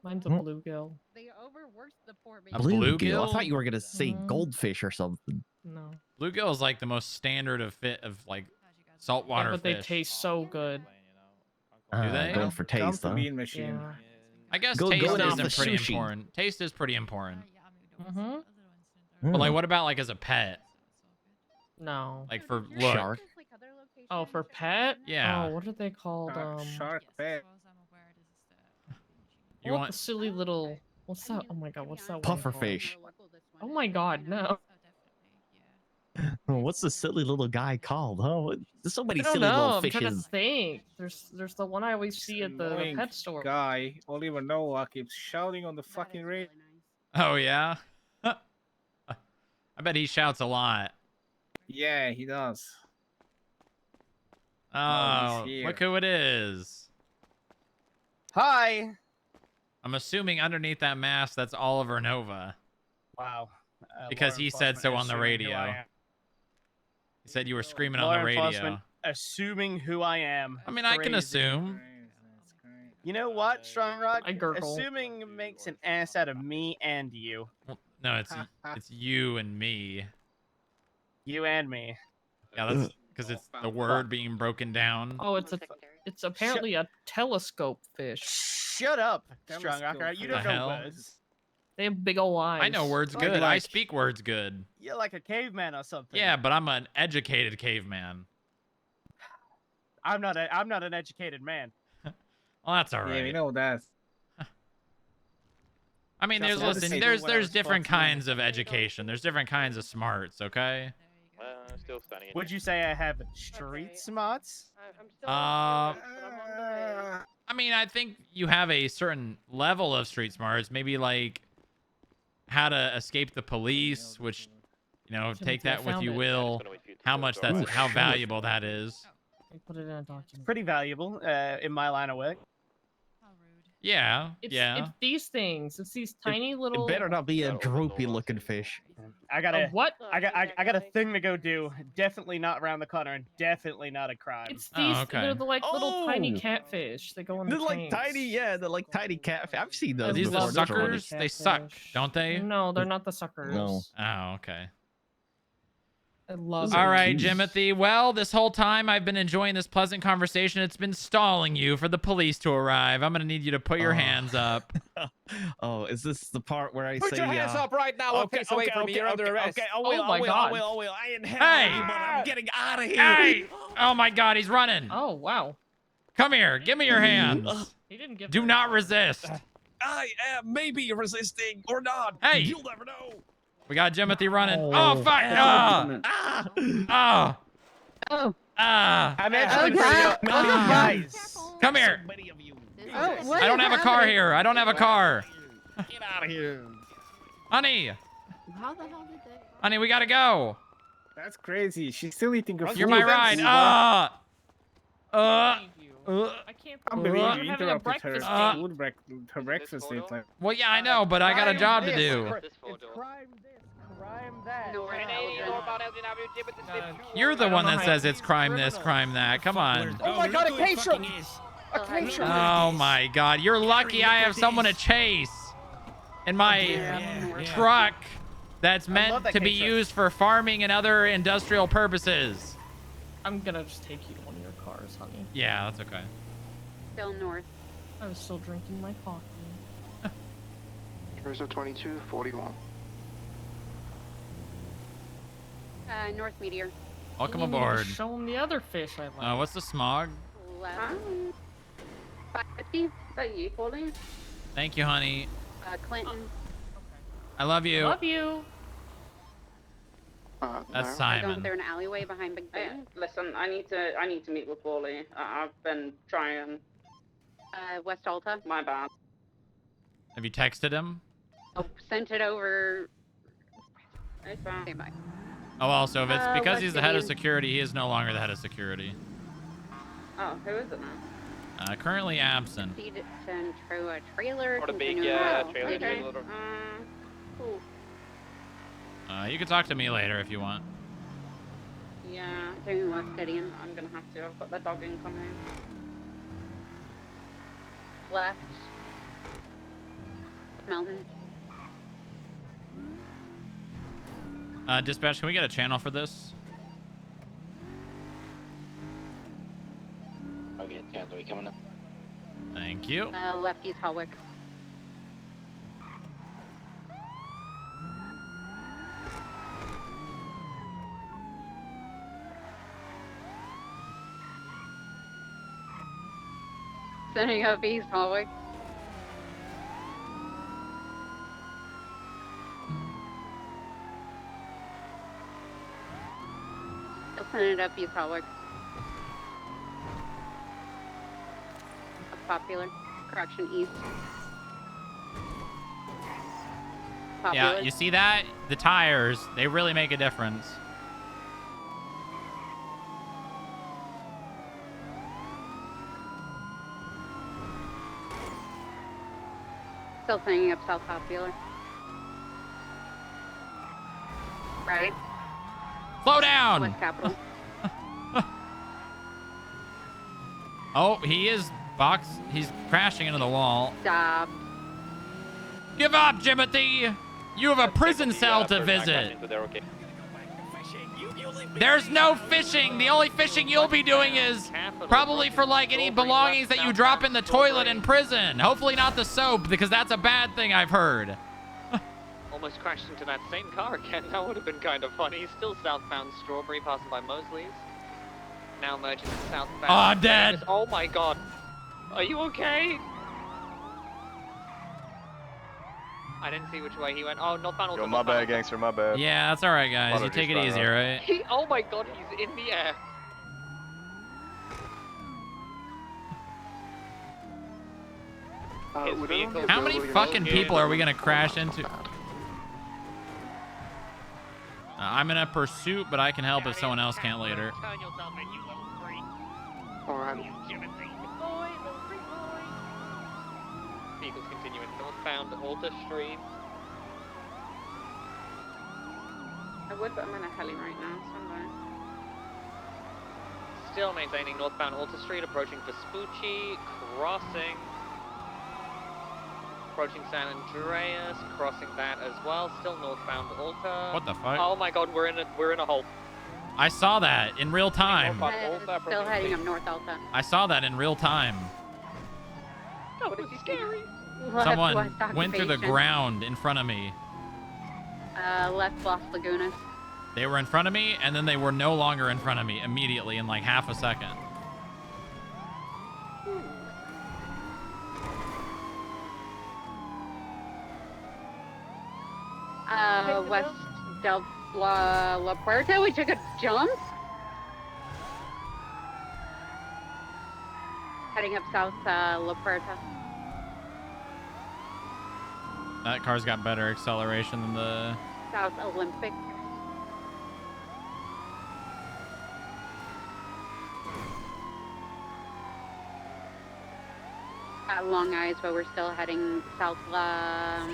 Mine's a bluegill. They overworked the poor baby. A Bluegill. I thought bluegill? you were gonna say goldfish or something. No. Bluegill is like the most standard of like saltwater But fish. they taste so good. Do they? Going for taste, huh? Bean machine. Yeah. I guess Go taste off the isn't pretty sushi. important. Taste is pretty important. Mm-hmm. But like, what about like as a pet? No. Like for look. Shark. Oh, for pet? Yeah. Oh, what are they called? Shark pet. You what want the silly little? What's that? Oh my god, what's that? one Puffer called? fish. Oh my god, no. What's the silly little guy called? Oh, there's so many I don't silly know. little I'm trying to fishes. think. There's the one I always see at the Annoying pet store. Guy, Oliver Noah keeps shouting on the fucking radio. Oh yeah. I bet he shouts a lot. Yeah, he does. Oh, he's here. look who it is. Hi. I'm assuming underneath that mask, that's Oliver Nova. Wow. Because he said so on the radio. He said you were screaming on the radio. Assuming who I am. I mean, I can assume. You know what, Strong Rock? I gurgle. Assuming makes an ass out of me and you. Well, no, it's you and me. You and me. Yeah, that's because it's the word being broken down. Oh, it's apparently a telescope fish. Shut up, Strong Rock. You don't The know hell? words. They have big ol' eyes. I know words Like- good. I speak words good. You're like a caveman or something. Yeah, but I'm an educated caveman. I'm not an educated man. Well, that's all right. Yeah, we know that. I mean, That's there's what I was listen, saying there's when I was different talking to you. kinds of education. There's different kinds of smarts. Okay. Still standing. Would you say I have street smarts? I'm still. I Uh, mean, I think you have a certain level of street smarts. Maybe like how to escape the police, which you know, take that with you will. How much that's how valuable that is. I put it in a document. pretty valuable in my line of work. Yeah, It's, yeah. It's these things. It's these tiny little. It better not be a droopy looking fish. I got a what? I got a thing to go do. Definitely not around the corner, and definitely not a crime. It's these. They're the like little tiny Oh. catfish. They go in the They're like tanks. tiny, yeah, they're like tiny catfish. I've seen Are those these the before. Those are really- suckers? They suck, don't they? No, they're not the suckers. No. Oh, okay. I love. All it. right, Jimothy. Well, this whole time I've been enjoying this pleasant conversation. It's been stalling you for the police to arrive. I'm gonna need you to put your hands up. Oh, is this the part where I Put say? your hands up right now. Okay, Okay, away from me. You're under arrest. Okay, Oh my God. I will. I inhale Hey! you, but I'm getting out of here. Hey! Oh my God, he's running. Oh wow. Come here. Give me your hands. He didn't give. Do not resist. I am maybe resisting or not. Hey! You'll never know. We got Jimothy running. Oh. Oh, fuck. Ah! Ah! Oh. Ah! I'm actually Okay. pretty guys. Come here. Many of you. Oh, what I don't is have a car happening? here. I don't have a car. Get out of here. Honey. How the hell did they? Honey, we gotta go. That's crazy. She's still eating her food. You're my ride. Ah! I can't. I'm believe being I'm having a interrupted her breakfast food her breakfast date time. Well, yeah, I know, but I got a job to do. Crime this, crime that. You're the one that says it's crime this, crime that. Come on. Oh my god, a patient! A patient! Oh my God. You're lucky I have someone to chase in my truck that's meant that to be K-truck. used for farming and other industrial purposes. I'm gonna just take you to one of your cars, honey. Yeah, that's okay. Still north. I was still drinking my coffee. Rizzo 2241. North Meteor. Welcome You need to aboard. show 'em the other fish I like. What's the smog? Left. 550. Is that you, Pauline? Thank you, honey. Clinton. I love you. Love you. That's Going Simon. through an alleyway behind Big Ben. Listen, I need to meet with Paulie. I've been trying. West Alta. My bad. Have you texted him? Oh, sent it over. Hey, fam. Stand by. Oh, also, if it's because West he's the head of Indian. security, he is no longer the head of security. Oh, who is it now? Currently absent. Proceed to intro a trailer. Or the big continuing trailer. with trailer. Cool. You can talk to me later if you want. Yeah. Doing West Indian. I'm gonna have to. I've got the dog incoming. Left. Mountain. Dispatch, can we get a channel for this? Okay, yeah, we coming up. Thank you. Left East Hallwick. Sending up East Hallwick. Still sending it up East Hallwick. Popular. Correction East. Popular. Yeah, you see that? The tires, they really make a difference. Still sending up South Popular. Right. Slow down! West Capitol. Oh, he is he's crashing into the wall. Stop. Give up, Jimothy! You have a prison cell to visit. There's no fishing. The only fishing you'll be doing is probably for like any belongings that you drop in the toilet in prison. Hopefully not the soap, because that's a bad thing I've heard. Almost crashed into that same car again. That would have been kind of funny. Still southbound Strawberry, passing by Mosley's. Now merging with southbound. Oh, I'm dead. Oh my god. Are you okay? I didn't see which way he went. Oh, northbound. Yo, my bad, gangster, my bad. Yeah, that's all right, guys. You take it easy, all right? Oh my god, he's in the air. His vehicle. How many fucking people are we gonna crash into? I'm in a pursuit, but I can help if someone else can't later. Turn yourself in, you little freak. Alright. Jimothy. Vehicles continuing northbound Alta Street. I would, but I'm in a heli right now, so I'm going. Still maintaining northbound Alta Street, approaching Vespucci, crossing. Approaching San Andreas, crossing that as well. Still northbound Alta. What the fuck? Oh my god, we're in a hole. I saw that in real time. Still heading up North Alta. I saw that in real time. That was scary. Left Someone West went through the Occupation. ground in front of me. Left Los Lagunas. They were in front of me, and then they were no longer in front of me immediately in like half a second. West Del La Puerta. We took a jump. Heading up south La Puerta. That car's got better acceleration than the... South Olympic. At Long Eyes, but we're still heading south La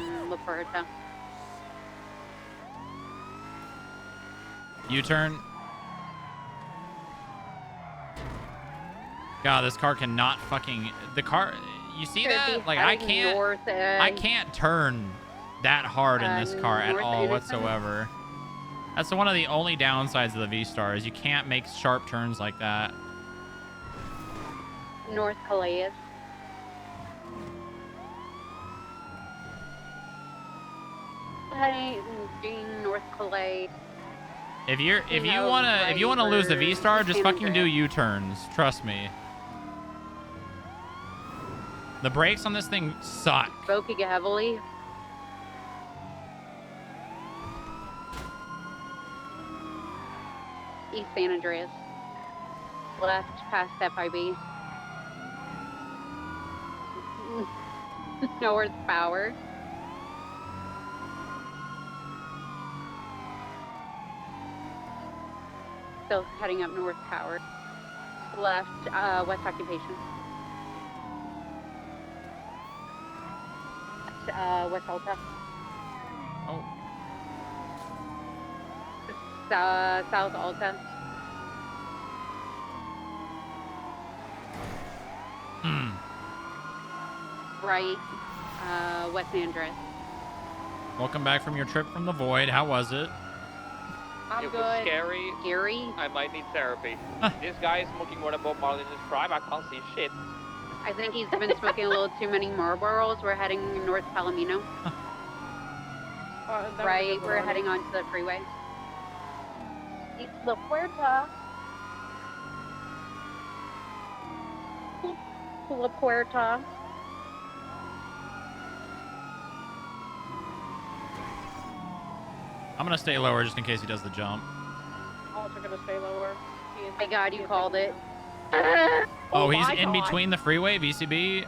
Puerta. U-turn. God, this car cannot fucking... The car... You see Should that? be Like, I heading can't... north, I can't turn that hard in this car at north all Innocent. whatsoever. That's one of the only downsides of the V-Star is you can't make sharp turns like that. North Calais. heading North Calais. If you know, wanna lose the right V-Star, where just San fucking do Andreas. U-turns. Trust me. The brakes on this thing suck. Smoking heavily. East San Andreas. Left past FIB. North Power. Still heading up North Power. Left, West Occupation. West Alta. Oh. South Alta. Right, West Andreas. Welcome back from your trip from the void. How was it? It was scary. Scary. I might need therapy. This guy is smoking more than Bob Marley in his prime. I can't see shit. I think he's been smoking a little too many Marlboros. We're heading north Palomino. Right, we're heading onto the freeway. It's La Puerta. La Puerta. I'm gonna stay lower just in case he does the jump. Also gonna stay lower. My God, you called it. Oh, he's my in God. between the freeway, VCB.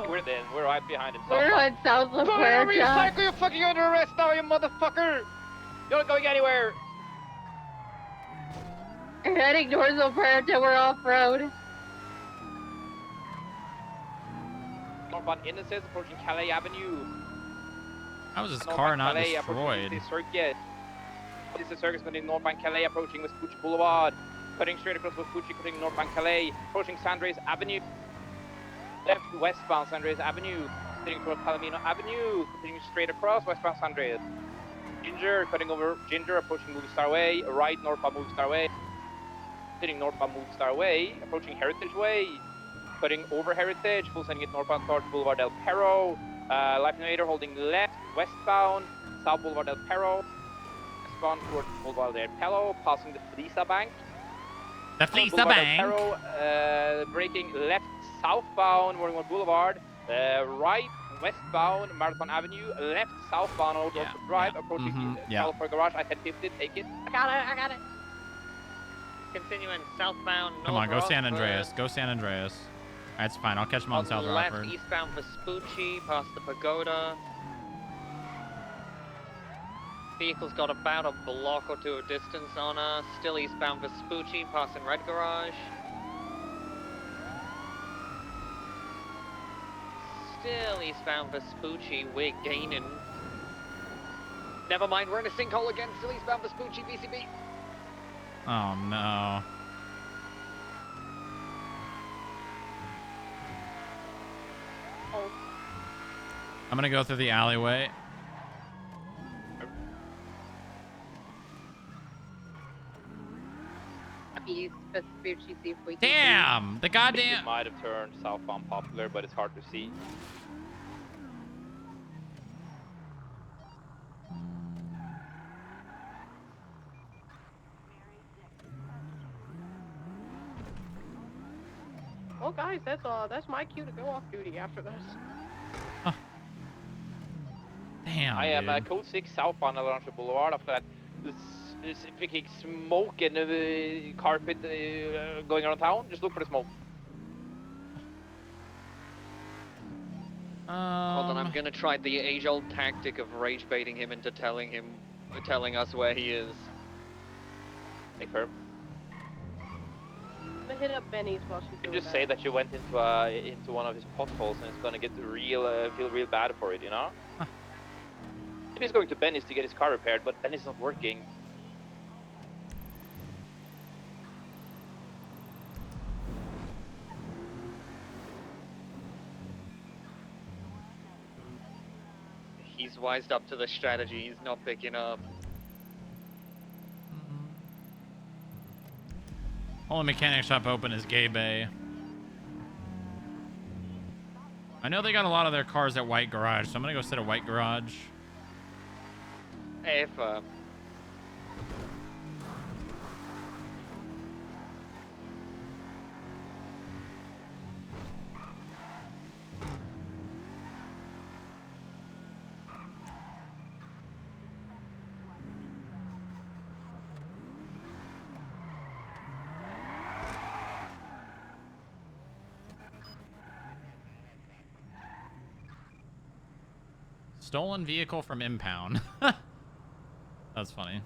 We're then. We're right behind him. We're on South La Whatever, you Puerta. psycho, you're fucking under arrest now, you motherfucker! You're not going anywhere! We're heading towards La Puerta. We're off-road. Northbound Innocence approaching Calais Avenue. How is his Northbound car not Calais approaching destroyed? the circuit. This is circus cutting northbound Calais approaching Vespucci Boulevard. Cutting straight across Vespucci, cutting northbound Calais. Approaching Sandres Avenue. Left westbound Sandres Avenue. Heading towards Palomino Avenue. Continuing straight across westbound Sandres. Ginger, cutting over Ginger, approaching Movie Star Way. Right northbound Movie Star Way. Heading northbound Movie Star Way. Approaching Heritage Way. Cutting over Heritage, full sending it northbound towards Boulevard del Perro. Life Innovator holding left, westbound, South Boulevard del Perro. Westbound towards Boulevard del Perro, passing the Flisa Bank. The Flisa Boulevard del Bank. Perro, braking left, southbound, Morningwood Boulevard. Right, westbound, Marathon Avenue. Left, southbound, Old Orchard Drive, approaching California Garage. I 1050, take it. I got it. Continuing southbound. Come on, go North San Rockford. Andreas. Go San Andreas. That's fine. I'll catch him on South left, Rockford. eastbound Vespucci, past the pagoda. Vehicle's got about a block or two of distance on us. Still eastbound Vespucci, passing Red Garage. Still eastbound Vespucci, we're gaining. Never mind, we're in a sinkhole again. Still eastbound Vespucci, VCB. Oh no. I'm gonna go through the alleyway. East Vespucci, see if we can. Damn! The goddamn. It might have turned southbound Popular, but it's hard to see. Well, guys, that's my cue to go off duty after this. Damn. I am dude. code 6 southbound Alonso Boulevard after that. This freaking smoke and carpet going around town. Just look for the smoke. Hold on, I'm gonna try the age-old tactic of rage baiting him into telling us where he is. Make her. I'm gonna hit up Benny's while she's You doing just that. say that you went into one of his potholes and it's gonna get feel real bad for it, you know? Maybe he's going to Benny's to get his car repaired, but Benny's not working. He's wised up to the strategy. He's not picking up. Only mechanic shop open is Gay Bay. I know they got a lot of their cars at White Garage, so I'm gonna go sit at White Garage. If Stolen vehicle from impound. That's funny.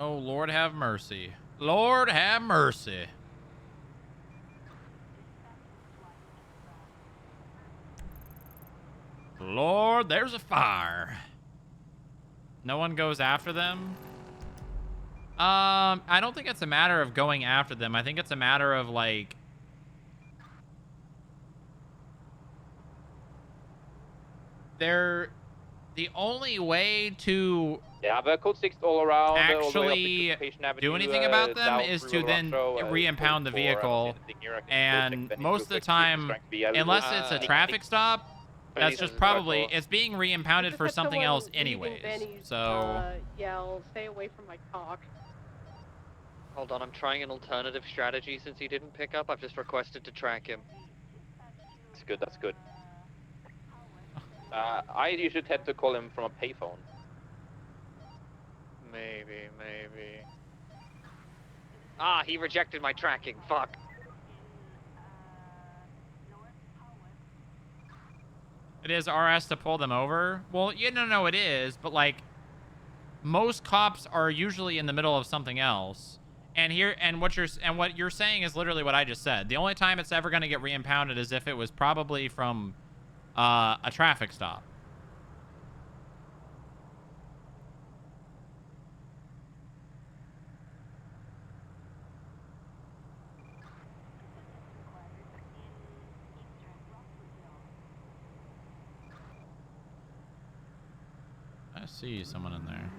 Oh, Lord have mercy. Lord have mercy. Lord, there's a fire. No one goes after them? I don't think it's a matter of going after them. I think it's a matter of, like... They're... The only way to... Yeah, the code 6 all around. Actually do anything about them is to then re-impound the vehicle. And most of the time, unless it's a traffic stop, that's just probably... It's being re-impounded for something else anyways. So... Yell, stay away from my cock. hold on, I'm trying an alternative strategy since he didn't pick up. I've just requested to track him. That's good, that's good. I usually tend to call him from a payphone. Maybe. Ah, he rejected my tracking. Fuck. It is RS to pull them over? Well, yeah, no, it is. But, like, most cops are usually in the middle of something else. And what you're saying is literally what I just said. The only time it's ever going to get re-impounded is if it was probably from a traffic stop. I see someone in there.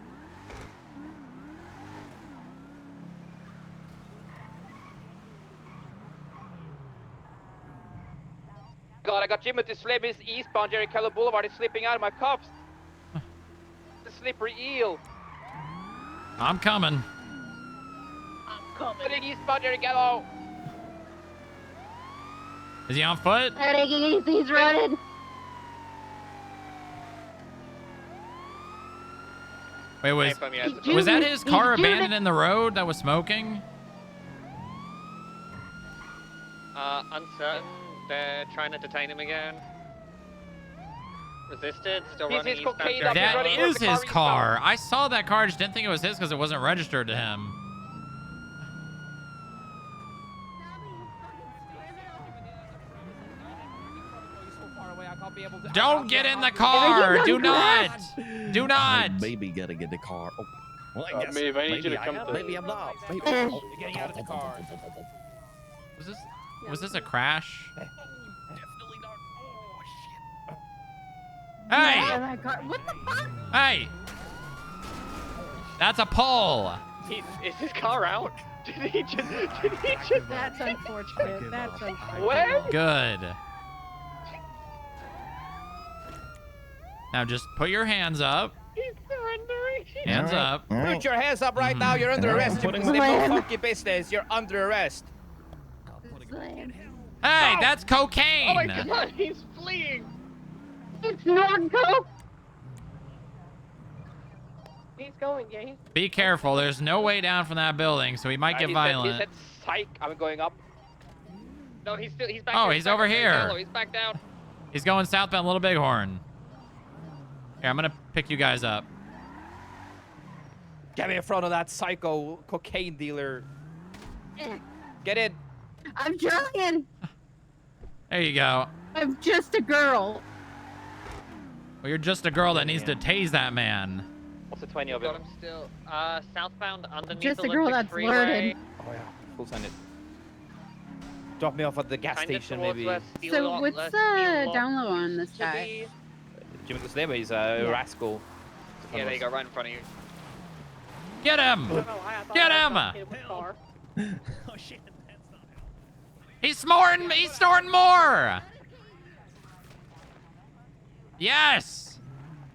God, I got Jimothy Slebby's eastbound Jerry Keller Boulevard. He's slipping out of my cuffs. The slippery eel. I'm coming. Heading eastbound Jerry Keller. Is he on foot? He's running. Wait, was that his car abandoned in the road that was smoking? Uncertain. They're trying to detain him again. Resisted. Still He's running. his cocaine. That is his car. I saw that car. I just didn't think it was his because it wasn't registered to him. Don't get in the car. Do not. Do not. Maybe gotta get in the car. Oh, well, I guess Maeve, I need you to come to... maybe I'm not. Maybe. You're getting out of the car. Was this a crash? Definitely not. Oh, shit. Hey! What the fuck? Hey! That's a pole. Is his car out? Did he just? That's unfortunate. That's unfortunate. Where? Good. Now just put your hands up. He's surrendering. Hands up. Put your hands up right now. You're under arrest. You no funky business. You're under arrest. Hey, that's cocaine. Oh my god, he's fleeing. It's not coke. He's going, yeah, he's... Be careful. There's no way down from that building, so he might get violent. He said psych. I'm going up. No, he's back. Oh, here. he's over here. He's back down. He's going southbound Little Bighorn. Here, I'm gonna pick you guys up. Get me in front of that psycho cocaine dealer. Get in. I'm trying. There you go. I'm just a girl. Well, you're just a girl that needs to tase that man. What's the 20 of it? Got him still. Southbound underneath Just a Olympic girl that's Freeway. flirted. Oh yeah, full send it. Drop me off at the gas Kind of station, towards maybe. where So what's the down low on this guy? Jimothy Slebby, he's a rascal. Yeah, there you go, right in front of you. Get him! Get him! Oh shit, that's not He's snoring! He's snoring more! Yes!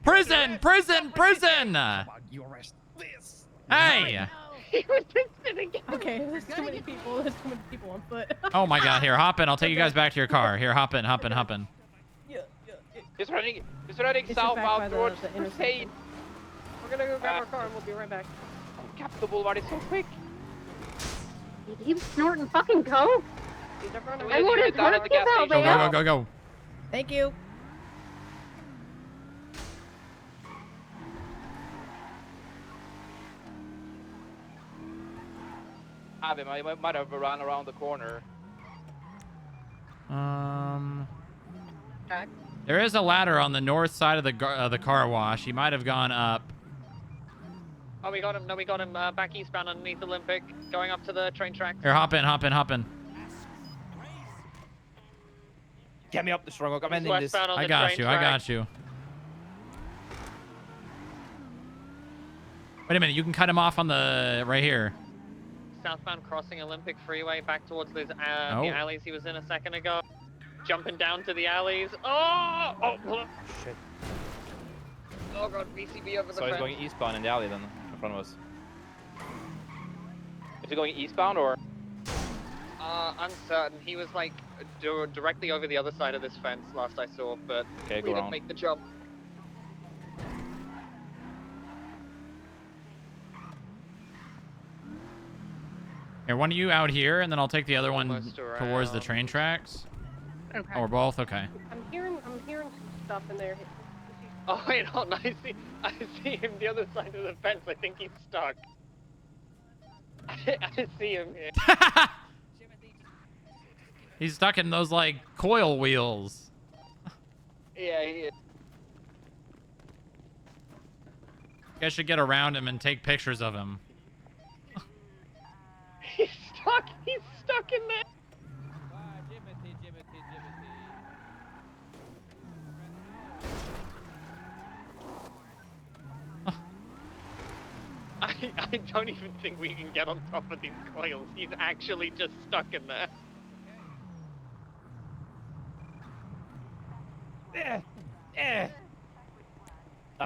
Prison! Prison! Prison! Come on, you arrest this. Hey! He was instant again. Okay, there's too many people. There's too many people on foot. Oh my god, here, hop in. I'll take you guys back to your car. Here, hop in, hop in, hop in. He's running southbound towards the Crusade. We're gonna go grab our car and we'll be right back. Capitol Boulevard is so quick. He keeps snorting fucking coke. I would have down at the gas station. Go, go, go, go. Thank you. I might have run around the corner. There is a ladder on the north side of the car wash. He might have gone up. Oh, we got him. No, we got him back eastbound underneath Olympic, going up to the train tracks. Here, hop in, hop in, hop in. Get me up the strong. I'm ending this. Westbound on I the got train you, I track. got you. Wait a minute, you can cut him off on the right here. Southbound crossing Olympic Freeway back towards those the Oh. alleys he was in a second ago. Jumping down to the alleys. Oh! Oh! Shit. Oh god, VCB over the So he's fence. going eastbound in the alley then, in front of us. Is he going eastbound or? Uncertain. He was like directly over the other side of this fence last I saw, but Okay, we go didn't on. make the jump. Here, one of you out here, and then I'll take the other one Almost towards the around. train tracks. Okay. Or both, okay. I'm hearing some stuff in there. Oh wait, hold on. I see him the other side of the fence. I think he's stuck. I see him here. He's stuck in those, like, coil wheels. Yeah, he is. You guys should get around him and take pictures of him. He's stuck. He's stuck in there. I don't even think we can get on top of these coils. He's actually just stuck in there.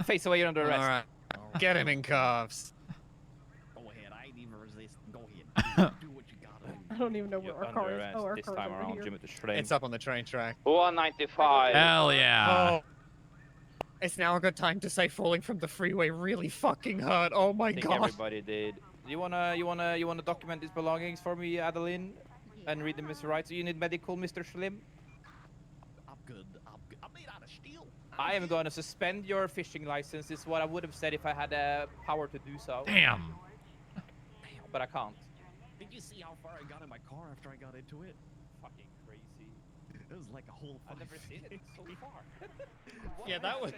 Face away, you're under arrest. All right. Get him in cuffs. Go ahead, I ain't even resist. Go ahead. Do what you gotta do. I don't even know where our car is. Oh, our this car's time over around, here. Jimothy train. It's up on the train track. 195. Hell yeah. Oh. It's now a good time to say falling from the freeway really fucking hurt. Oh my I think god. everybody did. You wanna document these belongings for me, Adeline, and read them, Mr. Right? So you need medical, Mr. Schlim? I'm good. I'm made out of steel. I am going to suspend your fishing license. Is what I would have said if I had power to do so. Damn. But I can't. Did you see how far I got in my car after I got into it? Fucking crazy. It was like a whole. I've never seen it so far. Yeah, that was.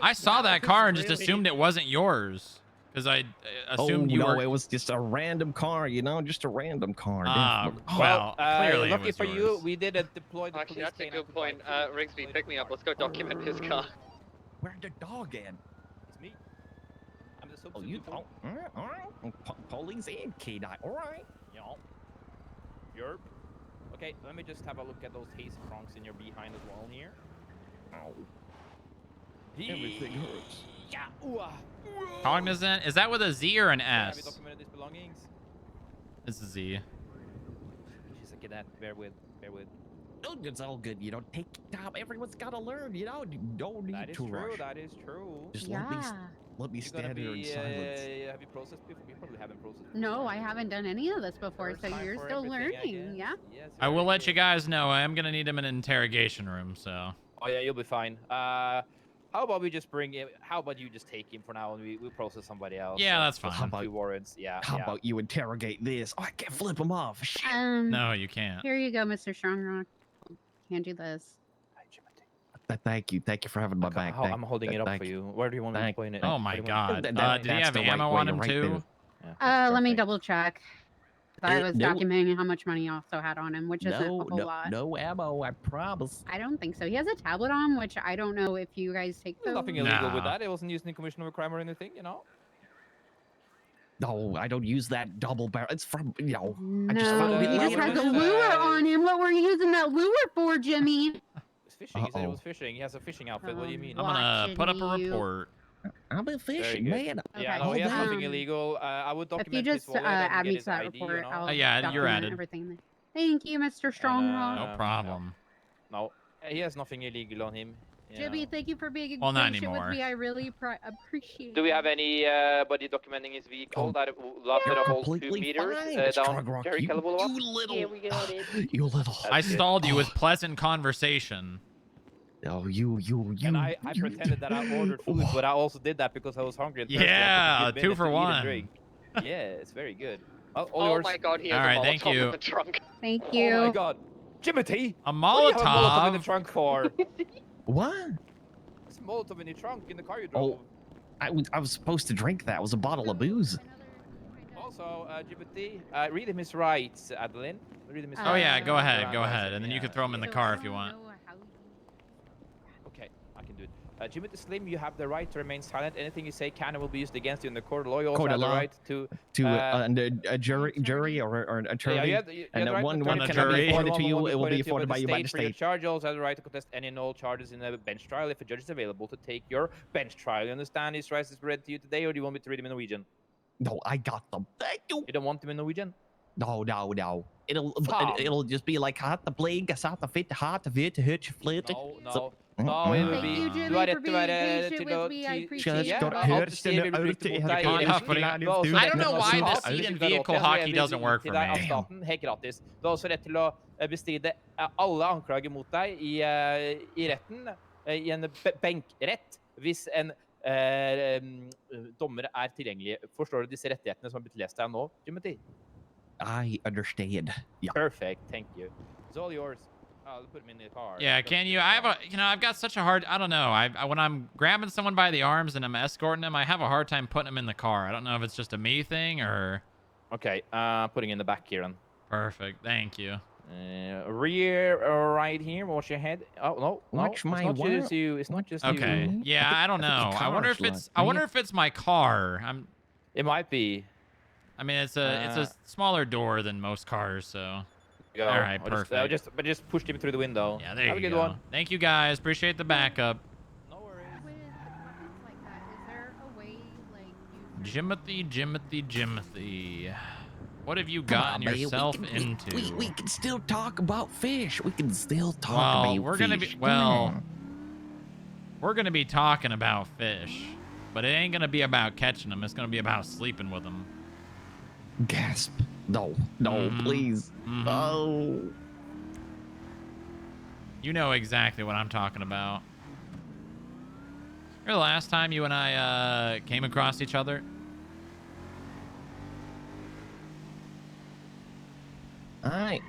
I saw that car and just Really? assumed it wasn't yours. Because I assumed oh, you no, were... it was just a random car, you know, just a random car. Ah, definitely. well, clearly it lucky was for yours. you, we did deploy the Actually, police that's a canine good to point. find Rigsby, pick me up. Let's go document his car. Where'd the dog at? It's me. I'm the Oh, you? Oh, all right. Police and K9. All right. Yup. Yerp. Okay, let me just have a look at those haze prongs in your behind as well here. Ow. Everything hurts. Yeah. Cognizant? Is that with a Z or an Have you S? documented these belongings? It's a Z. Just look at that. Bear with. Oh, it's all good. You know, take time. Everyone's got to learn. You know, you don't need That is to true. rush. That is true. Just Yeah. let me You're gonna stand here in be, silence. have you processed before? You probably haven't processed. No, I haven't done any of this before, First so time you're for still everything, I learning. guess. Yeah. Yes, I will very let good. you guys know I am going to need him in an interrogation room, so... Oh yeah, you'll be fine. How about we just bring him? How about you just take him for now, and we'll process somebody else? Yeah, that's We'll fine. have 2 warrants. Yeah. How yeah. about you interrogate this? Oh, I can't flip him off. Shit. No, you can't. Here you go, Mr. Strongrock. Hand you this. Thank you for having my back. I'm holding it up for you. Where do you want me to point it? Oh my Where do you want me to- god. Did he have ammo on him too? Let me double check. I was no- documenting how much money he also had on him, which isn't a whole lot. No ammo, I promise. I don't think so. He has a tablet on, which I don't know if you guys take There's those. nothing illegal with that. It wasn't used in commission of a crime or anything, you know. No, I don't use that double barrel. It's from, I just No, found it he just has a later. lure on him. What were you using that lure for, Jimmy? It's fishing. He said it was fishing. He has a fishing outfit. What do you mean? I'm gonna put up a report. I've been Very fishing, good. man. Yeah, no, All he has day. nothing illegal. I would If you document just his wallet and add get me his to that ID, report, you know? I'll Yeah, you're document added. everything there. Thank you, Mr. Strongrock. No problem. No, he has nothing illegal on him. you Jimmy, know. thank you for being Well, not patient with anymore. me. I really appreciate Do we it. have anybody documenting his vehicle that lasted a whole 2 completely meters fine, down Strug Rock. Jerry Keller Boulevard? Yeah, we got it. You little. I stalled you with pleasant conversation. Oh, you. And I pretended that I ordered food, but I also did that because I was hungry and thirsty. Yeah, I took a good 2 minute for to eat and 1. drink. Yeah, it's very good. All Oh yours. my god, he has All right, a thank Molotov you. in the trunk. Thank you. Oh my god. Jimothy! A What do you have a Molotov in the Molotov? trunk for? What? It's a Molotov in the trunk in the car you drove. Oh, I was supposed to drink that. It was a bottle of booze. Also, Jimothy, read him his rights, Adeline. Read him his Oh yeah, rights. go ahead, Around go us, ahead, and then you can throw him in the car if you want. Okay, I can do it. Jimothy Slim, you have the right to remain silent. Anything you say can and will be used against you in the court of law. You also Court have of the law. right to a jury or an attorney, you have the and right one to can attorney be jury. afforded to you. One It will be to you afforded by you by the for your state. charge. You also have the right to contest any and all charges in a bench trial if a judge is available to take your bench trial. You understand these rights is read to you today, or do you want me to read them in Norwegian? No, I got them. Thank you. You don't want them in Norwegian? No. It'll Fan. just be like hat the blinka, satt the fit, hat the vid, hurt your flit. No. No, it will Thank be. you, Jimmy, Du har for rett til å being være patient with me. I appreciate Just it. got Ja, hurt alt du sier vil bli brukt mot deg i Con retten. huffing. Du har også I rett don't til know å why ha the hat, seat hvis in du vil vehicle råd til, så hockey jeg vil doesn't gi work til for deg av me. staten, helt gratis. Du har også rett til å bestride alle anklager mot deg i retten, i en benkrett, hvis en dommer er tilgjengelig. Forstår du disse rettighetene som har blitt lest deg nå, Jimothy? I understand. Yeah. Perfect, thank you. It's all yours. I'll put him in the car. Yeah, can you? I've got such a hard. I don't know. I when I'm grabbing someone by the arms and I'm escorting them, I have a hard time putting them in the car. I don't know if it's just a me thing or. Okay, putting in the back here then. Perfect. Thank you. Rear right here. Watch your head. Oh no, Watch my it's not what? just you. It's not just Okay. you. Yeah, I don't know. I wonder if it's. I wonder if it's my car. It might be. I mean, it's a smaller door than most cars, so. Go. All right, perfect. Just pushed him through the window. Yeah, there Have you a good go. one. Thank you guys. Appreciate the backup. No worries. Jimothy. What have you gotten yourself into? We can still talk about fish. We can still talk Well, about we're fish. gonna be we're gonna be talking about fish, but it ain't gonna be about catching them. It's gonna be about sleeping with them. Gasp. No, please. No. You know exactly what I'm talking about. Remember the last time you and I came across each other? I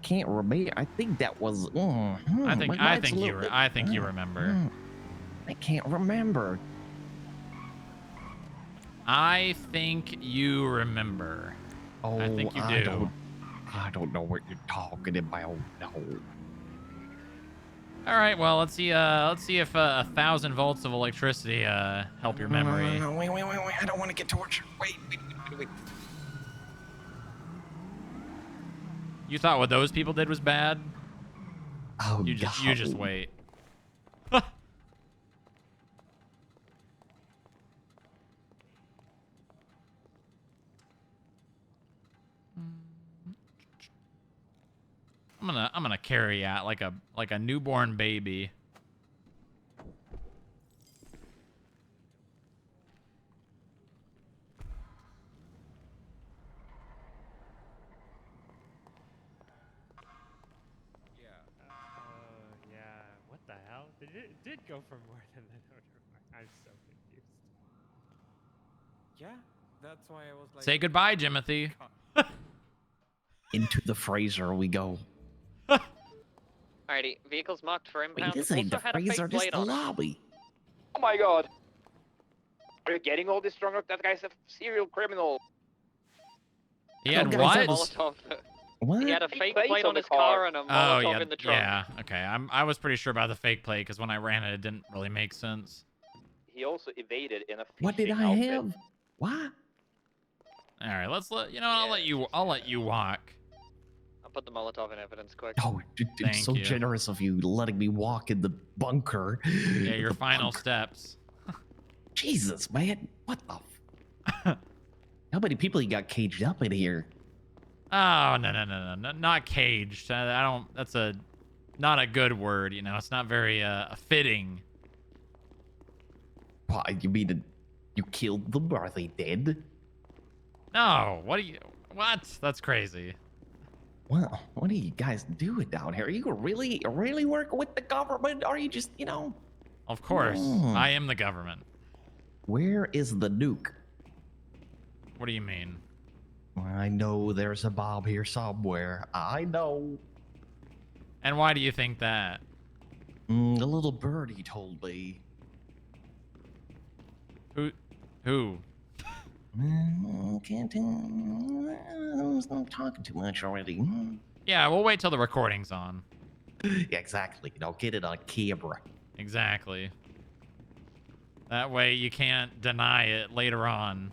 can't remember. I think that was. I think you remember. I can't remember. I think you remember. Oh, I think you do. I don't know what you're talking about. No. All right. Well, let's see if 1,000 volts of electricity help your memory. No, wait. I don't want to get tortured. Wait. You thought what those people did was bad? Oh, you just wait. I'm gonna carry out like a newborn baby. Yeah. What the hell? It did go for more than the notifier. I'm so confused. Yeah, that's why I was like. Say goodbye, Jimothy. Into the freezer we go. Alrighty, vehicles marked for impound. Wait, this ain't the Also had a freezer, fake this plate the on it. lobby. Oh my god! Are you getting all this strong? That guy's a serial criminal. He had Okay, what? Molotov. What? He had a fake plate on his car and a Oh Molotov in the trunk. yeah. Okay. I was pretty sure about the fake plate because when I ran it, it didn't really make sense. He also evaded in a fishing What did I outfit. have? What? All right, I'll let you walk. I'll put the Molotov in evidence quick. Oh, it's Thank so you. generous of you letting me walk in the bunker. Yeah, your The final bunker. steps. Jesus, man. What the? How many people you got caged up in here? Oh, no, not caged. I don't. That's not a good word. It's not very fitting. Why, you mean you killed them? Are they dead? No, what? That's crazy. Well, what are you guys doing down here? Are you really working with the government? Or are you just, Of course, I am the government. Where is the nuke? What do you mean? I know there's a bomb here somewhere. I know. And why do you think that? A little birdie told me. Who? Can't I'm talking too much already. Yeah, we'll wait till the recording's on. Yeah, exactly. Get it on camera. Exactly. That way you can't deny it later on.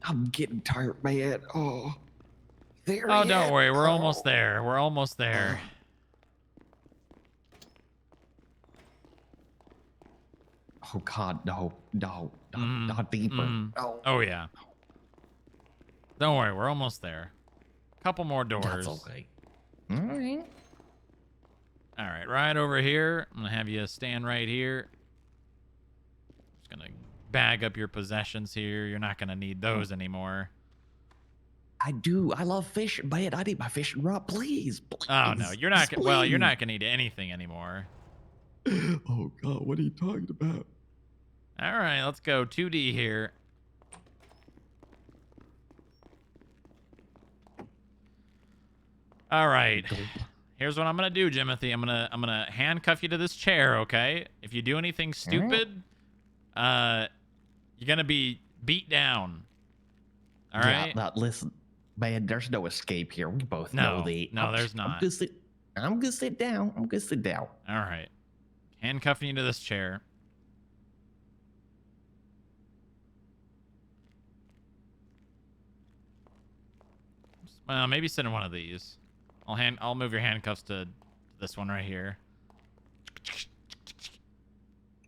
I'm getting tired, man. Oh, there. Oh, don't worry. We're almost there. We're almost there. Oh God, no, not deeper. No. Oh yeah. Don't worry. We're almost there. Couple more doors. That's okay. All right. All right, right over here. I'm gonna have you stand right here. Just gonna bag up your possessions here. You're not gonna need those anymore. I do. I love fishing, man. I need my fishing rod, please. Oh no, you're not. Well, you're not gonna need anything anymore. Oh God, what are you talking about? All right, let's go 2D here. All right. Here's what I'm gonna do, Jimothy. I'm gonna handcuff you to this chair, okay? If you do anything stupid, you're gonna be beat down. All right. Yeah, now listen, man. There's no escape here. We both know the. No, there's not. I'm gonna sit down. All right. Handcuffing you to this chair. Well, maybe sit in one of these. I'll move your handcuffs to this one right here.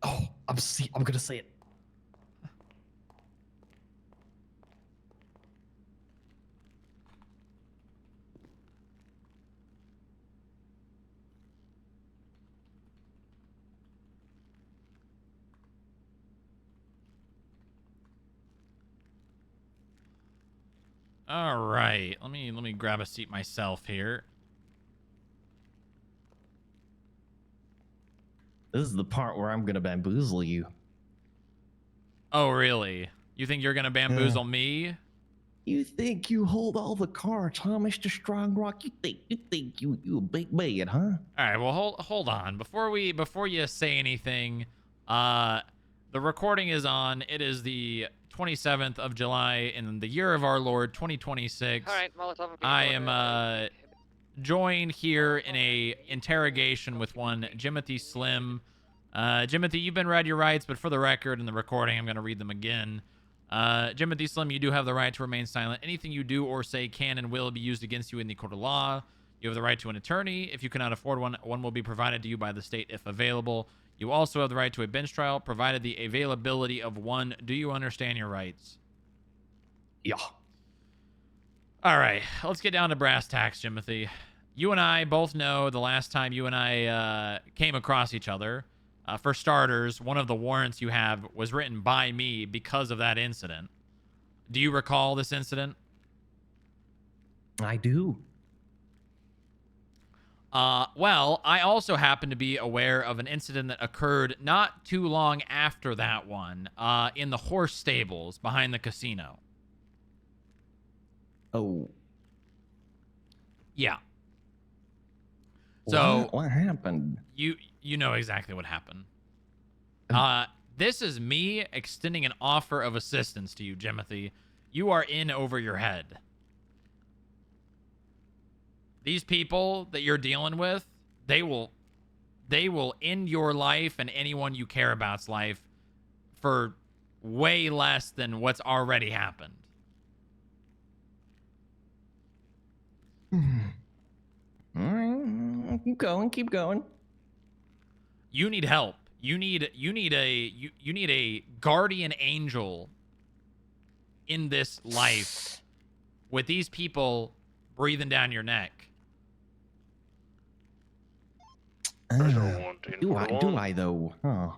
Oh, I'm gonna say it. All right. Let me grab a seat myself here. This is the part where I'm gonna bamboozle you. Oh, really? You think you're gonna bamboozle me? You think you hold all the cards, huh, Mr. Strongrock? You think you a big man, huh? All right. Well, hold on. Before you say anything, the recording is on. It is the 27th of July in the year of our Lord 2026. All right, Molotov. I am joined here in a interrogation with one Jimothy Slim. Jimothy, you've been read your rights, but for the record in the recording, I'm going to read them again. Jimothy Slim, you do have the right to remain silent. Anything you do or say can and will be used against you in the court of law. You have the right to an attorney. If you cannot afford one, one will be provided to you by the state if available. You also have the right to a bench trial, provided the availability of one. Do you understand your rights? Yeah. All right, let's get down to brass tacks, Jimothy. You and I both know the last time you and I came across each other. For starters, one of the warrants you have was written by me because of that incident. Do you recall this incident? I do. Well, I also happen to be aware of an incident that occurred not too long after that one in the horse stables behind the casino. Oh. Yeah. So what happened? You know exactly what happened. This is me extending an offer of assistance to you, Jimothy. You are in over your head. These people that you're dealing with, they will they will end your life and anyone you care about's life for way less than what's already happened. All right, keep going, keep going. You need help. You need a guardian angel in this life with these people breathing down your neck. Do I though? Huh.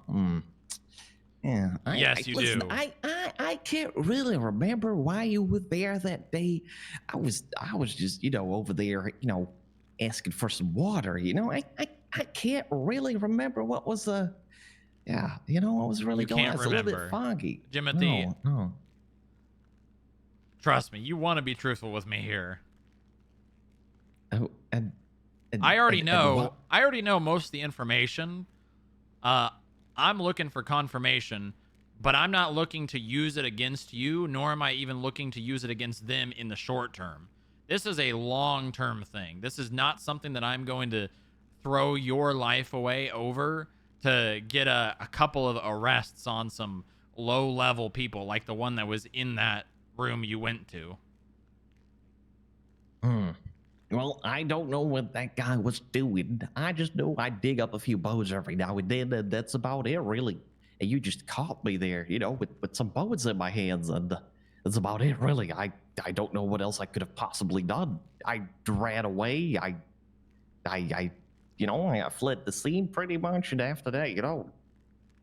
Yeah. Yes, you listen, do. I can't really remember why you were there that day. I was just over there asking for some water. I can't really remember what was what was really You going on. can't It's a little bit remember. foggy. Jimothy, No. trust me, you want to be truthful with me here. Oh, and I already know. what? I already know most of the information. I'm looking for confirmation, but I'm not looking to use it against you, nor am I even looking to use it against them in the short term. This is a long-term thing. This is not something that I'm going to throw your life away over to get a couple of arrests on some low-level people like the one that was in that room you went to. Well, I don't know what that guy was doing. I just know I dig up a few bows every now and then, and that's about it, really. And you just caught me there, with some bows in my hands, and that's about it, really. I don't know what else I could have possibly done. I ran away. I fled the scene pretty much, and after that,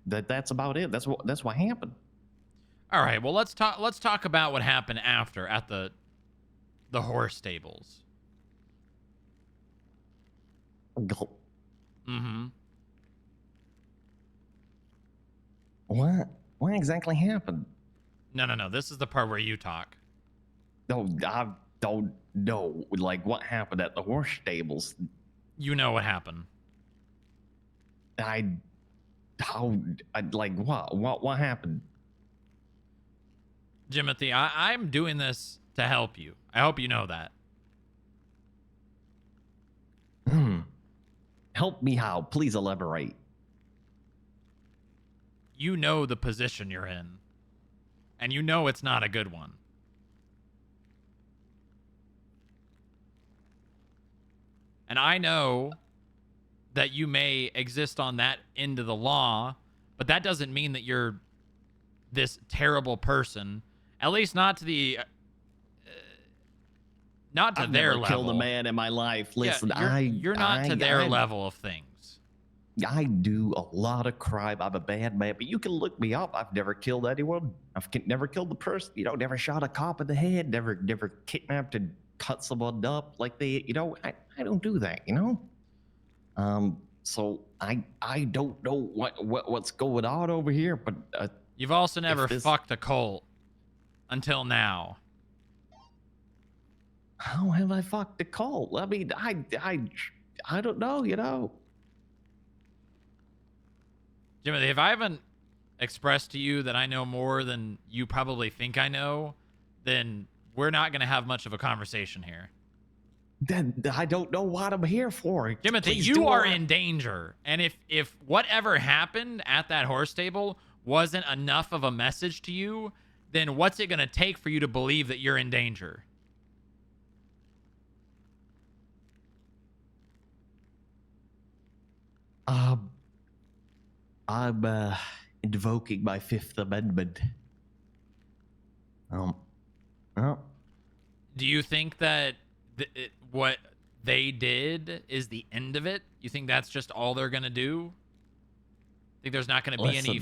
that's about it. That's what happened. All right, well, let's talk about what happened after at the horse stables. Mm-hmm. What exactly happened? No. This is the part where you talk. No, I don't know. Like, what happened at the horse stables? You know what happened. What happened? Jimothy, I'm doing this to help you. I hope you know that. Help me how? Please elaborate. You know the position you're in. And you know it's not a good one. And I know that you may exist on that end of the law, but that doesn't mean that you're this terrible person. At least not to the... not to I've their never level. killed a man in my life. Listen, you're not to their level of things. I do a lot of crime. I'm a bad man, but you can look me up. I've never killed anyone. I've never killed a person. Never shot a cop in the head. Never kidnapped and cut someone up like they. I don't do that. So I don't know what's going on over here, but you've also never fucked a cult until now. How have I fucked a cult? I mean, I don't know. Jimothy, if I haven't expressed to you that I know more than you probably think I know, then we're not going to have much of a conversation here. Then I don't know what I'm here for. Jimothy, you are in danger. And if whatever happened at that horse stable wasn't enough of a message to you, then what's it going to take for you to believe that you're in danger? I'm invoking my Fifth Amendment. Do you think that what they did is the end of it? You think that's just all they're going to do? Think there's not going to be any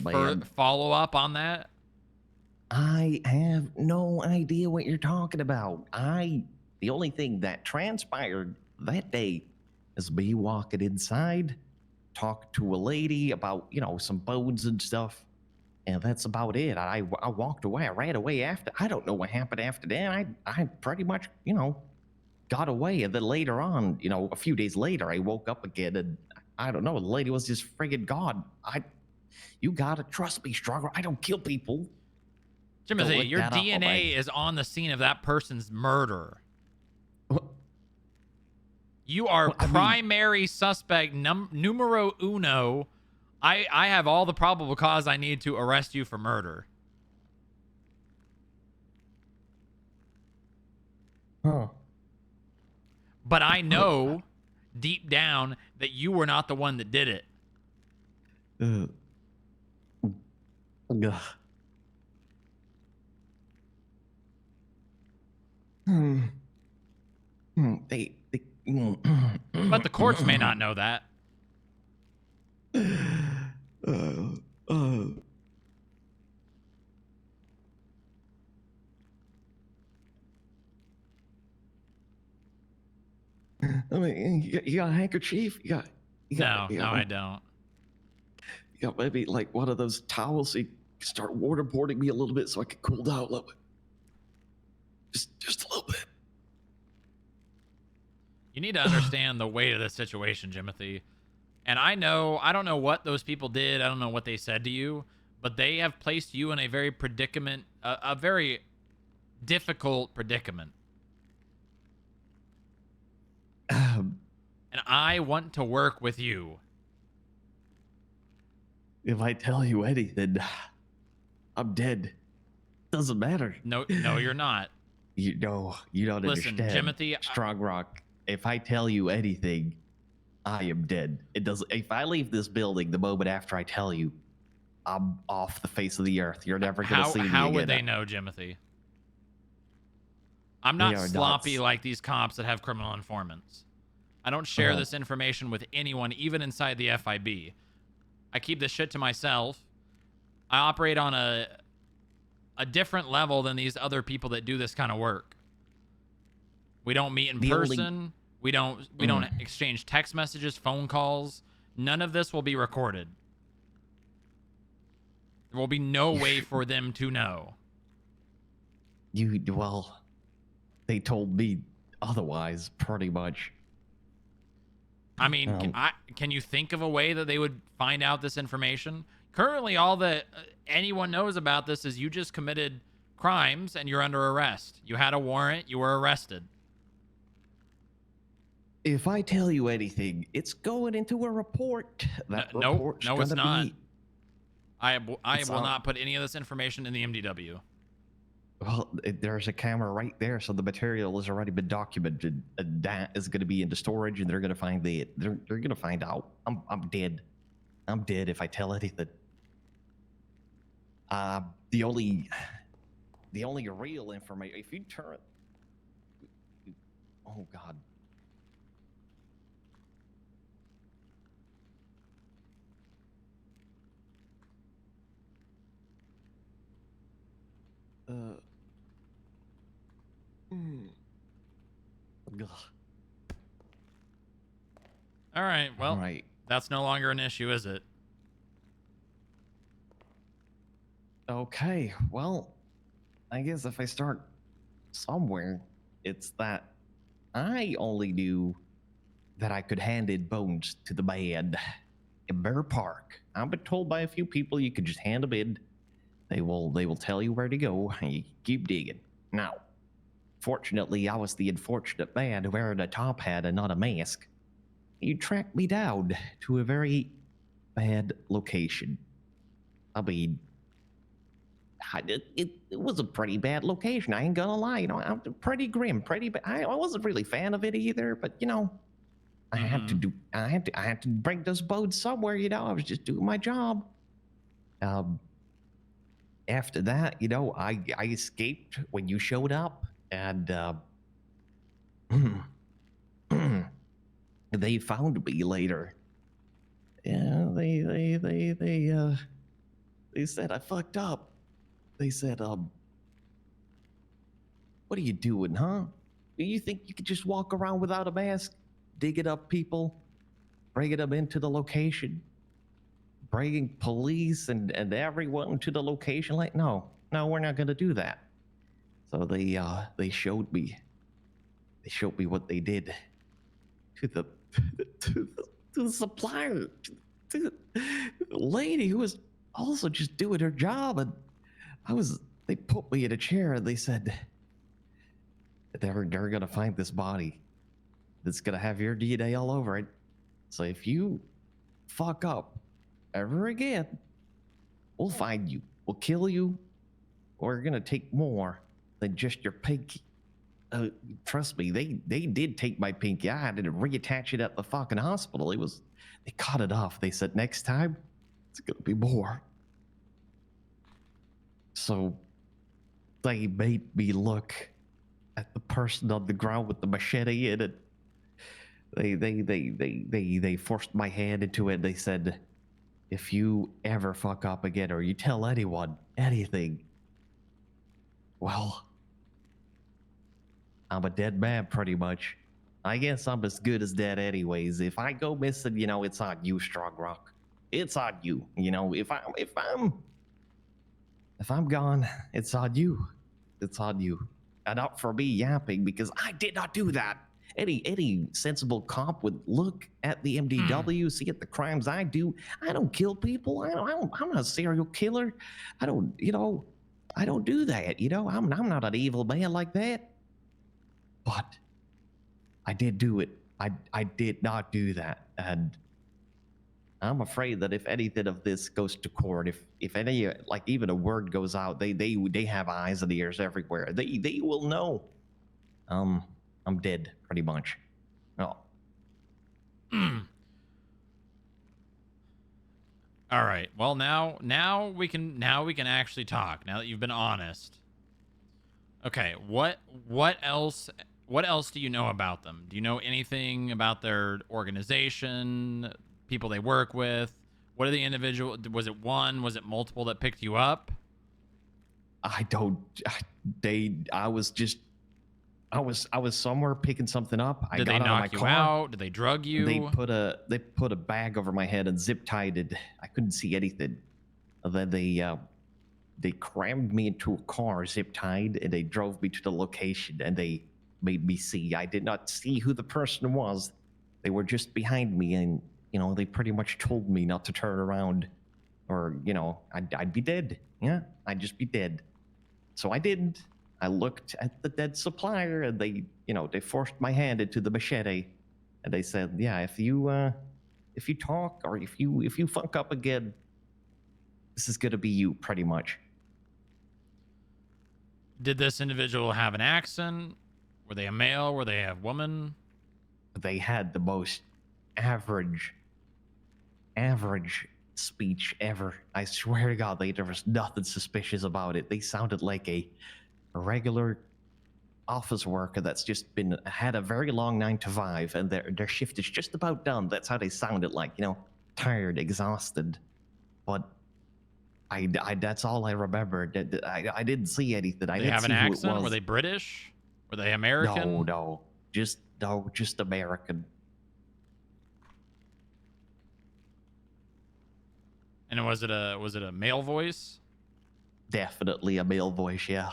follow-up on that? I have no idea what you're talking about. The only thing that transpired that day is me walking inside, talking to a lady about, some bones and stuff. And that's about it. I walked away. I ran away after. I don't know what happened after that. I pretty much, got away. And then later on, a few days later, I woke up again and I don't know. The lady was just friggin' gone. You gotta trust me, Stronger. I don't kill people. Jimothy, your DNA is on the scene of that person's murder. You are primary suspect numero uno. I have all the probable cause I need to arrest you for murder. Huh. But I know deep down that you were not the one that did it. Ugh. But the courts may not know that. I mean, you got a handkerchief? You got, No, I don't. You got maybe like one of those towels so you can start waterboarding me a little bit so I can cool down a little bit. Just a little bit. You need to understand the weight of this situation, Jimothy. And I don't know what those people did. I don't know what they said to you, but they have placed you in a very a very difficult predicament. And I want to work with you. If I tell you anything, I'm dead. Doesn't matter. No, you're not. You don't Listen, understand. Jimothy, Strong Rock, if I tell you anything, I am dead. It doesn't. If I leave this building the moment after I tell you, I'm off the face of the earth. You're never gonna see me again. How would they know, Jimothy? I'm not sloppy like these cops that have criminal informants. I don't share this information with anyone, even inside the FIB. I keep this shit to myself. I operate on a different level than these other people that do this kind of work. We don't meet in person. We don't exchange text messages, phone calls. None of this will be recorded. There will be no way for them to know. Well, they told me otherwise, pretty much. I mean, can you think of a way that they would find out this information? Currently, all that anyone knows about this is you just committed crimes and you're under arrest. You had a warrant. You were arrested. If I tell you anything, it's going into a report. No, it's not. I will not put any of this information in the MDW. Well, there's a camera right there, so the material has already been documented. And that is going to be into storage, and they're going to find they're going to find out. I'm dead. I'm dead if I tell anything. The only real information. If you turn. Oh God. All right. Well, that's no longer an issue, is it? Okay. Well, I guess if I start somewhere, it's that I only knew that I could hand in bones to the band in Bear Park. I've been told by a few people you could just hand them in. They will tell you where to go, and you keep digging. Now, fortunately, I was the unfortunate man wearing a top hat and not a mask. You tracked me down to a very bad location. I mean, it was a pretty bad location. I ain't gonna lie. I'm pretty grim, pretty bad. I wasn't really a fan of it either, but I had to bring those boats somewhere. I was just doing my job. After that, I escaped when you showed up, and they found me later. Yeah, they said I fucked up. They said, what are you doing, huh? Do you think you could just walk around without a mask, digging up people, bringing them into the location, bringing police and everyone to the location? Like, no, we're not gonna do that. So they showed me what they did to the to the supplier, to the lady who was also just doing her job, and they put me in a chair and they said they're gonna find this body. that's gonna have your DNA all over it. So if you fuck up ever again, we'll find you. We'll kill you. We're gonna take more than just your pinky. Trust me, they did take my pinky. I had to reattach it at the fucking hospital. They cut it off. They said next time it's gonna be more. So they made me look at the person on the ground with the machete in it. They forced my hand into it. They said, if you ever fuck up again or you tell anyone anything, well, I'm a dead man pretty much. I guess I'm as good as dead anyways. If I go missing, it's on you, Strong Rock. It's on you. If I'm gone, it's on you. It's on you. And not for me yapping, because I did not do that. Any sensible cop would look at the MDW, see at the crimes I do. I don't kill people. I'm not a serial killer. I don't do that. I'm not an evil man like that. But I did do it. I did not do that. And I'm afraid that if anything of this goes to court, if any, like even a word goes out, they have eyes and ears everywhere. They will know. I'm dead, pretty much. Oh. All right. Well, now we can actually talk. Now that you've been honest. Okay. What else do you know about them? Do you know anything about their organization, people they work with? What are the individual? Was it one? Was it multiple that picked you up? I was somewhere picking something up. Did they knock you out? Did they drug you? They put a bag over my head and zip tied it. I couldn't see anything. And then they crammed me into a car, zip tied, and they drove me to the location. And they made me see. I did not see who the person was. They were just behind me, and they pretty much told me not to turn around, or I'd be dead. Yeah, I'd just be dead. So I didn't. I looked at the dead supplier, and they forced my hand into the machete, and they said, "Yeah, if you talk or if you fuck up again, this is gonna be you, pretty much." Did this individual have an accent? Were they a male? Were they a woman? They had the most average speech ever. I swear to God, there was nothing suspicious about it. They sounded like a regular office worker that's just had a very long 9 to 5, and their shift is just about done. That's how they sounded like, tired, exhausted. But I that's all I remember. I didn't see anything. Did I they didn't have see an who it accent? was. Were they British? Were they American? No, just American. And was it a male voice? Definitely a male voice, yeah.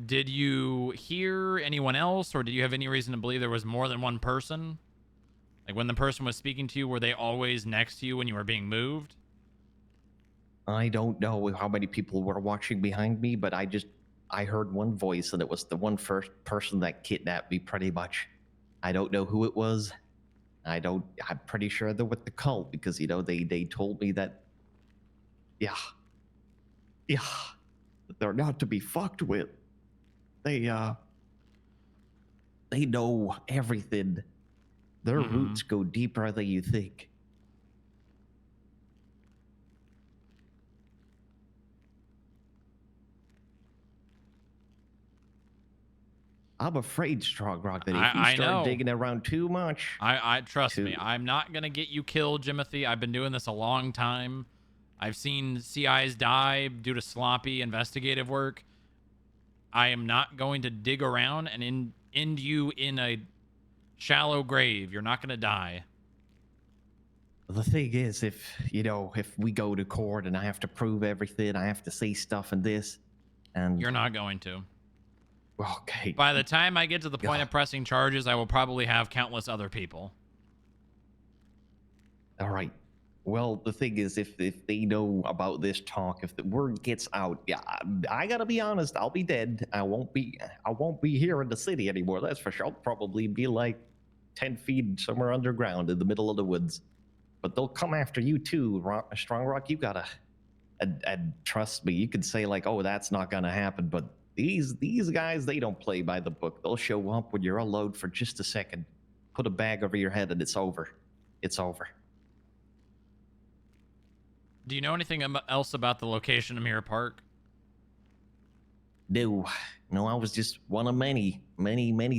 Did you hear anyone else, or did you have any reason to believe there was more than one person? Like when the person was speaking to you, were they always next to you when you were being moved? I don't know how many people were watching behind me, but I heard one voice, and it was the one first person that kidnapped me, pretty much. I don't know who it was. I'm pretty sure they're with the cult, because they told me that that they're not to be fucked with. They know everything. Their roots go deeper than you think. I'm afraid, Strong Rock, that if you start digging around too much, I trust me. I'm not gonna get you killed, Jimothy. I've been doing this a long time. I've seen CIs die due to sloppy investigative work. I am not going to dig around and end you in a shallow grave. You're not gonna die. The thing is, if we go to court and I have to prove everything, I have to say stuff and this, and you're not going to. Okay. By the time I get to the point of pressing charges, I will probably have countless other people. All right. Well, the thing is, if they know about this talk, if the word gets out, yeah, I gotta be honest, I'll be dead. I won't be here in the city anymore. That's for sure. I'll probably be like 10 feet somewhere underground in the middle of the woods. But they'll come after you too, Strong Rock. You gotta, and trust me, you could say like, oh, that's not gonna happen. But these guys, they don't play by the book. They'll show up when you're alone for just a second, put a bag over your head, and it's over. It's over. Do you know anything else about the location of Mirror Park? No, I was just one of many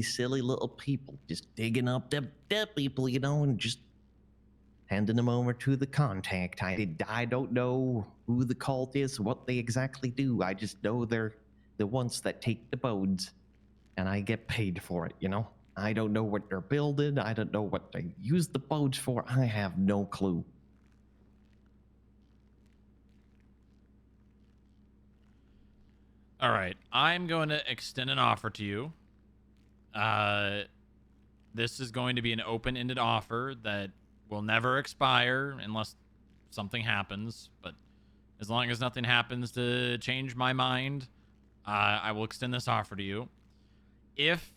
silly little people just digging up dead people, and just handing them over to the contact. I don't know who the cult is, what they exactly do. I just know they're the ones that take the bones, and I get paid for it, I don't know what they're building. I don't know what they use the bones for. I have no clue. All right, I'm going to extend an offer to you. This is going to be an open-ended offer that will never expire unless something happens. But as long as nothing happens to change my mind, I will extend this offer to you. If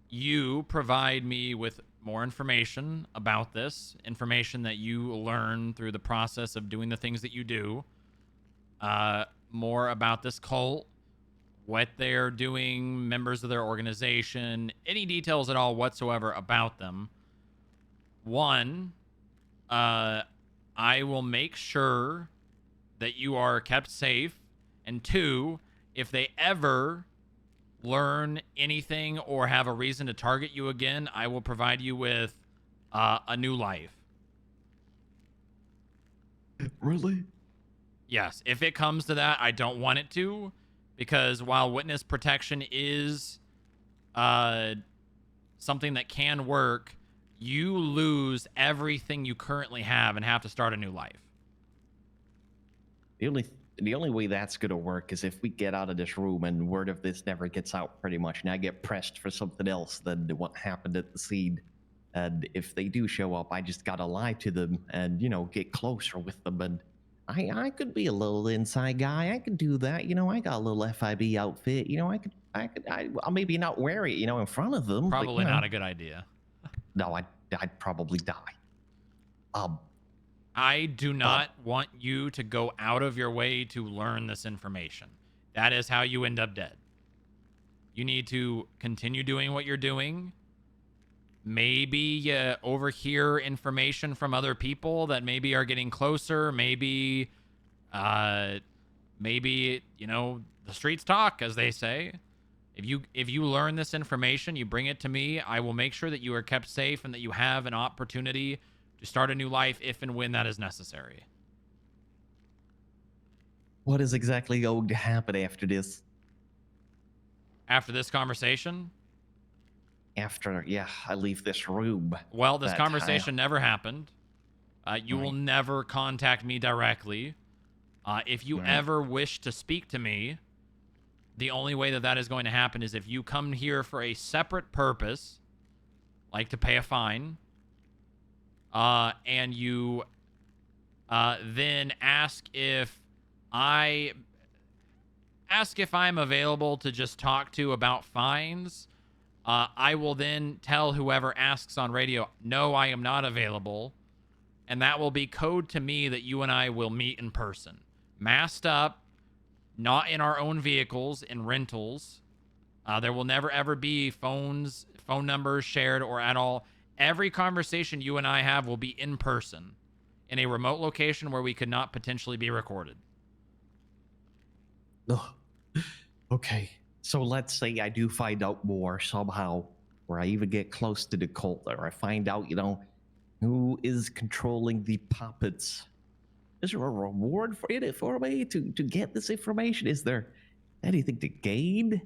you provide me with more information about this, information that you learn through the process of doing the things that you do, more about this cult, what they're doing, members of their organization, any details at all whatsoever about them. One, I will make sure that you are kept safe. And two, if they ever learn anything or have a reason to target you again, I will provide you with a new life. Really? Yes, if it comes to that, I don't want it to, because while witness protection is something that can work, you lose everything you currently have and have to start a new life. The only way that's gonna work is if we get out of this room and word of this never gets out, pretty much, and I get pressed for something else than what happened at the scene. And if they do show up, I just gotta lie to them and get closer with them. And I could be a little inside guy. I could do that. I got a little FIB outfit. I'll maybe not wear it, in front of them. Probably but, not a good idea. No, I'd probably die. I do not want you to go out of your way to learn this information. That is how you end up dead. You need to continue doing what you're doing. Maybe overhear information from other people that maybe are getting closer. Maybe, the streets talk, as they say. If you learn this information, you bring it to me. I will make sure that you are kept safe and that you have an opportunity to start a new life if and when that is necessary. What is exactly going to happen after this? After this conversation? After, I leave this room. Well, this conversation never happened. You will never contact me directly. If you ever wish to speak to me, the only way that is going to happen is if you come here for a separate purpose, like to pay a fine, and you then ask if I'm available to just talk to about fines. I will then tell whoever asks on radio, no, I am not available. And that will be code to me that you and I will meet in person. Masked up, not in our own vehicles, in rentals. There will never, ever be phone numbers shared or at all. Every conversation you and I have will be in person, in a remote location where we could not potentially be recorded. Oh, okay. So let's say I do find out more somehow, or I even get close to the cult, or I find out, who is controlling the puppets. Is there a reward for me to get this information? Is there anything to gain?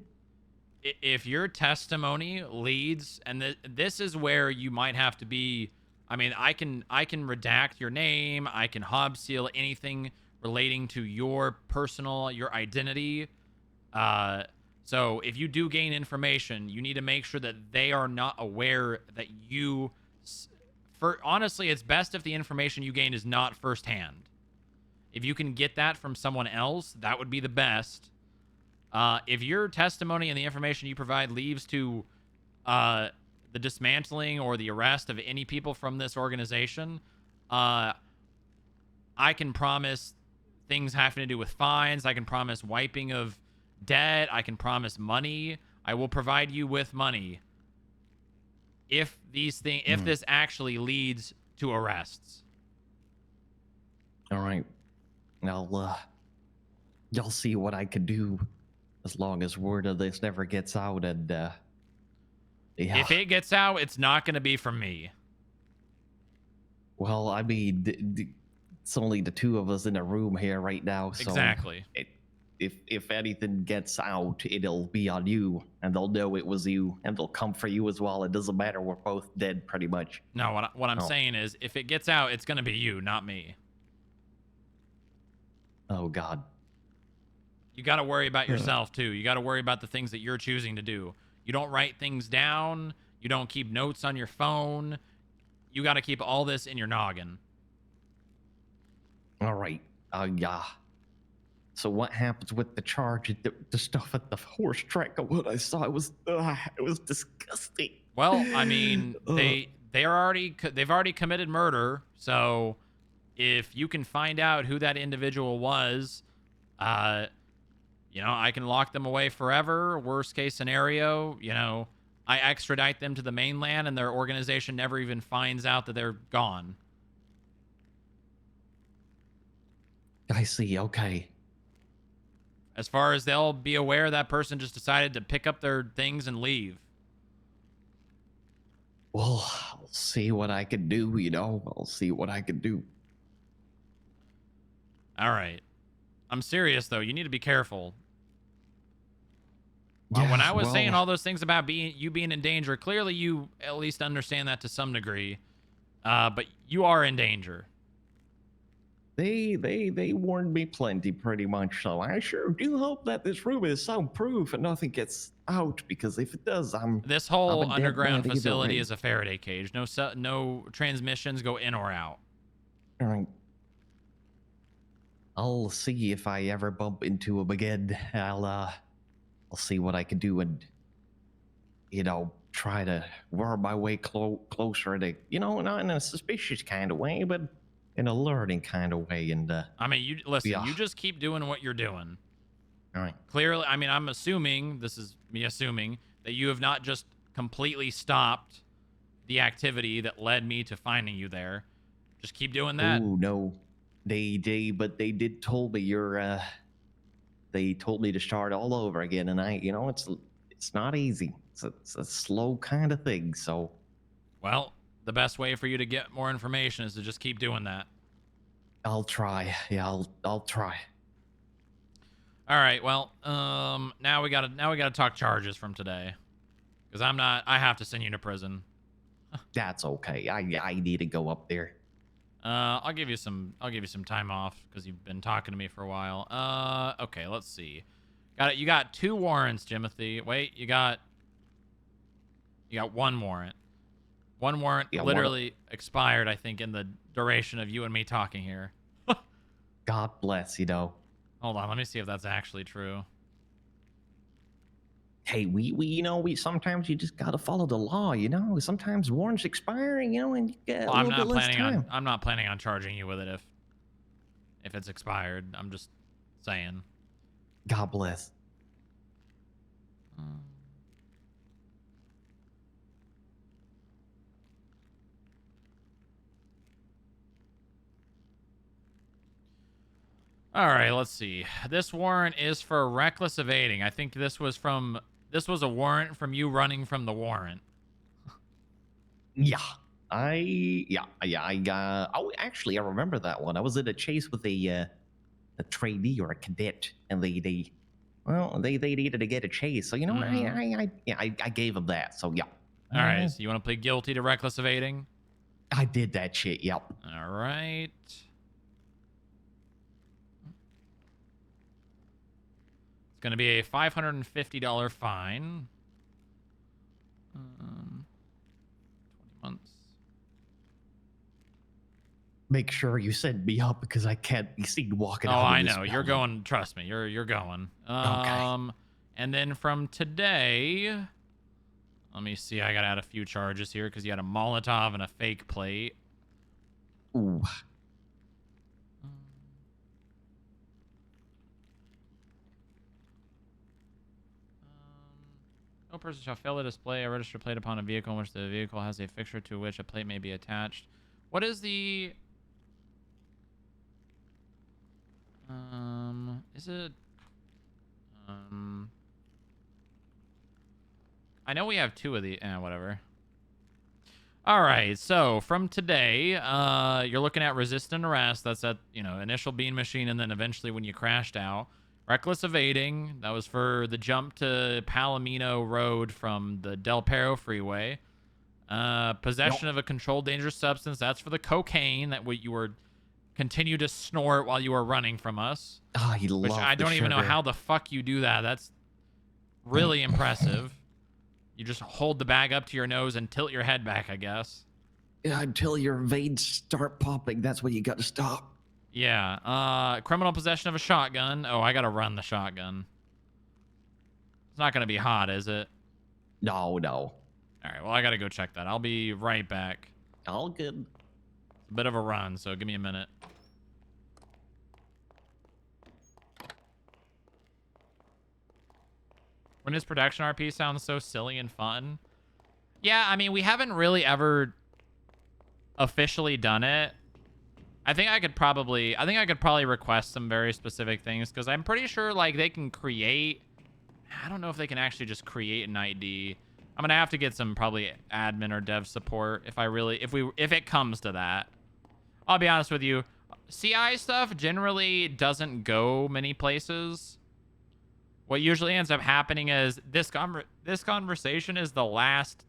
If your testimony leads, and this is where you might have to be, I mean, I can redact your name, I can hob seal anything relating to your identity. So if you do gain information, you need to make sure that they are not aware that you honestly, it's best if the information you gain is not firsthand. If you can get that from someone else, that would be the best. If your testimony and the information you provide leads to the dismantling or the arrest of any people from this organization, I can promise things having to do with fines. I can promise wiping of debt. I can promise money. I will provide you with money if this actually leads to arrests. All right. I'll see what I can do as long as word of this never gets out. And yeah. If it gets out, it's not going to be from me. Well, I mean, it's only the two of us in a room here right now. So Exactly. If anything gets out, it'll be on you, and they'll know it was you, and they'll come for you as well. It doesn't matter. We're both dead, pretty much. No, what I'm saying is, if it gets out, it's going to be you, not me. Oh, God. You got to worry about yourself, too. You got to worry about the things that you're choosing to do. You don't write things down. You don't keep notes on your phone. You got to keep all this in your noggin. All right. Yeah. So what happens with the charge? The stuff at the horse track? What I saw, it was disgusting. Well, I mean, they've already committed murder. So if you can find out who that individual was, I can lock them away forever. Worst case scenario, I extradite them to the mainland and their organization never even finds out that they're gone. I see. Okay. As far as they'll be aware, that person just decided to pick up their things and leave. Well, I'll see what I can do, I'll see what I can do. All right. I'm serious, though. You need to be careful. Yeah, when I was saying all those things about you being in danger, clearly you at least understand that to some degree. But you are in danger. They warned me plenty, pretty much. So I sure do hope that this room is soundproof and nothing gets out. Because if it does, this whole underground facility is a Faraday cage. No transmissions go in or out. All right. I'll see if I ever bump into him again. I'll see what I can do and try to worm my way closer to not in a suspicious kind of way, but in a learning kind of way. And I mean, you just keep doing what you're doing. All right. Clearly, I mean, I'm assuming, this is me assuming, that you have not just completely stopped the activity that led me to finding you there. Just keep doing that. Oh no, but they did told me they told me to start all over again, and it's not easy. It's a slow kind of thing. So, well, the best way for you to get more information is to just keep doing that. I'll try. Yeah, I'll try. All right. Well, now we gotta talk charges from today, because I have to send you to prison. That's okay. I need to go up there. I'll give you some time off because you've been talking to me for a while. Okay, let's see. Got it. You got 2 warrants, Jimothy. Wait, you got 1 warrant. 1 warrant literally expired, I think, in the duration of you and me talking here. God bless, Hold on, let me see if that's actually true. Hey, we sometimes you just gotta follow the law, Sometimes warrants expire, and you get a little bit less time. I'm not planning on charging you with it if it's expired. I'm just saying. God bless. All right, let's see. This warrant is for reckless evading. I think this was a warrant from you running from the warrant. Yeah. Actually, I remember that one. I was in a chase with a trainee or a cadet, and they needed to get a chase. So I gave them that. So yeah. All right. So you want to plead guilty to reckless evading? I did that shit. Yep. All right. It's going to be a $550 fine. 20 months. make sure you send me up because I can't be seen walking out. I of this know. You're building. going. Trust me. You're going. Okay. And then from today, let me see. I gotta add a few charges here because you had a Molotov and a fake plate. Ooh. No person shall fail to display a registered plate upon a vehicle in which the vehicle has a fixture to which a plate may be attached. What is the... is it... I know we have two of the... whatever. Alright, so from today, you're looking at resistant arrest. That's at, initial bean machine, and then eventually when you crashed out. Reckless evading. That was for the jump to Palomino Road from the Del Perro Freeway. Possession of a controlled dangerous substance. That's for the cocaine that you were continue to snort while you were running from us. Oh, you which love I don't even know how the fuck you do that. That's really impressive. You just hold the bag up to your nose and tilt your head back, I guess. Yeah, until your veins start popping, that's when you got to stop. Yeah. Criminal possession of a shotgun. Oh, I gotta run the shotgun. It's not gonna be hot, is it? No. All right. Well, I gotta go check that. I'll be right back. All good. It's a bit of a run, so give me a minute. When his production RP sounds so silly and fun. Yeah, I mean, we haven't really ever officially done it. I think I could probably request some very specific things because I'm pretty sure like they can create. I don't know if they can actually just create an ID. I'm gonna have to get some probably admin or dev support if it comes to that. I'll be honest with you, CI stuff generally doesn't go many places. What usually ends up happening is this conversation is the last.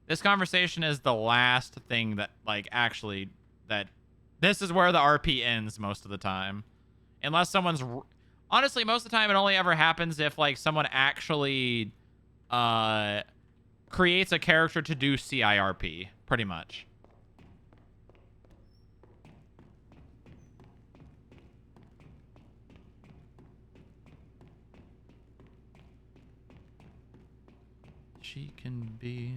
This conversation is the last thing that actually that. This is where the RP ends most of the time. Unless someone's... Honestly, most of the time it only ever happens if, someone actually creates a character to do CIRP, pretty much. She can be...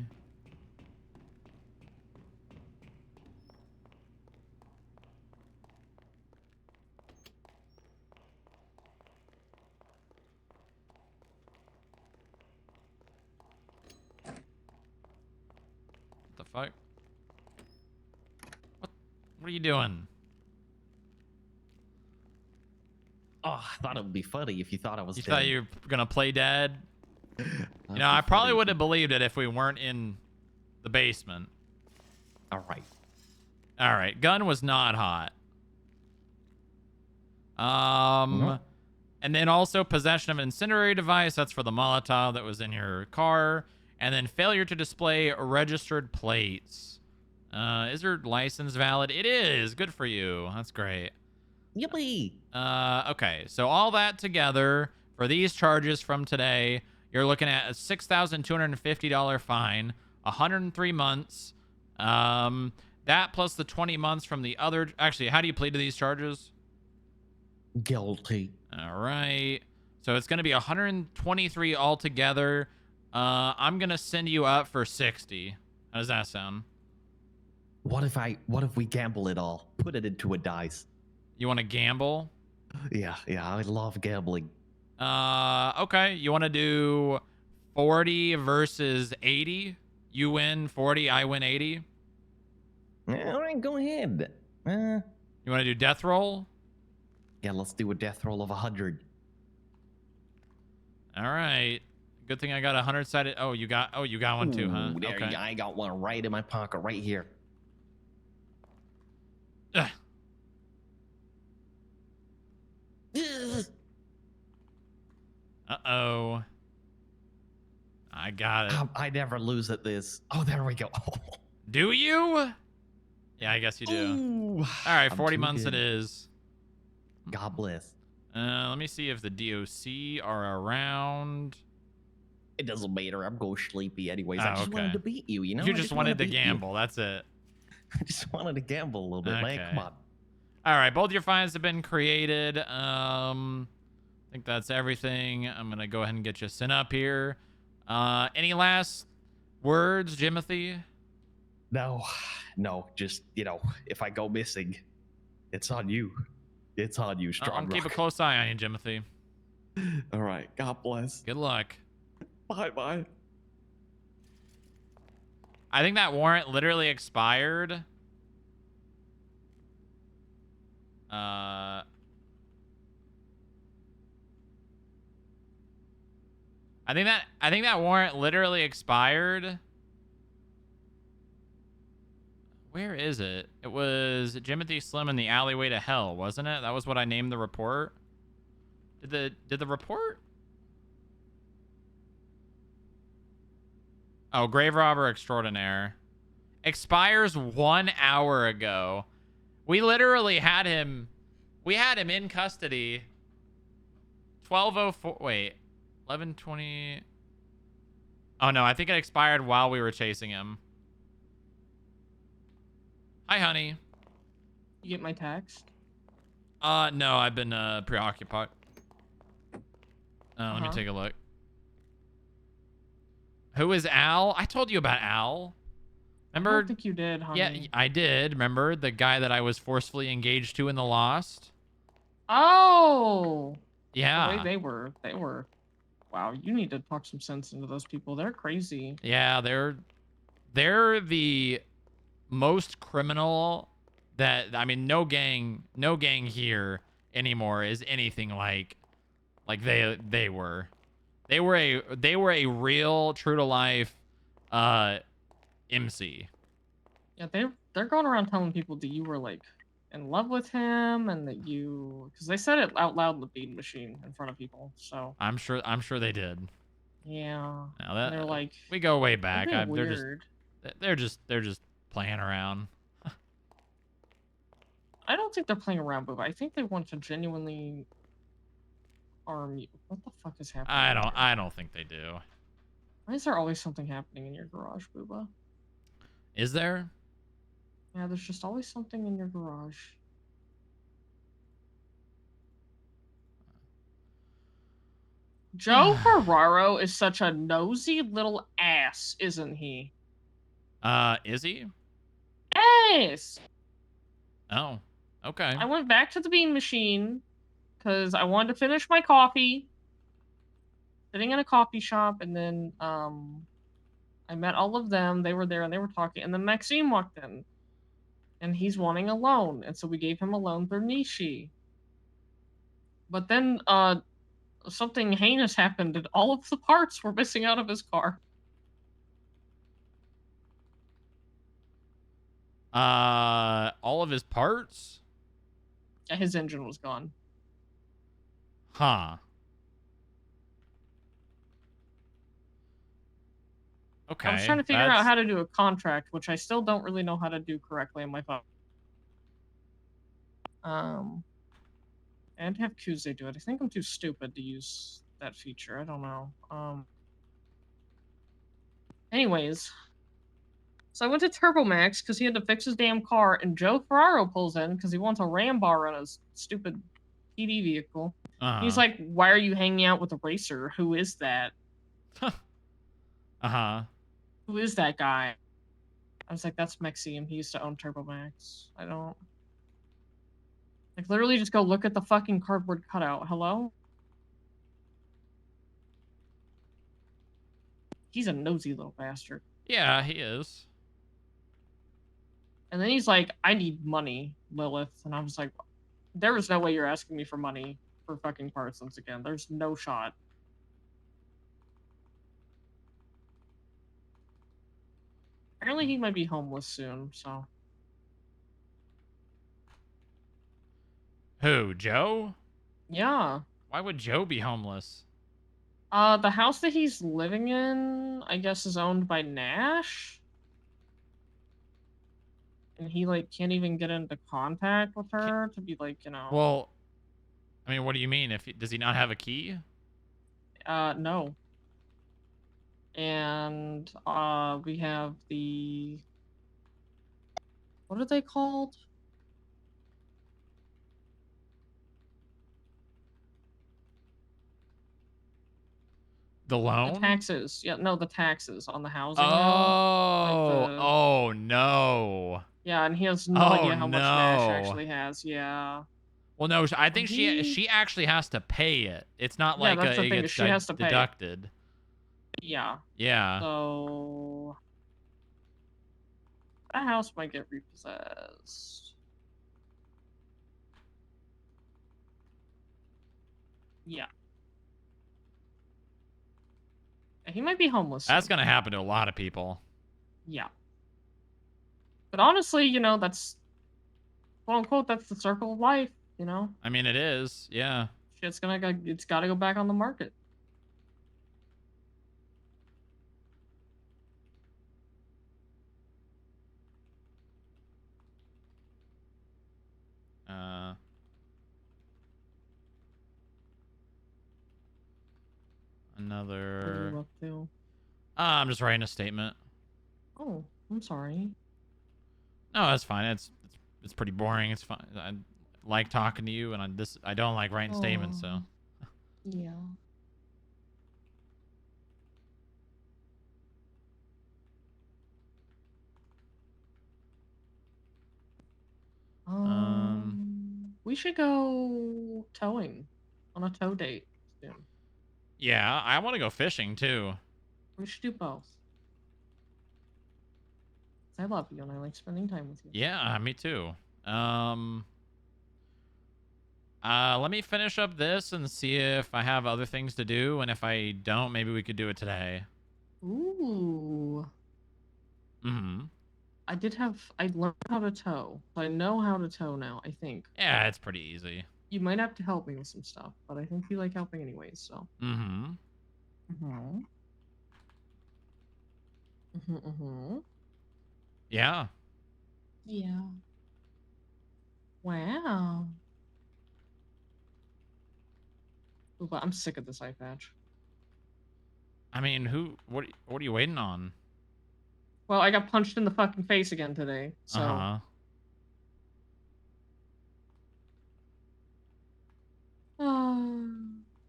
What the fuck? What are you doing? Oh, I thought it would be funny if you thought I was You dead. thought you were gonna play dead? I probably would have believed it if we weren't in the basement. All right. Gun was not hot. And then also possession of an incendiary device. That's for the Molotov that was in your car. And then failure to display registered plates. Is your license valid? It is. Good for you. That's great. Yippee. Okay. So all that together for these charges from today, you're looking at a $6,250 fine, 103 months. That plus the 20 months from the other. Actually, how do you plead to these charges? Guilty. All right. So it's going to be 123 altogether. I'm going to send you up for 60. How does that sound? What if we gamble it all? Put it into a dice. You want to gamble? Yeah, I love gambling. Okay. You want to do 40 versus 80? You win 40, I win 80? All right, go ahead. You want to do death roll? Yeah, let's do a death roll of 100. All right. Good thing I got a 100-sided. Oh, you got one too, huh? There Okay. you go. I got one right in my pocket right here. Ugh. Uh-oh. I got it. I never lose at this. Oh, there we go. Do you? Yeah, I guess you do. Ooh, all right, I'm 40 too months good. it is. God bless. Let me see if the DOC are around. It doesn't matter. I'm going sleepy anyways. Oh, I just okay. wanted to beat you, you know? You I just wanted to beat you. gamble. That's it. I just wanted to gamble a little bit, man. Come Okay. on. All right, both your fines have been created. I think that's everything. I'm gonna go ahead and get you sent up here. Any last words, Jimothy? No, just, if I go missing, it's on you. It's on you, I'll Strong keep a Rock. close eye on you, Jimothy. All right, God bless. Good luck. Bye-bye. I think that warrant literally expired. I think that warrant literally expired. Where is it? It was Jimothy Slim in the alleyway to hell, wasn't it? That was what I named the report. Did the report? Oh, grave robber extraordinaire. Expires 1 hour ago. We literally had him. We had him in custody. 12:04. Wait. 11:20. Oh no, I think it expired while we were chasing him. Hi, honey. You get my text? No, I've been preoccupied. Let me take a look. Who is Al? I told you about Al. Remember? I don't think you did, honey. Yeah, I did. Remember the guy that I was forcefully engaged to in the Lost? Oh! Yeah. The way they were. Wow, you need to talk some sense into those people. They're crazy. Yeah, they're the most criminal that, I mean, no gang here anymore is anything like they were. They were a real true to life MC. Yeah, they're going around telling people that you were like in love with him and that because they said it out loud in the bean machine in front of people. So I'm sure they did. yeah, Now and they're like, we go way back. they're They're weird. they're just playing around. I don't think they're playing around, but I think they want to genuinely harm you. What the fuck is happening? I don't think they do. Why is there always something happening in your garage, Booba? Is there? Yeah, there's just always something in your garage. Joe Ferraro is such a nosy little ass, isn't he? Is he? Yes! Oh, okay. I went back to the bean machine because I wanted to finish my coffee. Sitting in a coffee shop, and then I met all of them. They were there and they were talking, and then Maxime walked in. And he's wanting a loan, and so we gave him a loan through Nishi. But then something heinous happened, and all of the parts were missing out of his car. All of his parts? Yeah, his engine was gone. Huh. Okay. I was trying to figure out how to do a contract, which I still don't really know how to do correctly on my phone. And have Kuze do it. I think I'm too stupid to use that feature. I don't know. Anyways, so I went to TurboMax because he had to fix his damn car, and Joe Ferraro pulls in because he wants a ram bar on his stupid PD vehicle. He's like, "Why are you hanging out with a racer? Who is that?" Who is that guy? I was like, "That's Maxime. He used to own TurboMax." I don't. Like, literally just go look at the fucking cardboard cutout. Hello? He's a nosy little bastard. Yeah, he is. And then he's like, "I need money, Lilith." And I was like, there is no way you're asking me for money for fucking parts once again. There's no shot. Apparently he might be homeless soon, so. Who, Joe? Yeah. Why would Joe be homeless? The house that he's living in, I guess, is owned by Nash. And he, like, can't even get into contact with her to be, like, you know. Well, I mean, what do you mean? Does he not have a key? No. And, we have the What are they called? The loan? The taxes. Yeah, no, the taxes on the housing now. Oh, oh no. Yeah, and he has no Oh idea how much Nash no. actually has. Yeah. Well, no, I think He- she actually has to pay it. It's not Yeah, like that's the it thing, gets she has to pay. deducted. Yeah. Yeah. So that house might get repossessed. Yeah. He might be homeless. That's soon. gonna happen to a lot of people. Yeah. But honestly, you know, that's quote unquote that's the circle of life, you know? I mean, it is. Yeah. Shit's gonna go it's gotta go back on the market. Another. What are you up to? I'm just writing a statement. Oh, I'm sorry. No, that's fine. It's pretty boring. It's fine. I like talking to you, and I don't like writing statements. So. Yeah. We should go towing on a tow date soon. Yeah, I want to go fishing too. We should do both. I love you and I like spending time with you. Yeah, me too. Let me finish up this and see if I have other things to do, and if I don't, maybe we could do it today. Ooh. Mm-hmm. I learned how to tow. So I know how to tow now, I think. Yeah, it's pretty easy. You might have to help me with some stuff, but I think you like helping anyways, so. Mm-hmm. Mm-hmm. Mm-hmm, mm-hmm. Yeah. Yeah. Wow. Ooh, but I'm sick of this eye patch. I mean, what are you waiting on? Well, I got punched in the fucking face again today, so. Uh-huh.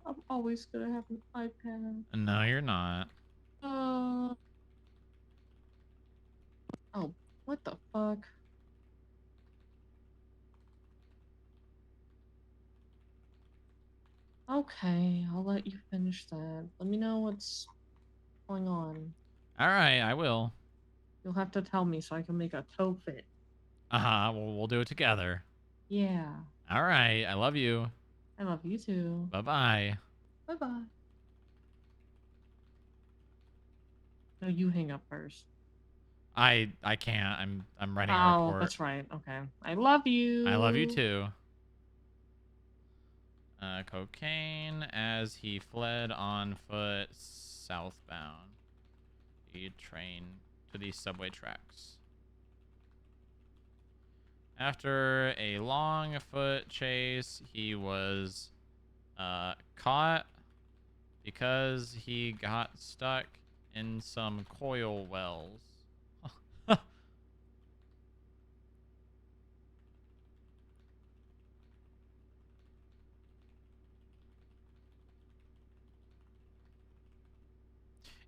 I'm always gonna have an iPad. No, you're not. Oh, what the fuck? Okay, I'll let you finish that. Let me know what's going on. All right, I will. You'll have to tell me so I can make a toe fit. Uh-huh. We'll do it together. Yeah. All right. I love you. I love you too. Bye-bye. Bye-bye. No, you hang up first. I can't. I'm writing a report. Oh, that's right. Okay. I love you. I love you too. Cocaine as he fled on foot southbound. He train to the subway tracks. After a long foot chase, he was caught because he got stuck in some coil wells.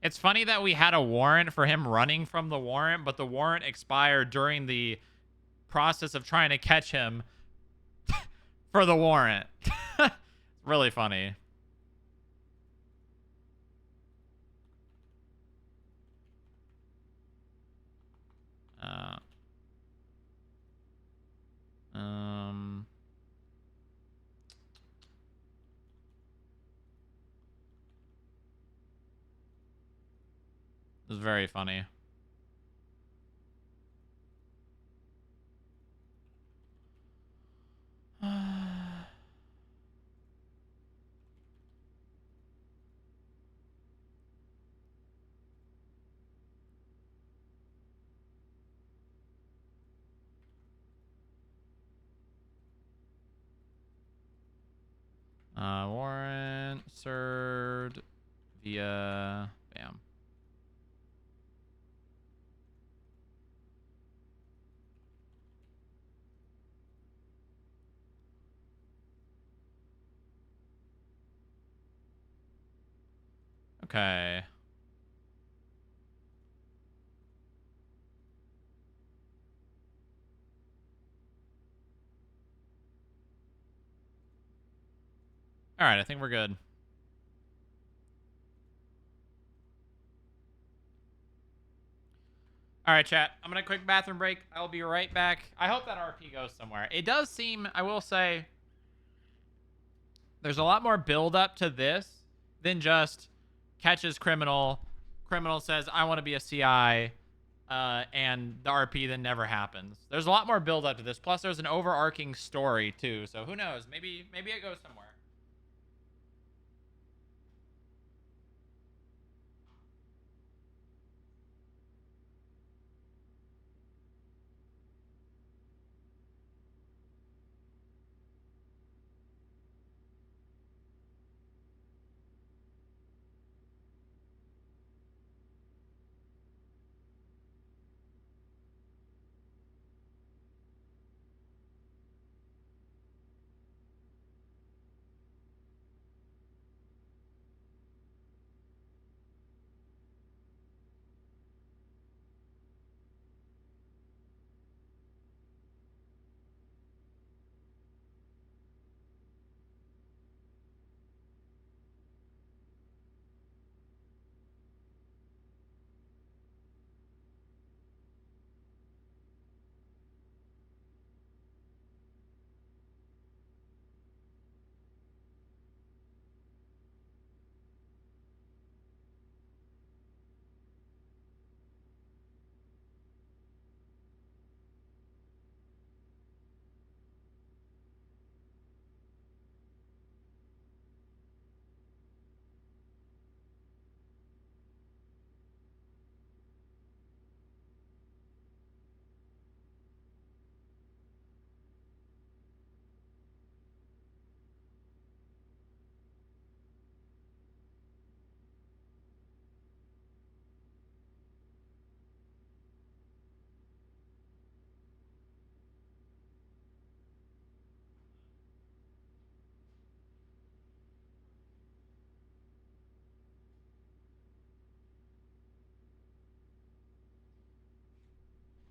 It's funny that we had a warrant for him running from the warrant, but the warrant expired during the process of trying to catch him for the warrant. Really funny. It was very funny. Warrant served via bam. Okay. All right, I think we're good. All right, chat. I'm going to quick bathroom break. I'll be right back. I hope that RP goes somewhere. It does seem, I will say, there's a lot more build up to this than just catches criminal. Criminal says, I want to be a CI. And the RP then never happens. There's a lot more build up to this. Plus, there's an overarching story, too. So who knows? Maybe it goes somewhere.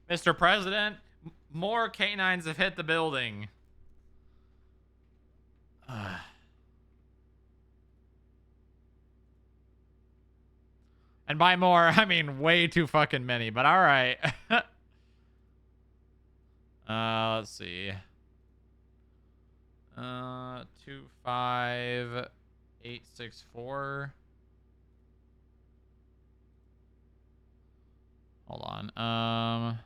Mr. President, more canines have hit the building. And by more, I mean way too fucking many, but all right. Let's see. 25864. Hold on.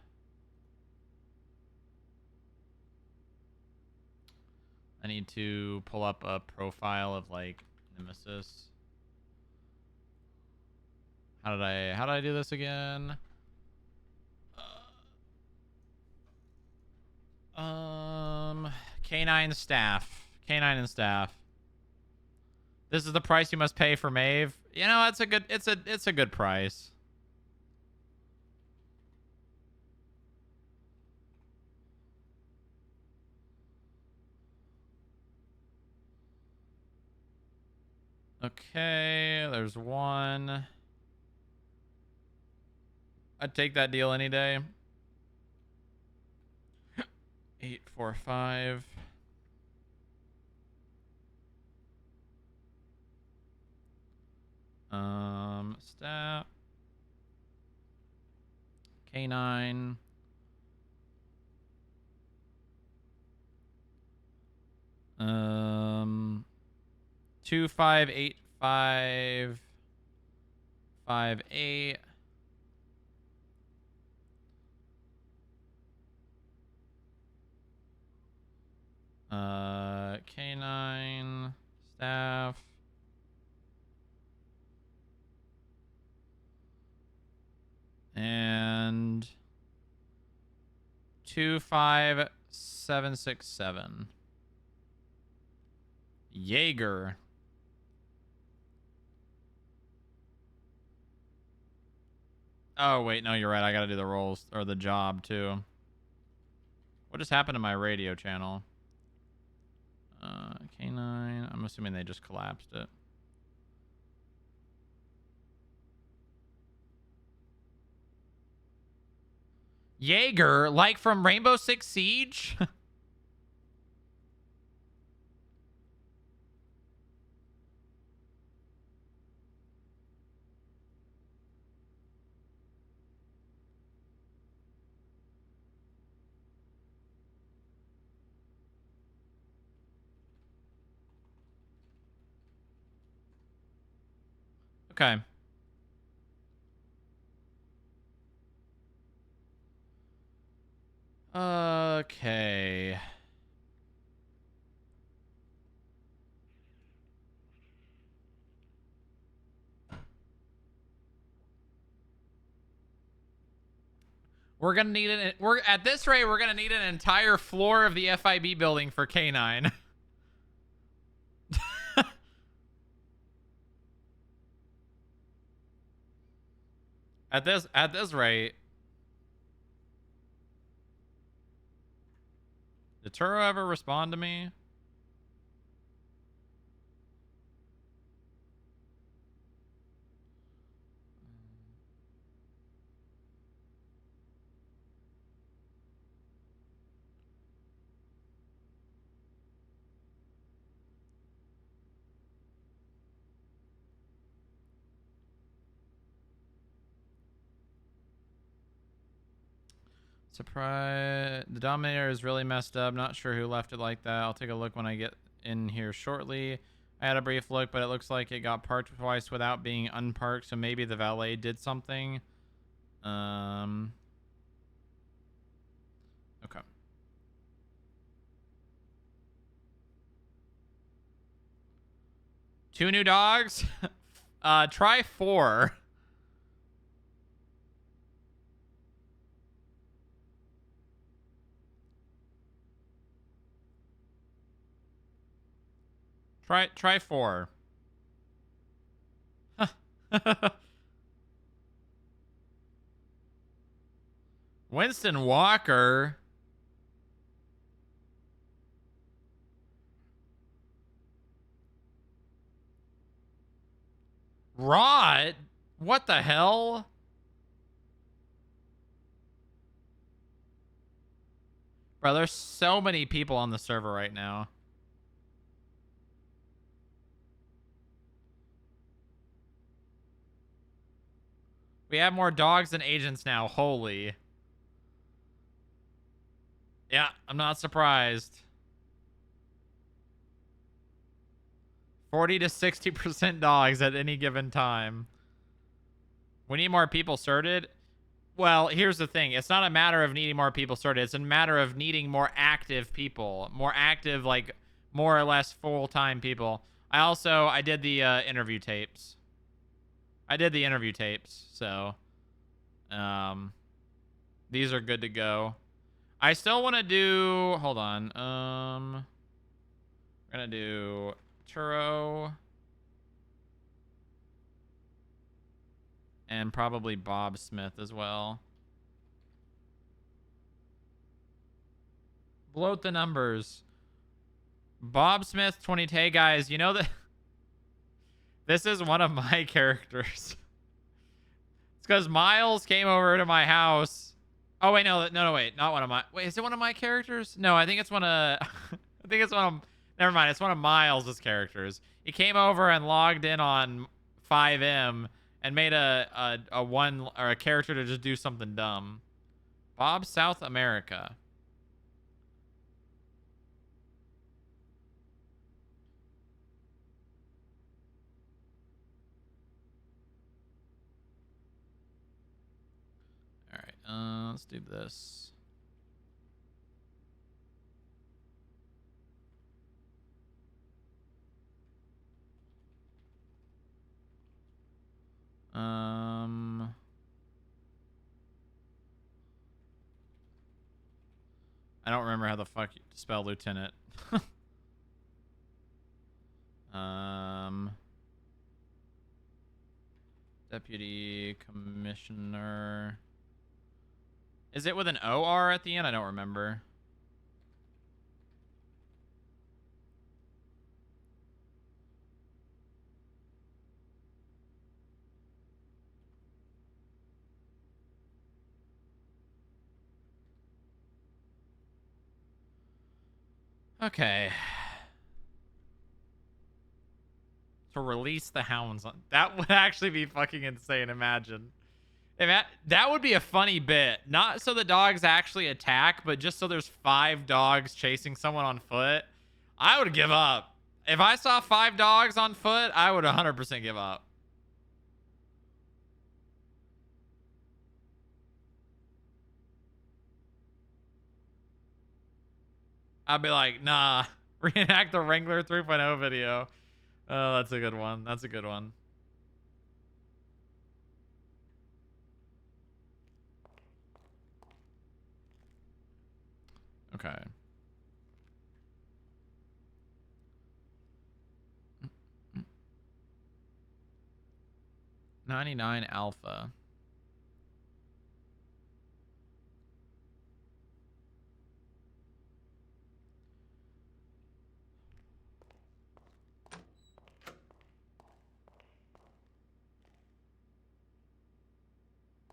I need to pull up a profile of like Nemesis. How did I do this again? Canine staff. Canine and staff. This is the price you must pay for Maeve. You know, it's a good price. Okay, there's one. I'd take that deal any day. 845. Staff. Canine. Um 258558. Canine staff. And 25767. Jaeger. Oh, wait, no, you're right. I gotta do the rolls, or the job, too. What just happened to my radio channel? K9. I'm assuming they just collapsed it. Jaeger, like from Rainbow Six Siege? Okay. Okay. We're gonna need at this rate, we're gonna need an entire floor of the FIB building for K9. At this rate. Did Turo ever respond to me? Surprise. The Dominator is really messed up. Not sure who left it like that. I'll take a look when I get in here shortly. I had a brief look, but it looks like it got parked twice without being unparked, so maybe the valet did something. Okay. Two new dogs? Try 4. Try 4. Winston Walker. Rot? What the hell? Bro, there's so many people on the server right now. We have more dogs than agents now. Holy. Yeah, I'm not surprised. 40 to 60% dogs at any given time. We need more people sorted. Well, here's the thing. It's not a matter of needing more people sorted. It's a matter of needing more active people. More active, like, more or less full-time people. I did the interview tapes. So, these are good to go. I still want to do... Hold on. We're going to do Turo. And probably Bob Smith as well. Bloat the numbers. Bob Smith 20. Hey guys, you know that this is one of my characters. It's because Miles came over to my house. Oh wait, no, wait, not one of my. Wait, is it one of my characters? No, I think it's one of. I think it's one of. Never mind, it's one of Miles's characters. He came over and logged in on 5M and made a one or a character to just do something dumb. Bob South America. All right, let's do this. I don't remember how the fuck you spell lieutenant. Deputy commissioner. Is it with an OR at the end? I don't remember. Okay. To release the hounds. That would actually be fucking insane. Imagine. If that would be a funny bit. Not so the dogs actually attack, but just so there's 5 dogs chasing someone on foot. I would give up. If I saw 5 dogs on foot, I would 100% give up. I'd be like, nah. Reenact the Wrangler 3.0 video. Oh, that's a good one. That's a good one. Okay. $99 alpha.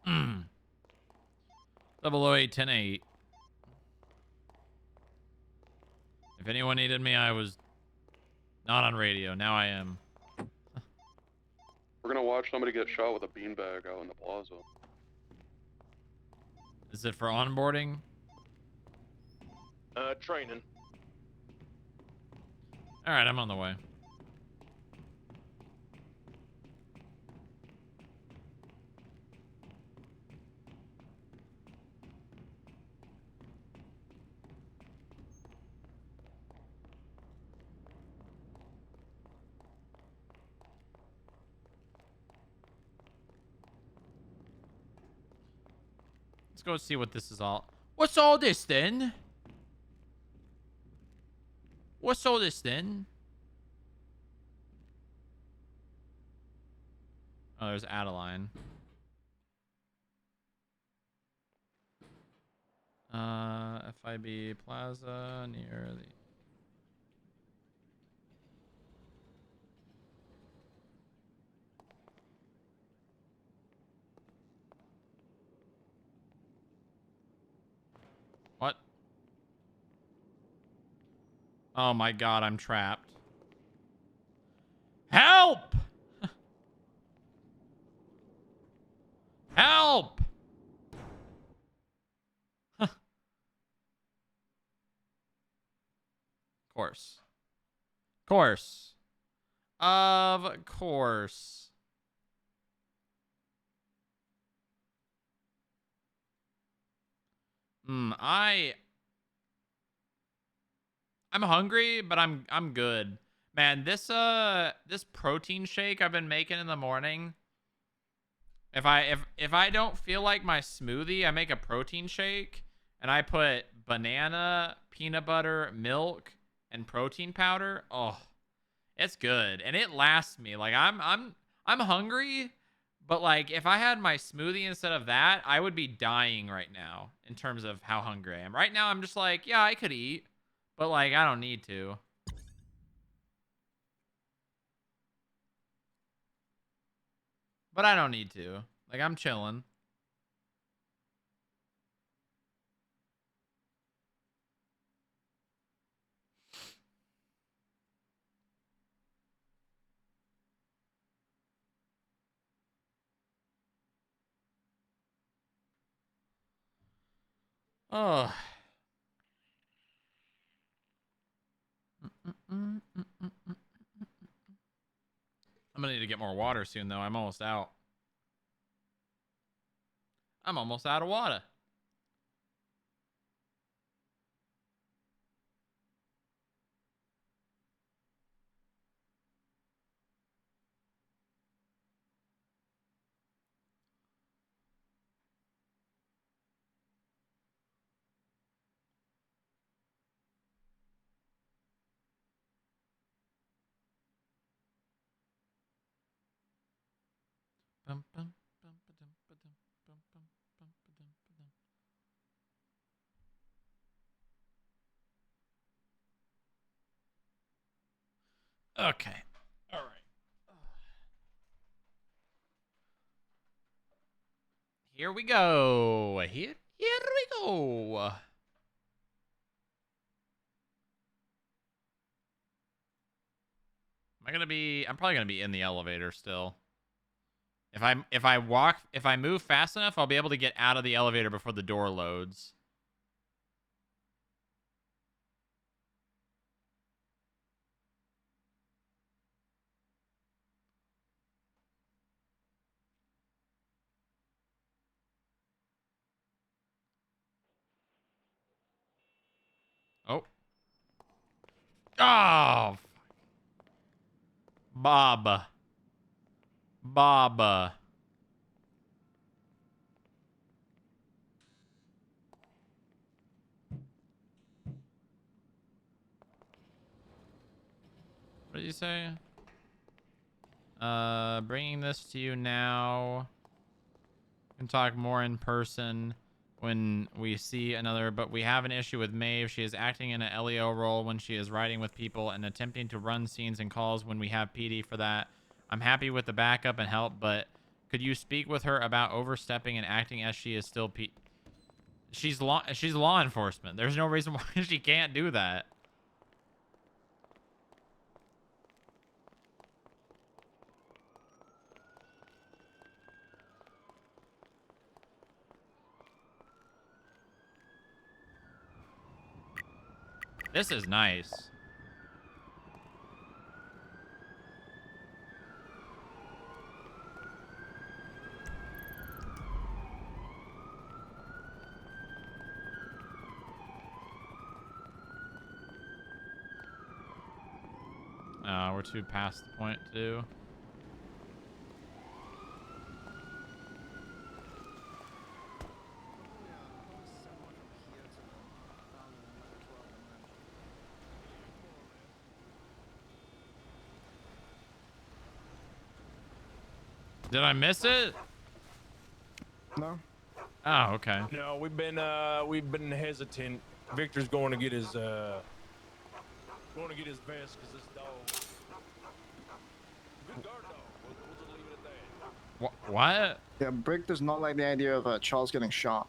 Mm. 008 10-8. If anyone needed me, I was not on radio. Now I am. We're gonna watch somebody get shot with a beanbag out in the plaza. Is it for onboarding? Training. All right, I'm on the way. Let's go see what this is all. What's all this then? What's all this then? Oh, there's Adeline. FIB Plaza near the... What? Oh my god, I'm trapped. Help! Help! Course. Course. Of course. I'm hungry, but I'm good. Man, this protein shake I've been making in the morning. If I don't feel like my smoothie, I make a protein shake and I put banana, peanut butter, milk, and protein powder. Oh, it's good. And it lasts me. Like I'm hungry, but like if I had my smoothie instead of that, I would be dying right now in terms of how hungry I am. Right now I'm just like, yeah, I could eat, but like I don't need to. But I don't need to. Like I'm chilling. Oh. I'm gonna need to get more water soon, though. I'm almost out. I'm almost out of water. Okay. All right. Here we go. Here we go. I'm probably gonna be in the elevator still. If I move fast enough, I'll be able to get out of the elevator before the door loads. Oh. Oh. Bob. Bob. What did you say? Bringing this to you now. We can talk more in person when we see another, but we have an issue with Maeve. She is acting in an LEO role when she is riding with people and attempting to run scenes and calls when we have PD for that. I'm happy with the backup and help, but could you speak with her about overstepping and acting as she is still she's law enforcement. There's no reason why she can't do that. This is nice. We're too past the point to do. Did I miss it? No. Oh, okay. No, we've been hesitant. Victor's going to get his vest because this dog. Good guard dog. We'll just leave it at that. What? Yeah, Brick does not like the idea of Charles getting shot.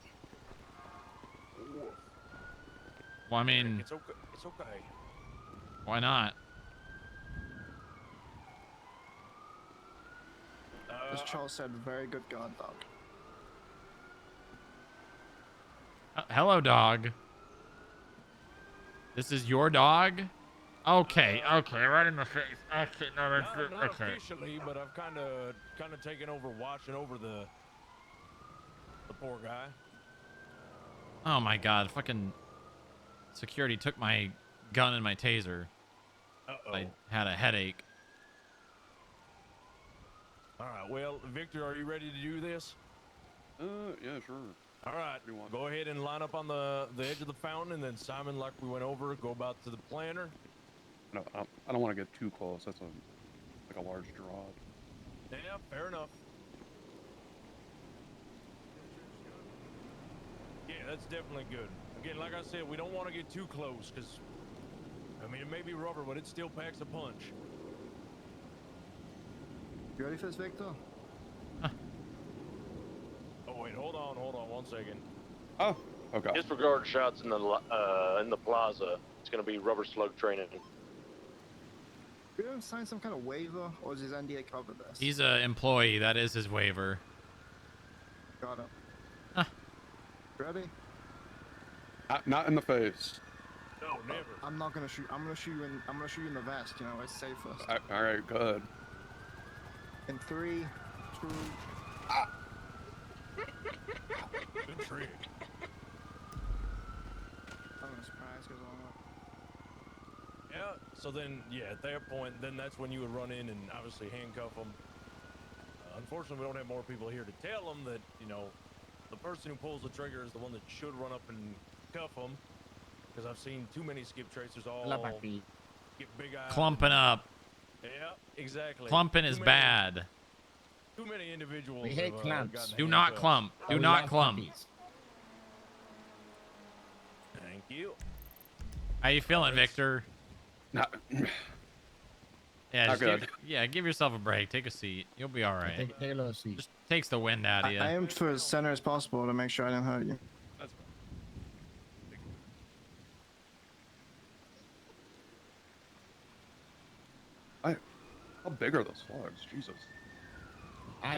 Well, I mean, It's okay. It's okay. why not? As Charles said, very good guard dog. Hello, dog. This is your dog? Okay, right in the face. Okay, no, that's Not okay. officially, but I've kind of taken over watching over the poor guy. Oh my god, fucking security took my gun and my taser. I had a headache. All right, well, Victor, are you ready to do this? Yeah, sure. All right, go ahead and line up on the edge of the fountain, and then Simon, like we went over, go about to the planter. No, I don't want to get too close. That's like a large drop. Yeah, fair enough. Yeah, that's definitely good. Again, like I said, we don't want to get too close, because, I mean, it may be rubber, but it still packs a punch. You ready for this, Victor? Oh, wait, hold on 1 second. Oh, okay. Disregard shots in the plaza. It's gonna be rubber slug training. We don't sign some kind of waiver, or does his NDA cover this? He's an employee. That is his waiver. Got it. Huh. Ready? Not in the face. No, never. I'm not gonna shoot. I'm gonna shoot you in the vest. You know, it's safest. All right, good. In 3, 2. Good trick. I'm gonna surprise because Yeah, so then, yeah, at that point, then that's when you would run in and obviously handcuff them. Unfortunately, we don't have more people here to tell them that, you know, the person who pulls the trigger is the one that should run up and cuff them. Because I've seen too many skip tracers all get big eyes. Clumping up. Yeah, exactly. Clumping is bad. Too many individuals. We hate clumps. Do not clump. Do not clump. Thank you. How you feeling, Victor? Not. Yeah, Not good. Give yourself a break. Take a seat. You'll be all right. Take a little seat. Just takes the wind out of you. I aimed for as center as possible to make sure I didn't hurt you. That's How big are those slugs? Jesus.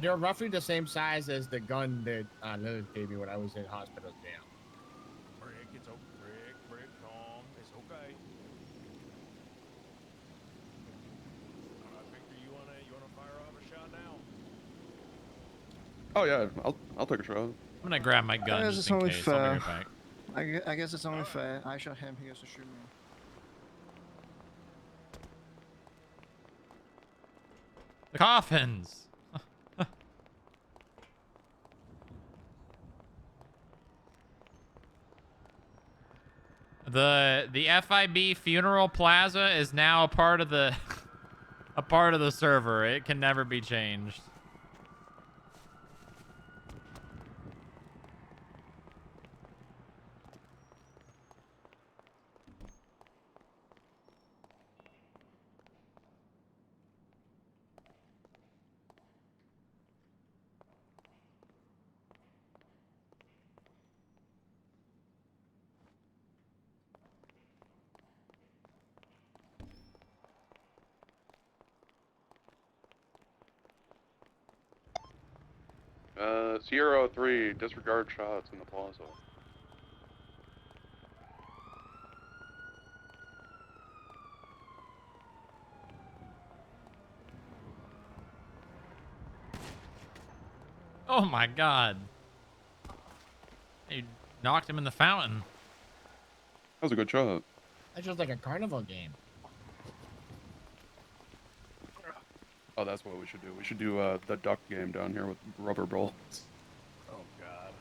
They're roughly the same size as the gun that Lilith gave me when I was in hospital jail. Brick, it's okay. Brick, calm. It's okay. Alright, Victor, you wanna fire off a shot now? Oh yeah, I'll take a shot. I'm gonna grab my gun just in case. I'll be right back. I guess it's only fair. I shot him, he has to shoot me. The coffins. The FIB funeral plaza is now a part of the server. It can never be changed. Sierra 03, disregard shots in the plaza. Oh my god. You knocked him in the fountain. That was a good shot. That's just like a carnival game. Oh, that's what we should do. We should do the duck game down here with rubber bullets. Oh god.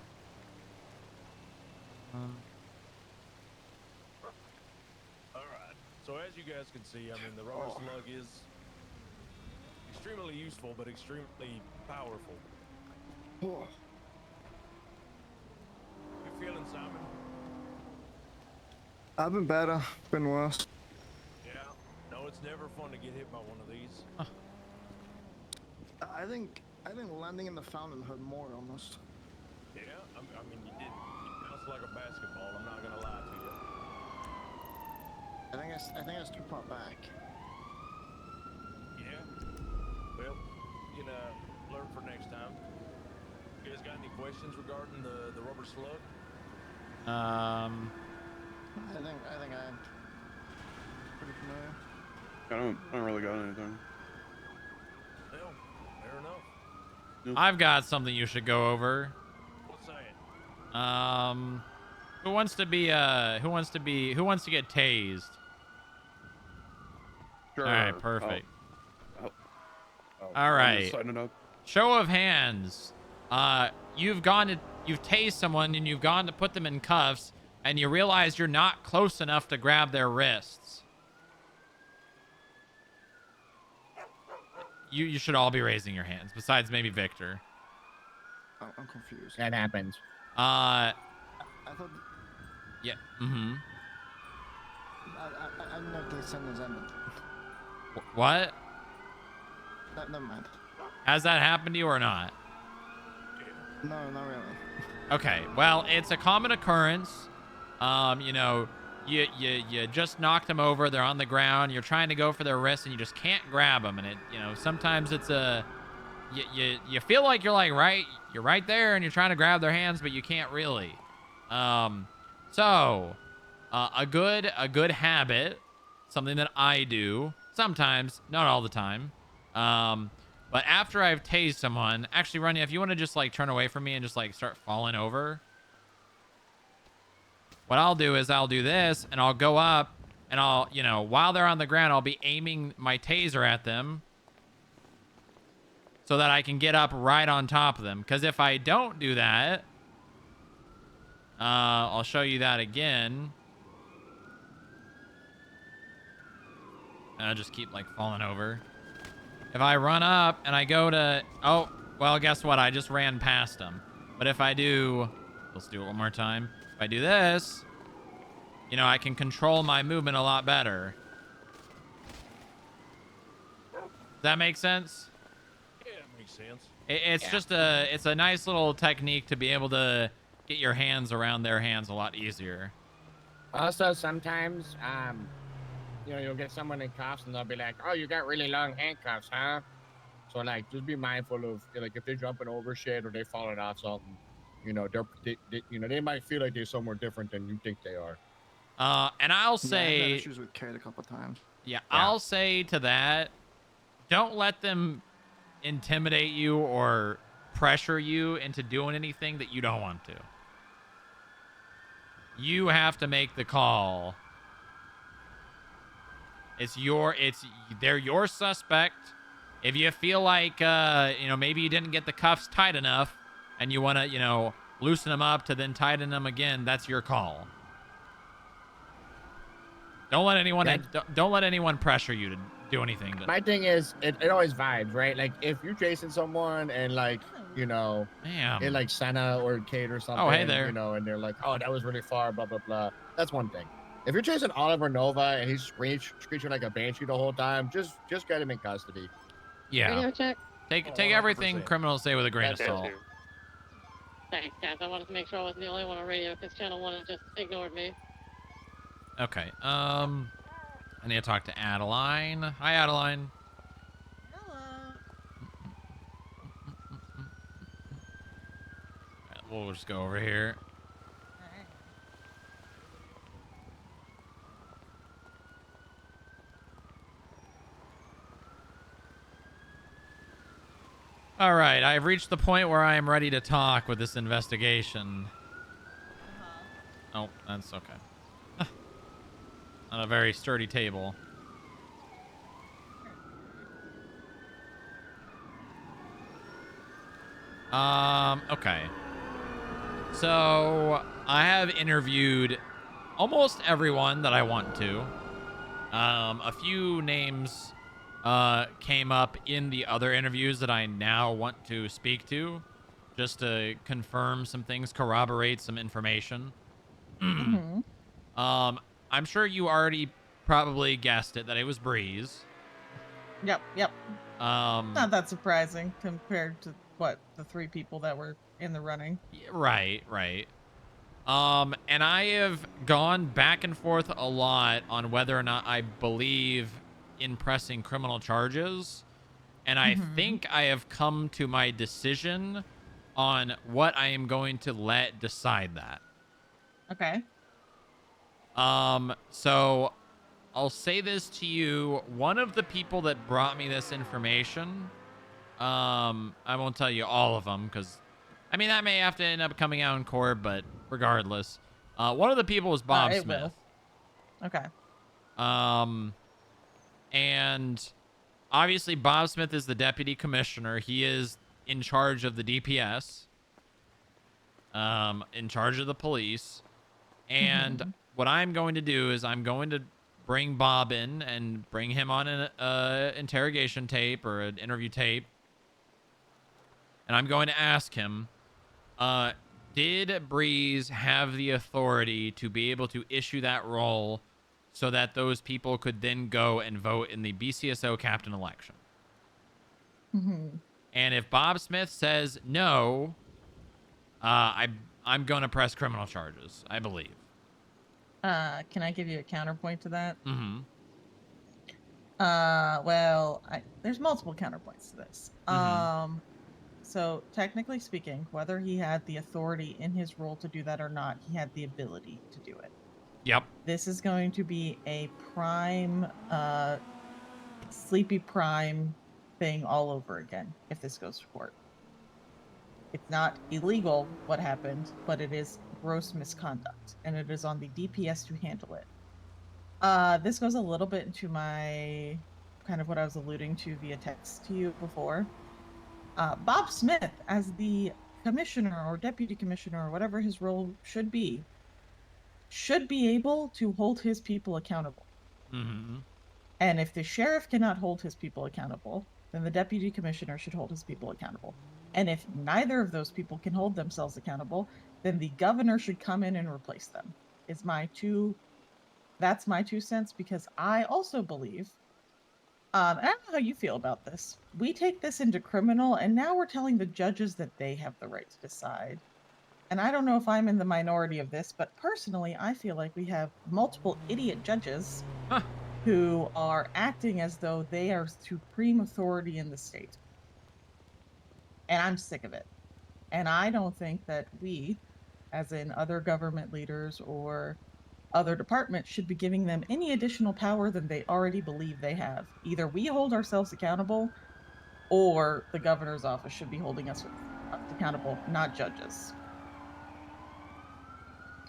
Alright. So as you guys can see, I mean, the rubber slug is extremely useful, but extremely powerful. You feeling, Simon? I've been better, been worse. Yeah. No, it's never fun to get hit by one of these. I think landing in the fountain hurt more almost. Yeah, I mean, you bounced like a basketball. I'm not gonna lie to you. I think it's too far back. Yeah. Well, you know, learn for next time. You guys got any questions regarding the rubber slug? I think I'm pretty familiar. I don't really got anything. Well, fair enough. I've got something you should go over. What's that? Who wants to get tased? Sure. All right, perfect. All right. Signing up. Show of hands. You've tased someone and you've gone to put them in cuffs and you realize you're not close enough to grab their wrists. You should all be raising your hands, besides maybe Victor. Oh, I'm confused. That happens. I thought Yeah. Mm-hmm. I didn't know if the sentence ended. What? Never mind. Has that happened to you or not? No, not really. Okay, well, it's a common occurrence. You know, you just knocked them over. They're on the ground. You're trying to go for their wrists, and you just can't grab them. And sometimes it's you feel like you're right there, and you're trying to grab their hands, but you can't really. So a good habit, something that I do sometimes, not all the time. But after I've tased someone, actually, Runya, if you want to just turn away from me and just start falling over. What I'll do is I'll do this and I'll go up and I'll, while they're on the ground, I'll be aiming my taser at them so that I can get up right on top of them. Because if I don't do that, I'll show you that again. I'll just keep falling over. If I run up and I go to, oh, well, guess what? I just ran past them. But if I do, let's do it one more time. If I do this, I can control my movement a lot better. Does that make sense? Yeah, it makes sense. It's just it's a nice little technique to be able to get your hands around their hands a lot easier. Also, sometimes you'll get someone in cuffs and they'll be like, "Oh, you got really long handcuffs, huh?" So like, just be mindful of like if they're jumping over shit or they falling off something, they might feel like they're somewhere different than you think they are. And I'll Yeah, I've had say, issues with Kate a couple times. yeah, I'll say to that, don't let them intimidate you or pressure you into doing anything that you don't want to. You have to make the call. They're your suspect. If you feel like maybe you didn't get the cuffs tight enough and you want to, loosen them up to then tighten them again, that's your call. Don't let anyone pressure you to do anything. My thing is, it always vibes, right? Like if you're chasing someone and like, in like Senna or Kate or something, hey there. And they're like, "Oh, that was really far," blah blah blah. That's one thing. If you're chasing Oliver Nova and he's screeching like a banshee the whole time, just get him in custody. Yeah. Radio check. Take everything criminals say with a grain of salt. Thanks, guys. I wanted to make sure I wasn't the only one on radio because Channel 1 just ignored me. Okay. I need to talk to Adeline. Hi, Adeline. We'll just go over here. All right, I've reached the point where I am ready to talk with this investigation. Oh, that's okay. On a very sturdy table. Okay. So, I have interviewed almost everyone that I want to. A few names came up in the other interviews that I now want to speak to, just to confirm some things, corroborate some information. I'm sure you already probably guessed it, that it was Breeze. Yep. Not that surprising compared to the 3 people that were in the running. Right. And I have gone back and forth a lot on whether or not I believe in pressing criminal charges. And I think I have come to my decision on what I am going to let decide that. Okay. So I'll say this to you. One of the people that brought me this information, I won't tell you all of them because, that may have to end up coming out in court, but regardless, one of the people was Bob Smith. Will. Okay. And obviously Bob Smith is the deputy commissioner. He is in charge of the DPS, in charge of the police. And what I'm going to do is I'm going to bring Bob in and bring him on an interrogation tape or an interview tape. And I'm going to ask him, did Breeze have the authority to be able to issue that role so that those people could then go and vote in the BCSO captain election? And if Bob Smith says no, I'm going to press criminal charges, I believe. Can I give you a counterpoint to that? Mm-hmm. Well, there's multiple counterpoints to this. So technically speaking, whether he had the authority in his role to do that or not, he had the ability to do it. Yep. This is going to be a prime, sleepy prime thing all over again if this goes to court. It's not illegal what happened, but it is gross misconduct, and it is on the DPS to handle it. This goes a little bit into my kind of what I was alluding to via text to you before. Bob Smith, as the commissioner or deputy commissioner or whatever his role should be able to hold his people accountable. And if the sheriff cannot hold his people accountable, then the deputy commissioner should hold his people accountable. And if neither of those people can hold themselves accountable, then the governor should come in and replace them. That's my 2 cents, because I also believe, and I don't know how you feel about this. We take this into criminal, and now we're telling the judges that they have the right to decide. And I don't know if I'm in the minority of this, but personally, I feel like we have multiple idiot judges who are acting as though they are supreme authority in the state. And I'm sick of it. And I don't think that we, as in other government leaders or other departments, should be giving them any additional power than they already believe they have. Either we hold ourselves accountable, or the governor's office should be holding us accountable, not judges.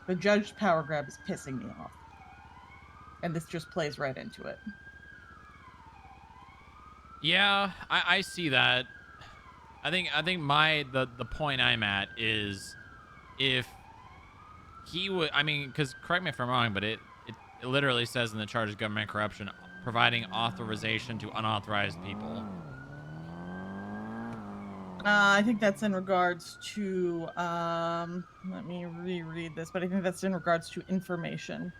The judge power grab is pissing me off. And this just plays right into it. Yeah, I see that. I think the point I'm at is if he would, I mean, because correct me if I'm wrong, but it literally says in the charge of government corruption, providing authorization to unauthorized people. I think that's in regards to, let me reread this, but I think that's in regards to information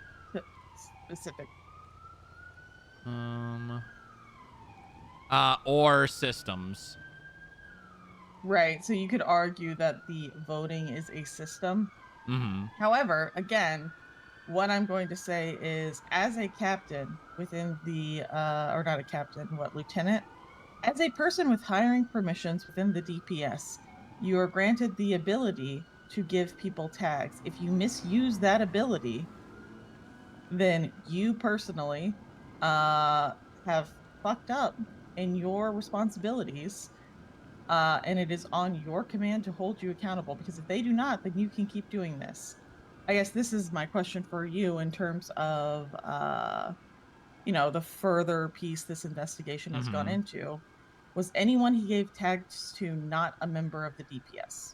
specific. Or systems. Right, so you could argue that the voting is a system. Mm-hmm. However, again, what I'm going to say is, as a captain within the, or not a captain, lieutenant, as a person with hiring permissions within the DPS, you are granted the ability to give people tags. If you misuse that ability, then you personally have fucked up in your responsibilities, and it is on your command to hold you accountable, because if they do not, then you can keep doing this. I guess this is my question for you in terms of the further piece this investigation has gone into. Was anyone he gave tags to not a member of the DPS?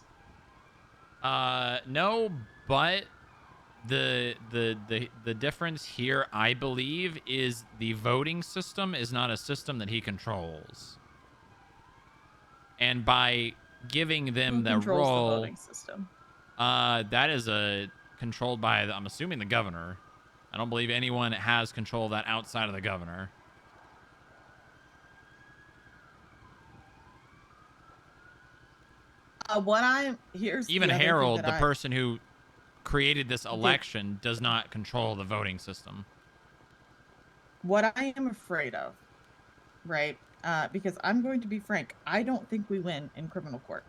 No, but the difference here, I believe, is the voting system is not a system that he controls. And by giving them Who the controls role, the voting system? that is controlled by, I'm assuming, the governor. I don't believe anyone has control of that outside of the governor. the Even other thing Harold, that the person who created this election, does not control the voting system. What I am afraid of, right? Because I'm going to be frank, I don't think we win in criminal court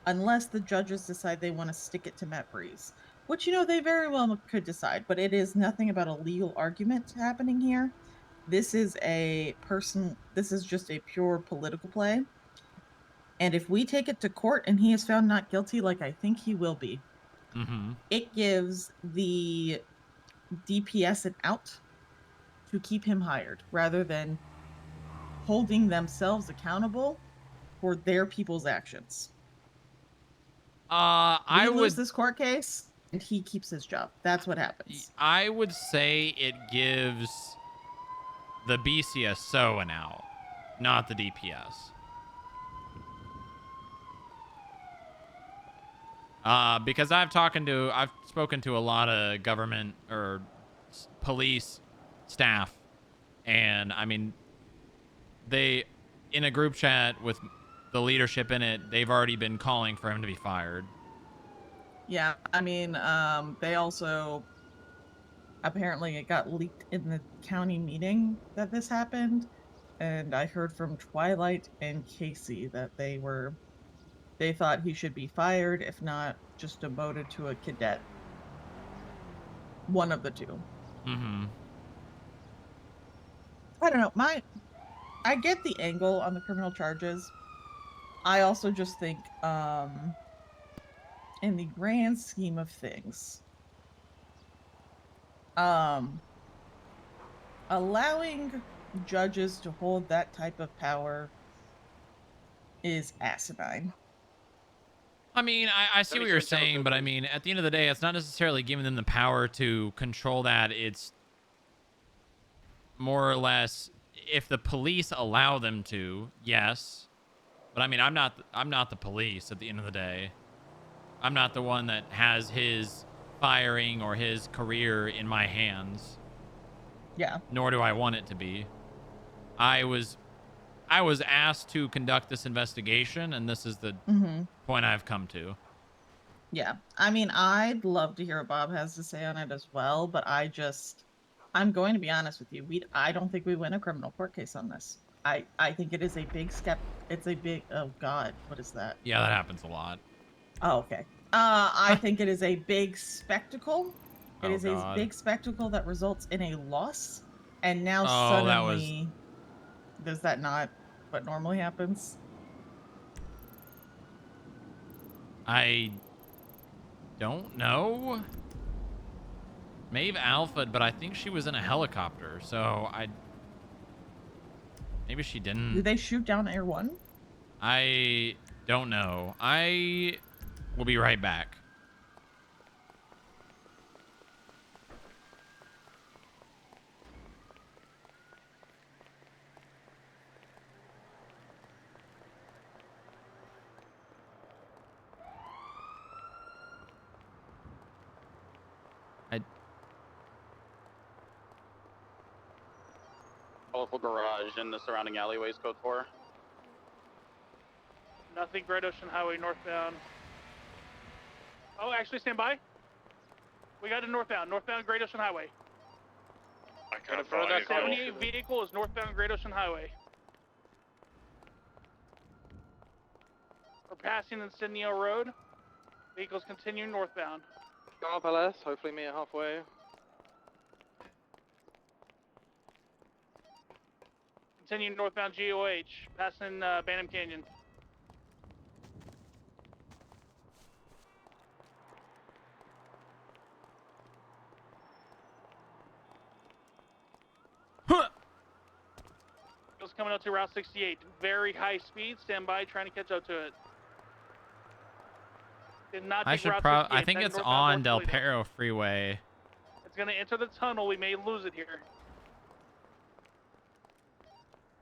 unless the judges decide they want to stick it to Matt Breeze, which they very well could decide, but it is nothing about a legal argument happening here. This is just a pure political play. And if we take it to court and he is found not guilty, like I think he will be, it gives the DPS an out to keep him hired rather than holding themselves accountable for their people's actions. I we lose would this court case and he keeps his job. That's what happens. I would say it gives the BCSO an out, not the DPS. Because I've spoken to a lot of government or police staff, and I mean, they, in a group chat with the leadership in it, they've already been calling for him to be fired. Yeah, I mean, they also, apparently it got leaked in the county meeting that this happened, and I heard from Twilight and Casey that they thought he should be fired, if not just demoted to a cadet. One of the two. I don't know. I get the angle on the criminal charges. I also just think, in the grand scheme of things, allowing judges to hold that type of power is asinine. I mean, I see what you're saying, but I mean, at the end of the day, it's not necessarily giving them the power to control that. It's more or less, if the police allow them to, yes. But I mean, I'm not the police at the end of the day. I'm not the one that has his firing or his career in my hands. Yeah. Nor do I want it to be. I was asked to conduct this investigation, and this is the point I've come to. Yeah. I mean, I'd love to hear what Bob has to say on it as well, but I'm going to be honest with you. I don't think we win a criminal court case on this. I think it is a big step. It's a big. Oh God, what is that? Yeah, that happens a lot. Oh, okay. I think it is a big spectacle. It Oh is a God. big spectacle that results in a loss, and now Oh, that was. suddenly, does that not what normally happens? I don't know. Maeve Alpha, but I think she was in a helicopter, so maybe she didn't. Did they shoot down Air One? I don't know. I will be right back. Colorful garage in the surrounding alleyways, code 4. Nothing, Great Ocean Highway northbound. Oh, actually, stand by. We got a northbound Great Ocean Highway. I can't For that find 78 vehicle is northbound Great Ocean Highway. We're passing Incendio Road. Vehicles continuing northbound. Go up LS, hopefully meet halfway. Continuing northbound GOH, passing Bantam Canyon. Vehicles coming up to Route 68. Very high speed. Stand by, trying to catch up to it. Did not I take should Route 68. I think heading it's northbound on towards Del Toledo. Perro Freeway. It's going to enter the tunnel. We may lose it here.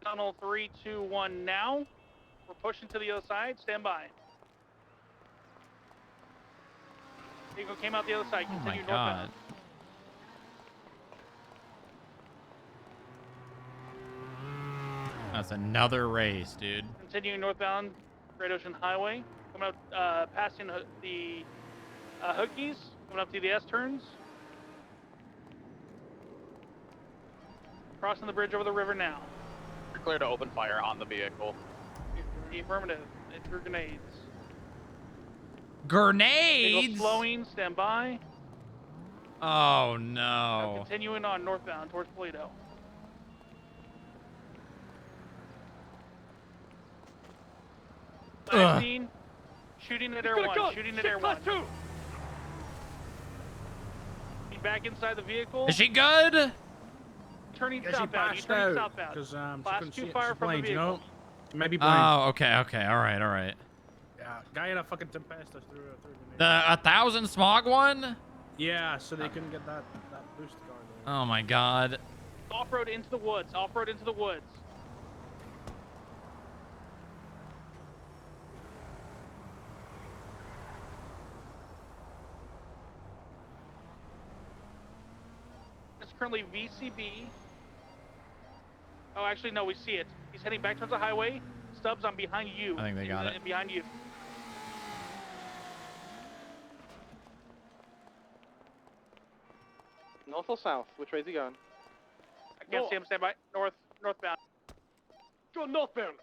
Tunnel 3, 2, 1 now. We're pushing to the other side. Stand by. Vehicle came out the other side. Oh my Continue God. northbound. That's another race, dude. Continuing northbound Great Ocean Highway. Coming up, passing the Hookies. Coming up to the S-turns. Crossing the bridge over the river now. You're clear to open fire on the vehicle. The affirmative. It threw grenades. Grenades? Vehicle slowing. Stand by. Oh Now no. continuing on northbound towards Toledo. Last scene, shooting at Air 1. Shooting at Air 1. Back inside the vehicle. Is she good? Turning Yeah, she southbound. passed Turning out southbound. because she Class couldn't 2 see fire she's from the blind, you vehicle. know? Maybe blind. Oh, okay, okay. All right, all right. Yeah, guy in a fucking Tempesta threw a The 1,000 smog one? Yeah, so they couldn't get that boost car there. Oh my God. Off-road into the woods. Off-road into the woods. It's currently VCB. Oh, actually, no, we see it. He's heading back towards the highway. Stubbs, I'm behind you. I think they got it. Behind you. North or south? Which way is he going? I can't see him. Stand by. Northbound. Go northbound.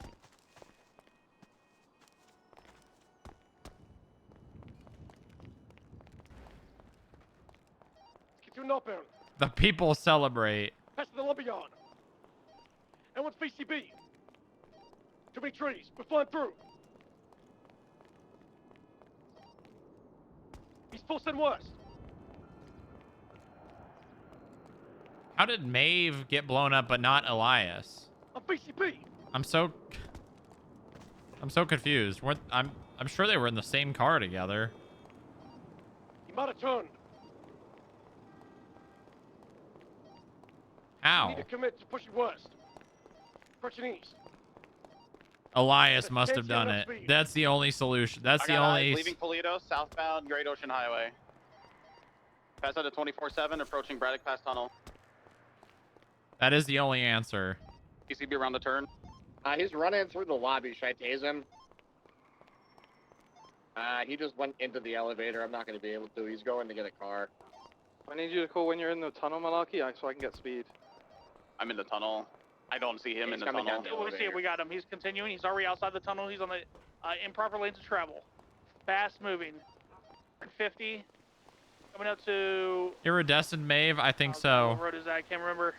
Continue northbound. The people celebrate. Past the lumber yard. And what's VCB? Too many trees. We're flying through. He's full send west. How did Maeve get blown up but not Elias? On VCB. I'm so confused. I'm sure they were in the same car together. He might have turned. You How? need to commit to pushing west. Pushing east. Elias must have done it. That's the only solution. That's I the got only. eyes leaving Toledo, southbound Great Ocean Highway. Pass out to 24/7, approaching Braddock Pass Tunnel. That is the only answer. PCB around the turn. He's running through the lobby. Should I tase him? He just went into the elevator. I'm not going to be able to. He's going to get a car. I need you to call when you're in the tunnel, Malarkey, so I can get speed. I'm in the tunnel. I don't see him in the coming tunnel. down We see it. We got him. He's continuing. He's already outside the tunnel. He's on the improper lanes of travel. Fast moving. 50. Coming up to. Iridescent Maeve, I think What so. road is that? I can't remember.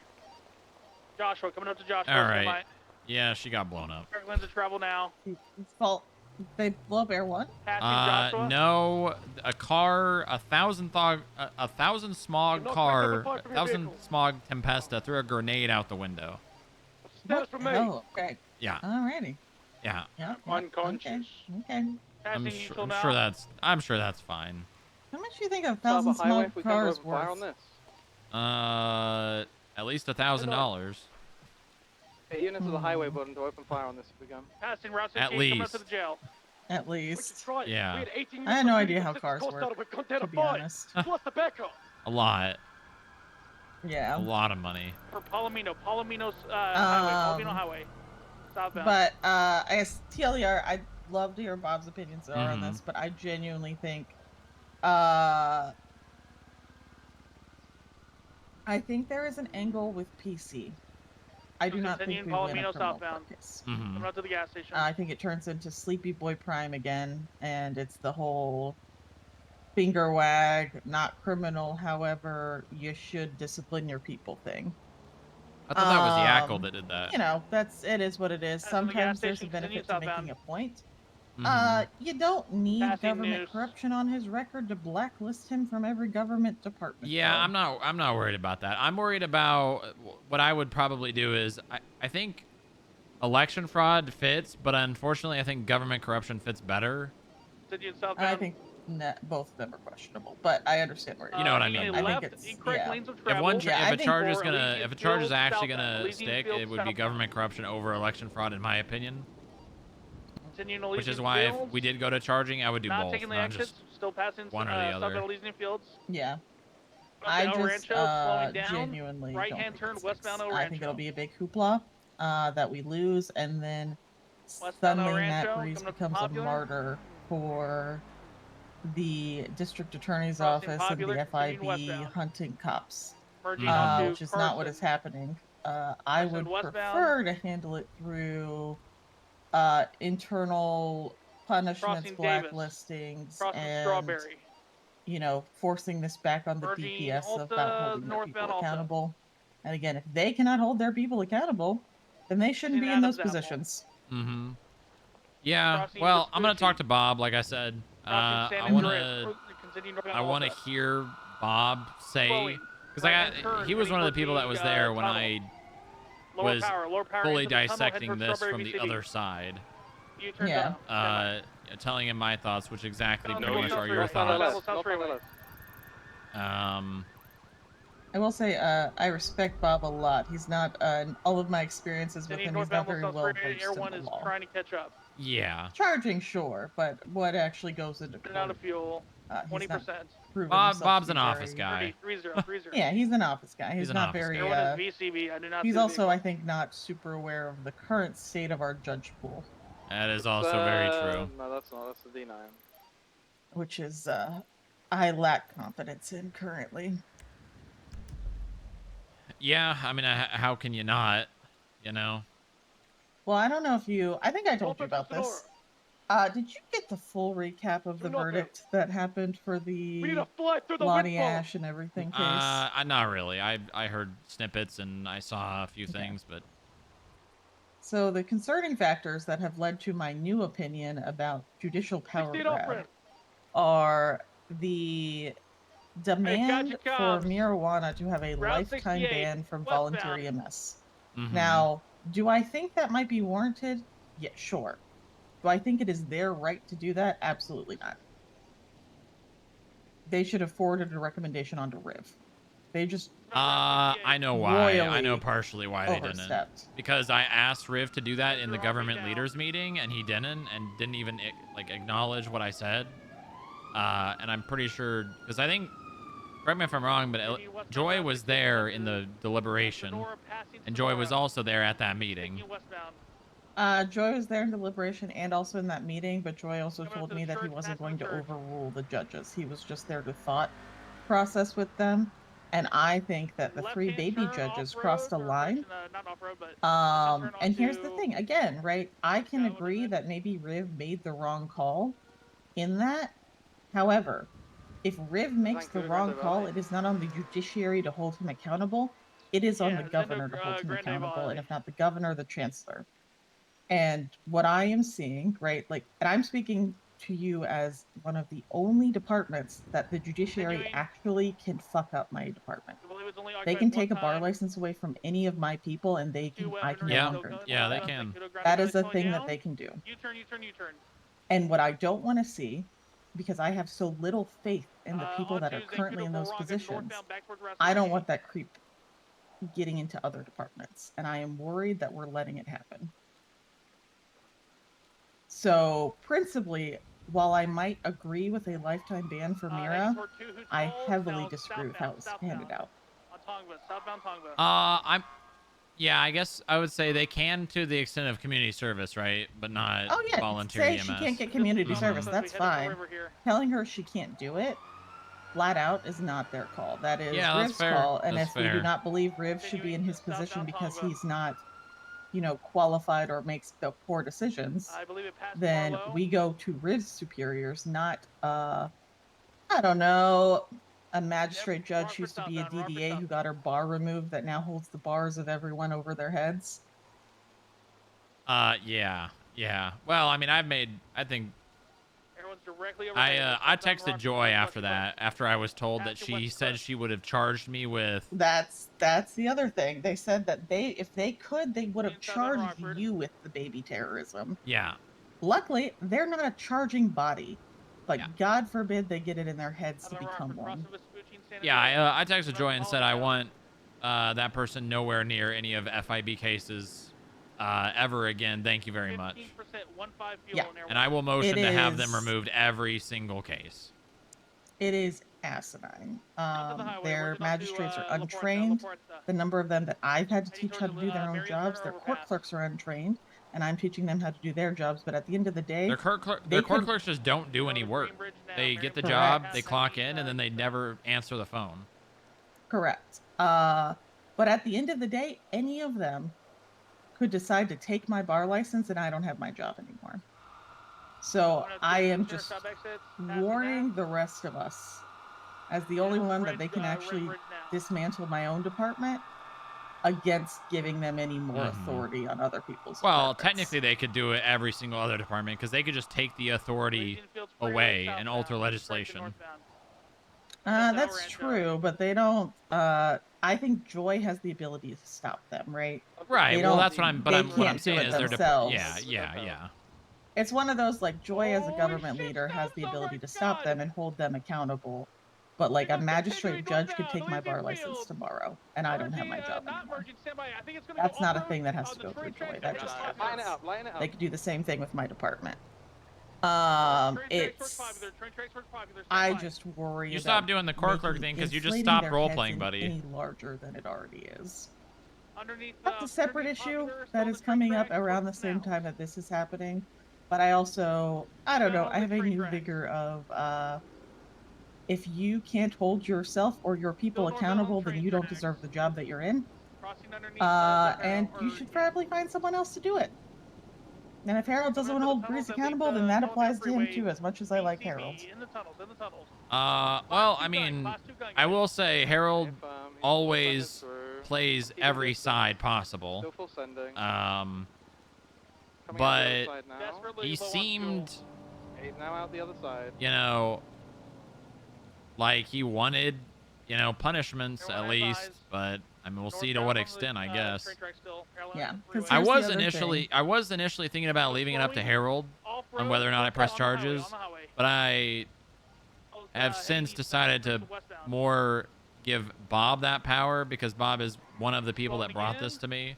Joshua, coming up to Joshua. All right. Yeah, she got blown up. Correct lanes of travel now. Fault. They blow up Air 1? Passing Joshua. No, a car, a thousand smog car, a thousand smog Tempesta threw a grenade out the window. Status for me. Oh, okay. Yeah. Alrighty. Yeah. Yeah. Unconscious. Okay. I'm sure that's fine. How much do you think a Stop thousand a highway small if we come to cars open fire worth? on this. At least $1,000. Hit units of the highway button to open fire on this if we come. Passing Route 16. At Coming up least. to the jail. At least. Yeah. I had no idea how cars work, to be honest. Plus the backup. A lot. Yeah. A lot of money. For Palomino's highway. Palomino Highway. Southbound. But I guess TLDR, I'd love to hear Bob's opinions on Mm-hmm. this, but I genuinely think I think there is an angle with PC. I do not think we win a Palomino criminal southbound. court case. Mm-hmm. Coming up to the gas station. I think it turns into Sleepy Boy Prime again, and it's the whole finger wag, not criminal, however, you should discipline your people thing. I thought that was the Yackle that did that. You know, it is what it is. That's when the gas Sometimes there's a station benefit continues to making a southbound. point. Mhm. You don't need Passing government news. corruption on his record to blacklist him from every government department. Yeah, though. I'm not worried about that. I'm worried about what I would probably do is I think election fraud fits, but unfortunately I think government corruption fits better. Continue southbound. I think both of them are questionable, but I understand where You know what I mean? I Left, think it's incorrect lanes of If travel. one Yeah, I if a think charge is for gonna Elysian if a charge is Fields actually southbound. gonna Elysian stick, Fields it would be southbound. government corruption over election fraud in my opinion. Continuing Which is Elysian why if Fields. we did go to charging, I would do Not both, taking the not exits. just Still passing one or the other. southbound Elysian Fields. Yeah. Up I to El just Rancho, slowing down. genuinely Right don't hand think turn it's westbound fixed. El I think Rancho. it'll be a big hoopla that we lose, and then Westbound El suddenly Rancho, Matt Breeze coming up to becomes a Popular. martyr for the district attorney's Crossing office Popular, and the continuing FIB westbound. hunting cops, Merging onto which is not what Carson. is happening. I Carson would westbound. prefer to handle it through internal punishments, Crossing Davis. blacklistings, Crossing and Strawberry. you know, forcing this back on the Merging DPS Alta, about holding their people northbound Alta. accountable. And again, if they cannot hold their people accountable, then they shouldn't be in those Adam's Apple. positions. Mm-hmm. Yeah. Crossing Well, I'm gonna Vespucci. talk to Bob, like I said. Crossing San I wanna Andreas. Continue northbound I wanna Alta. hear Bob say Slowing. because Right-hand turn, he was heading one of the towards people the, that was there when tunnel. I Lower was power fully into the tunnel, head dissecting towards this Strawberry from the VCB. other side. U-turn Yeah. down. Telling him my thoughts, which exactly No, Cody no, are no, your no, thoughts. South Freeway. I will say, I respect Bob a lot. He's not, all of my experiences with Continuing him, he's not northbound very South well Freeway. versed Air in 1 the is law. trying to catch up. Yeah. Charging, sure, but what actually goes into Turn out of court, fuel. he's not 20%. proven Bob, himself Bob's to be an office very- guy. 30. Yeah, he's an office guy. He's an not office very, guy. Air 1 is VCB. I do not he's see the also, vehicle. I think, not super aware of the current state of our judge pool, That is also very true. No, that's not. That's the D9. which is, I lack confidence in currently. Yeah, I mean, how can you not? You know. Well, I don't know if you, I think I told you about this. Did you get the full recap of the verdict that happened for the We need to fly through the Lottie windfall. Ash and everything case? Not really. I heard snippets and I saw a few things, but So the concerning factors that have led to my new opinion about judicial power 68 grab off-ramp. are the demand gotcha, for Cubs. marijuana to have a Route lifetime 68, ban from westbound. voluntary EMS. Mhm. Now, do I think that might be warranted? Yeah, sure. Do I think it is their right to do that? Absolutely not. They should have forwarded a recommendation onto Riv. They just I know why. I know royally partially why they didn't. overstepped. Because I asked Riv to do that in the government leaders meeting, and he didn't, and didn't even like acknowledge what I said. And I'm pretty sure because I think, correct me if I'm wrong, but Joy was there in the deliberation, and Joy was also there at that meeting. Joy was there in deliberation and also in that meeting, but Joy also told me that he wasn't going to overrule the judges. He was just there to thought process with them. And I think that the three baby judges crossed a line. And here's the thing, again, right? I can agree that maybe Riv made the wrong call in that. However, if Riv makes the wrong call, it is not on the judiciary to hold him accountable. It is on the governor to hold him accountable, and if not the governor, the chancellor. And what I am seeing, right, like, and I'm speaking to you as one of the only departments that the judiciary actually can fuck up my department. They can take a bar license away from any of my people, and I can no Yeah, longer enforce yeah, they them. can. That is a thing that they can do. U-turn. And what I don't want to see, because I have so little faith in the people that are currently in those positions, I don't want that creep getting into other departments, and I am worried that we're letting it happen. So, principally, while I might agree with a lifetime ban for Mira, I heavily disagree with how it was handed out. On Tongva, southbound Tongva. Yeah, I guess I would say they can to the extent of community service, right? But not Oh yeah, volunteer say EMS. she can't get community service, that's fine. Telling her she can't do it, flat out, is not their call. That is Yeah, that's Riv's fair. call, and That's if we do fair. not believe Riv should be in his position because he's not, qualified or makes the poor decisions, then we go to Riv's superiors, not I don't know, a magistrate judge who used to be a DDA who got her bar removed that now holds the bars of everyone over their heads. Yeah. Well, I mean, I think Everyone's directly over I texted Joy after that, after I was told that she said she would have charged me with. That's the other thing. They said that if they could, they would have charged you with the baby terrorism. Yeah. Luckily, they're not a charging body, but God forbid they get it in their heads to become one. Yeah, I texted Joy and said I want that person nowhere near any of FIB cases ever again. Thank you very much. Yeah. And I will motion to have them removed every single case. It is asinine. Their magistrates are untrained. The number of them that I've had to teach how to do their own jobs, their court clerks are untrained, and I'm teaching them how to do their jobs. But at the end of the day, their court clerks just don't do any work. They get the job, they clock in, and then they never answer the phone. Correct. But at the end of the day, any of them could decide to take my bar license, and I don't have my job anymore. So I am just warning the rest of us, as the only one that they can actually dismantle my own department, against giving them any more authority on other people's departments. Technically they could do it every single other department because they could just take the authority away and alter legislation. That's true, but they don't. I think Joy has the ability to stop them, right? Right. Well, that's what I'm. But what I'm saying is they're themselves. Yeah. It's one of those, like, Joy as a government leader has the ability to stop them and hold them accountable. But like a magistrate judge could take my bar license tomorrow, and I don't have my job anymore. That's not a thing that has to go through Joy. That just happens. They could do the same thing with my department. It's. I just worry. You stop doing the court clerk thing because you just stopped role playing, buddy. Any larger than it already is. That's a separate issue that is coming up around the same time that this is happening. But I also, I don't know, I have a new vigor of, if you can't hold yourself or your people accountable, then you don't deserve the job that you're in. And you should probably find someone else to do it. And if Harold doesn't want to hold Breeze accountable, then that applies to him too, as much as I like Harold. Well, I mean, I will say Harold always plays every side possible. But he seemed, like he wanted, punishments at least. But I mean, we'll see to what extent, I guess. Yeah. I was initially thinking about leaving it up to Harold on whether or not I press charges, but I have since decided to more give Bob that power because Bob is one of the people that brought this to me.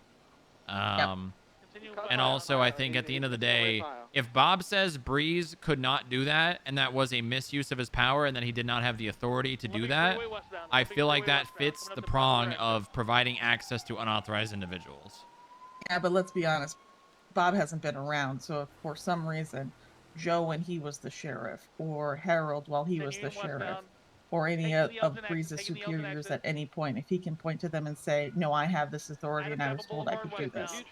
And also, I think at the end of the day, if Bob says Breeze could not do that, and that was a misuse of his power, and that he did not have the authority to do that, I feel like that fits the prong of providing access to unauthorized individuals. Yeah, but let's be honest, Bob hasn't been around, so if for some reason, Joe when he was the sheriff, or Harold while he was the sheriff, or any Taking the of Elgin Breeze's exit, taking the Elgin superiors exit. at any point, if he can point to them and say, no, I have this authority and I was told I could do this.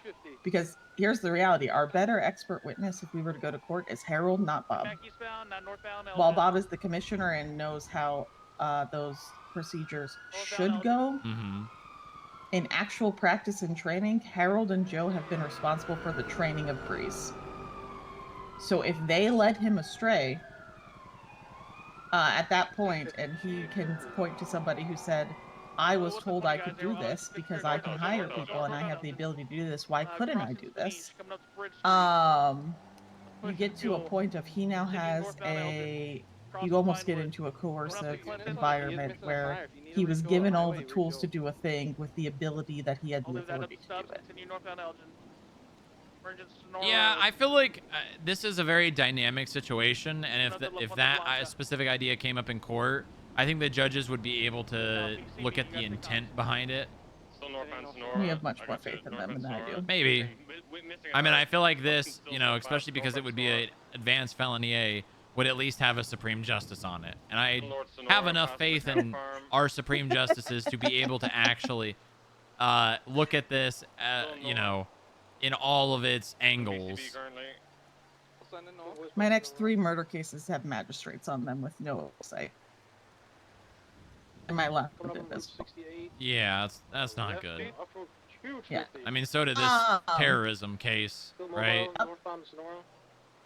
Because here's the reality. Our better expert witness, if we were to go to court, is Harold, not Bob. Back eastbound, not northbound. Elgin. While Bob is the commissioner and knows how those procedures should go, in actual practice and training, Harold and Joe have been responsible for the training of Breeze. So if they led him astray at that point, and he can point to somebody who said, I was told I could do this because I can hire people and I have the ability to do this, why couldn't I do this? You get to a point of he now has you almost get into a coercive environment where he was given all the tools to do a thing with the ability that he had the authority to do it. Continue northbound Elgin. Yeah, I feel like this is a very dynamic situation, and if that specific idea came up in court, I think the judges would be able to look at the intent behind it. We have much more faith in them than I do. Maybe. I mean, I feel like this, you know, especially because it would be an advanced felony A, would at least have a Supreme Justice on it. And I have enough faith in our Supreme Justices to be able to actually look at this, you know, in all of its angles. My next 3 murder cases have magistrates on them with no oversight. And my last one did this. Yeah, that's not good. Yeah. I mean, so did this terrorism case, right?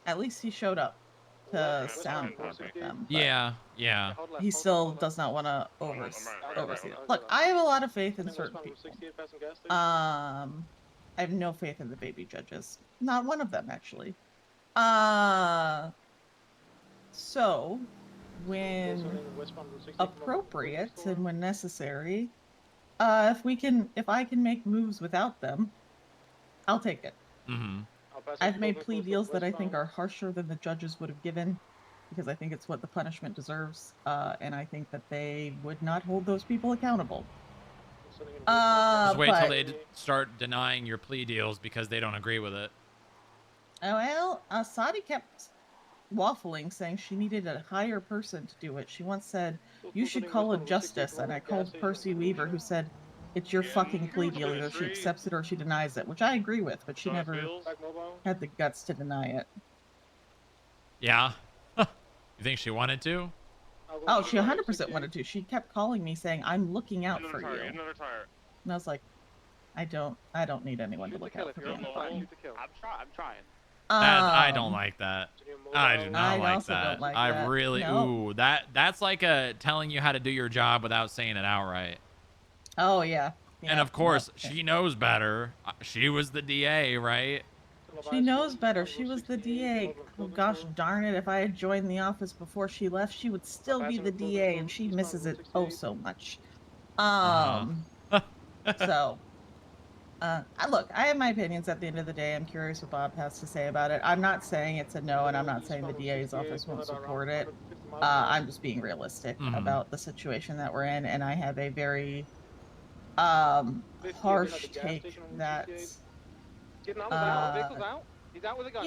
At least he showed up to soundboard with them. Yeah, yeah. He still does not want to oversee it. Look, I have a lot of faith in certain people. I have no faith in the baby judges. Not one of them, actually. So, when appropriate and when necessary, if I can make moves without them, I'll take it. I've made plea deals that I think are harsher than the judges would have given, because I think it's what the punishment deserves, and I think that they would not hold those people accountable. Just wait till they start denying your plea deals because they don't agree with it. Well, Sadi kept waffling, saying she needed a higher person to do it. She once said, you should call a justice, and I called Percy Weaver, who said, it's your fucking plea deal. Either she accepts it or she denies it, which I agree with, but she never had the guts to deny it. Yeah? You think she wanted to? Oh, she 100% wanted to. She kept calling me saying, I'm looking out for you. And I was like, I don't need anyone to look out for me. I'm trying. I don't like that. I do not like that. Don't like I that. really, No. ooh, that's like telling you how to do your job without saying it outright. Oh, yeah. And of course, she knows better. She was the DA, right? She knows better. She was the DA. Oh, gosh darn it. If I had joined the office before she left, she would still be the DA, and she misses it oh so much. So, look, I have my opinions at the end of the day. I'm curious what Bob has to say about it. I'm not saying it's a no, and I'm not saying the DA's office won't support it. I'm just being realistic about the situation that we're in, and I have a very harsh take that you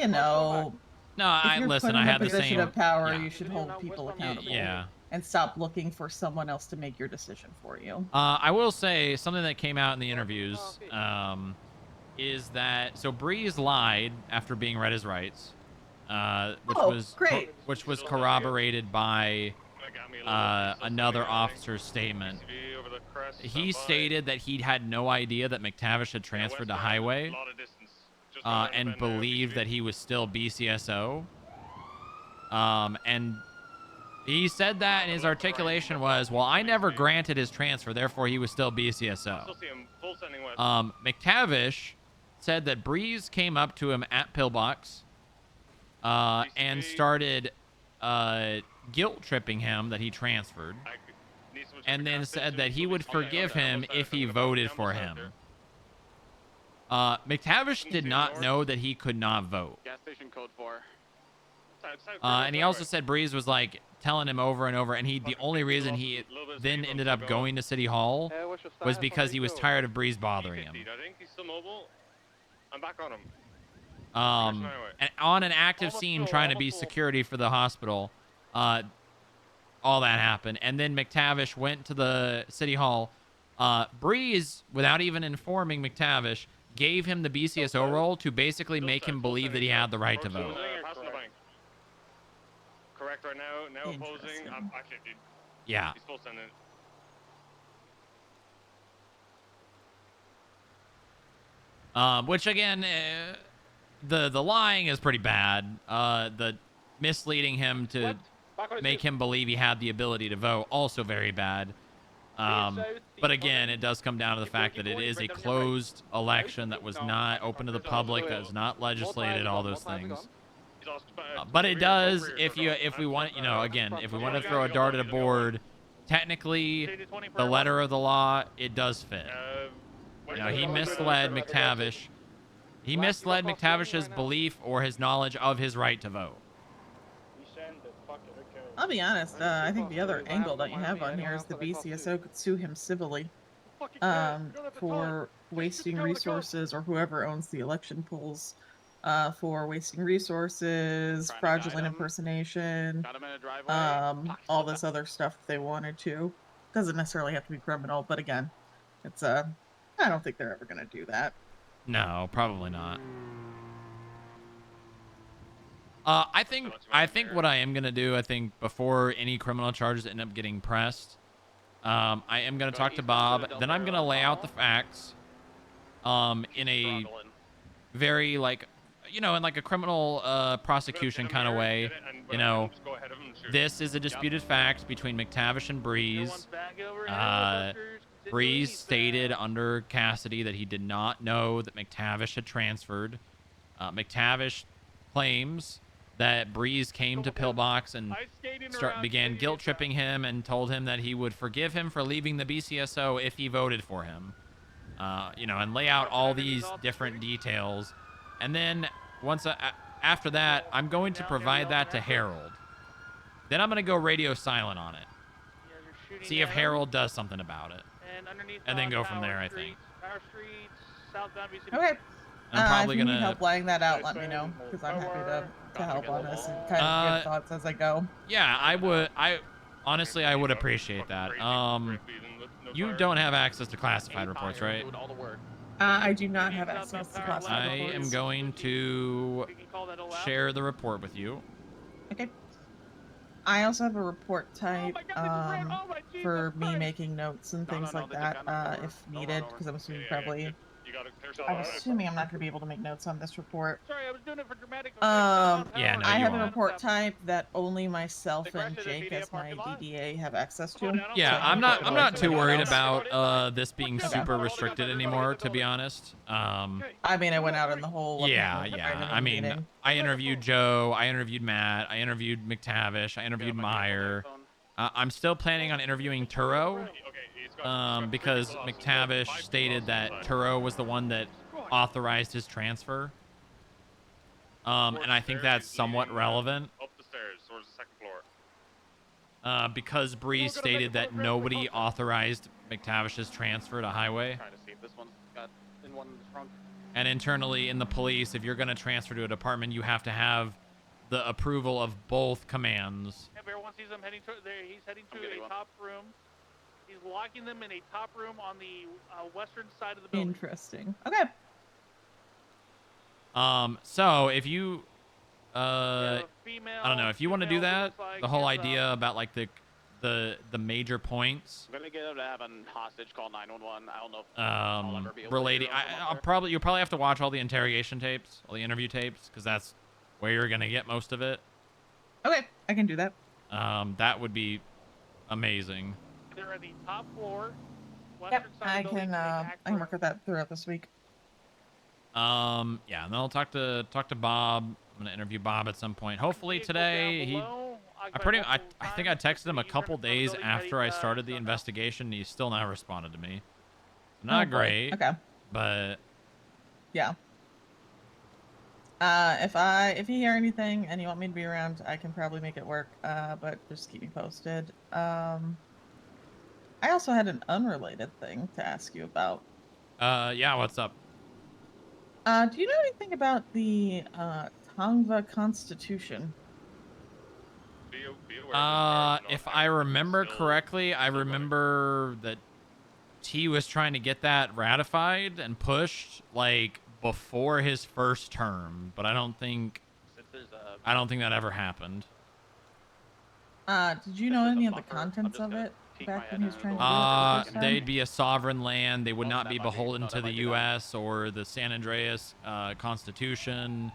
know, no, listen, I had the same position of power, you should hold people accountable. Yeah. And stop looking for someone else to make your decision for you. I will say something that came out in the interviews is that so Breeze lied after being read his rights, which was corroborated by another officer's statement. He stated that he had no idea that McTavish had transferred to Highway and believed that he was still BCSO. And he said that, and his articulation was, well, I never granted his transfer, therefore he was still BCSO. McTavish said that Breeze came up to him at Pillbox and started guilt-tripping him that he transferred, and then said that he would forgive him if he voted for him. McTavish did not know that he could not vote. Gas station code 4. And he also said Breeze was like telling him over and over, and the only reason he then ended up going to City Hall was because he was tired of Breeze bothering him. I think he's still mobile. I'm back on him. And on an active scene trying to be security for the hospital, all that happened. And then McTavish went to the city hall. Breeze, without even informing McTavish, gave him the BCSO role to basically make him believe that he had the right to vote. Correct right now. Now opposing. I can't. Yeah. He's full sending. Which again, the lying is pretty bad. The misleading him to make him believe he had the ability to vote, also very bad. But again, it does come down to the fact that it is a closed election that was not open to the public, that was not legislated, all those things. But it does, if we want, again, if we want to throw a dart at a board, technically, the letter of the law, it does fit. He misled McTavish. He misled McTavish's belief or his knowledge of his right to vote. I'll be honest, I think the other angle that you have on here is the BCSO could sue him civilly for wasting resources, or whoever owns the election polls, for wasting resources, fraudulent impersonation, all this other stuff if they wanted to. Doesn't necessarily have to be criminal, but again, it's I don't think they're ever going to do that. No, probably not. I think what I am gonna do, I think before any criminal charges end up getting pressed, I am gonna talk to Bob. Then I'm gonna lay out the facts, in a very in like a criminal prosecution kind of way. This is a disputed fact between McTavish and Breeze. Breeze stated under Cassidy that he did not know that McTavish had transferred. McTavish claims that Breeze came to Pillbox and began guilt tripping him and told him that he would forgive him for leaving the BCSO if he voted for him. And lay out all these different details. And then after that, I'm going to provide that to Harold. Then I'm going to go radio silent on it. See if Harold does something about it. And then go from there, I think. Okay. I'm probably if you gonna need help laying that out, let me know, because I'm happy to help on this and kind of give thoughts as I go. Yeah, I would. Honestly, I would appreciate that. You don't have access to classified reports, right? I do not have access to classified reports. I am going to share the report with you. Okay. I also have a report type for me making notes and things like that if needed, because I'm assuming I'm not going to be able to make notes on this report. Sorry, I was doing it for dramatic effect. Yeah, no, I you have a are. report type that only myself and Jake as my DDA have access to. Yeah, so I'm not too worried else. about this being super restricted anymore, to be honest. I mean, I went out in the whole. Yeah. I mean, meeting. I interviewed Joe, I interviewed Matt, I interviewed McTavish, I interviewed Meyer. I'm still planning on interviewing Turo, because McTavish stated that Turo was the one that authorized his transfer. And I think that's somewhat relevant. Up the stairs towards the second floor. Because Breeze stated that nobody authorized McTavish's transfer to Highway. Trying to see if this one's got in one in the front. And internally in the police, if you're going to transfer to a department, you have to have the approval of both commands. If everyone sees him heading to he's heading to a top room. He's locking them in a top room on the western side of the building. Interesting. Okay. So if you, I don't know, if you want to do that, the whole idea about like the major points. I'm gonna get him to have a hostage call 911. I don't know if I'll ever be able relating. to do You'll probably have to watch all the interrogation tapes, all the interview tapes, because that's where you're gonna get most of it. Okay, I can do that. That would be amazing. They're at the top floor. Western side of the building. I can work with that throughout this week. Yeah, and then I'll talk to Bob. I'm gonna interview Bob at some point. Hopefully today. I think I texted him a couple days after I started the investigation. And he's still not responded to me. Not great. Okay. But yeah. If you hear anything and you want me to be around, I can probably make it work. But just keep me posted. I also had an unrelated thing to ask you about. Yeah, what's up? Do you know anything about the Tongva Constitution? If I remember correctly, I remember that T was trying to get that ratified and pushed like before his first term, but I don't think that ever happened. Did you know any of the contents of it back when he was trying to do it the first time? They'd be a sovereign land. They would not be beholden to the U.S. or the San Andreas Constitution.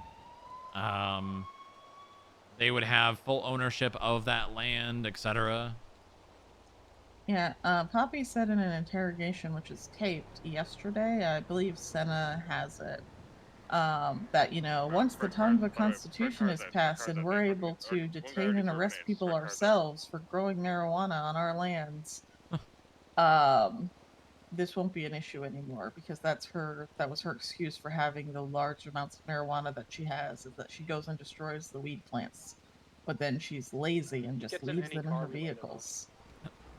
They would have full ownership of that land, etc. Yeah, Poppy said in an interrogation, which is taped yesterday, I believe Senna has it, that, you know, once the Tongva Constitution is passed and we're able to detain and arrest people ourselves for growing marijuana on our lands, this won't be an issue anymore, because that was her excuse for having the large amounts of marijuana that she has, is that she goes and destroys the weed plants, but then she's lazy and just leaves them in her vehicles.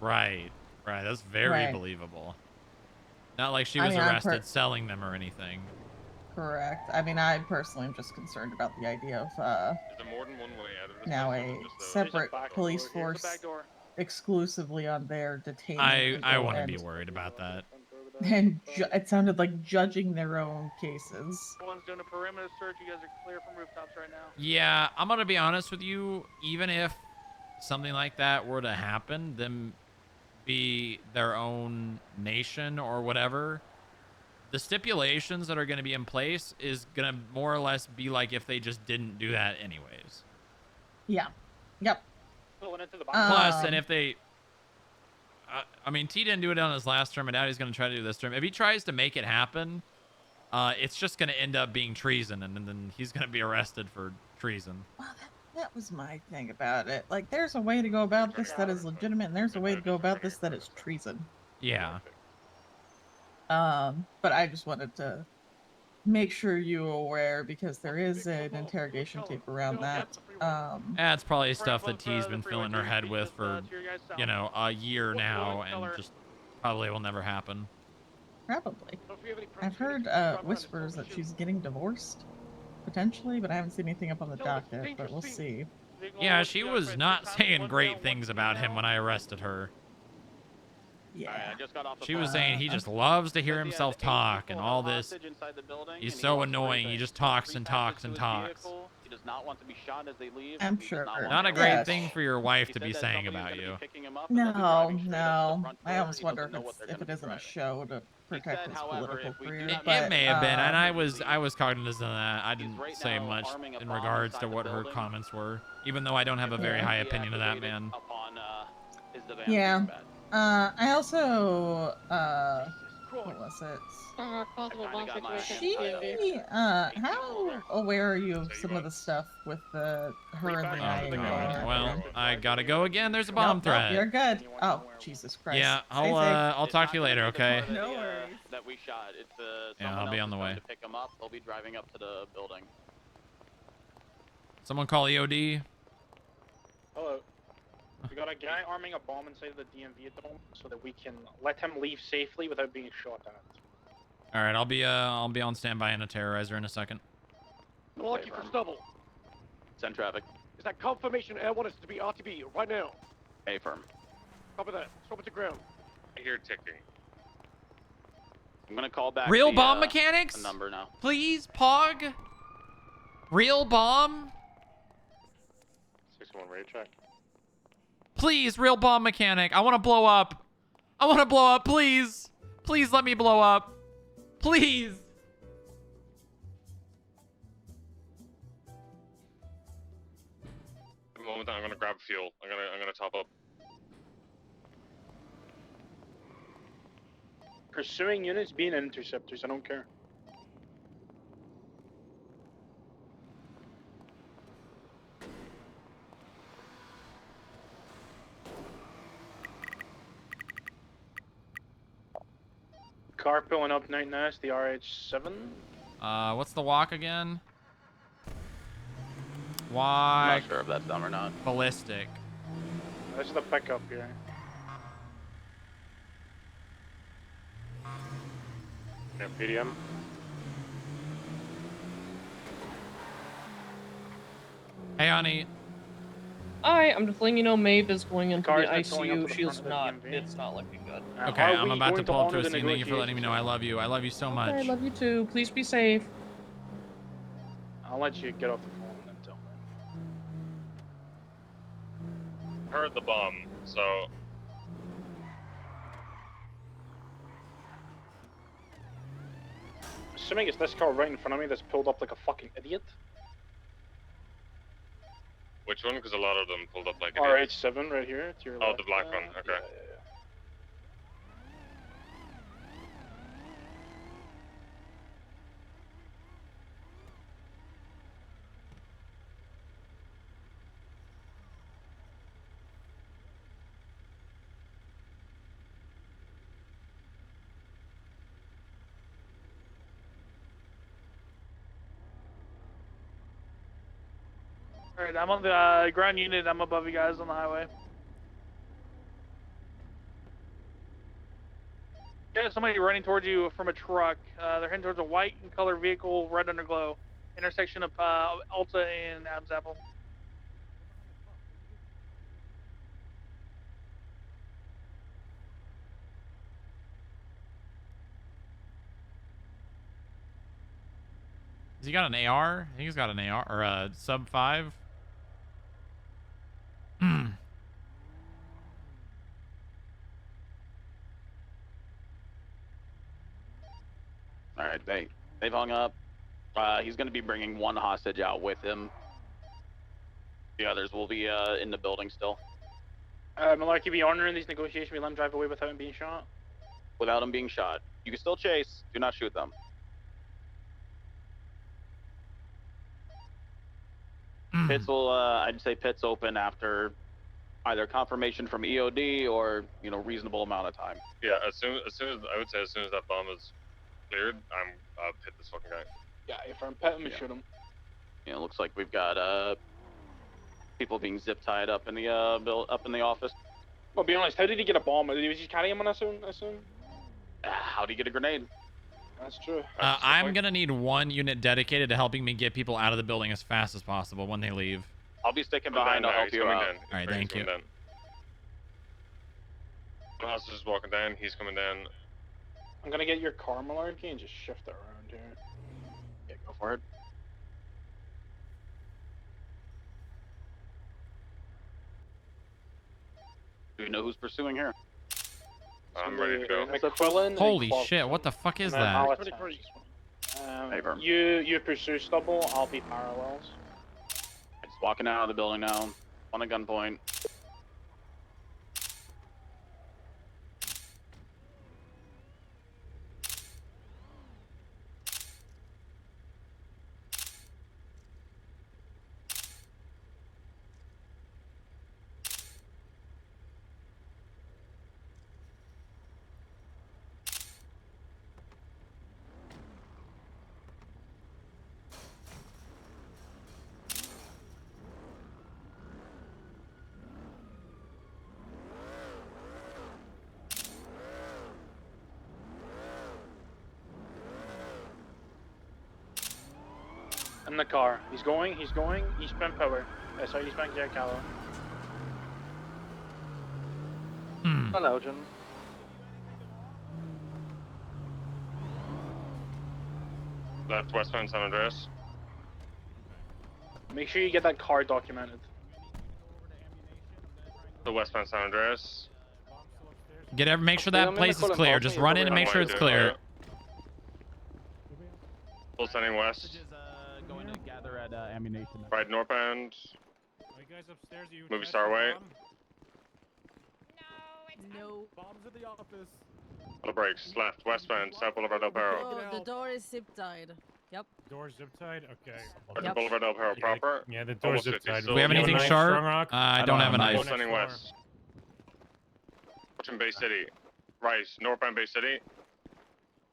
Right. That's very believable. Not like she was arrested selling them or anything. Correct. I mean, I personally am just concerned about the idea of now a separate police force exclusively on their detaining I people wouldn't be worried about that. and it sounded like judging their own cases. One's doing a perimeter search. You guys are clear from rooftops right now. Yeah, I'm gonna be honest with you. Even if something like that were to happen, them be their own nation or whatever, the stipulations that are going to be in place is going to more or less be like if they just didn't do that anyways. Yeah. Yep. Plus, and if they... I mean, T didn't do it on his last term, and now he's going to try to do this term. If he tries to make it happen, it's just going to end up being treason, and then he's going to be arrested for treason. Well, that was my thing about it. Like, there's a way to go about this that is legitimate, and there's a way to go about this that is treason. Yeah. But I just wanted to make sure you were aware, because there is an interrogation tape around that. That's probably stuff that T's been filling her head with for, you know, a year now, and just probably will never happen. Probably. I've heard whispers that she's getting divorced, potentially, but I haven't seen anything up on the docket, but we'll see. Yeah, she was not saying great things about him when I arrested her. Yeah. She was saying he just loves to hear himself talk and all this. He's so annoying. He just talks and talks and talks. He does not want to be shot as they leave. I'm sure. Not a great thing for your wife to be saying about you. No. I almost wonder if it isn't a show to protect his political career. It may have been, and I was cognizant of that. I didn't say much in regards to what her comments were, even though I don't have a very high opinion of that man. Yeah. I also, what was it? Possible bomb situation. How aware are you of some of the stuff with her and the IAA? Well, I gotta go again. There's a bomb threat. You're good. Oh, Jesus Christ. Yeah, I'll talk to you later, okay? No worries. That we shot. It's yeah, I'll be on the way. to pick them up. They'll be driving up to the building. Someone call EOD. Hello. We got a guy arming a bomb inside of the DMV at the moment, so that we can let him leave safely without being shot at. All right, I'll be on standby in a terrorizer in a second. Lucky for stubble. Send traffic. Is that confirmation Air 1 is to be RTB right now? A firm. Copy that. Stop at the ground. I hear ticking. I'm gonna call back. Real the, bomb mechanics? the number now. Please, Pog. Real bomb. 6-1 radio check. Please, real bomb mechanic. I want to blow up. I want to blow up. Please. Please let me blow up. Please. A moment, I'm gonna grab fuel. I'm gonna top up. Pursuing units being interceptors, I don't care. Car pulling up night nice, the RH7. What's the walk again? I'm Walk. not sure if that's them or not. Ballistic. This is the pickup here. Yeah, PDM. Hey, honey. Alright, I'm just letting you know Maeve is going into the car's not going up to ICU. the She front is of the not. DMV. It's not looking good. Okay, Are I'm we about to going pull up to honor a the scene. Thank you for letting me know. I love you. I love you so much. I love you too. Please be safe. I'll let you get off the phone and then tell me. Heard the bomb, so Assuming it's this car right in front of me that's pulled up like a fucking idiot. which one? Because a lot of them pulled up like. RH7 right here to your Oh, left. the black one. Okay. Alright, I'm on the ground unit. I'm above you guys on the highway. Yeah, somebody running towards you from a truck. They're heading towards a white in color vehicle, red underglow. Intersection of Alta and Adams Apple. Has he got an AR? I think he's got an AR or a sub 5. All right, they've hung up. He's going to be bringing one hostage out with him. The others will be in the building still. Malarkey, be honoring these negotiations. We let him drive away without him being shot. Without him being shot. You can still chase. Do not shoot them. Pits will, I'd say pits open after either confirmation from EOD or, reasonable amount of time. Yeah, as soon as I would say as soon as that bomb is cleared, I'm hit this fucking guy. Yeah, if I'm petting, shoot him. Yeah, it looks like we've got people being zip tied up in the up in the office. Well, be honest, how did he get a bomb? Was he carrying one? I assume. How do you get a grenade? That's true. I'm gonna need one unit dedicated to helping me get people out of the building as fast as possible when they leave. I'll be sticking behind. I'll help you out. All right, thank you. The hostage is walking down. He's coming down. I'm gonna get your car, Malarkey, and just shift it around here. Yeah, go for it. Do you know who's pursuing here? I'm ready to go. McQuillan. Holy shit! What the fuck is that? You pursue stubble. I'll be parallels. It's walking out of the building now. On a gunpoint. In the car. He's going. Eastbound Power. Sorry, eastbound Jack Callow. Hello, Jim. Left westbound San Andreas. Make sure you get that car documented. The westbound San Andreas. Make sure that place is clear. Just run in and make sure it's clear. Full sending west. Going to gather at ammunition. Right northbound. Are you guys upstairs? Are you Movie Star Way. No. Bombs at the office. Auto brakes. Left westbound South Boulevard Del Perro. Oh, the door is zip tied. Yep. Door zip tied. Okay. Right Boulevard Del Perro proper. Yeah, the door's zip tied. Do we have anything sharp? I don't have a knife. Full sending west. Watching Bay City. Right northbound Bay City.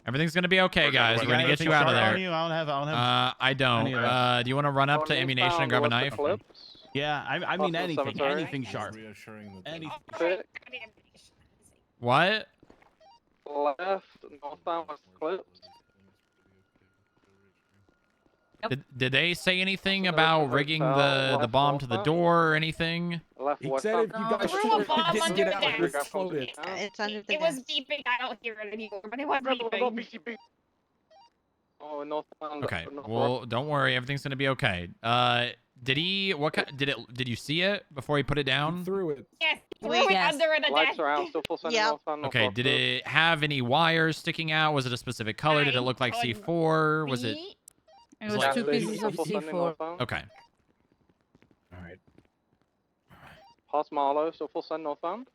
Everything's gonna be okay, guys. We're gonna get you out of there. I don't have. I don't. Do you want to run up to ammunition and grab a knife? Yeah, I mean anything sharp. Anything. What? Left, northbound was clips. Did they say anything There's about some rigging hotel, the left bomb to the northbound. door or anything? Left He west said if you No, guys threw a shoot it, bomb it under didn't get the out and desk. exploded. It's under the It was desk. beeping. I don't hear it anymore, but it was Rebel, no beeping. BCB. Oh, northbound. Okay. north Well, don't worry. Everything's gonna be okay. Did he? What kind? Did you see it before he put it He down? threw it. Yes, he threw it Yes. under the Lights desk. are out. Still full sending Yep. northbound. Okay. northwest. Did it have any wires sticking out? Was it a specific color? Did it look like I C4? Was it? see. It It's was like- two Gas pieces station, of full sending C4. northbound. Okay. All right. Past Marlow. Still full send northbound.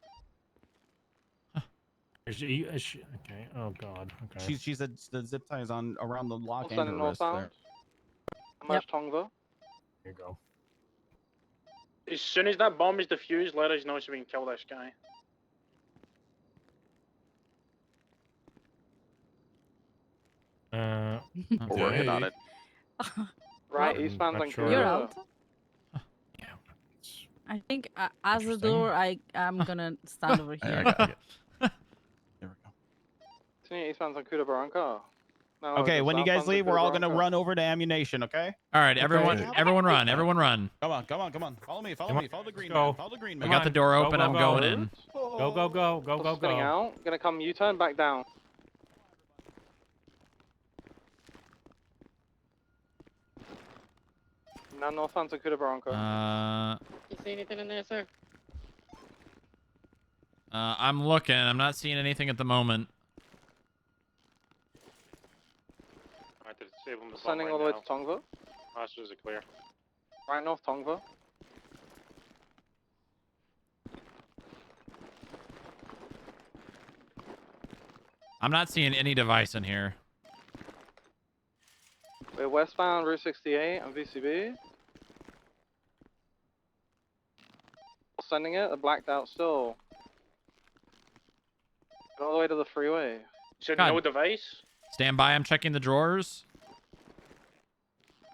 Is she, okay. Oh god. Okay. She said the zip tie is on around the lock Full and sending her wrist there. northbound. Emerge Tongva. There you go. As soon as that bomb is defused, let us know so we can kill this guy. Uh, We're working on Okay. it. Right, I'm eastbound not and sure. You're Kura. out. I think as the Interesting. door, I'm gonna stand over I here. got it. There we go. Continue eastbound on Kuda Barranca. No, Okay, just when you guys southbound to leave, we're Kuda all gonna Barranca. run over to ammunition. Okay? All right. Everyone. Okay. Everyone run. Everyone run. Come on, come on, come on. Follow me. Follow Come me. on, Follow the green let's go. man. Follow the green We man. got the door Go, open. go, I'm go. going in. Go, go, go, go, go, Spinning go. out. Gonna come U-turn back down. Now northbound to Kuda Barranca. You see anything in there, sir? I'm looking. I'm not seeing anything at the moment. Alright, to disable the bomb Sending right all the way now. to Tongva. Masters are clear. Right north Tongva. I'm not seeing any device in here. We're westbound Route 68 and VCB. Sending it. They're blacked out still. Go all the way to the freeway. You said God. no device? Stand by. I'm checking the drawers.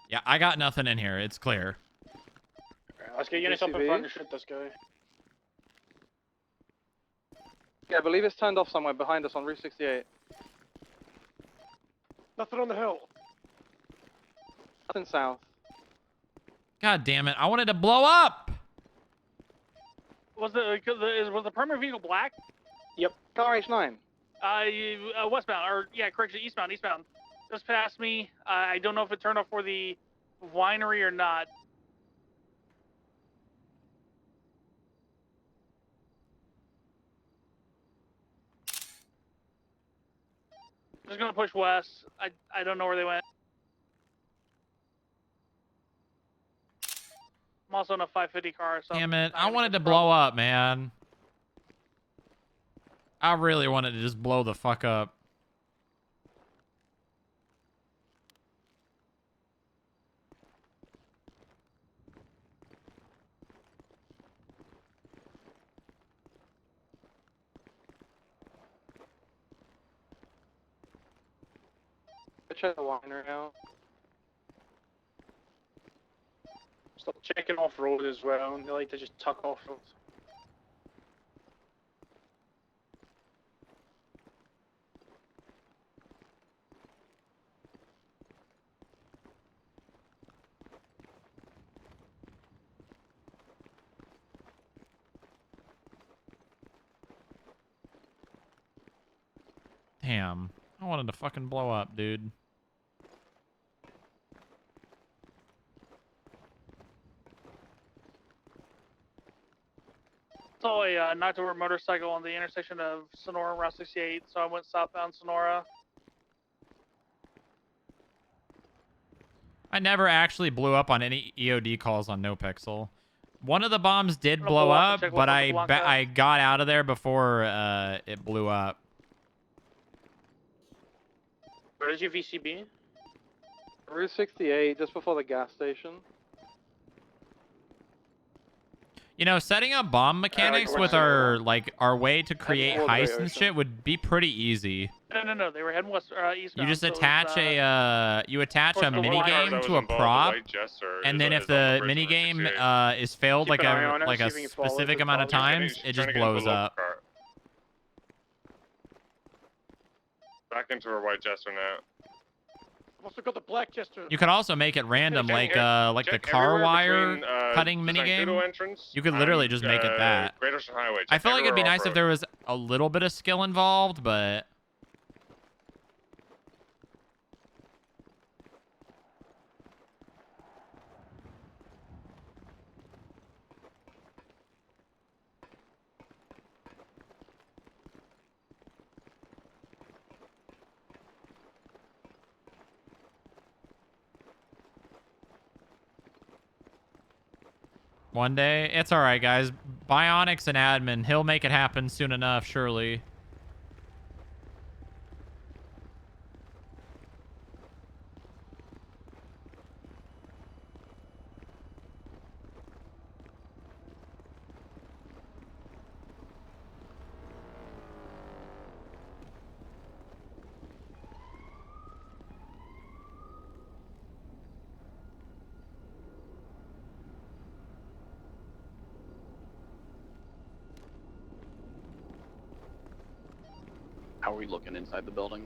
Yeah, I got nothing in here. It's clear. Alright, let's get units up in VCB. front and shoot this guy. Yeah, I believe it's turned off somewhere behind us on Route 68. Nothing on the hill. Nothing south. God damn it. I wanted to blow up. Was the primary vehicle black? Yep. Car H9. Westbound, or yeah, correction, eastbound. Just past me. I don't know if it turned off for the winery or not. Just gonna push west. I don't know where they went. I'm also in a 550 car, so Damn it. I wanted to blow up, man. I really wanted to just blow the fuck up. Check the winery out. Stop checking off road as well. They like to just tuck off road. Damn. I wanted to fucking blow up, dude. Saw a knocked over motorcycle on the intersection of Sonora and Route 68, so I went southbound Sonora. I never actually blew up on any EOD calls on NoPixel. One of the bombs did I'm gonna blow pull off and up, check but one with Blanca. I got out of there before it blew up. Where is your VCB? Route 68, just before the gas station. You know, setting up bomb mechanics with our way to create World heists Trade and Ocean. shit would be pretty easy. No. They were heading west, eastbound. You just so it's, attach a Course, the mini one car game that to was a involved, the prop, White Jester, and is then a- if is on the the bridge mini in game 68. is filled Keep like an eye on it, a see if you can follow it, specific if it amount of follows you. times, it Trying just to get into blows the local up. car. Back into her White Jester now. I've also got the black Chester. You could also make it random, like the Check car everywhere wire between, cutting the minigame. Zancudo entrance You could literally and, just make it that. Great Ocean Highway. I Check feel like it'd be everywhere nice if off-road. there was a little bit of skill involved, but one day. It's all right, guys. Bionic's an admin. He'll make it happen soon enough, surely. How are we looking inside the building?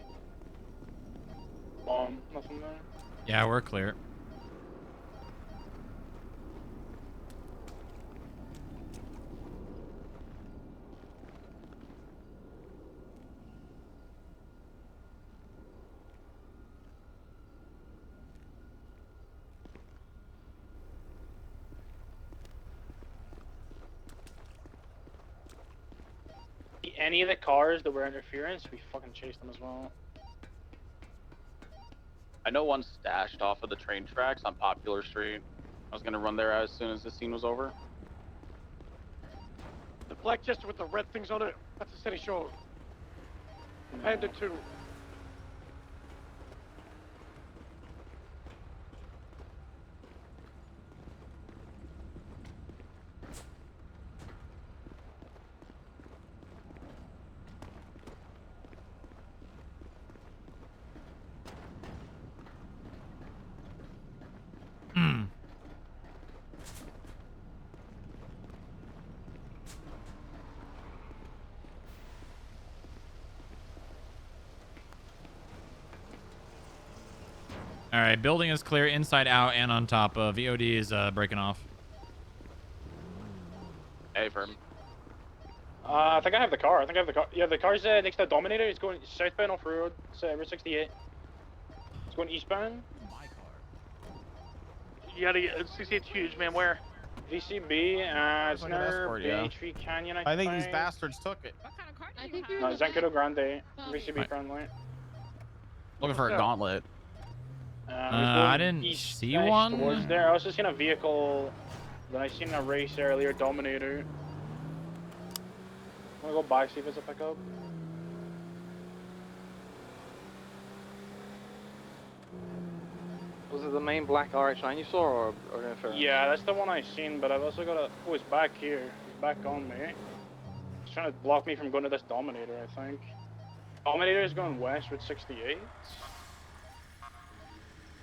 Nothing there. Yeah, we're clear. Any of the cars that were interference, we fucking chased them as well. I know one stashed off of the train tracks on Popular Street. I was gonna run there as soon as the scene was over. The black Chester with the red things on it. That's the city show. Panda 2. All right, building is clear inside out and on top. VOD is breaking off. Hey, firm. I think I have the car. Yeah, the car's next to the Dominator. It's going southbound off road. It's Route 68. It's going eastbound. My car. You gotta get 68's huge, man. Where? VCB, it's like an near escort, yeah. Bay Tree Canyon, I think these bastards took it. No, Zancudo Grande, VCB Right. friendly. Looking for a gauntlet. I didn't see one. Towards there. I also seen a vehicle. Then I seen a race earlier, Dominator. I'm gonna go back, see if it's a pickup. Was it the main black RX-9 you saw, or interference? Yeah, that's the one I seen, but I've also got a... Oh, it's back here. It's back on me. It's trying to block me from going to this Dominator, I think. Dominator is going west with 68.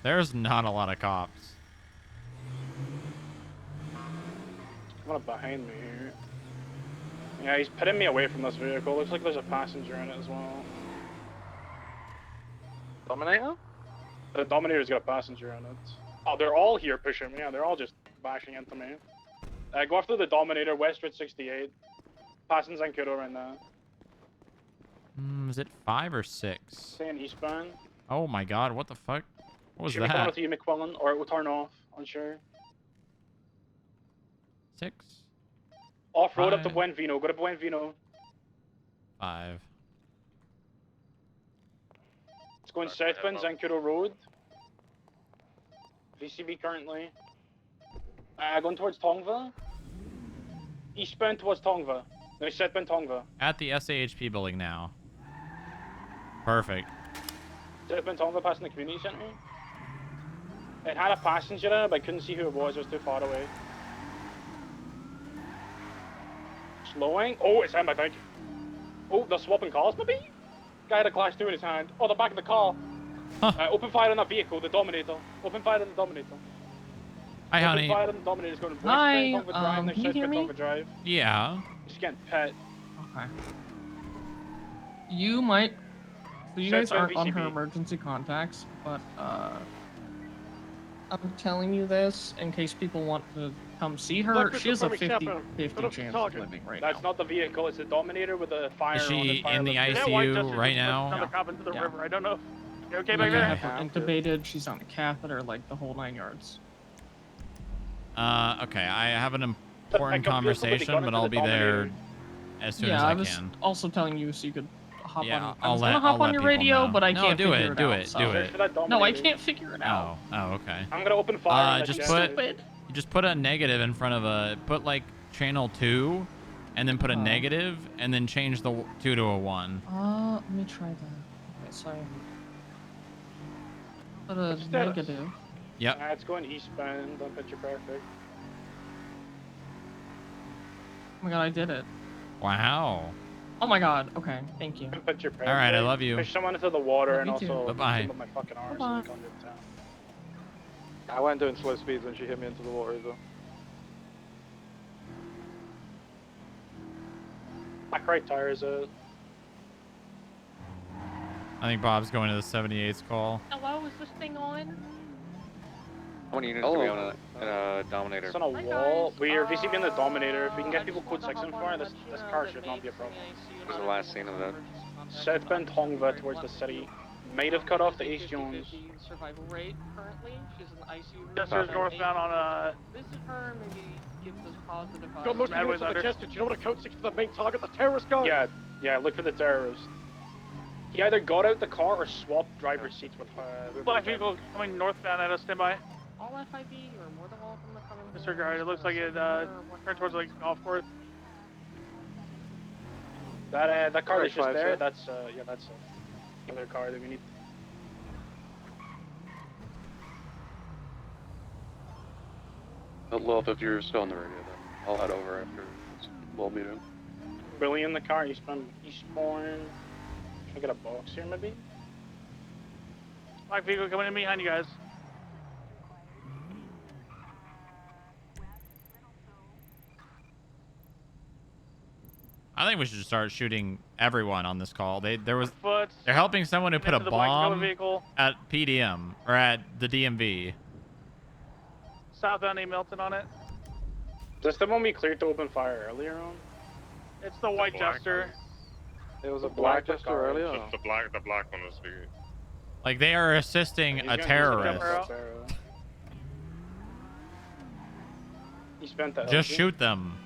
There's not a lot of cops. One up behind me here. Yeah, he's putting me away from this vehicle. Looks like there's a passenger in it as well. Dominator? The Dominator's got a passenger in it. Oh, they're all here pushing me. Yeah, they're all just bashing into me. Go after the Dominator, West Route 68. Passing Zancudo right now. Is it 5 or 6? Staying eastbound. Oh my god, what the fuck? What was Should we come that? with you, McQuillan, or it will turn off? Unsure. 6? Off-road up to 5. Buen Vino. Go to Buen Vino. 5. It's going southbound, Zancudo Road. VCB currently. Going towards Tongva. Eastbound towards Tongva. No, southbound Tongva. At the SAHP building now. Perfect. Southbound Tongva passing the community center. It had a passenger in it, but I couldn't see who it was. It was too far away. Slowing. Oh, it's him, I think. Oh, they're swapping cars, maybe? Guy had a Class 2 in his hand. Oh, the back of the car. Open fire on that vehicle, the Dominator. Open fire on the Dominator. Hi, honey. Open fire on the Dominator's going to Hi, Tongva Drive. There's can you hear me? Tongva Drive. Yeah. Just getting pet. Okay. You might So you guys Southbound aren't on her VCB. emergency contacts, but I'm telling you this in case people want to come see her. Look, She has a Mr. Fleming, 50-50 Put up the chance of target. living right That's now. not the vehicle. It's the Dominator with the fire Is on she it. Fire in the lift. Yeah, White ICU Justice right just pushed now? another cop into the Yeah. river. I don't know. You okay Like, back I there? have her intubated. She's on a catheter, like the whole 9 yards. Okay, I have an important I confused somebody conversation, got but into I'll the be there Dominator. as soon Yeah, as I I was can. also telling you so you could hop Yeah, on. I I'll was let gonna hop on let your people radio, know. but I No, can't do figure it, it do out. it, So. do Search it. for that No, I Dominator. can't figure it out. Oh, okay. I'm gonna open fire on that Just shit. put a negative in front of put like channel 2, and then put a negative, and then change the 2 to a 1. Let me try that. Okay, so put a What's that? negative. Yep. It's going eastbound. Don't picture perfect. Oh my god, I did it. Wow. Oh my god. Okay, thank you. Picture perfect. All right, I love you. Push someone into the water Love and you too. also Bye-bye. some of my fucking arms. Bye-bye. So we can't get down. I went doing slow speeds when she hit me into the water as well. Back right tires out. I think Bob's going to the 78's call. Hello, is this thing on? How many units do we have in a Dominator? It's on a wall. We are VCB in the Dominator. If we can get people code 6 and 4, this car should not be a problem. What was the last scene of that? Southbound Hongva towards the city. Might have cut off the Ace Jones. Survival rate currently. She's in the ICU. Justice northbound on Visit her, maybe give those positive vibes. Got most of the Radway's units on the under. chest. Do you know what a code 6 for the main target? The terrorist guy? Yeah, look for the terrorist. He either got out the car or swapped driver's seats with Black vehicle coming northbound at us. Stand by. All FIB, you're more than welcome to come in. Disregard. It looks like it turned towards like golf course. That car Alright, is just five, there. sir. That's another car that we need. Well, if you're still on the radio, then I'll head over after this little meeting. Billy in the car. Eastbound. Can I get a box here, maybe? Black vehicle coming in behind you guys. I think we should start shooting everyone on this call. They're Foot. helping someone who put a Into the black color bomb vehicle. at PDM or at the DMV. Southbound A Milton on it. Is this the one we cleared to open fire earlier on? It's the white Jester. It was a black Jester earlier. The black one was the. Like they are assisting a terrorist. He spent that. Just shoot them.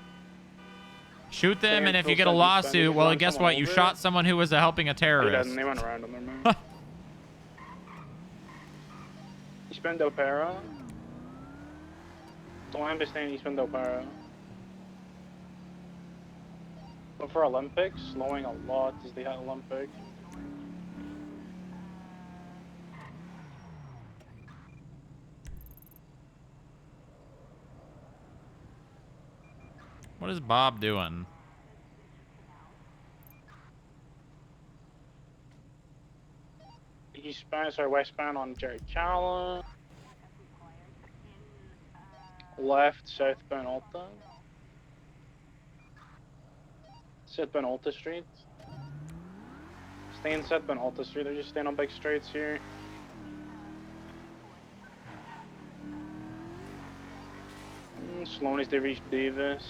Shoot them, Damn, and if you Phil get a said he lawsuit, spent- he well, run guess someone what? You over shot it? someone who was helping a He terrorist. doesn't. They went around him, remember? He spent Opera. Don't understand. He spent Opera. But for Olympics, slowing a lot as they had Olympic. What is Bob doing? Eastbound, sorry, westbound on Jerry Chala. Left, southbound Alta. Southbound Alta Street. Stay in southbound Alta Street, they're just staying on big streets here. Sloan as they reach Davis.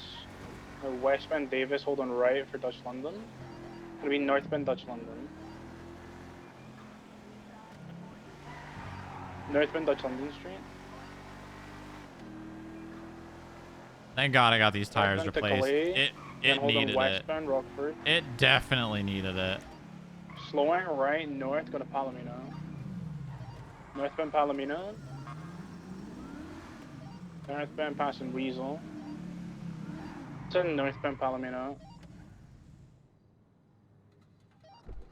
Westbound Davis, hold on right for Dutch London. Gonna be northbound Dutch London. Northbound Dutch London Street. Thank God I got these tires Northbound to replaced. Calais, then It hold on needed it. westbound Rockford. It definitely needed it. Slowing right north, go to Palomino. Northbound Palomino. Northbound passing Weasel. It's in northbound Palomino.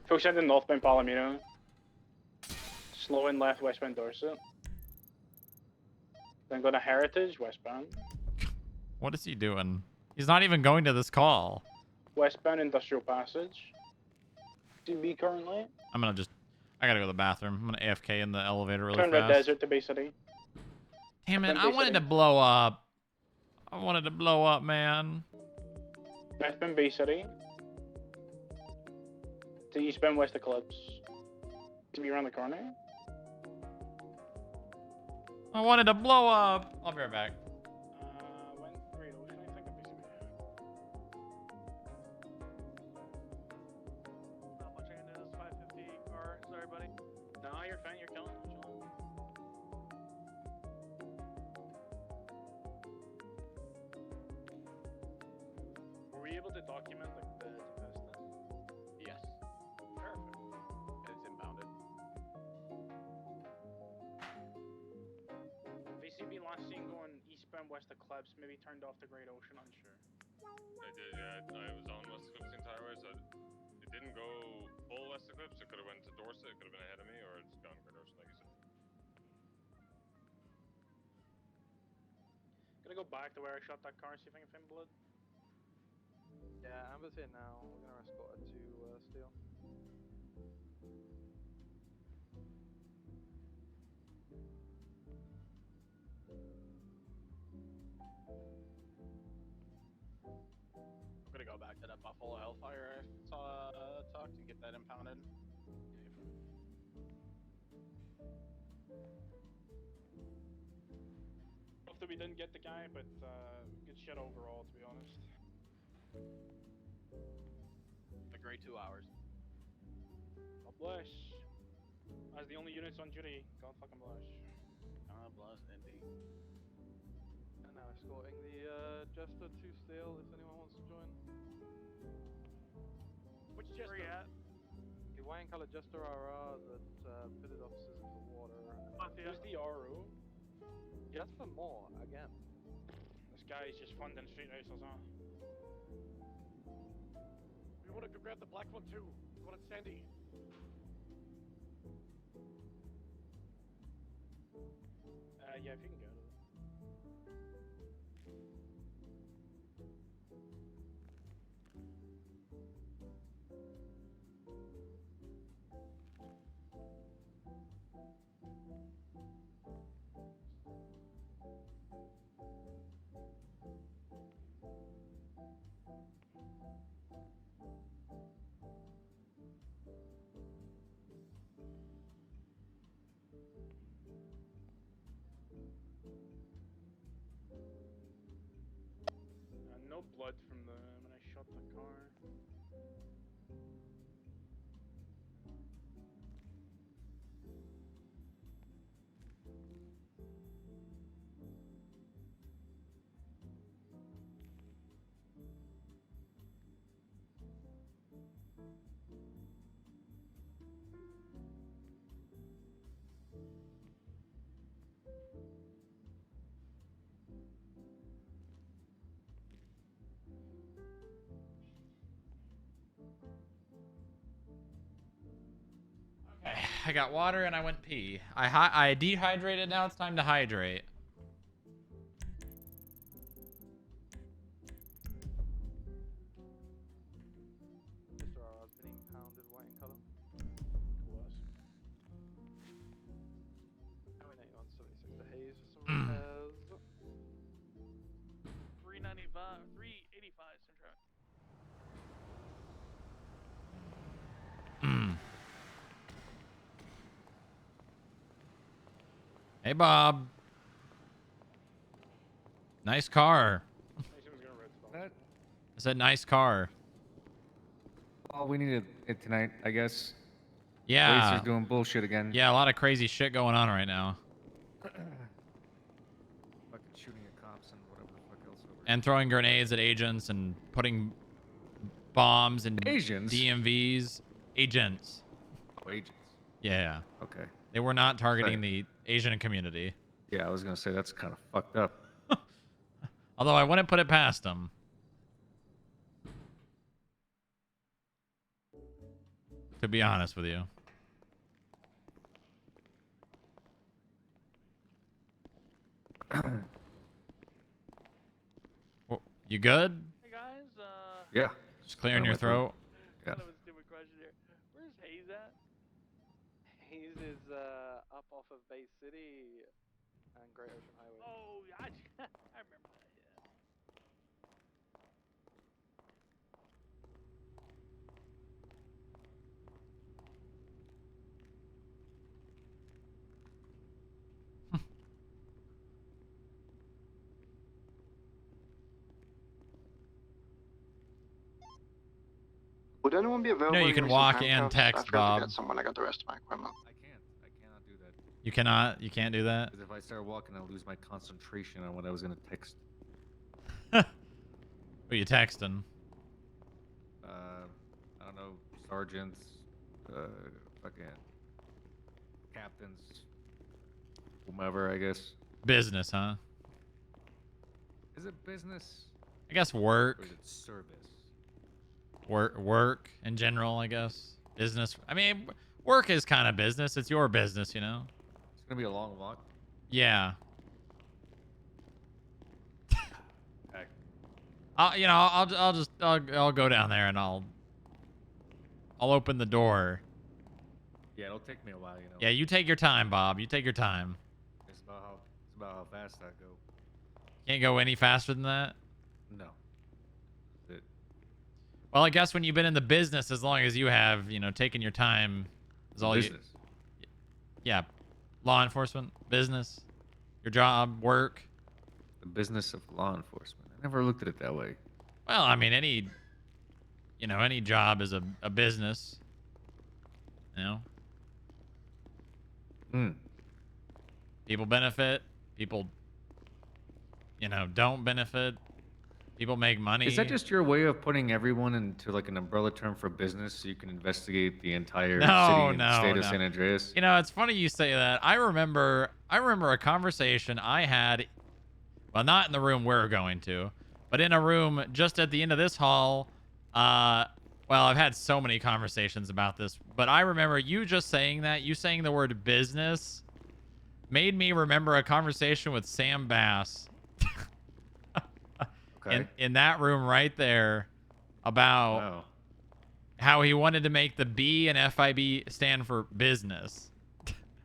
Folks into northbound Palomino. Slowing left westbound Dorset. Then go to Heritage, westbound. What is he doing? He's not even going to this call. Westbound Industrial Passage. CB currently. I gotta go to the bathroom. I'm gonna AFK in the elevator really Turn Red fast. Desert to Bay City. Damn it, Turn I Bay wanted City. to blow up. I wanted to blow up, man. Westbound Bay City. To eastbound West Eclipse. To be around the corner. I wanted to blow up. I'll be right back. When Great Ocean, I think, of PCB. Not much I can do. This 550 car. Sorry, buddy. No, you're fine. You're killing it. Were we able to document like the test then? Yes. Perfect. It's impounded. VCB last seen going eastbound west of Klebs, maybe turned off the Great Ocean, unsure. I did, yeah. I was on West Clips the entire way, so it didn't go full West Clips. It could have went to Dorset, it could have been ahead of me, or it's gone Great Ocean, like you said. Gonna go back to where I shot that car, see if I can find blood. Yeah, Amber's here now. We're gonna escort her to Steel. I'm gonna go back to that Buffalo Hellfire I saw talk to get that impounded. Hopefully we didn't get the guy, but good shit overall, to be honest. A great 2 hours. God bless. As the only units on duty, God fucking bless. God bless indeed. And now escorting the Jester to Steel if anyone wants to join. Which Where Jester? you at? The white and colored Jester RR that pitted officers into water. Who's the RO? Just for more, again. This guy is just funding street racers, huh? We want to go grab the black one too. We want it Sandy. Yeah, if you can go to it. No blood from the when I shot the car. Okay, I got water and I went pee. I dehydrated. Now it's time to hydrate. Jester RR's been impounded white and color. Was. Highway 9176 to Hayes for some repairs. 395, 385 Central. Hey, Bob. Nice car. That, I said nice car. well, we needed it tonight, I guess. Yeah. Racer's doing bullshit again. Yeah, a lot of crazy shit going on right now. Fucking shooting at cops and whatever the fuck else over. And throwing grenades at agents and putting bombs and Agents? DMVs. Agents. Oh, agents. Yeah. Okay. They were not targeting the Asian community. Yeah, I was gonna say that's kind of fucked up. Although I wouldn't put it past them. To be honest with you. Well, you good? Hey guys, Yeah. Just clearing your throat. Yeah. Kind of a stupid question here. Where's Hayes at? Hayes is up off of Bay City and Great Ocean Highway. Oh, I remember that. Yeah. Would anyone be available? You to can give me some walk and handcuffs? text, I forgot to Bob. get someone. I got the rest of my equipment. You cannot. You can't do that. Because if I start walking, I'll lose my concentration on what I was gonna text. Who you texting? I don't know, sergeants, fucking captains, whomever, I guess. Business, huh? Is it business? I guess work. Or is it service? Work in general, I guess. Business. I mean, work is kind of business. It's your business, you know. It's gonna be a long walk. Yeah. Heck. I'll go down there and I'll open the door. Yeah, it'll take me a while, you know. Yeah, you take your time, Bob. You take your time. It's about how fast I go. Can't go any faster than that. No. Well, I guess when you've been in the business as long as you have, taking your time is all Business. you. Yeah, law enforcement, business, your job, work. The business of law enforcement. I never looked at it that way. Well, I mean, any job is a business. You know. People benefit. People, don't benefit. People make money. Is that just your way of putting everyone into like an umbrella term for business so you can investigate the entire city and state of San Andreas? It's funny you say that. I remember a conversation I had, well, not in the room we're going to, but in a room just at the end of this hall. Well, I've had so many conversations about this, but I remember you just saying that. You saying the word business made me remember a conversation with Sam Bass. Okay. In that room right there about how he wanted to make the B and FIB stand for business.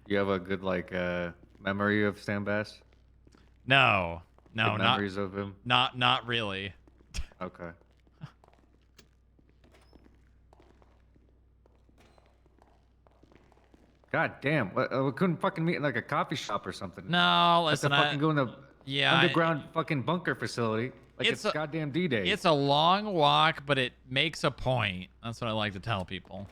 You have a good memory of Sam Bass? No, Good memories of him? Not really. Okay. God damn! We couldn't fucking meet in like a coffee shop or something. No, listen, Have to fucking go in the underground I- fucking bunker facility. Like it's goddamn D-Day. It's a long walk, but it makes a point. That's what I like to tell people.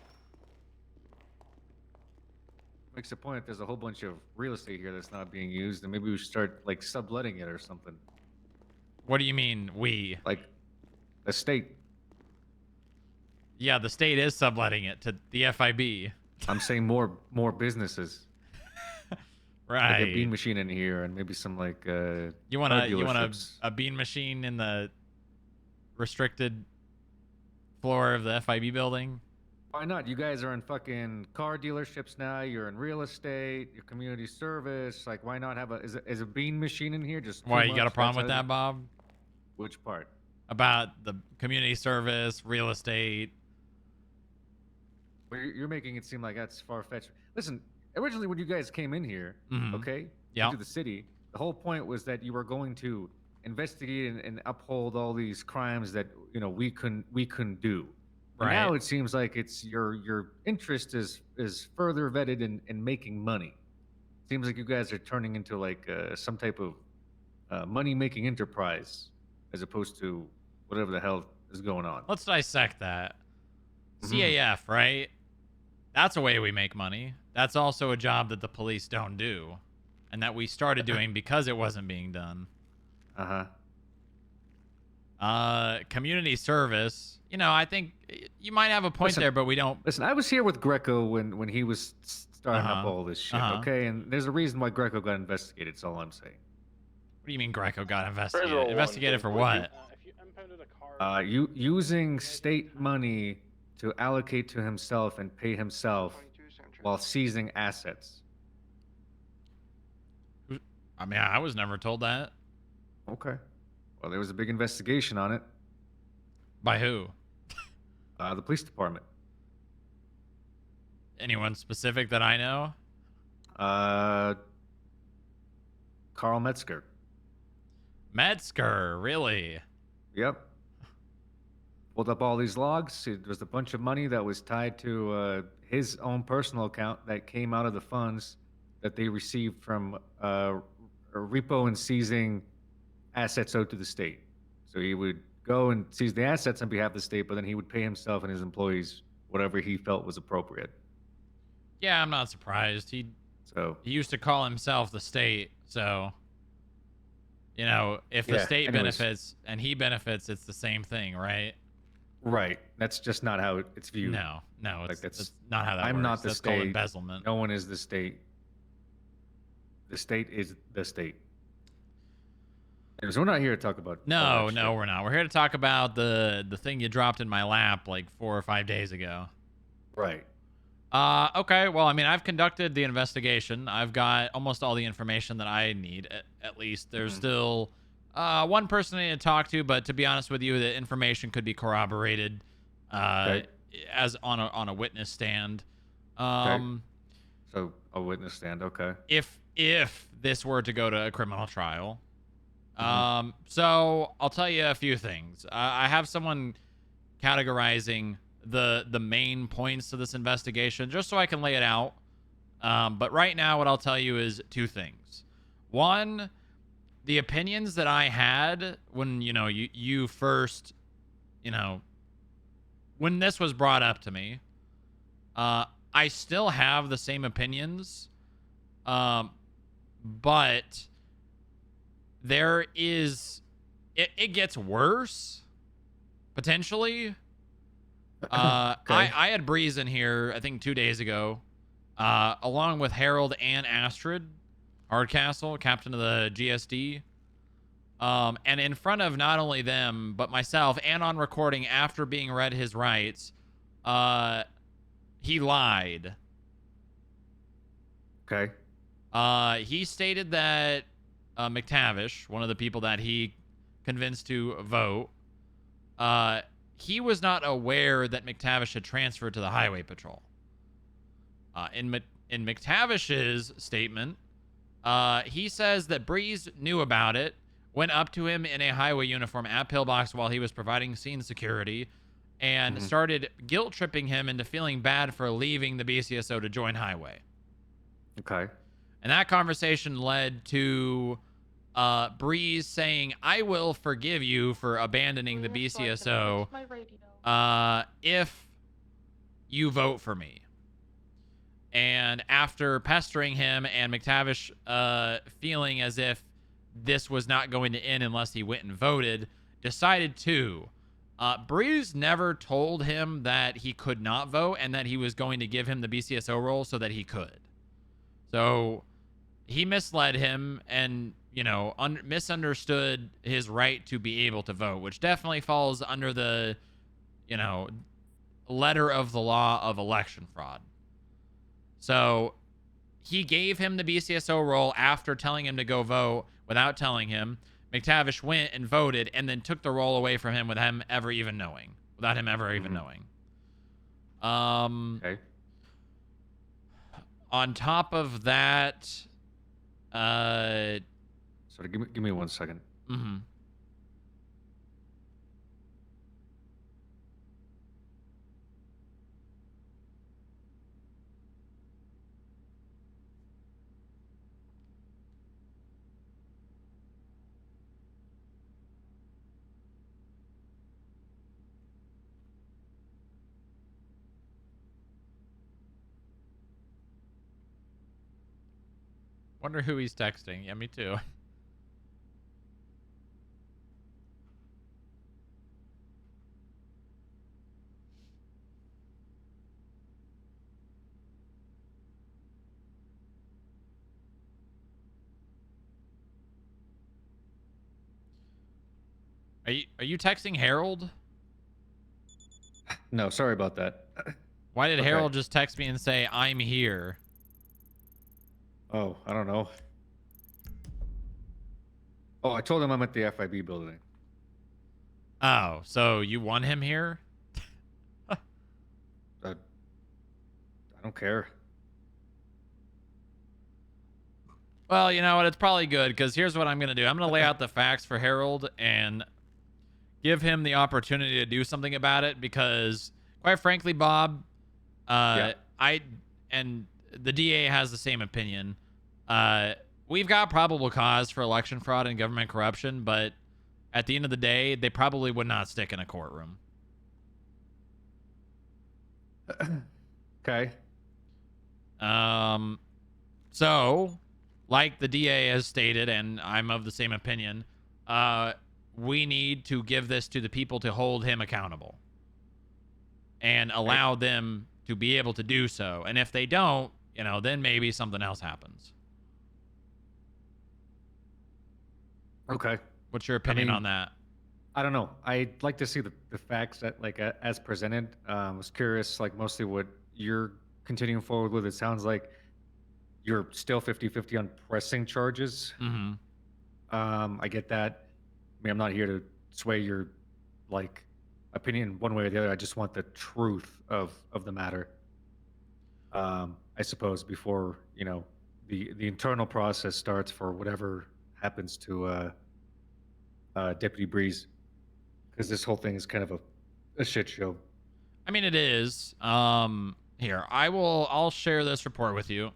Makes a point that there's a whole bunch of real estate here that's not being used, and maybe we should start like subletting it or something. What do you mean we? Like the state. Yeah, the state is subletting it to the FIB. I'm saying more businesses. Right. Like a bean machine in here, and maybe some like You want dealerships. a bean machine in the restricted floor of the FIB building? Why not? You guys are in fucking car dealerships now. You're in real estate. You're community service. Like, why not have is a bean machine in here? Just Why, too you got a much? problem That's with how- that, Bob? Which part? About the community service, real estate. Well, you're making it seem like that's far-fetched. Listen, originally when you guys came in here, okay, Yeah. into the city, the whole point was that you were going to investigate and uphold all these crimes that we couldn't do. And now Right. it seems like it's your interest is further vetted in making money. Seems like you guys are turning into like some type of money-making enterprise as opposed to whatever the hell is going on. Let's dissect that. CAF, right? That's a way we make money. That's also a job that the police don't do, and that we started doing because it wasn't being done. Community service. I think you might have a point there, but we don't. Listen, I was here with Greco when he was starting up Uh-huh. all this shit, Uh-huh. okay? And there's a reason why Greco got investigated, that's all I'm saying. What do you mean Greco got investigated? Federal Investigated for what? Using state money to allocate to himself and pay himself while seizing assets. I mean, I was never told that. Okay. Well, there was a big investigation on it. By who? The police department. Anyone specific that I know? Carl Metzger. Metzger, really? Yep. Pulled up all these logs. There was a bunch of money that was tied to his own personal account that came out of the funds that they received from repo and seizing assets owed to the state. So he would go and seize the assets on behalf of the state, but then he would pay himself and his employees whatever he felt was appropriate. Yeah, I'm not surprised. He So used to call himself the state, so you know, if the Yeah, state anyways. benefits and he benefits, it's the same thing, right? right, that's just not how it's viewed. No, Like it's that's not how that I'm works. not the That's called state. embezzlement. No one is the state. The state is the state. Anyways, we're not here to talk about. all No, that no, shit. we're not. We're here to talk about the thing you dropped in my lap like 4 or 5 days ago. Right. Okay. Well, I mean, I've conducted the investigation. I've got almost all the information that I need. At least there's still one person I need to talk to, but to be honest with you, the information could be corroborated as on a witness stand. So a witness stand. Okay. If this were to go to a criminal trial. So I'll tell you a few things. I have someone categorizing the main points to this investigation just so I can lay it out. But right now what I'll tell you is two things. One, the opinions that I had when, you know, you first, you know, when this was brought up to me, I still have the same opinions. But there is, it gets worse potentially. I had Breeze in here, I think 2 days ago, along with Harold and Astrid Hardcastle, captain of the GSD. And in front of not only them, but myself, and on recording after being read his rights, he lied. Okay. He stated that McTavish, one of the people that he convinced to vote, he was not aware that McTavish had transferred to the Highway Patrol. In McTavish's statement, he says that Breeze knew about it, went up to him in a highway uniform at Pillbox while he was providing scene security, and started guilt-tripping him into feeling bad for leaving the BCSO to join Highway. Okay. And that conversation led to Breeze saying, I will forgive you for abandoning the BCSO if you vote for me. And after pestering him and McTavish feeling as if this was not going to end unless he went and voted, decided to. Breeze never told him that he could not vote and that he was going to give him the BCSO role so that he could. So he misled him and, you know, misunderstood his right to be able to vote, which definitely falls under the, you know, letter of the law of election fraud. So he gave him the BCSO role after telling him to go vote without telling him. McTavish went and voted and then took the role away from him without him ever even knowing. Okay. On top of that, Sorry, give me 1 second. wonder who he's texting. Yeah, me too. Are you texting Harold? No, sorry about that. Why did Okay. Harold just text me and say, I'm here? Oh, I don't know. Oh, I told him I'm at the FIB building. Oh, so you want him here? I don't care. Well, you know what? It's probably good because here's what I'm going to do. I'm going to lay out the facts for Harold and give him the opportunity to do something about it because, quite frankly, Bob, I and the DA has the same opinion. We've got probable cause for election fraud and government corruption, but at the end of the day, they probably would not stick in a courtroom. Okay. So, like the DA has stated, and I'm of the same opinion, we need to give this to the people to hold him accountable and allow them to be able to do so. And if they don't, you know, then maybe something else happens. Okay. What's your opinion mean, on that? I don't know. I'd like to see the facts that like as presented. Was curious, like mostly what you're continuing forward with. It sounds like you're still 50-50 on pressing charges. Mm-hmm. I get that. I mean, I'm not here to sway your like opinion one way or the other. I just want the truth of the matter. I suppose before you know the internal process starts for whatever happens to Deputy Breeze, because this whole thing is kind of a shit show. I mean, it is. Here, I'll share this report with you.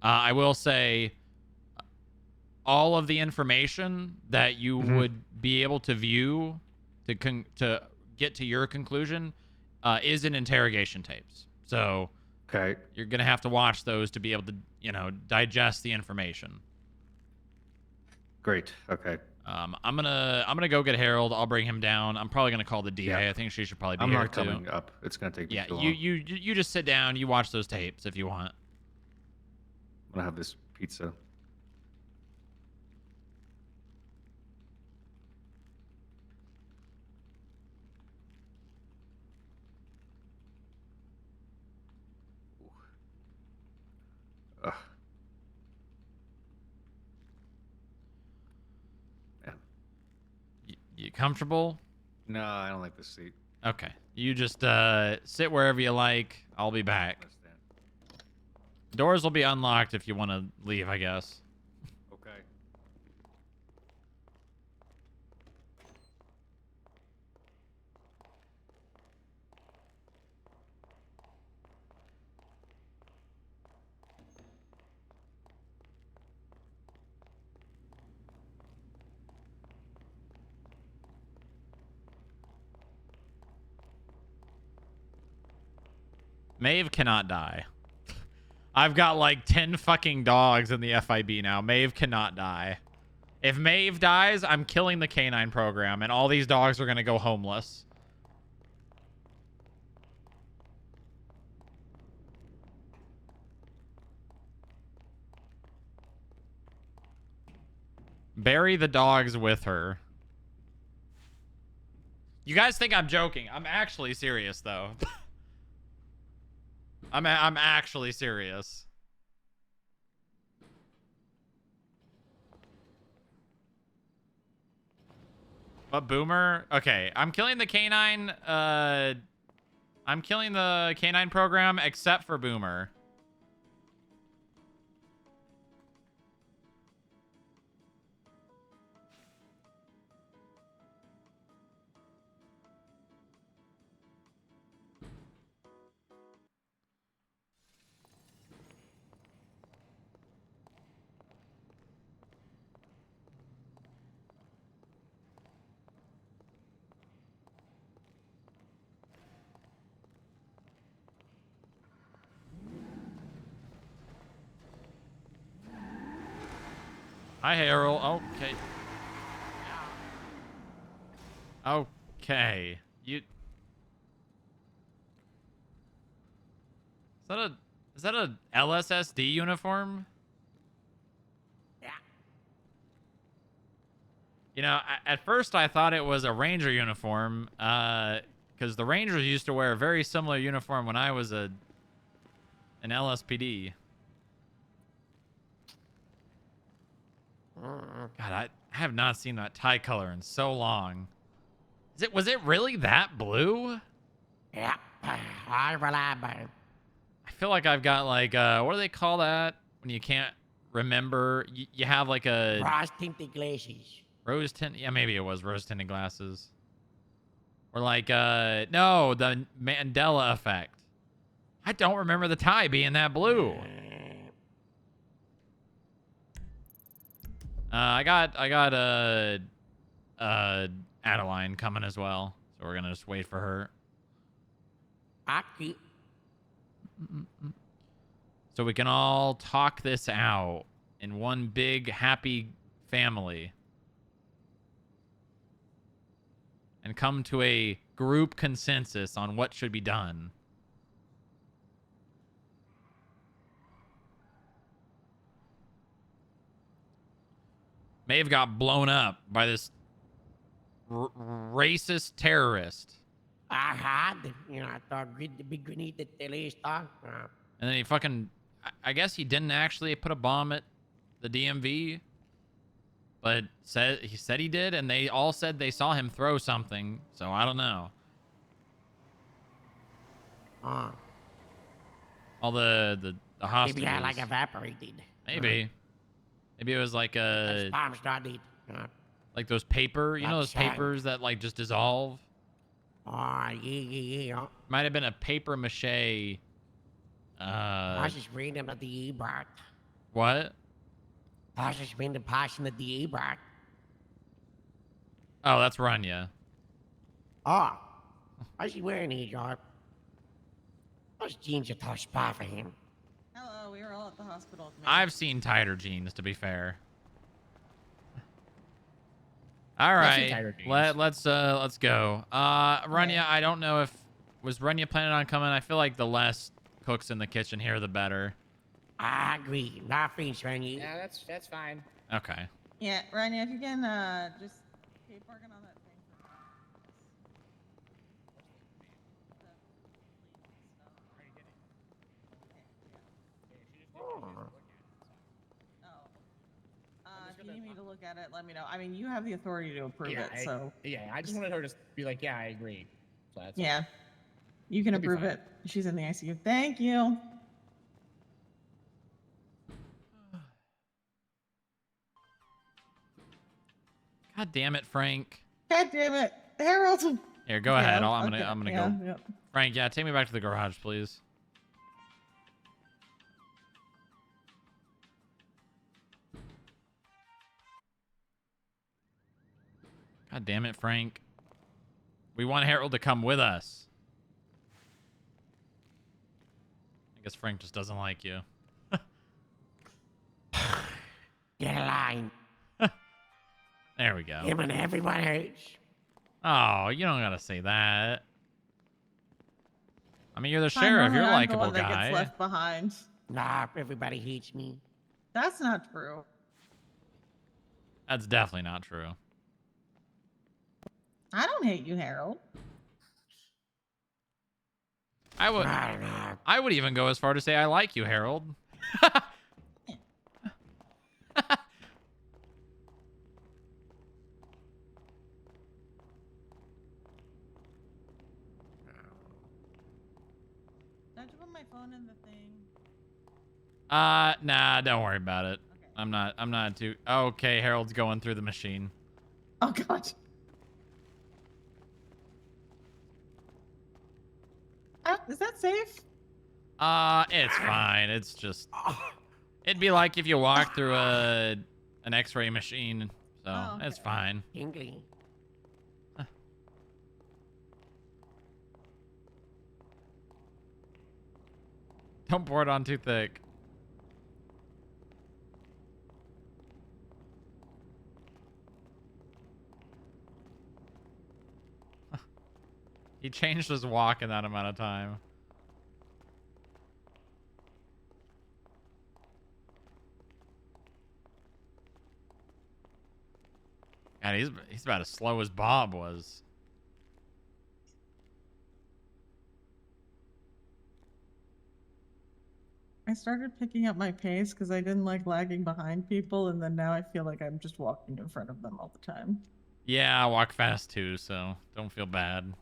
I will say all of the information that you would be able to view to get to your conclusion is in interrogation tapes. So okay, you're gonna have to watch those to be able to, you know, digest the information. Great. Okay. I'm gonna go get Harold. I'll bring him down. I'm probably gonna call the DA. Yeah. I think she should probably be I'm here not too. coming up. It's gonna take me Yeah, too long. you just sit down. You watch those tapes if you want. I'm gonna have this pizza. Ugh. You comfortable? No, I don't like this seat. Okay. You just sit wherever you like. I'll be back. Doors will be unlocked if you want to leave, I guess. Okay. Maeve cannot die. I've got like 10 fucking dogs in the FIB now. Maeve cannot die. If Maeve dies, I'm killing the canine program, and all these dogs are going to go homeless. Bury the dogs with her. You guys think I'm joking. I'm actually serious, though. I'm actually serious. But Boomer? Okay, I'm killing the canine. I'm killing the canine program except for Boomer. Hi, Harold. Okay. Okay. Is that a LSSD uniform? Yeah. You know, at first I thought it was a Ranger uniform, because the Rangers used to wear a very similar uniform when I was an LSPD. God, I have not seen that tie color in so long. Was it really that blue? Yeah. All reliable. I feel like I've got like what do they call that when you can't remember? You have like a Rose tinted glasses. rose tint. Yeah, maybe it was rose tinted glasses. Or like no, the Mandela effect. I don't remember the tie being that blue. I got Adeline coming as well. So we're gonna just wait for her. Aki. So we can all talk this out in one big happy family. And come to a group consensus on what should be done. Maeve got blown up by this racist terrorist. I had, I thought the big grenade that they list on. And then he fucking, I guess he didn't actually put a bomb at the DMV. But he said he did, and they all said they saw him throw something. So I don't know. All the hostages. Maybe I like evaporated. Maybe. Maybe it was like a... Bomb started. Like those paper, you know those papers that like just dissolve? Oh, yeah. Might have been a paper mache. I just read about the E-Bot. What? I just read the passion of the E-Bot. Oh, that's Rania. Oh, why's he wearing these, Yarp? Those jeans are too small for him. Hello, we were all at the hospital. I've seen tighter jeans, to be fair. All right, let's go. Rania, I don't know if was Rania planning on coming. I feel like the less cooks in the kitchen here, the better. I agree. Nothing, Randy. Yeah, that's fine. Okay. Yeah, Rania, if you can just keep working on that thing. If you need me to look at it, let me know. I mean, you have the authority to approve it, so. Yeah, I just wanted her to be like, yeah, I agree. So that's Yeah. You can It'll be approve fine. it. She's in the ICU. Thank you. God damn it, Frank. God damn it. Harold. Here, go ahead. I'm gonna go. Yeah. Frank, yeah, take me back to the garage, please. God damn it, Frank. We want Harold to come with us. I guess Frank just doesn't like you. Get a line. There we go. Him and everyone hates. Oh, you don't gotta say that. I mean, you're the Fine, sheriff. You're a normally I'm the likable one that guy. gets left behind. Nah, everybody hates me. That's not true. That's definitely not true. I don't hate you, Harold. I would even go as far to say I like you, Harold. Don't you put my phone in the thing? Nah, don't worry about it. Okay. I'm not too... Okay, Harold's going through the machine. Oh, God. Is that safe? It's fine. It's just... It'd be like if you walk through an X-ray machine, so it's fine. Tingly. Don't pour it on too thick. He changed his walk in that amount of time. God, he's about as slow as Bob was. I started picking up my pace because I didn't like lagging behind people, and then now I feel like I'm just walking in front of them all the time. Yeah, I walk fast too, so don't feel bad.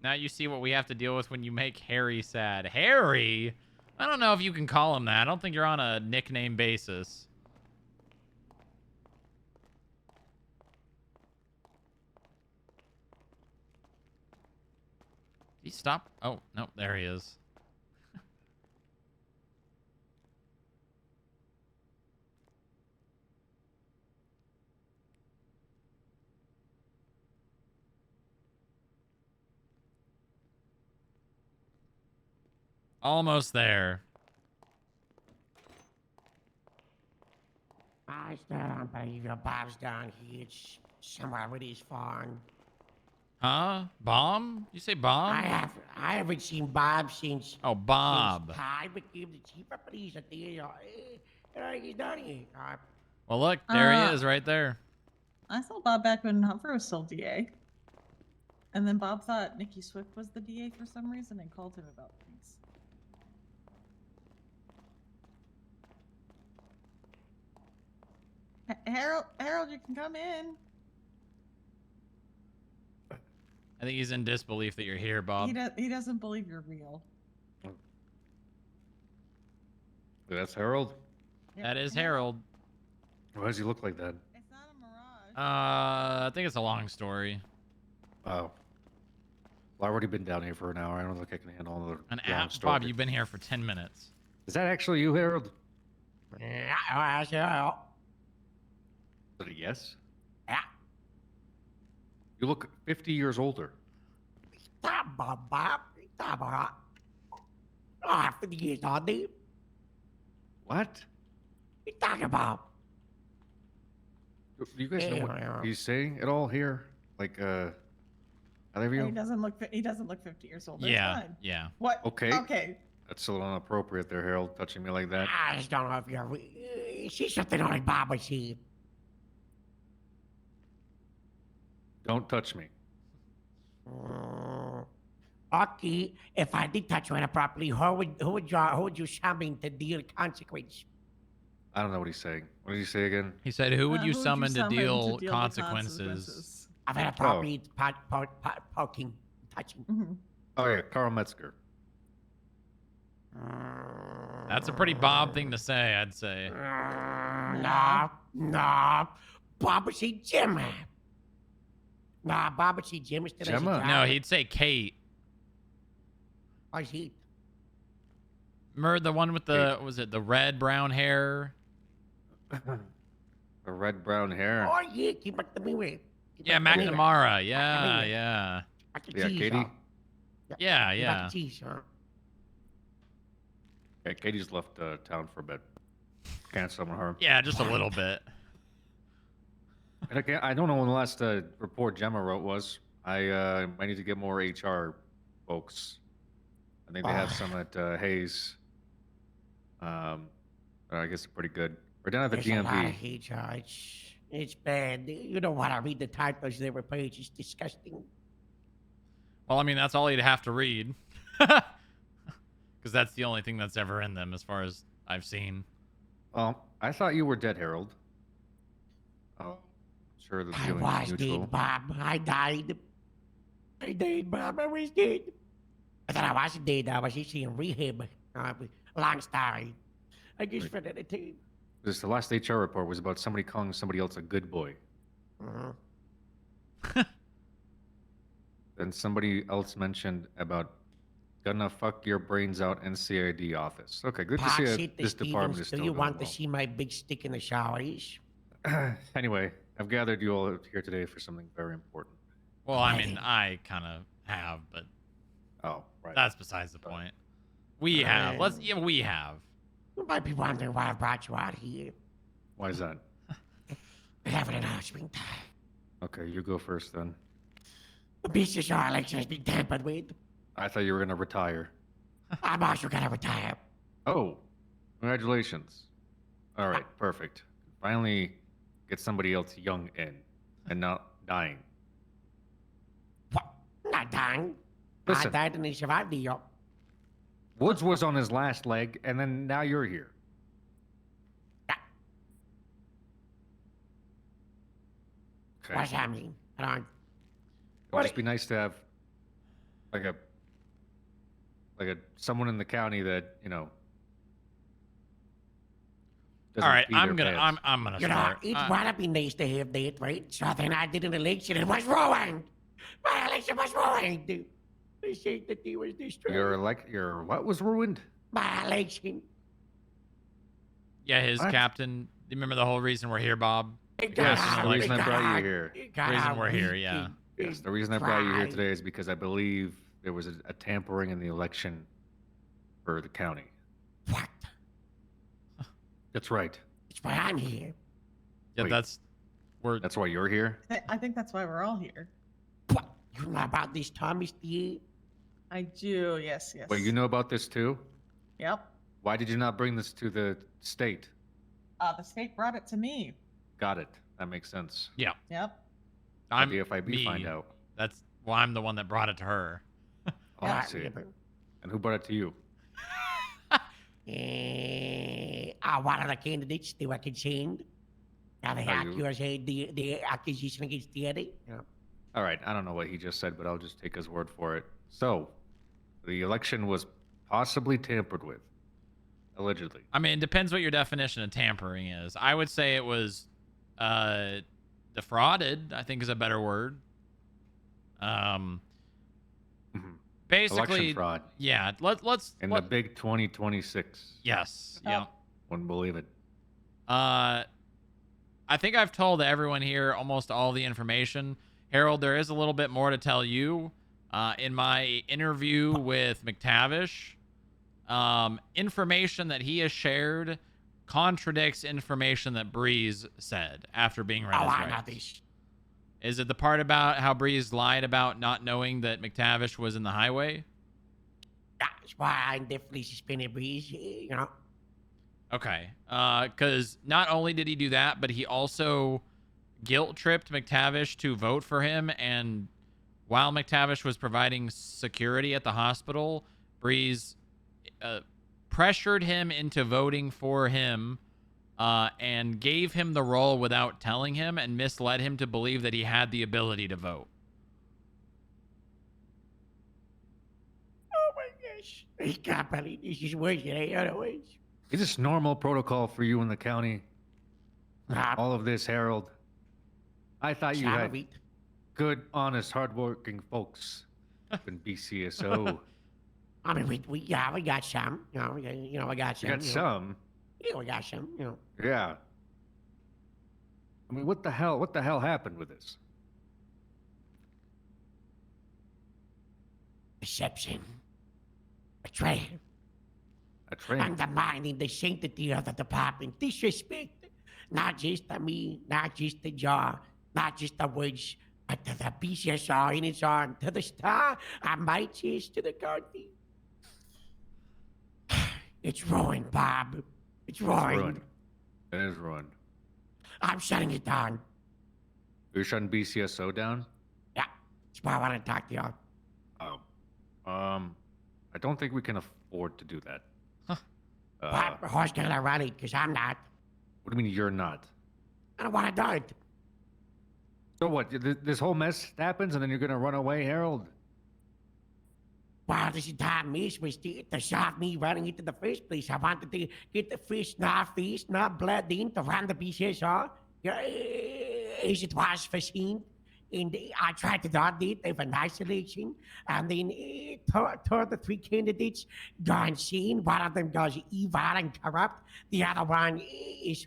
Now you see what we have to deal with when you make Harry sad. Harry? I don't know if you can call him that. I don't think you're on a nickname basis. He stopped. Oh, no, there he is. Almost there. I still don't believe your Bob's down here. It's somewhere with his phone. Huh? Bomb? You say bomb? I haven't seen Bob since. Oh, Bob. Since I became the chief of police at the he's down here. Well, look, there he is right there. I saw Bob back when Humper was still DA. And then Bob thought Nikki Swift was the DA for some reason and called him about things. Harold, you can come in. I think he's in disbelief that you're here, Bob. He doesn't believe you're real. That's Harold? That is Harold. Why does he look like that? It's not a mirage. I think it's a long story. Oh. Well, I've already been down here for an hour. I don't think I can handle another An long app? story. Bob, you've been here for 10 minutes. Is that actually you, Harold? Yeah, Is it a yes? Yeah. You look 50 years older. Stop, Bob. Stop, Bob. Oh, 50 years old, dude. What? What you talking about? Do you guys know what Yeah. he's saying at all here? Like, either of you? He doesn't look 50 years old. Yeah, It's fine. yeah. What? Okay. Okay. That's a little inappropriate there, Harold, touching me like that. I just don't know if you're. See something only Bob would see. Don't touch me. Okay, if I did touch you inappropriately, who would you summon to deal consequence? I don't know what he's saying. What did he say again? He said, who would you who would you summon to summon deal the consequences? I've had inappropriate poking, touching. Oh, yeah, Carl Metzger. That's a pretty Bob thing to say, I'd say. No. Bob would say Jim. Nah, Bob would say Jim instead of Gemma? No, he'd say Kate. I see. Remember the one with the, was it the red brown hair? The red brown hair. Oh, yeah, keep it to me with. Yeah, McNamara. Yeah, yeah. Yeah, Katie. Yeah, yeah. Yeah, Katie's left town for a bit. Can't summon her. Yeah, just a little bit. And I don't know when the last report Gemma wrote was. I need to get more HR folks. I think they have some at Hayes. I guess they're pretty good. We're down at the There's a lot GMP. of HR. It's bad. You don't want to read the titles they were page. It's disgusting. Well, I mean, that's all you'd have to read. Because that's the only thing that's ever in them as far as I've seen. Well, I thought you were dead, Harold. Oh, sure the I feeling's was mutual. dead, Bob. I died. Bob. I was dead. I thought I wasn't dead. I was actually in rehab. Long story. I just read it too. This the last HR report was about somebody calling somebody else a good boy. Then somebody else mentioned about gonna fuck your brains out in CID office. Okay, good to see this department is Do still you doing want well. to see my big stick in the showers? Anyway, I've gathered you all here today for something very important. Well, I mean, I kind of have, but Oh, right. that's besides the point. We have. We have. You might be wondering why I brought you out here. Why is that? I have an announcement. Okay, you go first then. The business our election has been tampered with. I thought you were gonna retire. I'm also gonna retire. Oh, congratulations. All right, perfect. Finally get somebody else young in and not dying. Not dying. Listen. I died and he survived the year. Woods was on his last leg, and then now you're here. Okay. What does that mean? I don't. It would just be nice to have like a someone in the county that, you know, doesn't All right, pee I'm their gonna pants. I'm gonna You know, start. it would be nice to have that, right? So then I did an election. It was ruined. My election was ruined. The sanctity was destroyed. Your what was ruined? My election. Yeah, his What? captain. Do you remember the whole reason we're here, Bob? Yes, the reason I brought you here. Reason we're here, yeah. Yes, the reason I brought you here today is because I believe there was a tampering in the election for the county. What? That's right. That's why I'm here. Yeah, Wait. That's why you're here? I think that's why we're all here. What? You know about this, Thomas, dear? I do, yes, yes. Wait, you know about this too? Yep. Why did you not bring this to the state? The state brought it to me. Got it. That makes sense. Yeah. Yep. I'm the FIB me. find out. I'm the one that brought it to her. Oh, I see. And who brought it to you? One of the candidates, they were concerned. Now they accused the accusation against the Eddie. Yeah. All right, I don't know what he just said, but I'll just take his word for it. So, the election was possibly tampered with, allegedly. I mean, it depends what your definition of tampering is. I would say it was defrauded, I think is a better word. Basically, Election fraud. Yeah, let's the big 2026. Yes. Yeah. Wouldn't believe it. I think I've told everyone here almost all the information. Harold, there is a little bit more to tell you. In my interview with McTavish, information that he has shared contradicts information that Breeze said after being read his I rights. know this. Is it the part about how Breeze lied about not knowing that McTavish was in the highway? That's why I'm definitely suspended Breeze, you know. Okay. Because not only did he do that, but he also guilt-tripped McTavish to vote for him, and while McTavish was providing security at the hospital, Breeze pressured him into voting for him and gave him the role without telling him and misled him to believe that he had the ability to vote. Oh my gosh. I can't believe this is worse than I otherwise. Is this normal protocol for you in the county? All of this, Harold? I thought you had good, honest, hardworking folks up in BCSO. I mean, we got some. We got some. You got some? Yeah, we got some. Yeah. I mean, what the hell? What the hell happened with this? Deception. Betrayal. Undermining the sanctity of the department. Disrespect. Not just to me, not just to Jaw, not just the words, but to the BCSR in its arm, to the star, I might chase to the country. It's ruined, Bob. It's ruined. It is ruined. I'm shutting it down. You're shutting BCSO down? Yeah. That's why I want to talk to you. Oh. I don't think we can afford to do that. Who's going to run it? Because I'm not. What do you mean you're not? I don't want to do it. So what? This whole mess happens and then you're going to run away, Harold? Well, this entire mess was to stop me running into the first place. I wanted to get the first face, not blood in to run the BCSR. As it was foreseen. And I tried to do it. They have a nice election. And then two of the three candidates go insane. One of them goes evil and corrupt. The other one is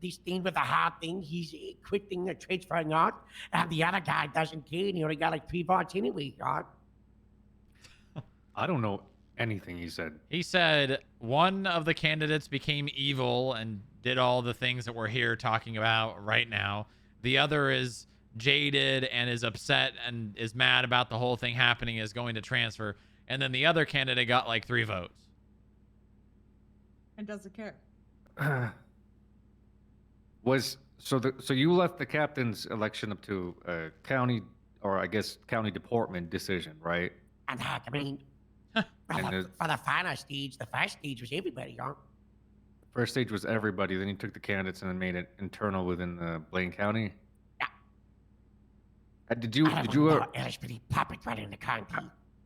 this thing with the hard thing. He's quitting or transferring out. And the other guy doesn't care. And he only got like 3 votes anyway, God. I don't know anything he said. He said one of the candidates became evil and did all the things that we're here talking about right now. The other is jaded and is upset and is mad about the whole thing happening, is going to transfer. And then the other candidate got like 3 votes. And doesn't care. So you left the captain's election up to county, or I guess county department decision, right? And I mean, for the final stage, the first stage was everybody, huh? First stage was everybody. Then you took the candidates and then made it internal within Blaine County. Yeah. Did you? Eligibility puppet running the county.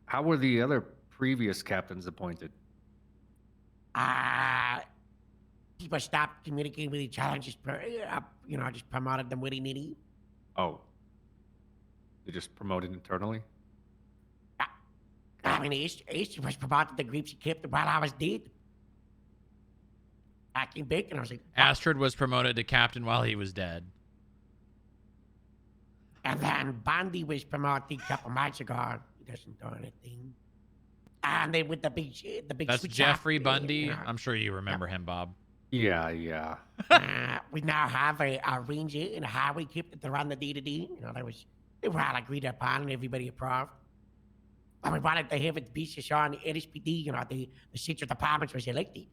How were the other previous captains appointed? people stopped communicating with each other and just, just promoted them willy nilly. Oh. They just promoted internally? I mean, Ace was promoted the group she kept while I was dead. I came back and I was like, Astrid was promoted to captain while he was dead. and then Bundy was promoted a couple months ago. He doesn't do anything. And then with the big That's switch Jeffrey up, Bundy. I'm sure you remember him, Bob. Yeah. We now have a ranger and a highway captain to run the day-to-day. They were all agreed upon and everybody approved. And we wanted to have it be so on the LSPD, the central department was elected.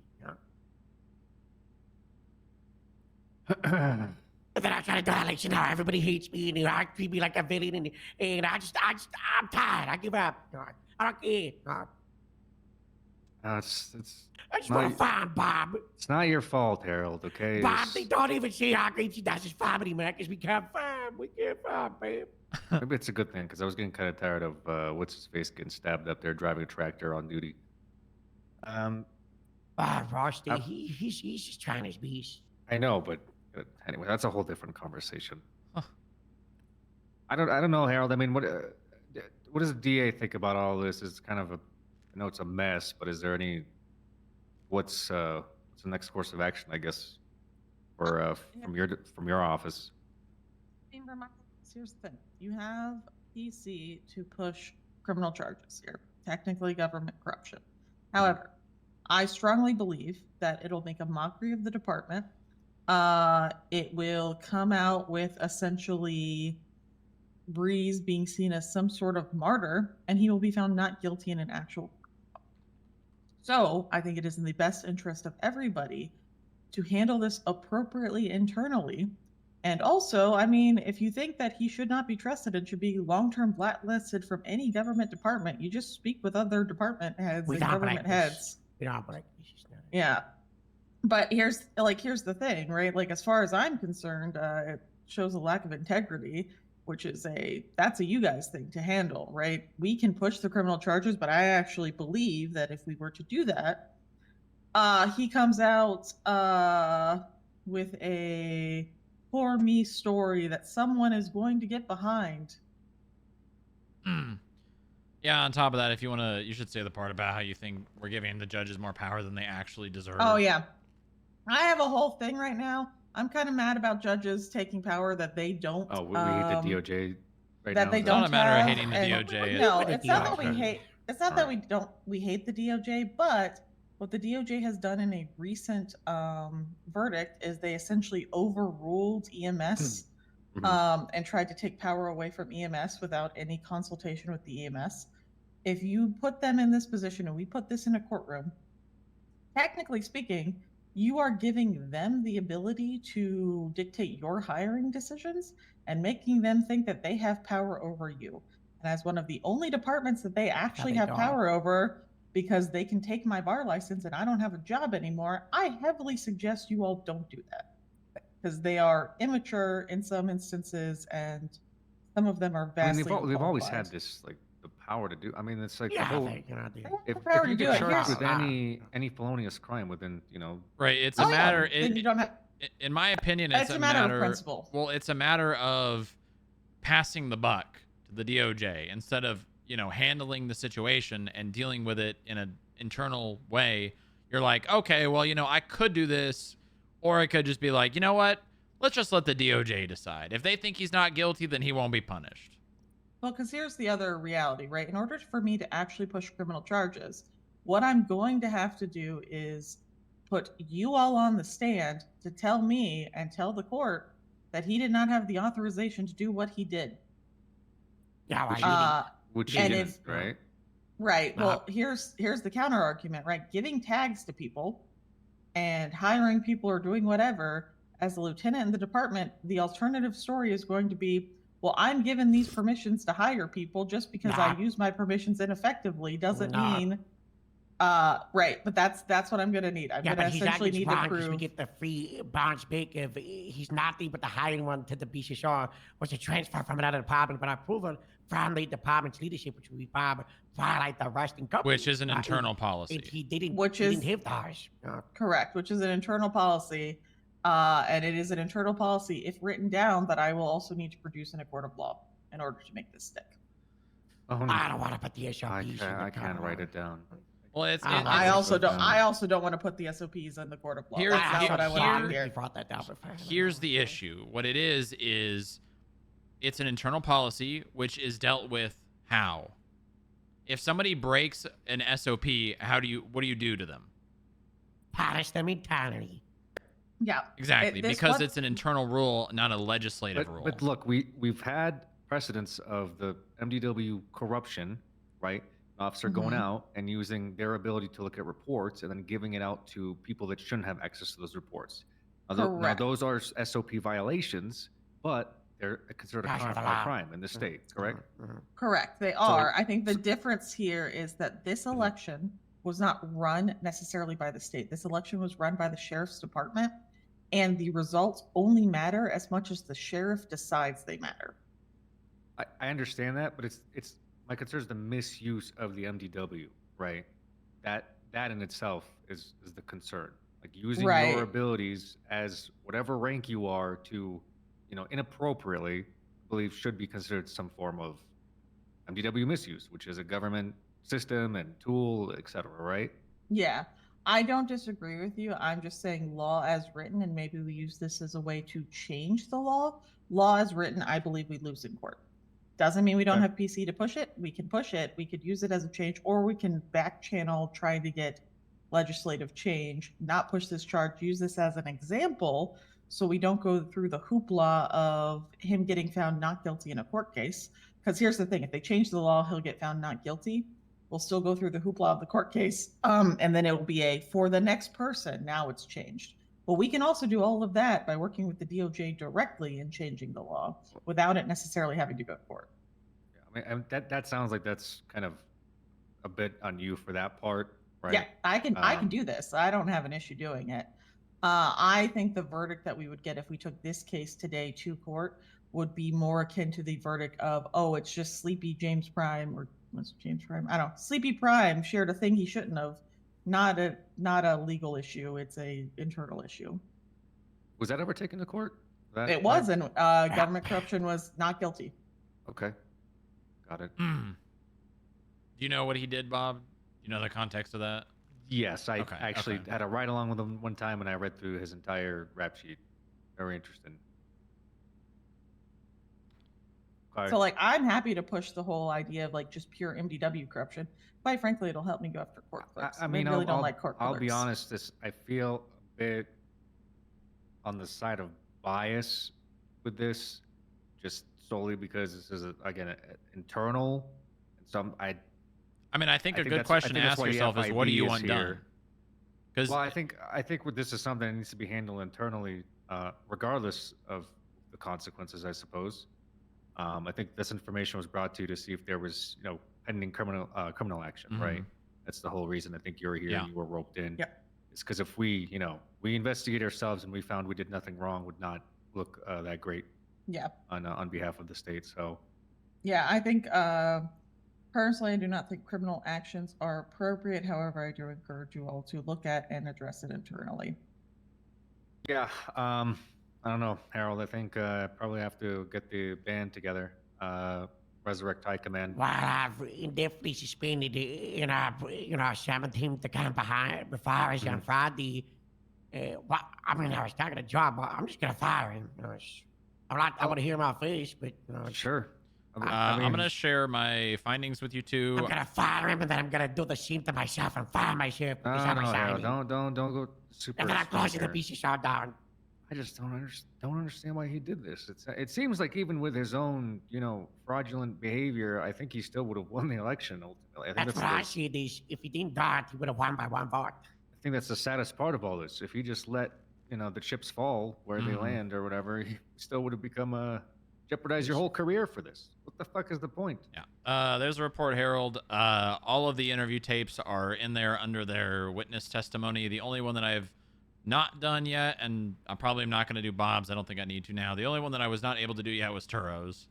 And then I try to do it like, everybody hates me and I treat me like a villain and I'm tired. I give up. I don't care. I I just want to find Bob. It's not your fault, Harold, okay? Bob, they don't even see how great she does his family, man, because we can't find babe. Maybe it's a good thing, because I was getting kind of tired of what's-his-face getting stabbed up there driving a tractor on duty. Rusty, he's just trying his best. I know, but anyway, that's a whole different conversation. I don't know, Harold. I mean, what does the DA think about all this? It's kind of I know it's a mess, but is there any what's the next course of action, I guess, or from your office? Here's the thing: you have PC to push criminal charges here, technically government corruption. However, I strongly believe that it'll make a mockery of the department. It will come out with essentially Breeze being seen as some sort of martyr, and he will be found not guilty in an actual. So I think it is in the best interest of everybody to handle this appropriately internally. And also, I mean, if you think that he should not be trusted and should be long-term blacklisted from any government department, you just speak with other department heads and government heads. Yeah. But here's the thing, right? Like, as far as I'm concerned, it shows a lack of integrity, which is that's a you guys thing to handle, right? We can push the criminal charges, but I actually believe that if we were to do that, he comes out with a poor me story that someone is going to get behind. Yeah, on top of that, if you want to, you should say the part about how you think we're giving the judges more power than they actually deserve. Oh, yeah. I have a whole thing right now. I'm kind of mad about judges taking power that they don't. Oh, we hate the DOJ right that now. they It's don't not a matter of have, hating the and- DOJ. No, It's- it's not that we hate. It's not that we hate the DOJ, but what the DOJ has done in a recent verdict is they essentially overruled EMS and tried to take power away from EMS without any consultation with the EMS. If you put them in this position and we put this in a courtroom, technically speaking, you are giving them the ability to dictate your hiring decisions and making them think that they have power over you. And as one of the only departments that they actually have power over, because they can take my bar license and I don't have a job anymore, I heavily suggest you all don't do that. Because they are immature in some instances and some of them are vastly they've always had unqualified. this, like, the power to do. I mean, it's like Yeah, the whole. If power you to get do it, charged yes. with any felonious crime within, Right, it's a matter. Then you don't have. In my opinion, it's a matter of matter. principle. Well, it's a matter of passing the buck to the DOJ instead of handling the situation and dealing with it in an internal way. You're like, okay, well, I could do this, or I could just be like, you know what? Let's just let the DOJ decide. If they think he's not guilty, then he won't be punished. Well, because here's the other reality, right? In order for me to actually push criminal charges, what I'm going to have to do is put you all on the stand to tell me and tell the court that he did not have the authorization to do what he did. Yeah, Which he and didn't, if- right? Right. Well, here's the counter argument, right? Giving tags to people and hiring people or doing whatever as a lieutenant in the department, the alternative story is going to be, well, I'm given these permissions to hire people. Just because I use my permissions ineffectively doesn't mean Right, but that's what I'm gonna need. I'm Yeah, gonna but he's essentially acting need to wrong because we prove. get the free bounce back if he's not able to hire anyone to the BCSR was a transfer from another department, but approval from the department's leadership, which we violate the arresting company. Which is an internal policy. He didn't. Which he is didn't have the hours. correct, which is an internal policy, and it is an internal policy, if written down, that I will also need to produce in a court of law in order to make this stick. I don't want to put the SOPs. I can't write it down. Well, it's. I also don't want to put the SOPs in the court of law. That's not what I want to do here. Brought that down before. Here's the issue. What it is it's an internal policy which is dealt with how? If somebody breaks an SOP, what do you do to them? Punish them internally. Yeah. Exactly, because it's an internal rule, not a legislative rule. But look, we've had precedents of the MDW corruption, right? An officer going out and using their ability to look at reports and then giving it out to people that shouldn't have access to those reports. Now those are SOP violations, but they're considered a codified crime in the state, correct? Correct, they are. I think the difference here is that this election was not run necessarily by the state. This election was run by the sheriff's department, and the results only matter as much as the sheriff decides they matter. I understand that, but it's my concern is the misuse of the MDW, right? That in itself is the concern. Like using your abilities as whatever rank you are to, inappropriately, I believe should be considered some form of MDW misuse, which is a government system and tool, etc. Right? Yeah, I don't disagree with you. I'm just saying law as written, and maybe we use this as a way to change the law. Law as written, I believe we lose in court. Doesn't mean we don't have PC to push it. We can push it. We could use it as a change, or we can back channel trying to get legislative change, not push this charge, use this as an example so we don't go through the hoopla of him getting found not guilty in a court case. Because here's the thing, if they change the law, he'll get found not guilty. We'll still go through the hoopla of the court case, and then it will be for the next person, now it's changed. But we can also do all of that by working with the DOJ directly and changing the law without it necessarily having to go to court. Yeah, I mean that sounds like that's kind of a bit on you for that part, right? Yeah, I can do this. I don't have an issue doing it. I think the verdict that we would get if we took this case today to court would be more akin to the verdict of, oh, it's just Sleepy James Prime, or what's James Prime? I don't know. Sleepy Prime shared a thing he shouldn't have. Not a legal issue. It's a internal issue. Was that ever taken to court? It was, and government corruption was not guilty. Okay, got it. Do you know what he did, Bob? Do you know the context of that? Yes, I actually had a ride along with him one time, and I read through his entire rap sheet. Very interesting. Okay. So, I'm happy to push the whole idea of just pure MDW corruption. Quite frankly, it'll help me go after court clerks. I mean, I really don't like court clerks. I'll be honest. I feel a bit on the side of bias with this, just solely because this is again internal. And so I think a good question to ask yourself is, what do you want done? Well, I think this is something that needs to be handled internally, regardless of the consequences, I suppose. I think this information was brought to you to see if there was, pending criminal action, right? That's the whole reason I think you're here. You were roped in. Yeah. It's because if we, we investigate ourselves and we found we did nothing wrong, would not look that great. Yeah. On behalf of the state. So. Yeah, I think personally, I do not think criminal actions are appropriate. However, I do encourage you all to look at and address it internally. Yeah. I don't know, Harold. I think probably have to get the band together. Resurrect High Command. Well, I've indefinitely suspended some of him to come behind before us on Friday. I was taking a job, but I'm just gonna fire him. I'm not. I want to hear my face, but sure. I'm gonna share my findings with you too. I'm gonna fire him, and then I'm gonna do the same to myself and fire myself. No, don't go super. I'm gonna close the pieces all down. I just don't understand why he did this. It seems like even with his own, fraudulent behavior, I think he still would have won the election ultimately. That's what I see. If he didn't die, he would have won by one vote. I think that's the saddest part of all this. If he just let, the chips fall where they land or whatever, he still would have become jeopardize your whole career for this. What the fuck is the point? Yeah. There's a report, Harold. All of the interview tapes are in there under their witness testimony. The only one that I've not done yet, and I'm probably not going to do Bob's. I don't think I need to now. The only one that I was not able to do yet was Turo's.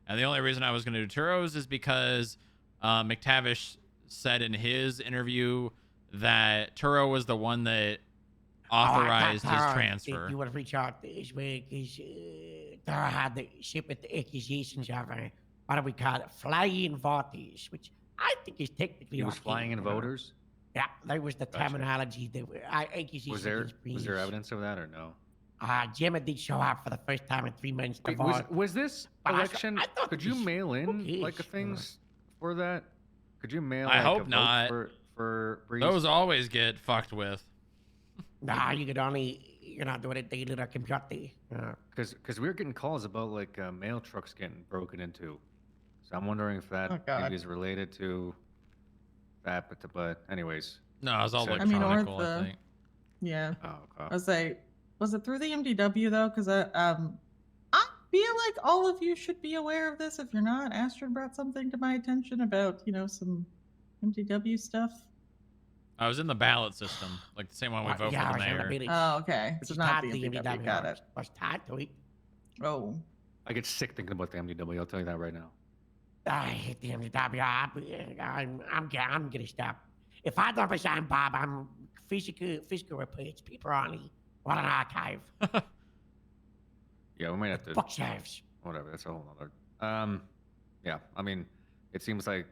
And the only reason I was going to do Turo's is because McTavish said in his interview that Turo was the one that authorized his transfer. You would reach out this way because Tara had the ship at the accusations of what do we call it? Flying voters, which I think is technically He was okay, flying in you know. voters? Yeah, that was the Gotcha. terminology that were accusations. Was there evidence of that or no? Jimothy did show up for the first time in 3 months. Wait, was this election? Could you mail in like things for that? Could you mail? I like, hope a vote not. For Breeze? Those always get fucked with. Nah, you could only, you're not doing it daily to computer. Because we were getting calls about like mail trucks getting broken into. So I'm wondering if that Oh, God. maybe is related to that. But anyways. No, it was all So- I mean, or electronical, the, I think. yeah. Oh, okay. I was like, was it through the MDW though? Because I feel like all of you should be aware of this. If you're not, Astrid brought something to my attention about, you know, some MDW stuff. I was in the ballot system, like the same one we vote for the mayor. Oh, okay. It's So not not the the MDW. MDW. Got it. Was tied to it. Oh. I get sick thinking about the MDW. I'll tell you that right now. I hate the MDW. I'm gonna stop. If I don't resign, Bob, I'm physical reports. People only. What an archive. Yeah, we might have to. Fuck sheriffs. Whatever. That's a whole nother. Yeah. I mean, it seems like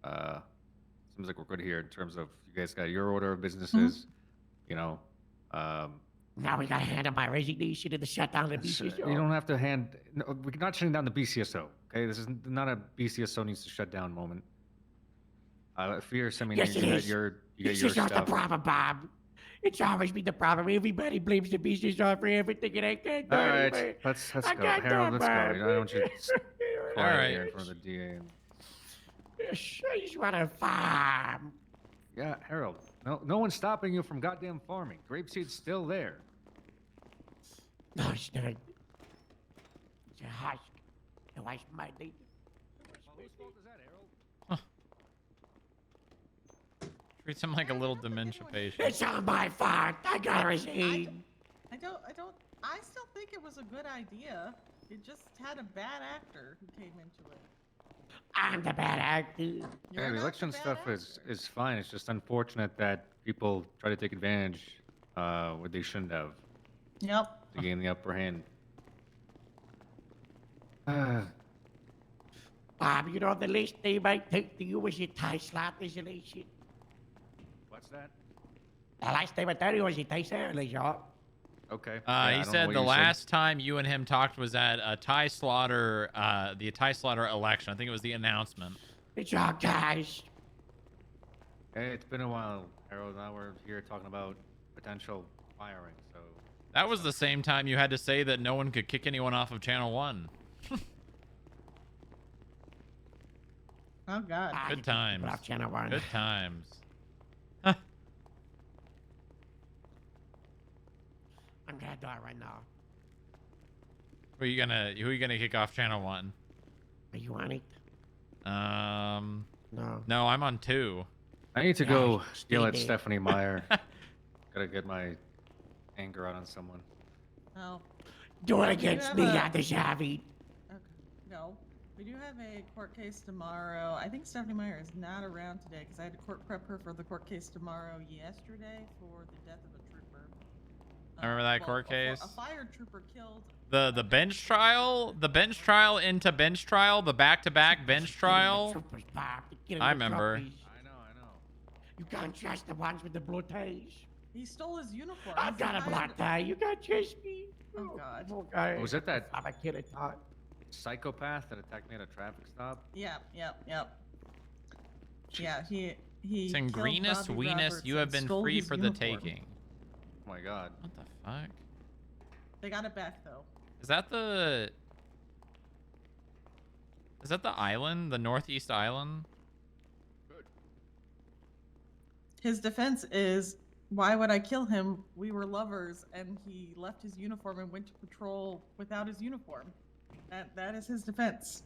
we're good here in terms of you guys got your order of businesses. You know. Now we gotta hand in my resignation to the shutdown of the So BCSO. you don't have to hand. No, we're not shutting down the BCSO. Okay, this is not a BCSO needs to shut down moment. Fierce. I mean, Yes, you it got is. your It's your just not the stuff. problem, Bob. It's always been the problem. Everybody blames the BCSO for everything, and I can't do All anything. right, let's I go, can't do Harold. it, Let's go. Bob. I don't want you All right. here in front of the DA. And... I just want to farm. Yeah, Harold. No one's stopping you from goddamn farming. Grapeseed's still there. No, it's not. It's a husk. The wife's my name. Whose fault is that, Harold? Treats him like a little dementia patient. It's all my fault. I gotta resign. I still think it was a good idea. It just had a bad actor who came into it. I'm the bad actor. Yeah, You're the not election the bad stuff actor. is fine. It's just unfortunate that people try to take advantage where they shouldn't have Yep. to gain the upper hand. Bob, you know the least they might take to you is your tie slot isolation. What's that? The last time I tell you was your tie slot isolation. Okay. Yeah, I He don't know said what the you last time you and him talked was at a Ty Slaughter, the Ty Slaughter election. I think it was the announcement. It's all guys. Hey, it's been a while, Harold. Now we're here talking about potential firing. So That was the same time you had to say that no one could kick anyone off of Channel 1. Oh God. Good times. Off Channel 1. Good times. I'm gonna die right now. Who are you gonna kick off Channel 1? Are you on it? No. No, I'm on 2. I need to go stay yell at there. Stephanie Meyer. Gotta get my anger out on someone. Oh. Do it We against have me, a- I'm the Javi. Okay. No. We do have a court case tomorrow. I think Stephanie Meyer is not around today because I had to court prep her for the court case tomorrow yesterday for the death of a trooper. I remember that court case. A fire trooper killed. The bench trial, into bench trial, the back-to-back bench trial. Troopers, Bob. Get I in the remember. trophies. You can't trust the ones with the blue ties. He stole his uniform. I've He's a got a fire- black tie. You can't trust me. Oh God. Okay. Was it that I'm a kid at time. psychopath that attacked me at a traffic stop? Yep. Yeah, he It's in killed greenest, Bobby weenest, Roberts you have and been stole free his for the uniform. taking. Oh my God. What the fuck? They got it back though. Is that the island? The Northeast Island? His defense is, why would I kill him? We were lovers, and he left his uniform and went to patrol without his uniform. That is his defense.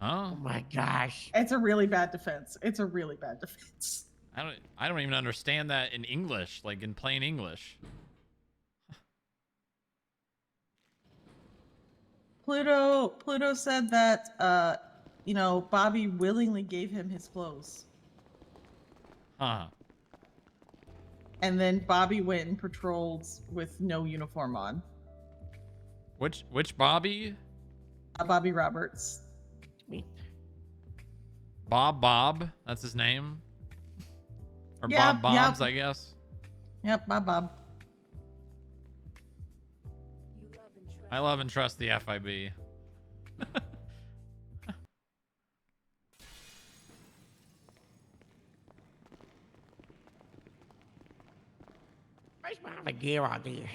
Oh my gosh. It's a really bad defense. It's a really bad defense. I don't even understand that in English, like in plain English. Pluto said that Bobby willingly gave him his clothes. Huh. And then Bobby went and patrolled with no uniform on. Which Bobby? Bobby Roberts. Bob, that's his name. Or Yep, Bob's, yep. I guess. Yep, Bob. I love and trust the FIB. Where's my gear on there?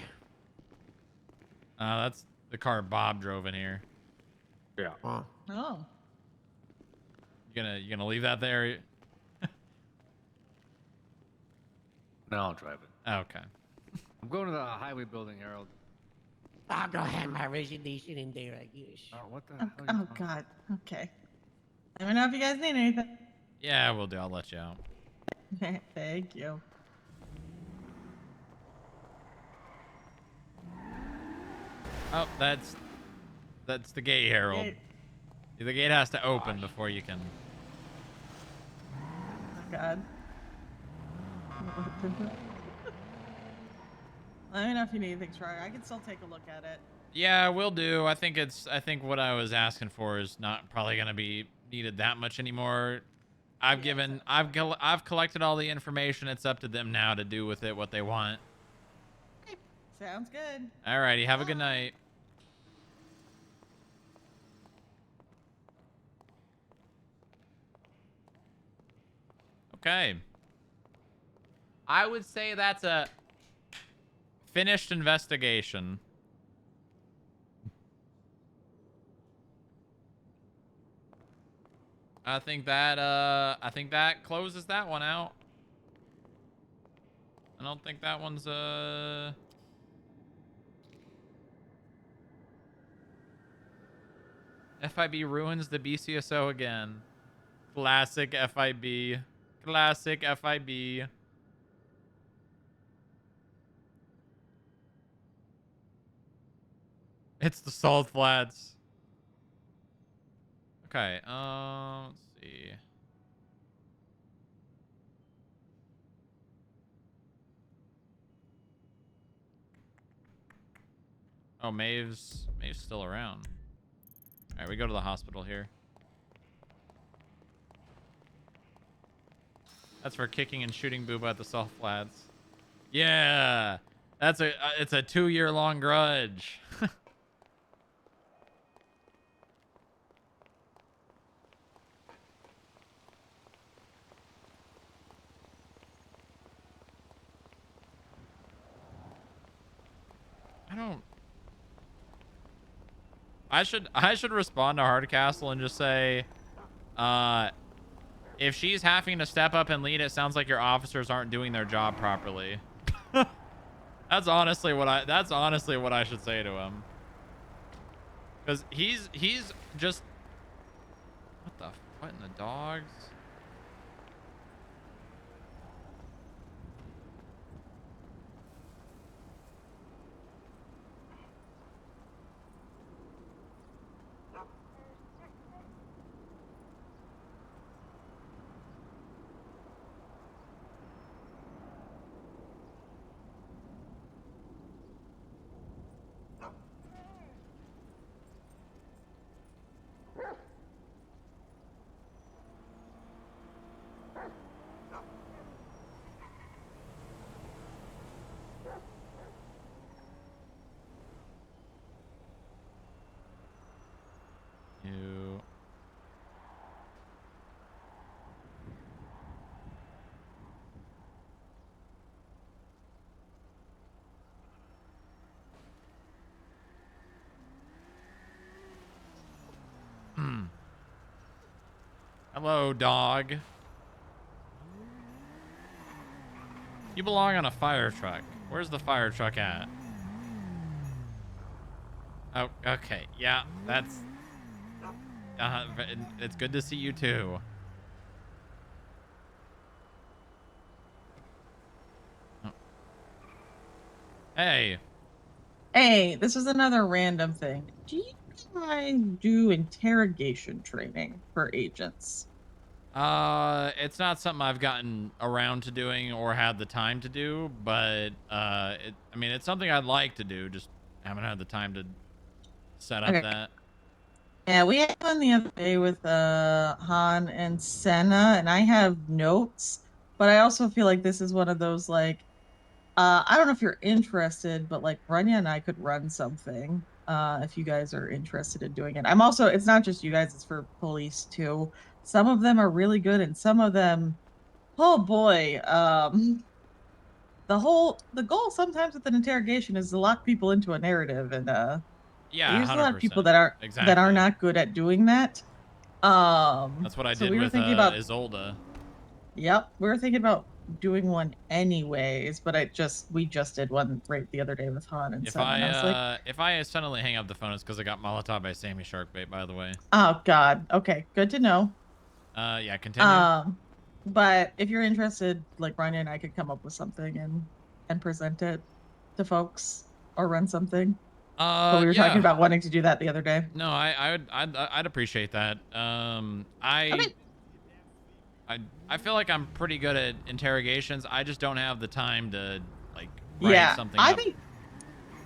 That's the car Bob drove in here. Yeah. Oh. You gonna leave that there? No, I'll drive it. Okay. I'm going to the highway building, Harold. I'll go have my resignation in there, I guess. Oh, what the Oh, hell? oh God. Okay. Let me know if you guys need anything. Yeah, we'll do. I'll let you out. Thank you. Oh, that's the gate, Harold. Gate. The gate has to open before you can. Oh God. Let me know if you need anything, Troy. I can still take a look at it. Yeah, we'll do. I think what I was asking for is not probably gonna be needed that much anymore. I've collected all the information. It's up to them now to do with it what they want. Sounds good. Alrighty, have a good night. Okay. I would say that's a finished investigation. I think that closes that one out. I don't think that one's FIB ruins the BCSO again. Classic FIB. Classic FIB. It's the Salt Flats. Okay, let's see. Oh, Maeve's still around. All right, we go to the hospital here. That's for kicking and shooting Booba at the Salt Flats. Yeah, it's a 2-year-long grudge. I should respond to Hardcastle and just say, if she's having to step up and lead, it sounds like your officers aren't doing their job properly. That's honestly what I should say to him. Cause he's just what in the dogs? You. Hello, dog. You belong on a fire truck. Where's the fire truck at? Oh, okay. Yeah, that's. It's good to see you too. Oh. Hey. Hey, this is another random thing. Do you guys do interrogation training for agents? It's not something I've gotten around to doing or had the time to do, but I mean, it's something I'd like to do. Just haven't had the time to set up Okay. that. Yeah, we had one the other day with Han and Senna, and I have notes, but I also feel like this is one of those like I don't know if you're interested, but like Rania and I could run something if you guys are interested in doing it. I'm also, it's not just you guys, it's for police too. Some of them are really good, and some of them, oh boy, the goal sometimes with an interrogation is to lock people into a narrative, and Yeah, there's a lot of people 100%. that are Exactly. not good at doing that. That's what I So did we were with thinking about Isolda. Yep, we were thinking about doing one anyways, but we just did one right the other day with Han and If Sen, and I was like, if I suddenly hang up the phone, it's because I got Molotov by Sammy Sharkbait, by the way. oh God, okay, good to know. Yeah, continue. But if you're interested, like Rania and I could come up with something and present it to folks or run something. But we were talking Yeah. about wanting to do that the other day. No, I'd appreciate that. I feel like I'm pretty good at interrogations. I just don't have the time to like write something up.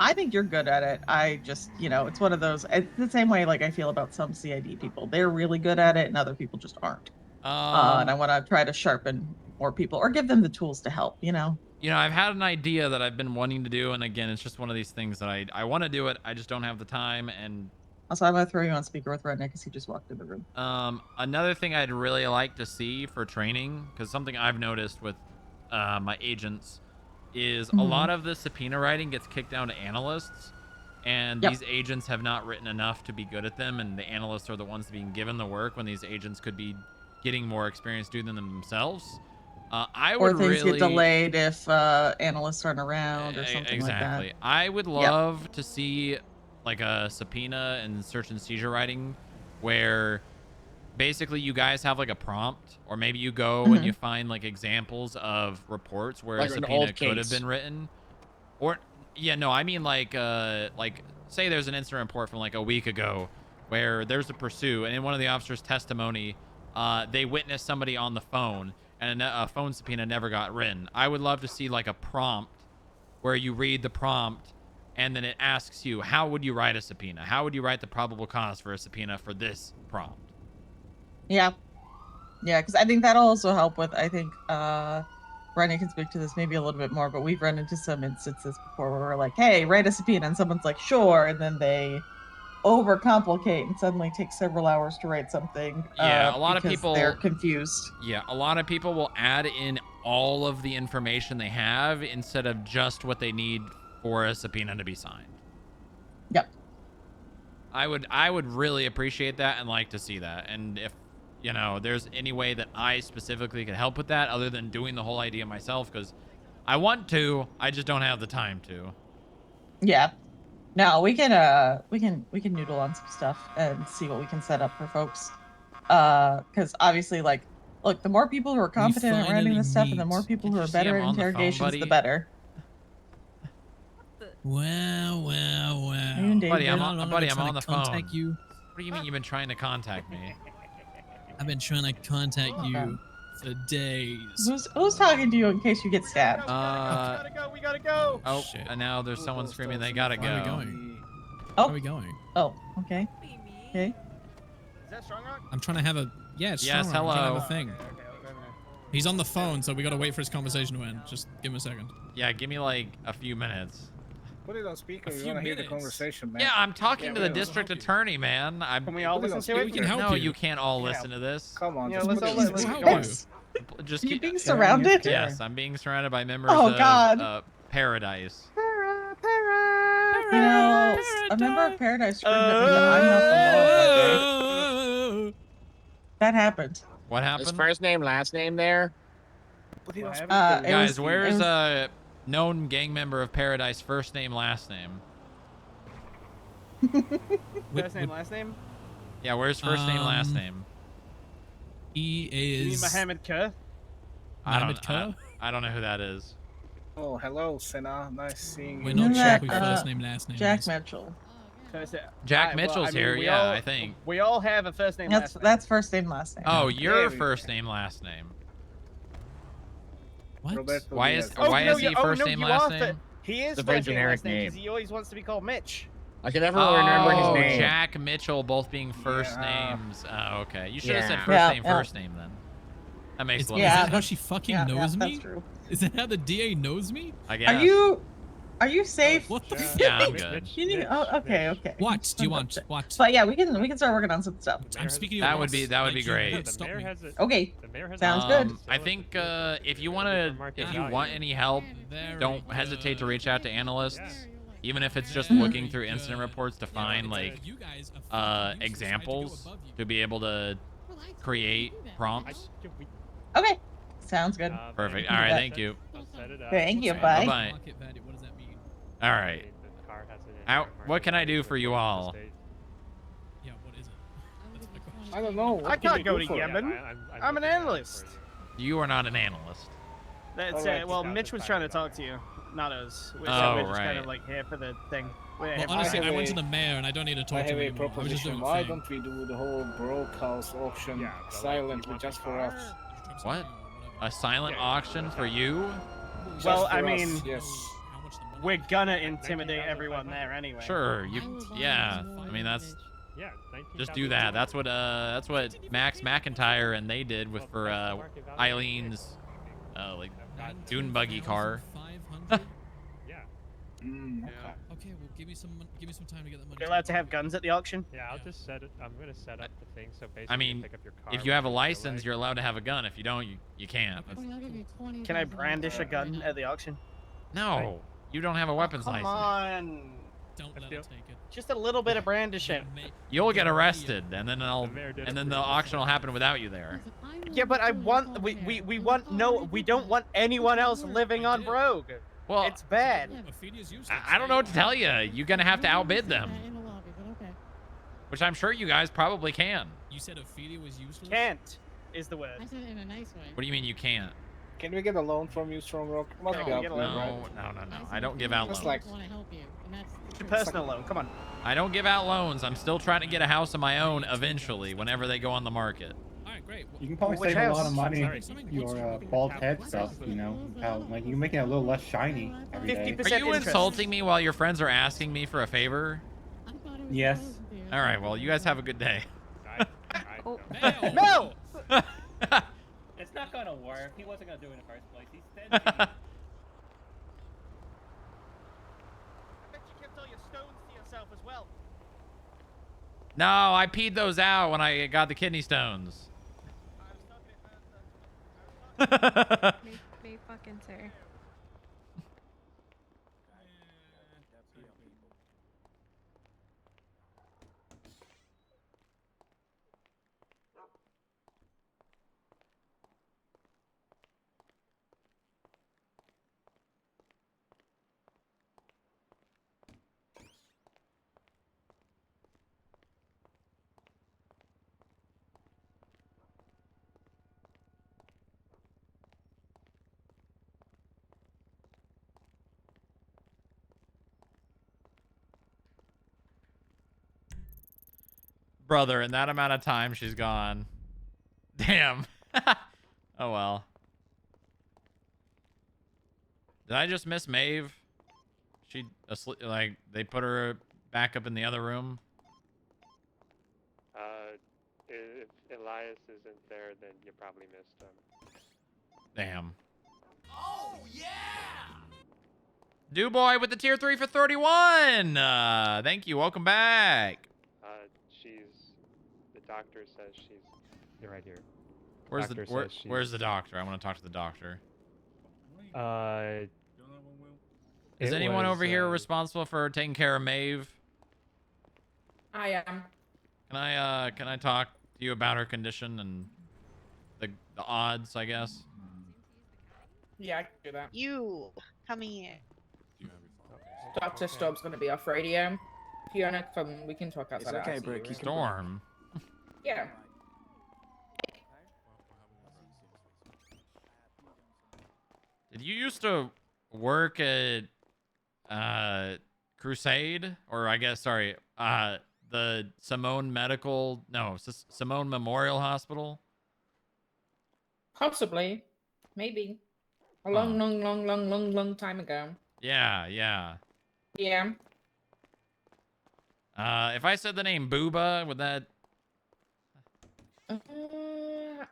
I think you're good at it. I just, it's one of those. It's the same way like I feel about some CID people. They're really good at it, and other people just aren't. And I want to try to sharpen more people or give them the tools to help. You know, I've had an idea that I've been wanting to do, and again, it's just one of these things that I want to do it. I just don't have the time. And also, I'm gonna throw you on speaker with Redneck because he just walked in the room. Another thing I'd really like to see for training, because something I've noticed with my agents is a lot of the subpoena writing gets kicked down to analysts, and these agents have not written enough to be good at them, and the analysts are the ones being given the work when these agents could be getting more experience doing them themselves. I would or things really get delayed if analysts aren't around or something like that. exactly. I would love to see like a subpoena and search and seizure writing where basically you guys have like a prompt, or maybe you go and you find like examples of reports where Like a an subpoena old could have case. been written. Or yeah, no, I mean like say there's an incident report from like a week ago where there's a pursuit, and in one of the officers' testimony, they witnessed somebody on the phone, and a phone subpoena never got written. I would love to see like a prompt where you read the prompt and then it asks you, how would you write a subpoena? How would you write the probable cause for a subpoena for this prompt? Yeah, because I think that'll also help with. I think Rennie can speak to this maybe a little bit more, but we've run into some instances before where we're like, "Hey, write a subpoena," and someone's like, "Sure," and then they overcomplicate and suddenly take several hours to write something. Yeah, a lot of because people they're confused. Yeah, a lot of people will add in all of the information they have instead of just what they need for a subpoena to be signed. Yep. I would really appreciate that and like to see that. And if there's any way that I specifically could help with that other than doing the whole idea myself, because I want to, I just don't have the time to. Yeah. No, we can noodle on some stuff and see what we can set up for folks. Because obviously, like, look, the more people who are competent at writing this stuff, and the more people who are better at interrogations, the better. Well. Buddy, I'm on the phone. Contact you. What do you mean you've been trying to contact me? I've been trying to contact you for days. Who's talking to you in case you get stabbed? We gotta go. Oh, and now there's someone screaming they gotta go. Where are we going? Oh. Where are we going? Oh, okay. Okay. Is that Strong Rock? I'm trying to have a it's Yes, Strong Rock. I'm trying to hello. have a thing. He's on the phone, so we gotta wait for his conversation to end. Just give him a second. Yeah, give me like a few minutes. Put it on speaker. A We few want to hear the minutes. conversation, man. Yeah, I'm talking to the district attorney, man. Can we all listen to it? We can help No, you. you can't all listen to this. Come on. Yeah, just let's put all it on let's speaker. go. Just Are you keep being surrounded? Yes, I'm being surrounded by members Oh, of God. Paradise. You know, a member of Paradise screamed at me that I'm not the law. That happened. What happened? His first name, last name there. Put it on speaker. Guys, where's a known gang member of Paradise first name, last name? Would- First name, would- last name? Yeah, where's first name, last name? He You mean is Mohammed Kerr? I don't know who that is. Oh, hello, Senna. Nice seeing We're you. not Jack, sure who first name, last name Jack is. Mitchell. Jack Mitchell's here, yeah, I think. We all have a first name, That's last name. that's first name, last name. Oh, your we- first name, last name. What? Roberto Why is Diaz. why no, is he you- first no, name, you last are name? He is It's a very first name, generic last name because name. he always wants to be called Mitch. I can never remember his Oh, name. Jack Mitchell, both being first Yeah. names. Oh, okay. You should have said Yeah. first Yeah, name, yeah. first name then. That makes Is, a is lot that of how sense. she fucking Yeah, knows that's me? true. Is that how the DA knows me? I guess. Are you safe? What the fuck? Yeah, I'm good. You need, oh, okay, okay. What do you want? What? But yeah, we can start working on some stuff. I'm speaking That of would be great. Okay, sounds good. I think if you want any help, don't hesitate to reach out to analysts. Even if it's just looking through incident reports to find like examples to be able to create prompts. Okay, sounds good. Perfect. All right, thank you. Thank you. Bye Bye. bye. What does that mean? All right. What can I do for you all? Yeah, what is it? That's my question. I don't know. I can't go to Yemen. I'm an analyst. You are not an analyst. That's Alright. well, Mitch was trying to talk to you, not us. We're, Oh, we're just kind right. of like here for the thing. We're Well, here for honestly, the- I went to the mayor and I don't need to talk to him anymore. I was just doing a Why thing. don't we do the whole broke house auction silently just for us? What? A silent auction for you? Well, Just I for us, mean, yes. We're gonna intimidate everyone there anyway. Sure. Yeah. I mean, that's. Just do that. That's what Max McIntyre and they did with for Eileen's like dune buggy car. Okay, well, give me some time to get that money. You're allowed to have guns at the auction. Yeah, I'll just set it. I'm gonna set up the thing so basically I mean, you pick up your car if you have a when license, away. you're allowed to have a gun. If you don't, you can't. Can I brandish a gun at the auction? No, you don't have a weapons Come license. on. Don't let him take it. Just a little bit of brandishing. You'll get arrested, and then the auction will happen without you there. Yeah, but we want we don't want anyone else living on Rogue. Well, it's bad. I don't know what to tell you. You're gonna have to outbid them, which I'm sure you guys probably can. You said Ophelia was useless? Can't is the word. I said it in a nice way. What do you mean you can't? Can we get a loan from you, Strong Rock? Must No, be out no, there, right? no. I don't give out Just loans. like I want to help you, and that's your personal loan. Come on. I don't give out loans. I'm still trying to get a house of my own eventually, whenever they go on the market. Alright, great. You can probably Which save a lot house? of money. Sorry. Your bald head stuff, you know, how like you make it a little less shiny every day. 50% Are you insulting me while your friends are asking me for a favor? Yes. All right. Well, you guys have a good day. Oh. No! It's not gonna work. He wasn't gonna do it in the first place. He said. I bet you kept all your stones to yourself as well. No, I peed those out when I got the kidney stones. May fucking sir. Brother, in that amount of time, she's gone. Damn. Oh well. Did I just miss Maeve? She asleep, like they put her back up in the other room. If Elias isn't there, then you probably missed him. Damn. Oh yeah. Dewboy with the tier 3 for 31. Thank you. Welcome back. The doctor says she's. You're right here. Where's Doctor the says where's she's- the doctor? I want to talk to the doctor. Is it anyone was, over here responsible for taking care of Maeve? I am. Can I talk to you about her condition and the odds, I guess? Yeah, I can do that. You come here. Dr. Stubbs gonna be off radio. Fiona, come. We can talk outside. okay, ICU, Brick, right? Storm. Yeah. Did you used to work at Crusade, or I guess sorry, the Simone Simone Memorial Hospital? Possibly. Maybe. A long, long time ago. Yeah, yeah. Yeah. If I said the name Booba, would that?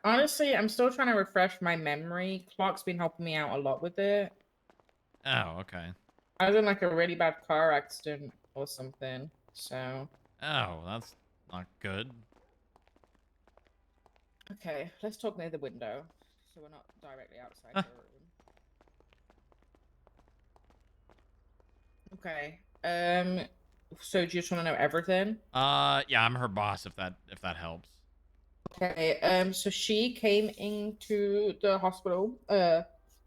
Honestly, I'm still trying to refresh my memory. Clark's been helping me out a lot with it. Oh, okay. I was in like a really bad car accident or something, so. Oh, that's not good. Okay, let's talk near the window, so we're not directly outside the room. Okay. So do you just want to know everything? Yeah, I'm her boss. If that helps. Okay. So she came into the hospital.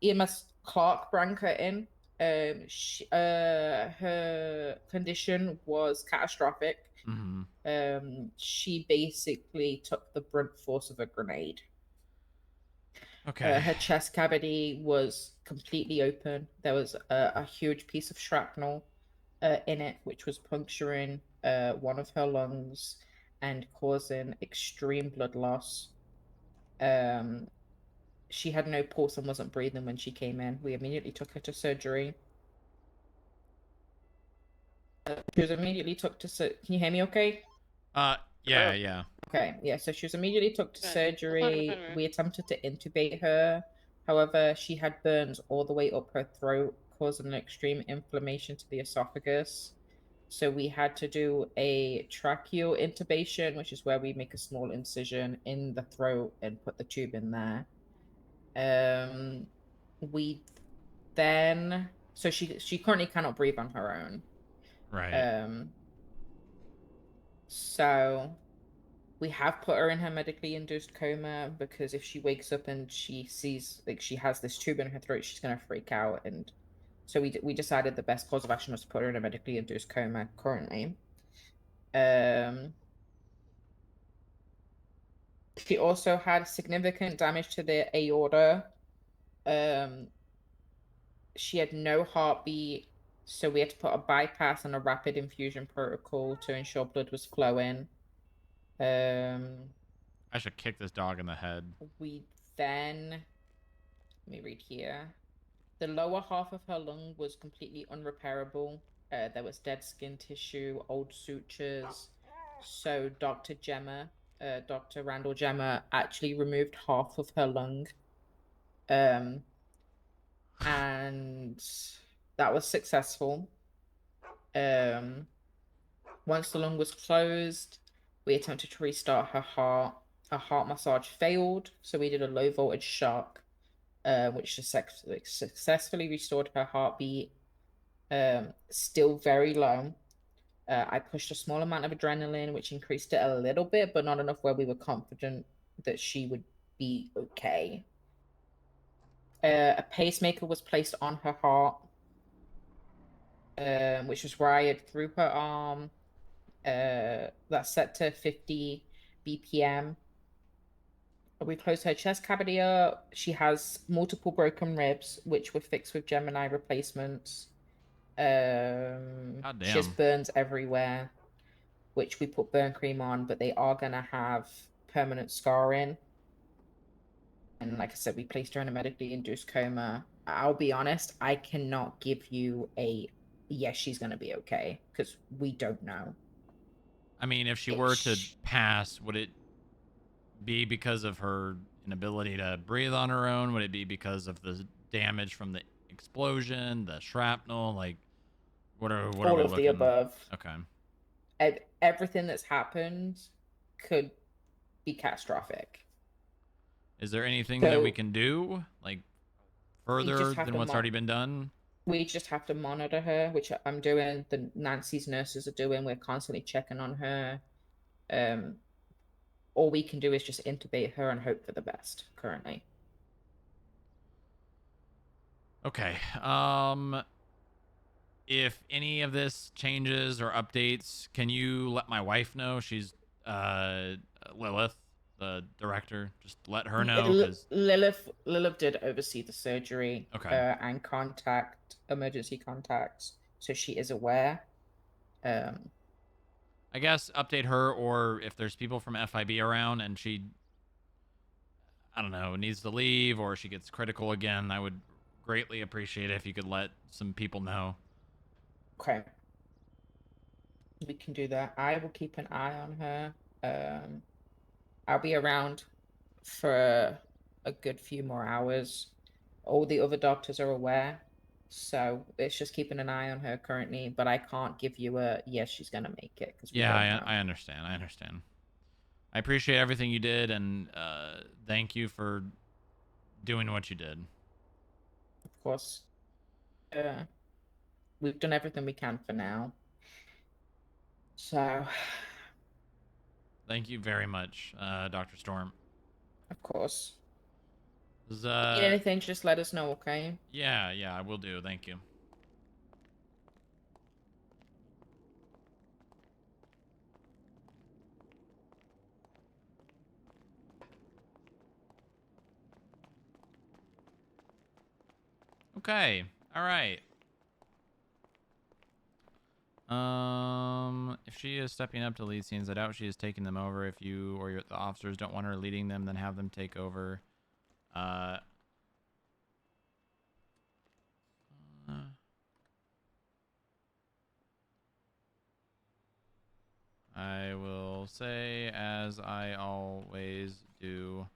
EMS Clark brought her in. Her condition was catastrophic. She basically took the brunt force of a grenade. Okay. Her chest cavity was completely open. There was a huge piece of shrapnel in it, which was puncturing one of her lungs and causing extreme blood loss. She had no pulse and wasn't breathing when she came in. We immediately took her to surgery. She was immediately took to. Can you hear me? Okay. Yeah. Okay, yeah, so she was immediately took to surgery. We attempted to intubate her. However, she had burns all the way up her throat, causing an extreme inflammation to the esophagus. So we had to do a tracheal intubation, which is where we make a small incision in the throat and put the tube in there. We then so she currently cannot breathe on her own. Right. So we have put her in her medically induced coma because if she wakes up and she sees like she has this tube in her throat, she's gonna freak out. And so we decided the best course of action was to put her in a medically induced coma currently. She also had significant damage to the aorta. She had no heartbeat, so we had to put a bypass and a rapid infusion protocol to ensure blood was flowing. I should kick this dog in the head. We then, let me read here. The lower half of her lung was completely unrepairable. There was dead skin tissue, old sutures. So Dr. Randall Gemma actually removed half of her lung. And that was successful. Once the lung was closed, we attempted to restart her heart. Her heart massage failed, so we did a low voltage shock, which successfully restored her heartbeat. Still very low. I pushed a small amount of adrenaline, which increased it a little bit, but not enough where we were confident that she would be okay. A pacemaker was placed on her heart, which was wired through her arm. That's set to 50 BPM. We closed her chest cavity up. She has multiple broken ribs, which were fixed with Gemini replacements. She has burns everywhere, which we put burn cream on, but they are gonna have permanent scarring. And like I said, we placed her in a medically induced coma. I'll be honest, I cannot give you a yes, she's gonna be okay, because we don't know. I mean, if she were to pass, would it be because of her inability to breathe on her own? Would it be because of the damage from the explosion, the shrapnel? Like, what are we All looking? of the above. Okay. Everything that's happened could be catastrophic. Is there anything that we can do, like, further than what's already been done? We just have to monitor her, which I'm doing. The Nancy's nurses are doing. We're constantly checking on her. All we can do is just intubate her and hope for the best currently. Okay. if any of this changes or updates, can you let my wife know? She's Lilith, the director. Just let her know, because Lilith did oversee the surgery okay. and contact emergency contacts, so she is aware. I guess update her, or if there's people from FIB around and she, I don't know, needs to leave or she gets critical again, I would greatly appreciate it if you could let some people know. Okay. We can do that. I will keep an eye on her. I'll be around for a good few more hours. All the other doctors are aware, so it's just keeping an eye on her currently. But I can't give you a yes, she's gonna make it because we don't know. I understand. I understand. I appreciate everything you did, and thank you for doing what you did. Of course. We've done everything we can for now. So, Thank you very much, Dr. Storm. of course. Was, Need anything, just let us know, okay? Yeah, I will do. Thank you. Okay. All right. If she is stepping up to lead scenes, I doubt she is taking them over. If you or the officers don't want her leading them, then have them take over. I will say, as I always do,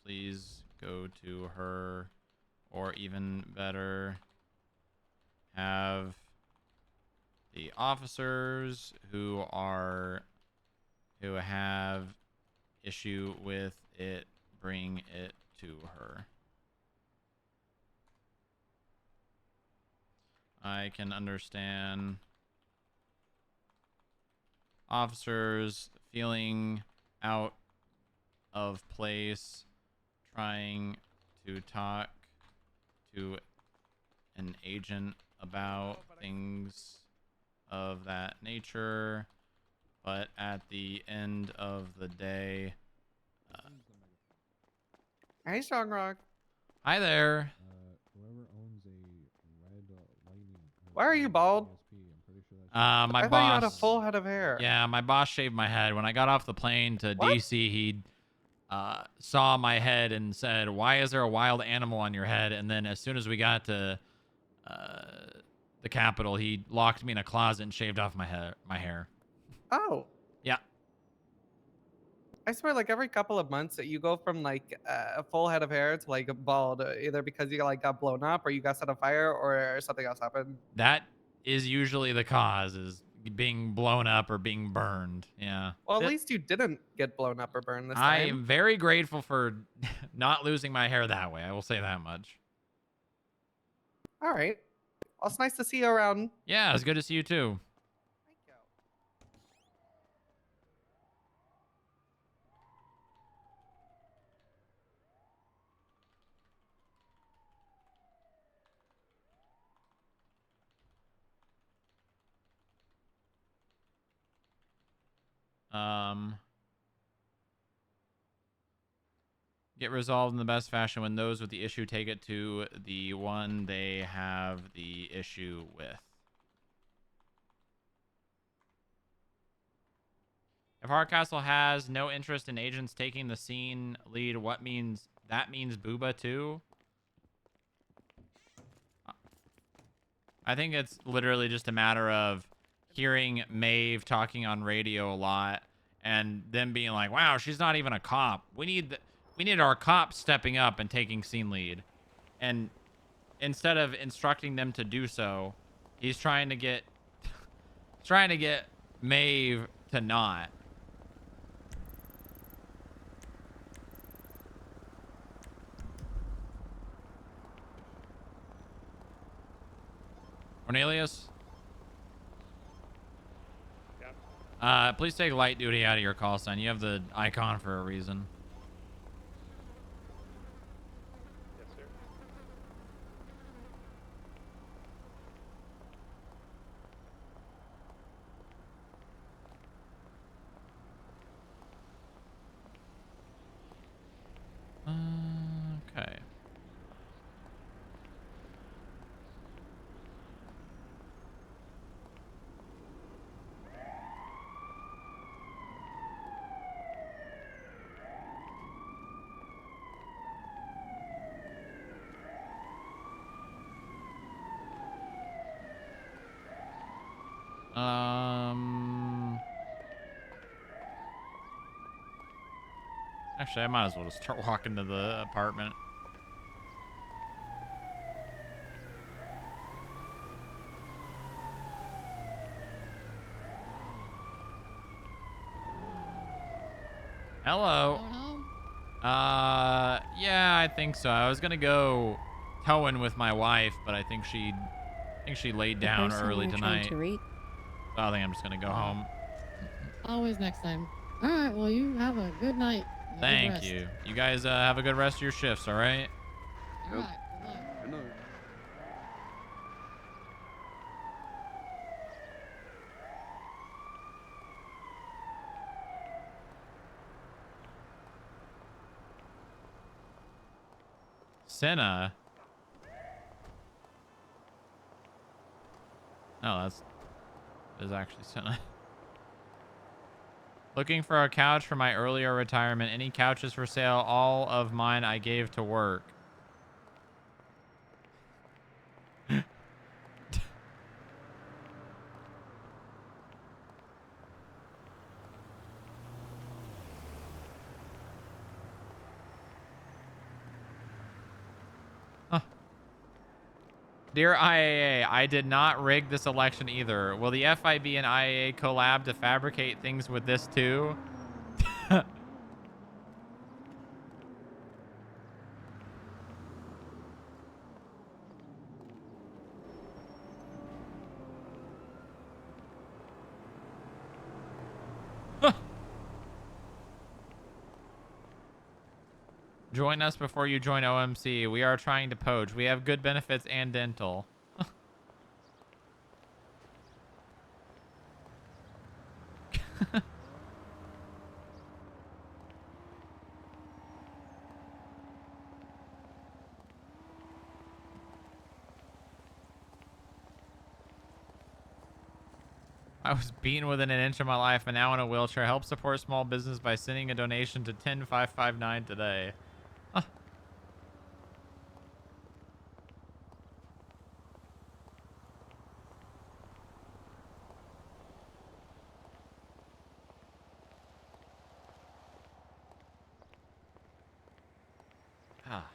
please go to her, or even better, have the officers who have issue with it bring it to her. I can understand officers feeling out of place trying to talk to an agent about things of that nature, but at the end of the day, Hey, Strong Rock. hi there. Why are you bald? My I boss. thought you had a full head of hair. Yeah, my boss shaved my head. When I got off the plane to DC, he saw my head and said, "Why is there a wild animal on your head?" And then as soon as we got to the Capitol, he locked me in a closet and shaved off my hair. Oh. Yeah. I swear, like every couple of months, that you go from like a full head of hair to like bald, either because you like got blown up or you got set on fire or something else happened. That is usually the cause, is being blown up or being burned. Yeah. Well, at least you didn't get blown up or burned this I time. am very grateful for not losing my hair that way. I will say that much. All right. Well, it's nice to see you around. Yeah, it's good to see you too. Get resolved in the best fashion when those with the issue take it to the one they have the issue with. If Hardcastle has no interest in agents taking the scene lead, what means that means Booba too? I think it's literally just a matter of hearing Maeve talking on radio a lot and them being like, "Wow, she's not even a cop. We need our cops stepping up and taking scene lead." And instead of instructing them to do so, he's trying to get Maeve to not. Cornelius? Please take light duty out of your call sign. You have the icon for a reason. Yes, sir. Actually, I might as well just start walking to the apartment. Hello. Yeah, I think so. I was gonna go towing with my wife, but I think she laid down early tonight. So I think I'm just gonna go home. Always next time. All right. Well, you have a good night. and a good Thank rest. you. You guys have a good rest of your shifts, all right? All right. Good luck. Good night. Senna. No, that is actually Senna. Looking for a couch for my earlier retirement. Any couches for sale? All of mine I gave to work. Dear IAA, I did not rig this election either. Will the FIB and IAA collab to fabricate things with this too? Join us before you join OMC. We are trying to poach. We have good benefits and dental. I was beaten within an inch of my life and now in a wheelchair. Help support small business by sending a donation to 10559 today. Huh. Ah.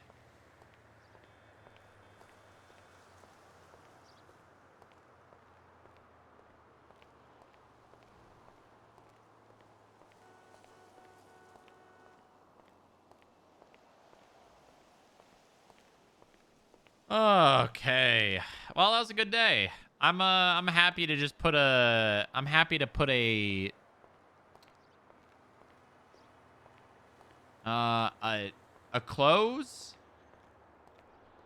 Okay. Well, that was a good day. I'm happy to just put a a close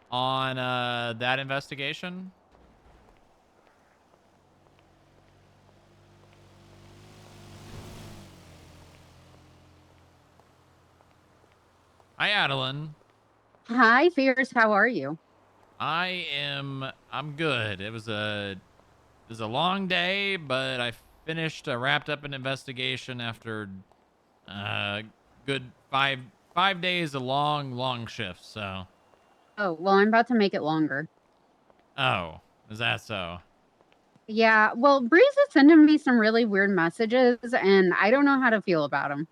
on that investigation. Hi, Adeline. Hi, Fierce. How are you? I'm good. It was a long day, but I finished wrapped up an investigation after good five days of long shifts. So, Oh, well, I'm about to make it longer. oh, is that so? Yeah, well, Breeze is sending me some really weird messages, and I don't know how to feel about them.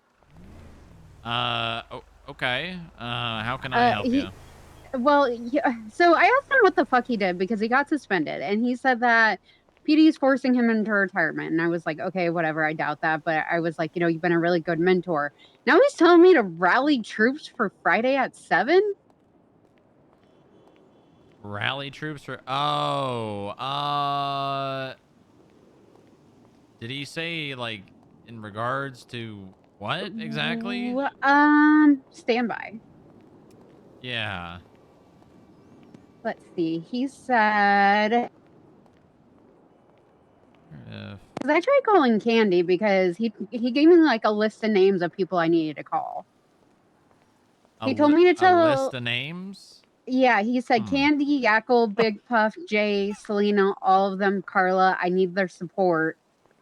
Okay. How can I help you? Well, yeah, so I asked him what the fuck he did because he got suspended, and he said that PD's forcing him into retirement. And I was like, okay, whatever. I doubt that, but I was like, you've been a really good mentor. Now he's telling me to rally troops for Friday at 7. Rally troops for did he say like in regards to what exactly? Stand by. Yeah. Let's see. He said. Because I tried calling Candy because he gave me like a list of names of people I needed to call. He told me to tell a list of names. Yeah, he said Candy, Yackle, Big Puff, Jay, Selena, all of them, Carla. I need their support.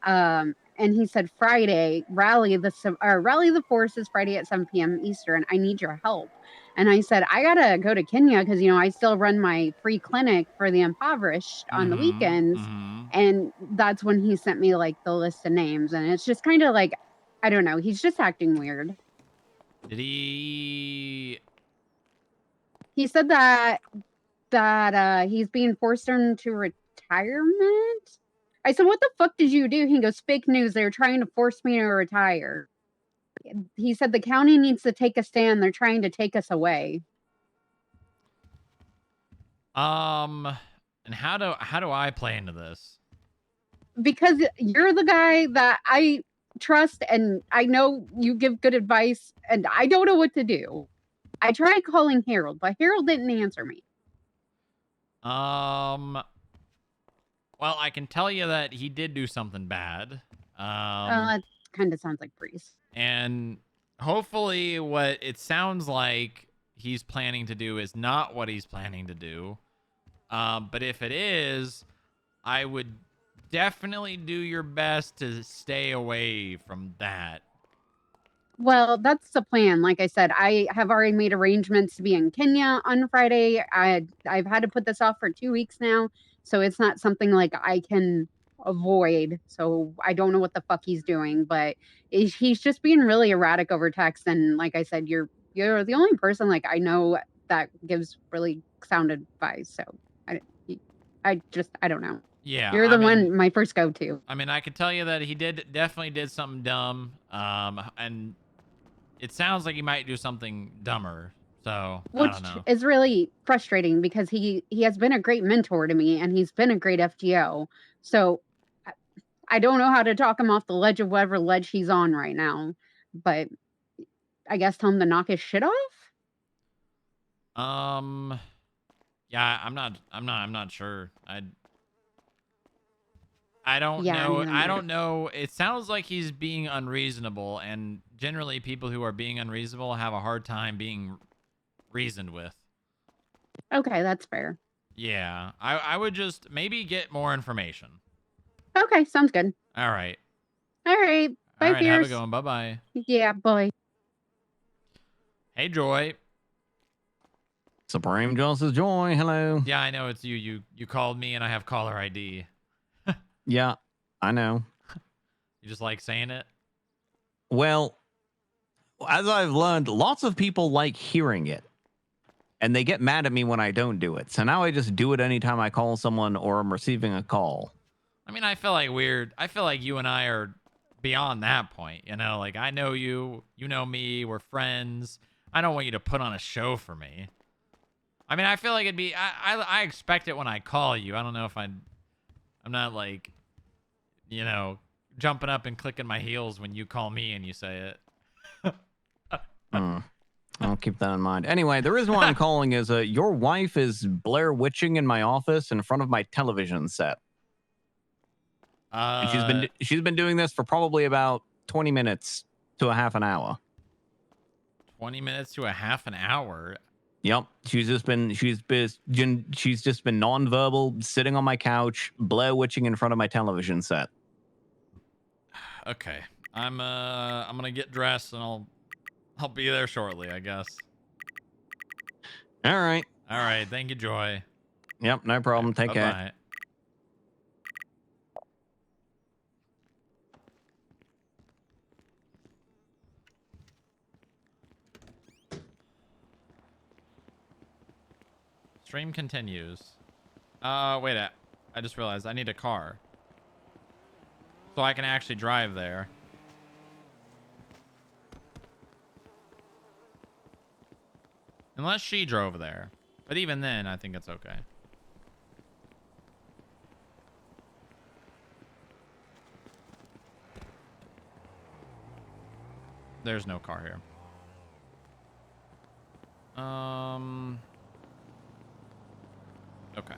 And he said Friday, rally the forces Friday at 7 p.m. Eastern. I need your help. And I said, I gotta go to Kenya because I still run my free clinic for the impoverished on the weekends. And that's when he sent me like the list of names. And it's just kind of like, I don't know, he's just acting weird. Did he? He said that he's being forced into retirement. I said, "What the fuck did you do?" He goes, "Fake news. They're trying to force me to retire." He said the county needs to take a stand. They're trying to take us away. And how do I play into this? Because you're the guy that I trust, and I know you give good advice, and I don't know what to do. I tried calling Harold, but Harold didn't answer me. Well, I can tell you that he did do something bad. That kind of sounds like Priest. And hopefully what it sounds like he's planning to do is not what he's planning to do. But if it is, I would definitely do your best to stay away from that. Well, that's the plan. Like I said, I have already made arrangements to be in Kenya on Friday. I've had to put this off for 2 weeks now, so it's not something like I can avoid. So I don't know what the fuck he's doing, but he's just being really erratic over text. And like I said, you're the only person like I know that gives really sound advice. So I don't know. Yeah, You're the one my first go to. I mean, I could tell you that he definitely did something dumb. And it sounds like he might do something dumber. So Which I don't know. is really frustrating because he has been a great mentor to me and he's been a great FGO. So I don't know how to talk him off the ledge of whatever ledge he's on right now, but I guess tell him to knock his shit off. Yeah, I'm not sure. I don't Yeah, know. neither am I I. don't know. It sounds like he's being unreasonable, and generally people who are being unreasonable have a hard time being reasoned with. Okay, that's fair. Yeah, I would just maybe get more information. Okay, sounds good. All right. All right. Bye, All right, have a Fierce. good one. Bye-bye. Yeah, bye. Hey, Joy. Supreme Justice Joy, hello. Yeah, I know it's you. You called me, and I have caller ID. Yeah, I know. You just like saying it? Well, as I've learned, lots of people like hearing it. And they get mad at me when I don't do it. So now I just do it anytime I call someone or I'm receiving a call. I mean, I feel like you and I are beyond that point, you know? Like, I know you, you know me, we're friends. I don't want you to put on a show for me. I mean, I feel like it'd be, I expect it when I call you. I don't know if I'm not like, you know, jumping up and clicking my heels when you call me and you say it. I'll keep that in mind. Anyway, the reason why I'm calling is your wife is Blair Witching in my office in front of my television set. And she's been doing this for probably about 20 minutes to a half an hour. 20 minutes to a half an hour. Yep, she's just been nonverbal, sitting on my couch, Blair Witching in front of my television set. Okay, I'm gonna get dressed and I'll be there shortly, I guess. All right. All right. Thank you, Joy. Yep, no problem. Take care. Bye-bye. Stream continues. Wait, I just realized I need a car. So I can actually drive there. Unless she drove there. But even then, I think it's okay. There's no car here. Okay.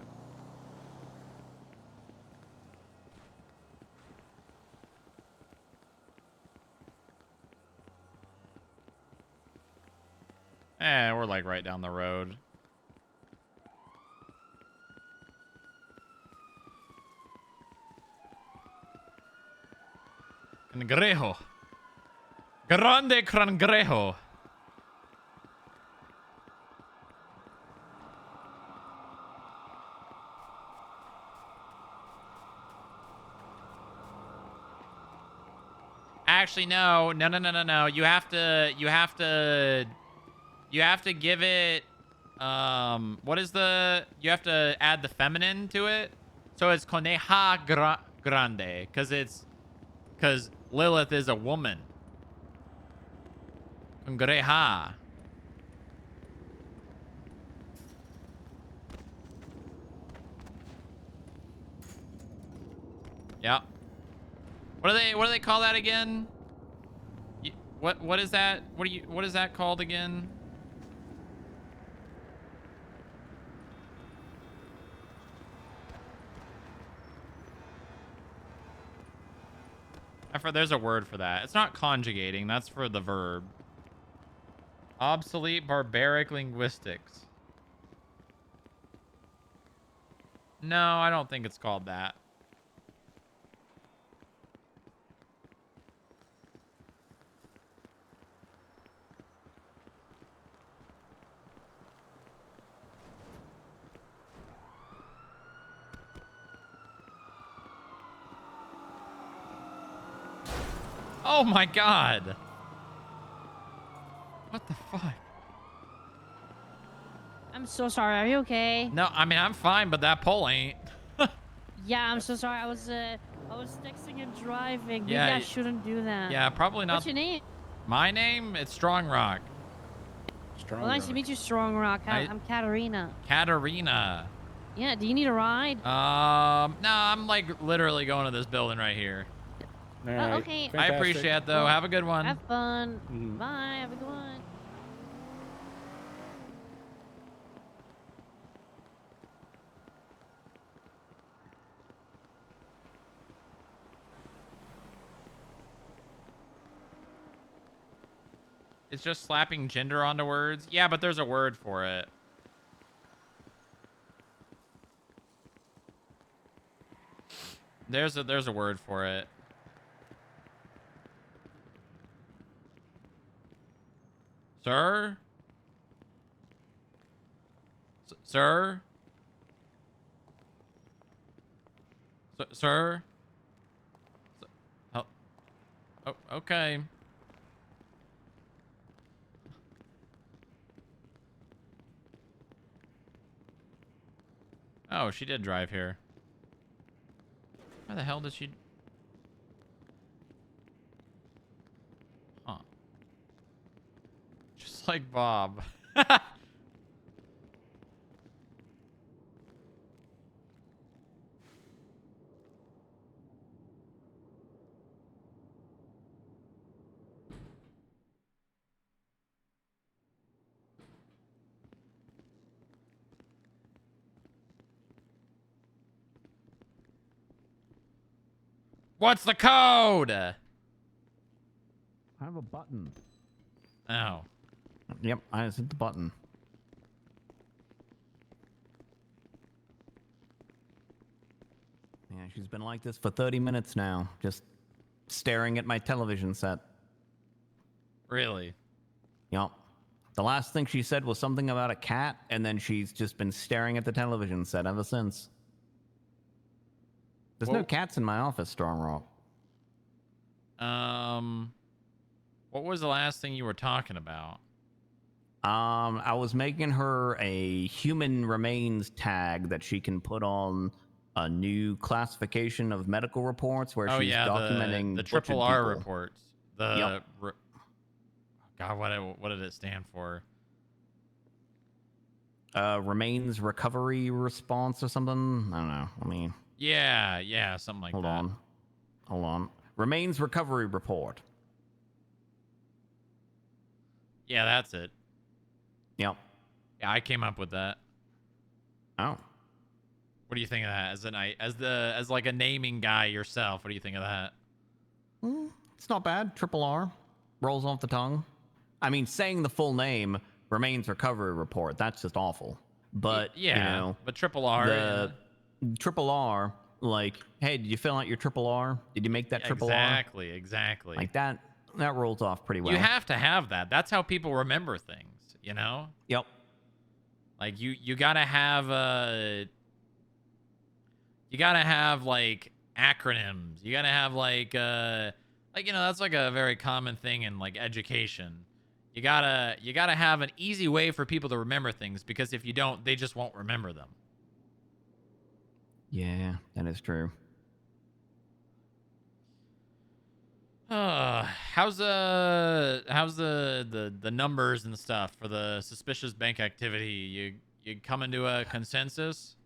We're like right down the road. Cangrejo. Grande cangrejo. actually, no. You have to give it, what is you have to add the feminine to it. So it's Coneja Grande, because Lilith is a woman. Congreja. Yeah. What do they call that again? What is that? What is that called again? There's a word for that. It's not conjugating. That's for the verb. Obsolete barbaric linguistics. No, I don't think it's called that. Oh my god. What the fuck? I'm so sorry. Are you okay? No, I mean, I'm fine, but that pole ain't. Yeah, I'm so sorry. I was texting and driving. Maybe Yeah, I shouldn't do that. Yeah, probably not. What's your name? My name? It's Strong Rock. Well, nice to meet you, Strong Rock. I'm Katarina. Katarina. Yeah, do you need a ride? No, I'm like literally going to this building right here. All right, okay. I appreciate it, though. Well, have a good one. Have fun. Bye. Have a good one. It's just slapping gender onto words. Yeah, but there's a word for it. There's a word for it. Sir? Sir? Sir? Oh, okay. Oh, she did drive here. Why the hell did she... Huh. Just like Bob. What's the code? I have a button. Oh. Yep, I just hit the button. Yeah, she's been like this for 30 minutes now, just staring at my television set. Really? Yep. The last thing she said was something about a cat, and then she's just been staring at the television set ever since. There's no cats in my office, Strong Rock. What was the last thing you were talking about? I was making her a human remains tag that she can put on a new classification of medical reports where she's documenting the butchered triple R people. reports. Yep. God, what did it stand for? Remains recovery response or something. I don't know. I mean. Yeah, something like that. Hold on. Remains recovery report. Yeah, that's it. Yep. Yeah, I came up with that. Oh. What do you think of that? As like a naming guy yourself, what do you think of that? It's not bad. Triple R. Rolls off the tongue. I mean, saying the full name, Remains recovery report, that's just awful. But, yeah, you know. but Triple R. The Triple R, like, hey, did you fill out your Triple R? Did you make that Triple R? Exactly. Like that rolls off pretty well. You have to have that. That's how people remember things, you know? Yep. Like you gotta have like acronyms. You gotta have like Like, that's like a very common thing in like education. You gotta have an easy way for people to remember things, because if you don't, they just won't remember them. Yeah, that is true. How's the numbers and stuff for the suspicious bank activity? You coming to a consensus?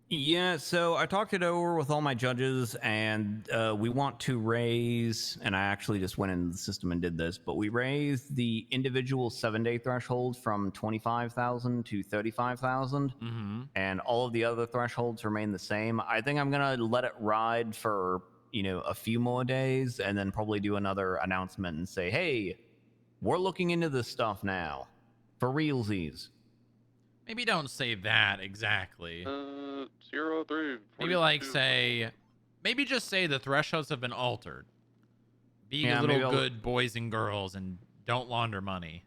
Yeah, so I talked it over with all my judges, and we want to raise, and I actually just went into the system and did this, but we raised the individual 7-day threshold from 25,000 to 35,000, and all of the other thresholds remain the same. I think I'm gonna let it ride for a few more days, and then probably do another announcement and say, hey, we're looking into this stuff now, for realsies. Maybe don't say that exactly. 03. Maybe like maybe just say the thresholds have been altered. Be Yeah, little good boys and girls and don't launder money.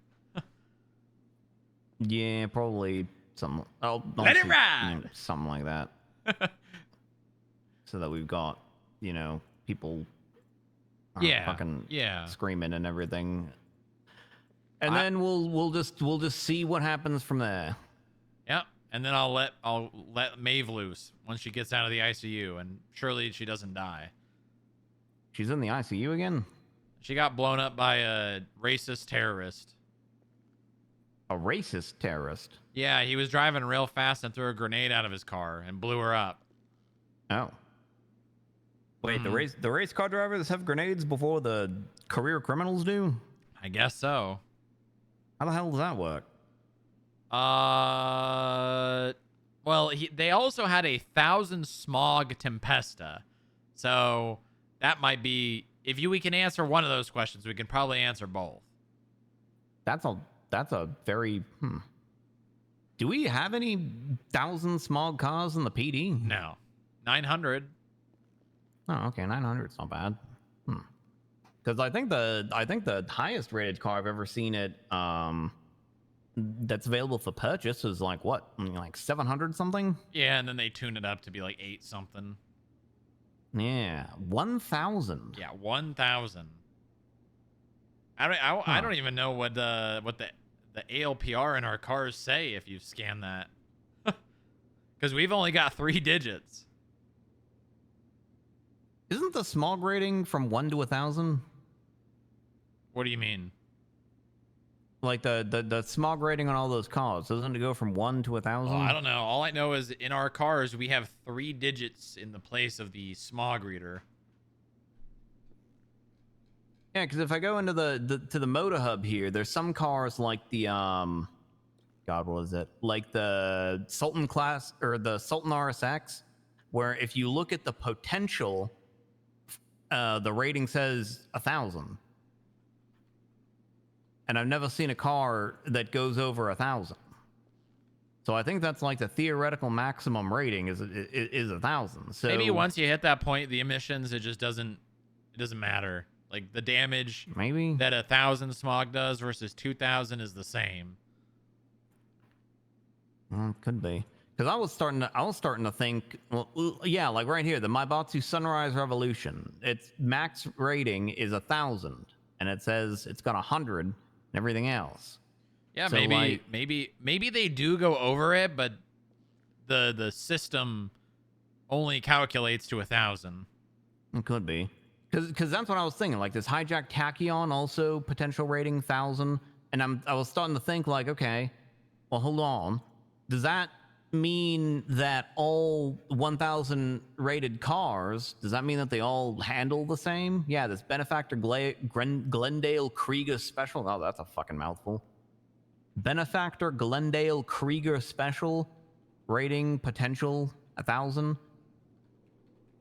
Yeah, probably something. Let it ride! Something like that. So that we've got, people fucking screaming and everything. And then we'll just see what happens from there. Yep. And then I'll let Maeve loose once she gets out of the ICU, and surely she doesn't die. She's in the ICU again? She got blown up by a racist terrorist. A racist terrorist? Yeah, he was driving real fast and threw a grenade out of his car and blew her up. Oh. Wait, the race car drivers have grenades before the career criminals do? I guess so. How the hell does that work? Well, they also had 1,000 smog tempesta. So that might be, if we can answer one of those questions, we can probably answer both. That's a very, Do we have any 1,000 smog cars in the PD? No. 900. Oh, okay, 900's not bad. Because I think the highest rated car I've ever seen that's available for purchase is like 700 something. Yeah, and then they tune it up to be like 8 something. Yeah, 1,000. Yeah, 1,000. I don't even know what the ALPR in our cars say if you scan that, because we've only got 3 digits. Isn't the smog rating from 1 to 1,000? What do you mean? Like the smog rating on all those cars, doesn't it go from 1 to 1,000? Oh, I don't know. All I know is in our cars we have 3 digits in the place of the smog reader. Yeah, because if I go into the motor hub here, there's some cars like the God, what is it? Like the Sultan class or the Sultan RSX, where if you look at the potential, the rating says 1,000. And I've never seen a car that goes over 1,000. So I think that's like the theoretical maximum rating is 1,000. So maybe once you hit that point, the emissions, it doesn't matter. Like the damage maybe that 1,000 smog does versus 2,000 is the same. Could be. Because I was starting to think, well, yeah, like right here, the Maibatsu Sunrise Revolution. Its max rating is 1,000, and it says it's got 100 and everything else. Yeah, so maybe they do go over it, but the system only calculates to 1,000. It could be. Because that's what I was thinking. Like this hijacked tachyon, also potential rating 1,000, and I was starting to think like, okay, well, hold on. Does that mean that all 1,000 rated cars, does that mean that they all handle the same? Yeah, this Benefactor Glendale Krieger Special. Oh, that's a fucking mouthful. Benefactor Glendale Krieger Special rating potential 1,000.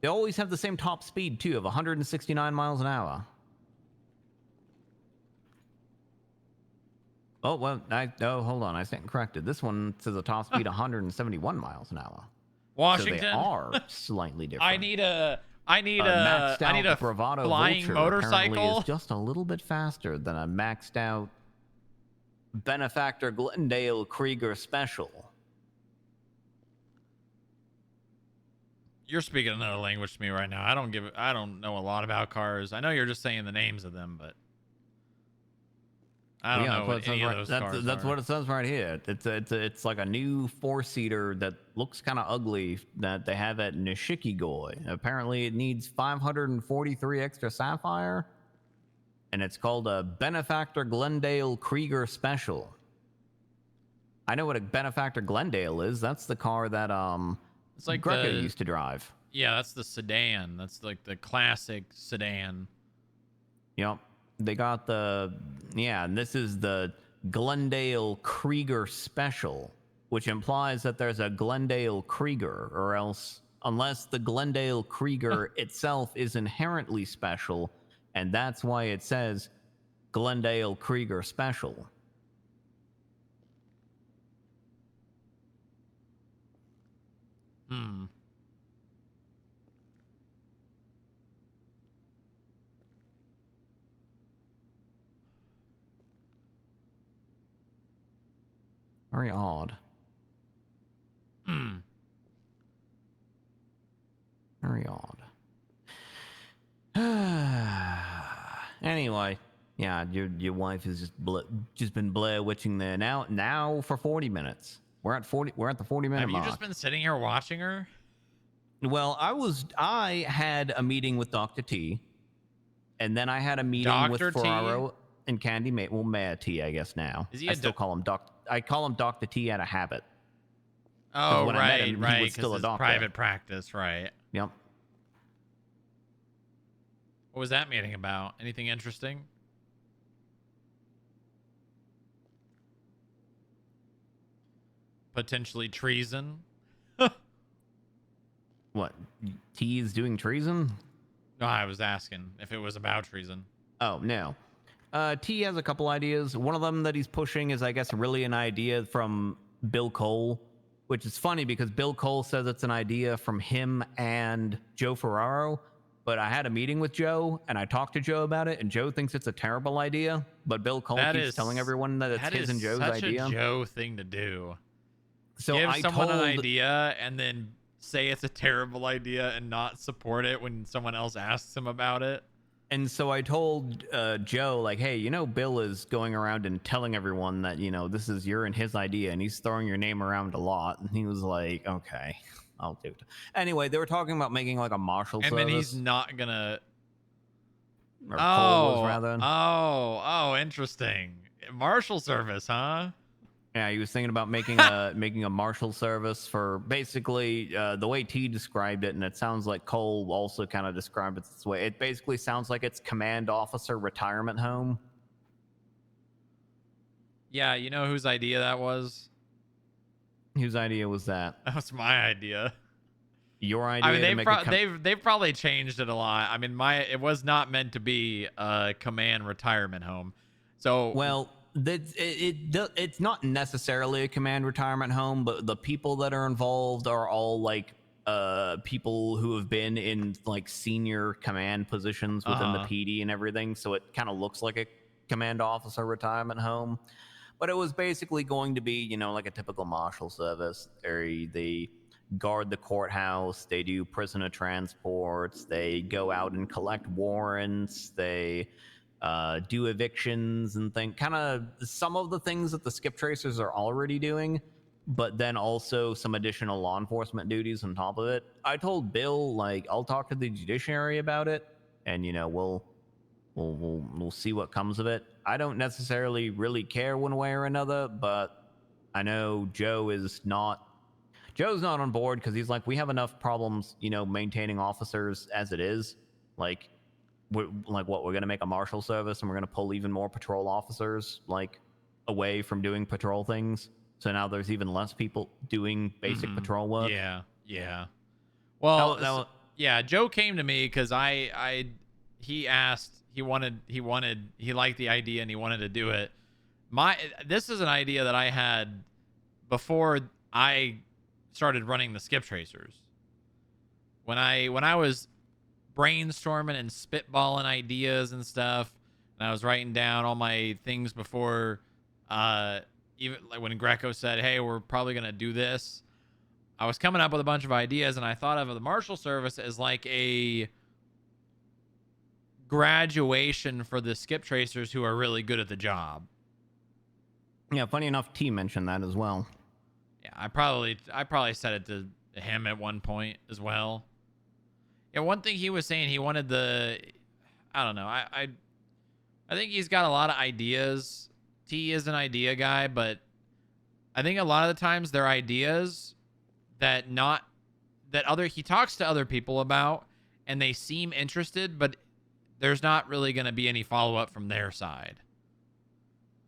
They always have the same top speed too of 169 miles an hour. Oh, well, hold on. I stand corrected. This one says a top speed 171 miles an hour. Washington. So they are slightly different. I need a Bravado flying Vulture motorcycle. Is just a little bit faster than a maxed out Benefactor Glendale Krieger Special. You're speaking another language to me right now. I don't know a lot about cars. I know you're just saying the names of them, but I don't know what any of those cars That's are. what it says right here. It's like a new 4-seater that looks kind of ugly that they have at Nishikigoi. Apparently, it needs 543 extra sapphire, and it's called a Benefactor Glendale Krieger Special. I know what a Benefactor Glendale is. That's the car that It's like Greco used to drive. Yeah, that's the sedan. That's like the classic sedan. Yep. They got and this is the Glendale Krieger Special, which implies that there's a Glendale Krieger, or else, unless the Glendale Krieger itself is inherently special, and that's why it says Glendale Krieger Special. Hmm. Very odd. Hmm. Very odd. Anyway, yeah, your wife has just been Blair Witching there now for 40 minutes. We're at the 40-minute Have you mark. just been sitting here watching her? Well, I had a meeting with Dr. T, and then I had a meeting with Dr. T? Ferraro and Candy May. Well, Mayor T, I guess now. Is he I still call him I call him Dr. T out of habit. 'Cause Oh, when I met him, right. he was still a his doctor. private practice, right? Yep. What was that meeting about? Anything interesting? Potentially treason? What? T is doing treason? No, I was asking if it was about treason. Oh, no. T has a couple ideas. One of them that he's pushing is, I guess, really an idea from Bill Cole, which is funny because Bill Cole says it's an idea from him and Joe Ferraro. But I had a meeting with Joe, and I talked to Joe about it, and Joe thinks it's a terrible idea. But Bill Cole keeps telling everyone that it's his and Joe's idea. Such a Joe thing to do. So give I someone told an idea and then say it's a terrible idea and not support it when someone else asks him about it. And so I told Joe, like, hey, Bill is going around and telling everyone that, this is your and his idea, and he's throwing your name around a lot. And he was like, okay, I'll do it. Anyway, they were talking about making like a marshal service. And then he's not gonna. Or Cole was, rather. Oh, interesting. Marshal service, huh? Yeah, he was thinking about making a marshal service for basically the way T described it, and it sounds like Cole also kind of described it this way. It basically sounds like it's command officer retirement home. Yeah, you know whose idea that was? Whose idea was that? That was my idea. Your idea? I mean, they've probably changed it a lot. I mean, it was not meant to be a command retirement home. So well. It's not necessarily a command retirement home, but the people that are involved are all like people who have been in like senior command positions within the PD and everything. So it kind of looks like a command officer retirement home. But it was basically going to be, like a typical marshal service. They guard the courthouse, they do prisoner transports, they go out and collect warrants, they do evictions and kind of some of the things that the skip tracers are already doing, but then also some additional law enforcement duties on top of it. I told Bill, like, I'll talk to the judiciary about it, and we'll see what comes of it. I don't necessarily really care one way or another, but I know Joe's not on board because he's like, we have enough problems, maintaining officers as it is. We're going to make a marshal service and we're going to pull even more patrol officers away from doing patrol things. So now there's even less people doing basic patrol work. Yeah. Well, yeah, Joe came to me because he asked, he liked the idea and he wanted to do it. This is an idea that I had before I started running the skip tracers. When I was brainstorming and spitballing ideas and stuff, and I was writing down all my things before even like when Greco said, hey, we're probably gonna do this, I was coming up with a bunch of ideas, and I thought of the Marshal Service as like a graduation for the skip tracers who are really good at the job. Yeah, funny enough, T mentioned that as well. Yeah, I probably said it to him at one point as well. Yeah, one thing he was saying, he wanted I don't know. I think he's got a lot of ideas. T is an idea guy, but I think a lot of the times they're ideas that he talks to other people about, and they seem interested, but there's not really going to be any follow-up from their side.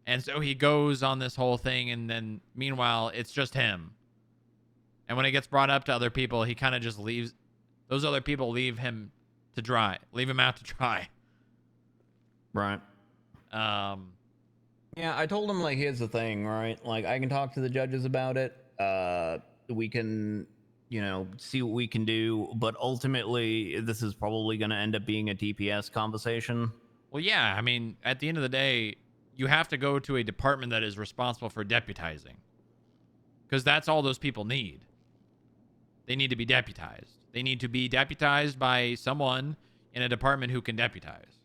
And so he goes on this whole thing, and then meanwhile, it's just him. And when it gets brought up to other people, he kind of just leaves. Those other people leave him out to dry. Right. Yeah, I told him, like, here's the thing, right? Like, I can talk to the judges about it. We can, see what we can do. But ultimately, this is probably going to end up being a DPS conversation. Well, yeah. I mean, at the end of the day, you have to go to a department that is responsible for deputizing. Because that's all those people need. They need to be deputized. They need to be deputized by someone in a department who can deputize.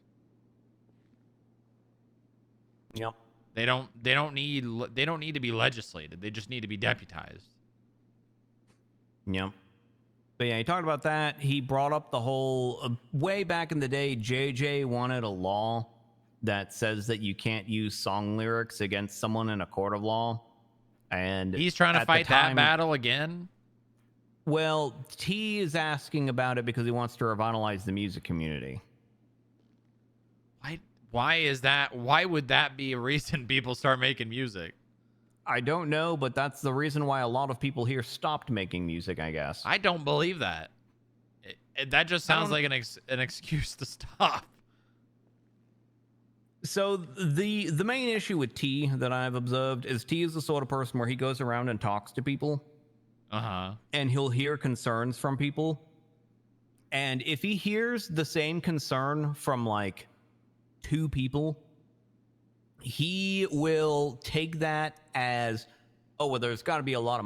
Yep. They don't need to be legislated. They just need to be deputized. Yep. But yeah, he talked about that. He brought up the whole way back in the day, JJ wanted a law that says that you can't use song lyrics against someone in a court of law. And he's trying to fight that battle again. Well, T is asking about it because he wants to revitalize the music community. Why is that? Why would that be a reason people start making music? I don't know, but that's the reason why a lot of people here stopped making music, I guess. I don't believe that. That just sounds like an excuse to stop. So the main issue with T that I've observed is T is the sort of person where he goes around and talks to people. And he'll hear concerns from people. And if he hears the same concern from like 2 people, he will take that as, oh, well, there's got to be a lot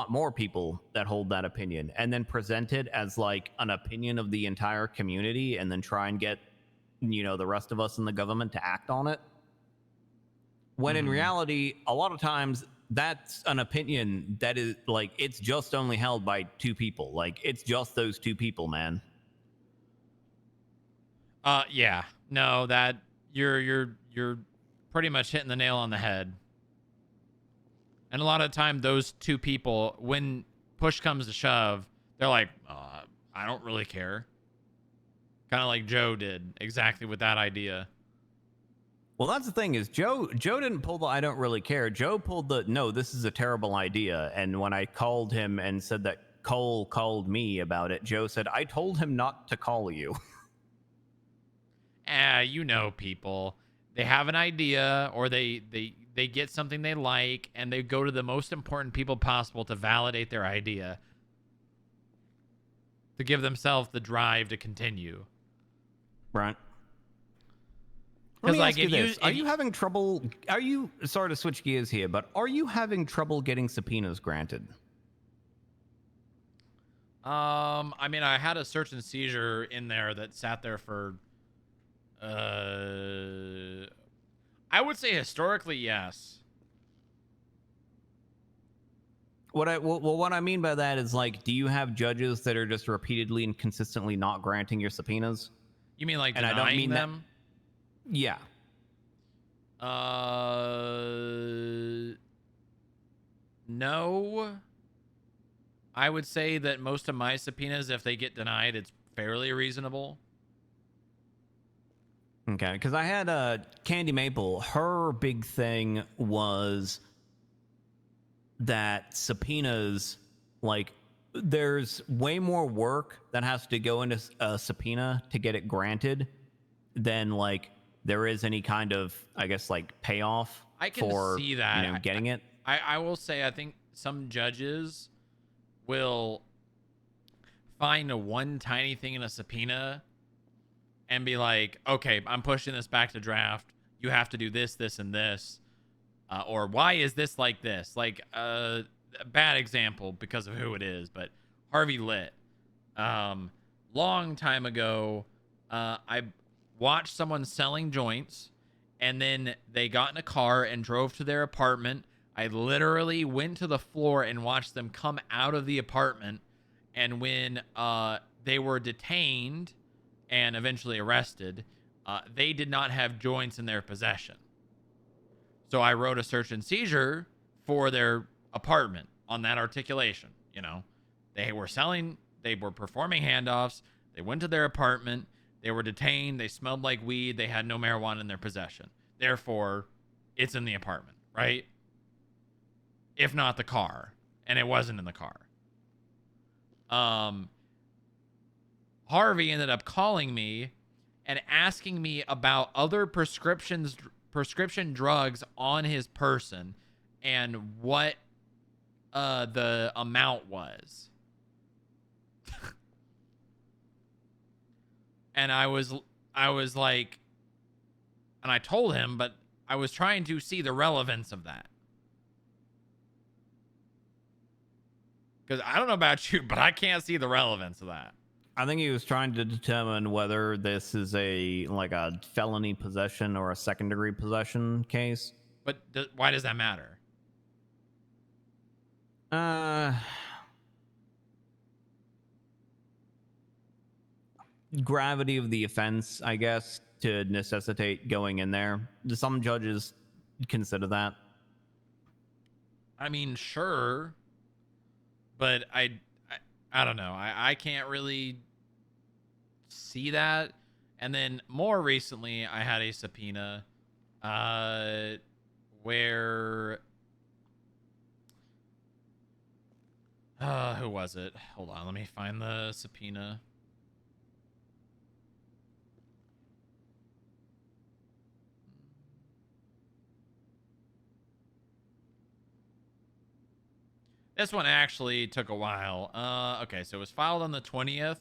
more people that hold that opinion, and then present it as like an opinion of the entire community, and then try and get, the rest of us in the government to act on it. When in reality, a lot of times that's an opinion that is like, it's just only held by 2 people. Like, it's just those 2 people, man. Yeah. No, that you're pretty much hitting the nail on the head. And a lot of the time, those 2 people, when push comes to shove, they're like, I don't really care. Kind of like Joe did exactly with that idea. Well, that's the thing is Joe didn't pull the I don't really care. Joe pulled the no, this is a terrible idea. And when I called him and said that Cole called me about it, Joe said, I told him not to call you. People. They have an idea, or they get something they like, and they go to the most important people possible to validate their idea, to give themselves the drive to continue. Right. Let me ask you this. Are you having trouble? Sorry to switch gears here, but are you having trouble getting subpoenas granted? I mean, I had a search and seizure in there that sat there for, I would say historically, yes. What I mean by that is, like, do you have judges that are just repeatedly and consistently not granting your subpoenas? You mean like denying I don't mean them? Yeah. No. I would say that most of my subpoenas, if they get denied, it's fairly reasonable. Okay, because I had Candy Maple. Her big thing was that subpoenas, like, there's way more work that has to go into a subpoena to get it granted than, like, there is any kind of, I guess, like, payoff I can for see that. getting it. I will say, I think some judges will find one tiny thing in a subpoena and be like, okay, I'm pushing this back to draft. You have to do this, this, and this. Or why is this like this? Like, a bad example because of who it is, but Harvey Litt. Long time ago, I watched someone selling joints, and then they got in a car and drove to their apartment. I literally went to the floor and watched them come out of the apartment, and when they were detained and eventually arrested, they did not have joints in their possession. So I wrote a search and seizure for their apartment on that articulation. You know, they were performing handoffs. They went to their apartment. They were detained. They smelled like weed. They had no marijuana in their possession. Therefore, it's in the apartment, right? If not the car. And it wasn't in the car. Harvey ended up calling me and asking me about other prescription drugs on his person and what the amount was. And I was like, and I told him, but I was trying to see the relevance of that. Because I don't know about you, but I can't see the relevance of that. I think he was trying to determine whether this is a felony possession or a second degree possession case. But why does that matter? Gravity of the offense, I guess, to necessitate going in there. Do some judges consider that? I mean, sure, but I don't know. I can't really see that. And then more recently, I had a subpoena where who was it? Hold on, let me find the subpoena. This one actually took a while. Okay, so it was filed on the 20th.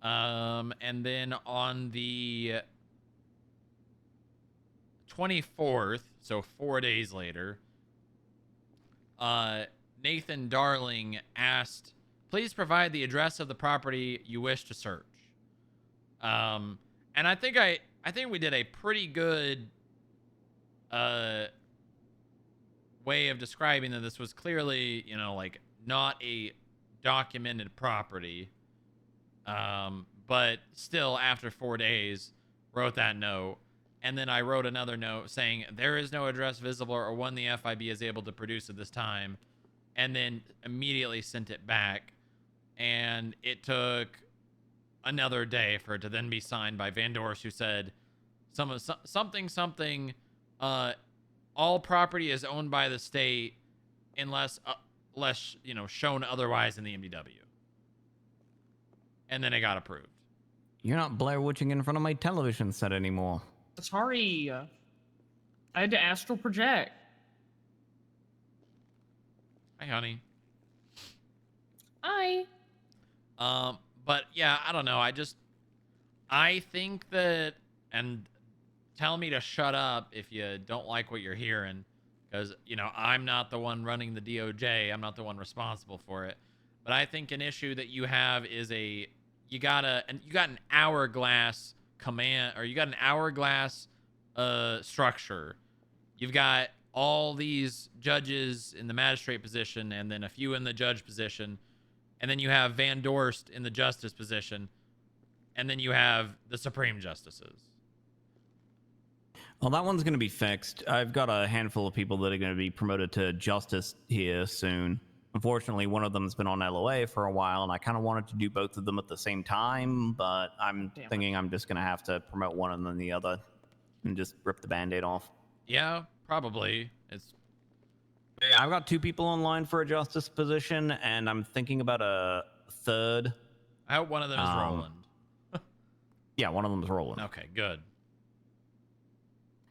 And then on the 24th, so 4 days later, Nathan Darling asked, please provide the address of the property you wish to search. And I think we did a pretty good way of describing that this was clearly, you know, like not a documented property. But still, after 4 days, wrote that note. And then I wrote another note saying there is no address visible or one the FIB is able to produce at this time. And then immediately sent it back. And it took another day for it to then be signed by Van Dorst, who said something, all property is owned by the state unless you know, shown otherwise in the MDW. And then it got approved. You're not Blair Witching in front of my television set anymore. Sorry. I had to astral project. Hi, honey. Hi. But yeah, I don't know. I think that, and tell me to shut up if you don't like what you're hearing, because, you know, I'm not the one running the DOJ. I'm not the one responsible for it. But I think an issue that you have is you got an hourglass command, or you got an hourglass structure. You've got all these judges in the magistrate position, and then a few in the judge position, and then you have Van Dorst in the justice position, and then you have the Supreme Justices. Well, that one's going to be fixed. I've got a handful of people that are going to be promoted to justice here soon. Unfortunately, one of them's been on LOA for a while, and I kind of wanted to do both of them at the same time, but I'm thinking I'm just going to have to promote one and then the other and just rip the Band-Aid off. Yeah, probably. Yeah, I've got 2 people online for a justice position, and I'm thinking about a third. I hope one of them is Roland. Yeah, one of them is Roland. Okay, good.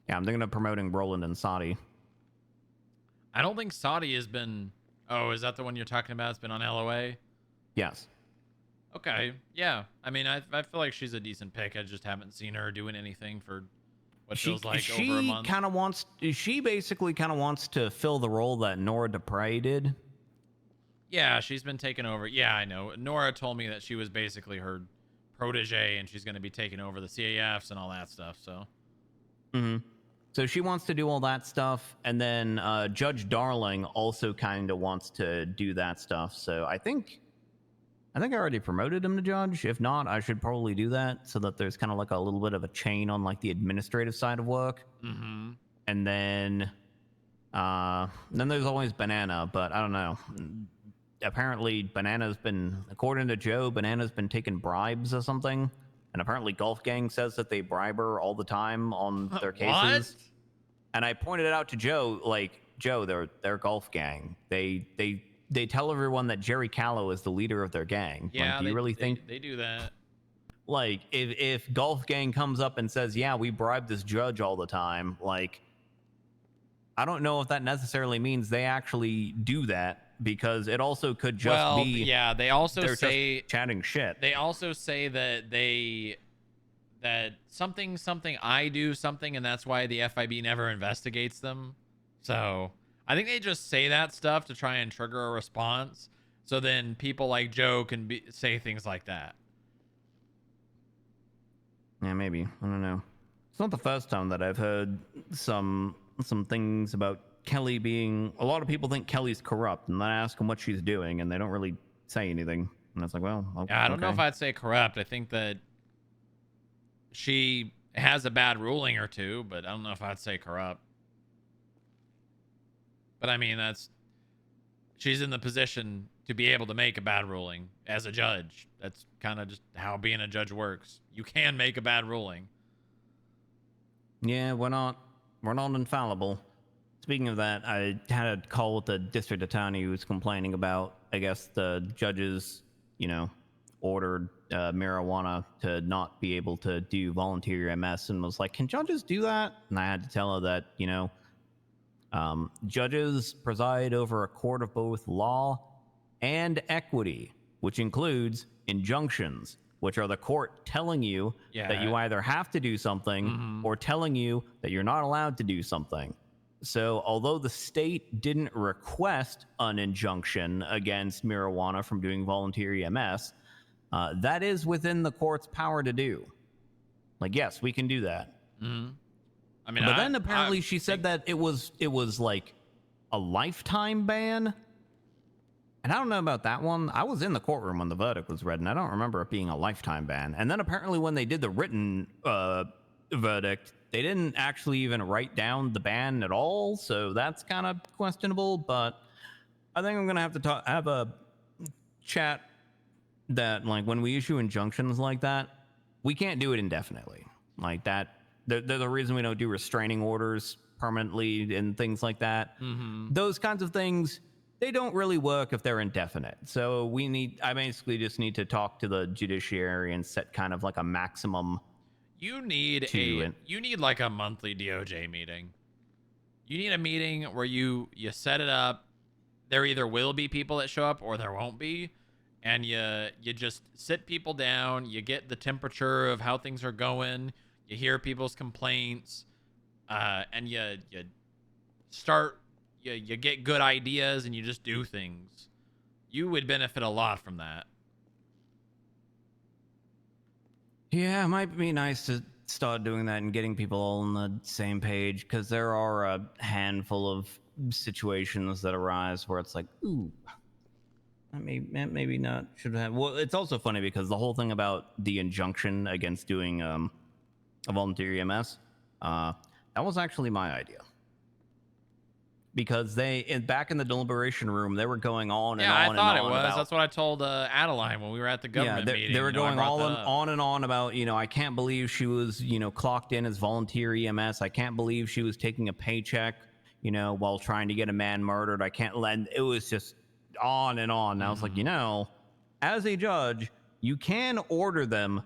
Yeah, I'm thinking of promoting Roland and Sadi. I don't think Sadi has been... Oh, is that the one you're talking about? It's been on LOA? Yes. Okay, yeah. I mean, I feel like she's a decent pick. I just haven't seen her doing anything for what feels like over a month. She basically kind of wants to fill the role that Nora Dupre did Yeah, she's been taken over. Yeah, I know. Nora told me that she was basically her protege, and she's going to be taking over the CAFs and all that stuff. So. So she wants to do all that stuff, and then Judge Darling also kind of wants to do that stuff. So I think I already promoted him to judge. If not, I should probably do that so that there's kind of like a little bit of a chain on like the administrative side of work. Mm-hmm. And then there's always Banana, but I don't know. Apparently, Banana's been, according to Joe, Banana's been taking bribes or something. And apparently Golf Gang says that they bribe her all the time on their cases. And I pointed it out to Joe, like, Joe, they're Golf Gang. They tell everyone that Jerry Callow is the leader of their gang. Yeah, like, do you really think they do that? Like, if Golf Gang comes up and says, yeah, we bribe this judge all the time, like, I don't know if that necessarily means they actually do that, because it also could just be. Yeah, they also they're say just chatting shit. They also say that something I do something, and that's why the FIB never investigates them. So I think they just say that stuff to try and trigger a response, so then people like Joe can say things like that. Yeah, maybe. I don't know. It's not the first time that I've heard some things about Kelly being. A lot of people think Kelly's corrupt, and then I ask them what she's doing, and they don't really say anything. And it's like, well, okay. Yeah, I don't know if I'd say corrupt. I think that she has a bad ruling or two, but I don't know if I'd say corrupt. But I mean, she's in the position to be able to make a bad ruling as a judge. That's kind of just how being a judge works. You can make a bad ruling. Yeah, we're not infallible. Speaking of that, I had a call with the district attorney who was complaining about, I guess, the judges, ordered marijuana to not be able to do volunteer MS, and was like, can judges do that? And I had to tell her that, judges preside over a court of both law and equity, which includes injunctions, which are the court telling you that you either have to do something or telling you that you're not allowed to do something. So although the state didn't request an injunction against marijuana from doing volunteer EMS, that is within the court's power to do. Like, yes, we can do that. Mm-hmm. I mean, but then apparently she said that it was like a lifetime ban. And I don't know about that one. I was in the courtroom when the verdict was read, and I don't remember it being a lifetime ban. And then apparently when they did the written verdict, they didn't actually even write down the ban at all. So that's kind of questionable. But I think I'm going to have to have a chat that, like, when we issue injunctions like that, we can't do it indefinitely. Like that, there's a reason we don't do restraining orders permanently and things like that. Mm-hmm. Those kinds of things, they don't really work if they're indefinite. So I basically just need to talk to the judiciary and set kind of like a maximum. You need like a monthly DOJ meeting. You need a meeting where you set it up. There either will be people that show up or there won't be. And you just sit people down, you get the temperature of how things are going, you hear people's complaints, and you start, you get good ideas, and you just do things. You would benefit a lot from that. Yeah, it might be nice to start doing that and getting people all on the same page, because there are a handful of situations that arise where it's like, ooh, maybe not should have. Well, it's also funny because the whole thing about the injunction against doing a volunteer EMS, that was actually my idea. Because back in the deliberation room, they were going on and on and on. Yeah, I thought it was. That's what I told Adeline when we were at the government meeting. They were going on and on about, I can't believe she was, clocked in as volunteer EMS. I can't believe she was taking a paycheck, while trying to get a man murdered. I can't let. It was just on and on. And I was like, as a judge, you can order them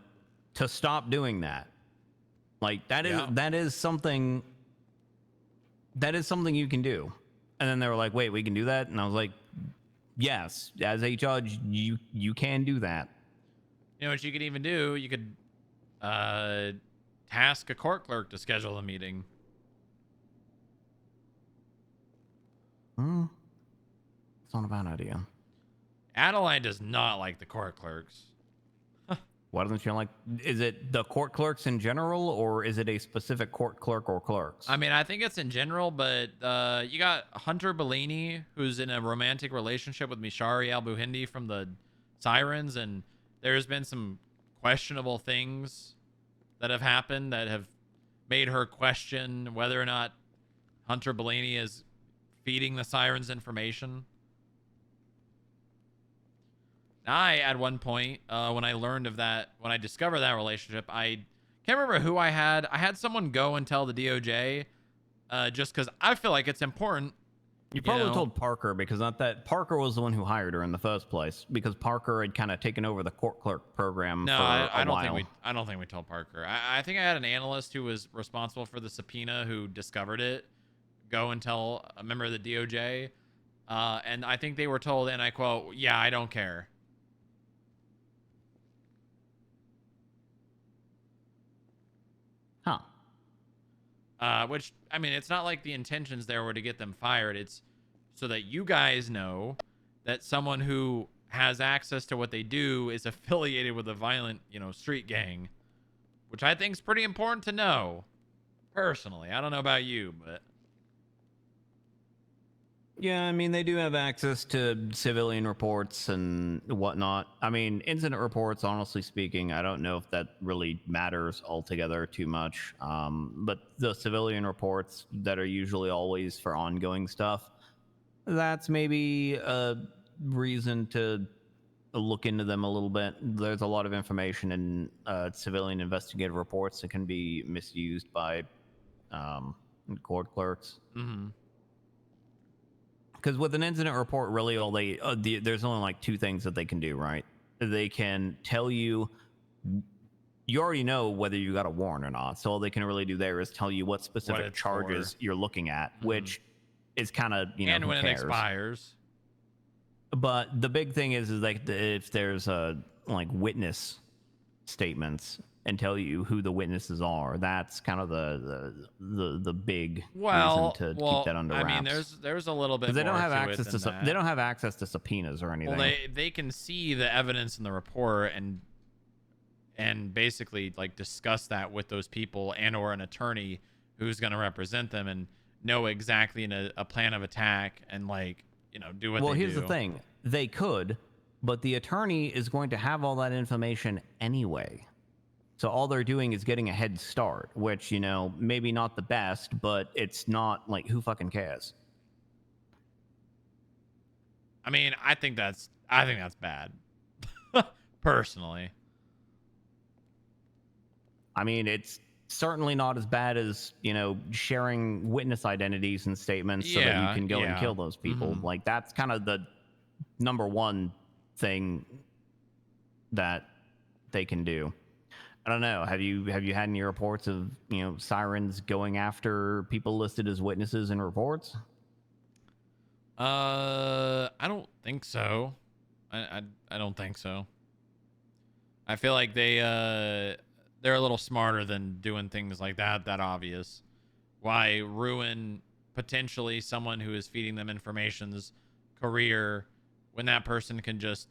to stop doing that. Like that is something you can do. And then they were like, wait, we can do that? And I was like, yes, as a judge, you can do that. You know what you could even do? You could task a court clerk to schedule a meeting. It's not a bad idea. Adeline does not like the court clerks. Why doesn't she like? Is it the court clerks in general, or is it a specific court clerk or clerks? I mean, I think it's in general, but you got Hunter Bellini, who's in a romantic relationship with Mishari Al-Buhindi from the Sirens, and there's been some questionable things that have happened that have made her question whether or not Hunter Bellini is feeding the Sirens information. At one point, when I learned of that, when I discovered that relationship, I can't remember who I had. I had someone go and tell the DOJ, just because I feel like it's important. You probably told Parker, because not that Parker was the one who hired her in the first place, because Parker had kind of taken over the court clerk program No, for I a don't while. I don't think we told Parker. I think I had an analyst who was responsible for the subpoena who discovered it go and tell a member of the DOJ, and I think they were told, and I quote, "Yeah, I don't care." Which, I mean, it's not like the intentions there were to get them fired. It's so that you guys know that someone who has access to what they do is affiliated with a violent, street gang, which I think is pretty important to know. Personally, I don't know about you, but Yeah, I mean, they do have access to civilian reports and whatnot. I mean, incident reports, honestly speaking, I don't know if that really matters altogether too much. But the civilian reports that are usually always for ongoing stuff, that's maybe a reason to look into them a little bit. There's a lot of information in civilian investigative reports that can be misused by court clerks. Mm-hmm. Because with an incident report, really all there's only like two things that they can do, right? They can tell you already know whether you got a warrant or not. So all they can really do there is tell you what specific charges you're looking at, which is kind of, and who when cares? it expires. But the big thing is like if there's like witness statements and tell you who the witnesses are, that's kind of the big reason to keep that under wraps. I mean, there's a little bit they more don't have to access it to than that. they don't have access to subpoenas or anything. Well, they can see the evidence in the report and basically like discuss that with those people and or an attorney who's going to represent them and know exactly a plan of attack and like do what they do. Well, here's the thing: they could, but the attorney is going to have all that information anyway. So all they're doing is getting a head start, which, maybe not the best, but it's not like who fucking cares. I mean, I think that's bad. Personally. I mean, it's certainly not as bad as, sharing witness identities and statements so that you can go and kill those people. Mm-hmm. Like that's kind of the number one thing that they can do. I don't know. Have you had any reports of sirens going after people listed as witnesses in reports? I don't think so. I don't think so. I feel like they're a little smarter than doing things like that obvious. Why ruin potentially someone who is feeding them information's career when that person can just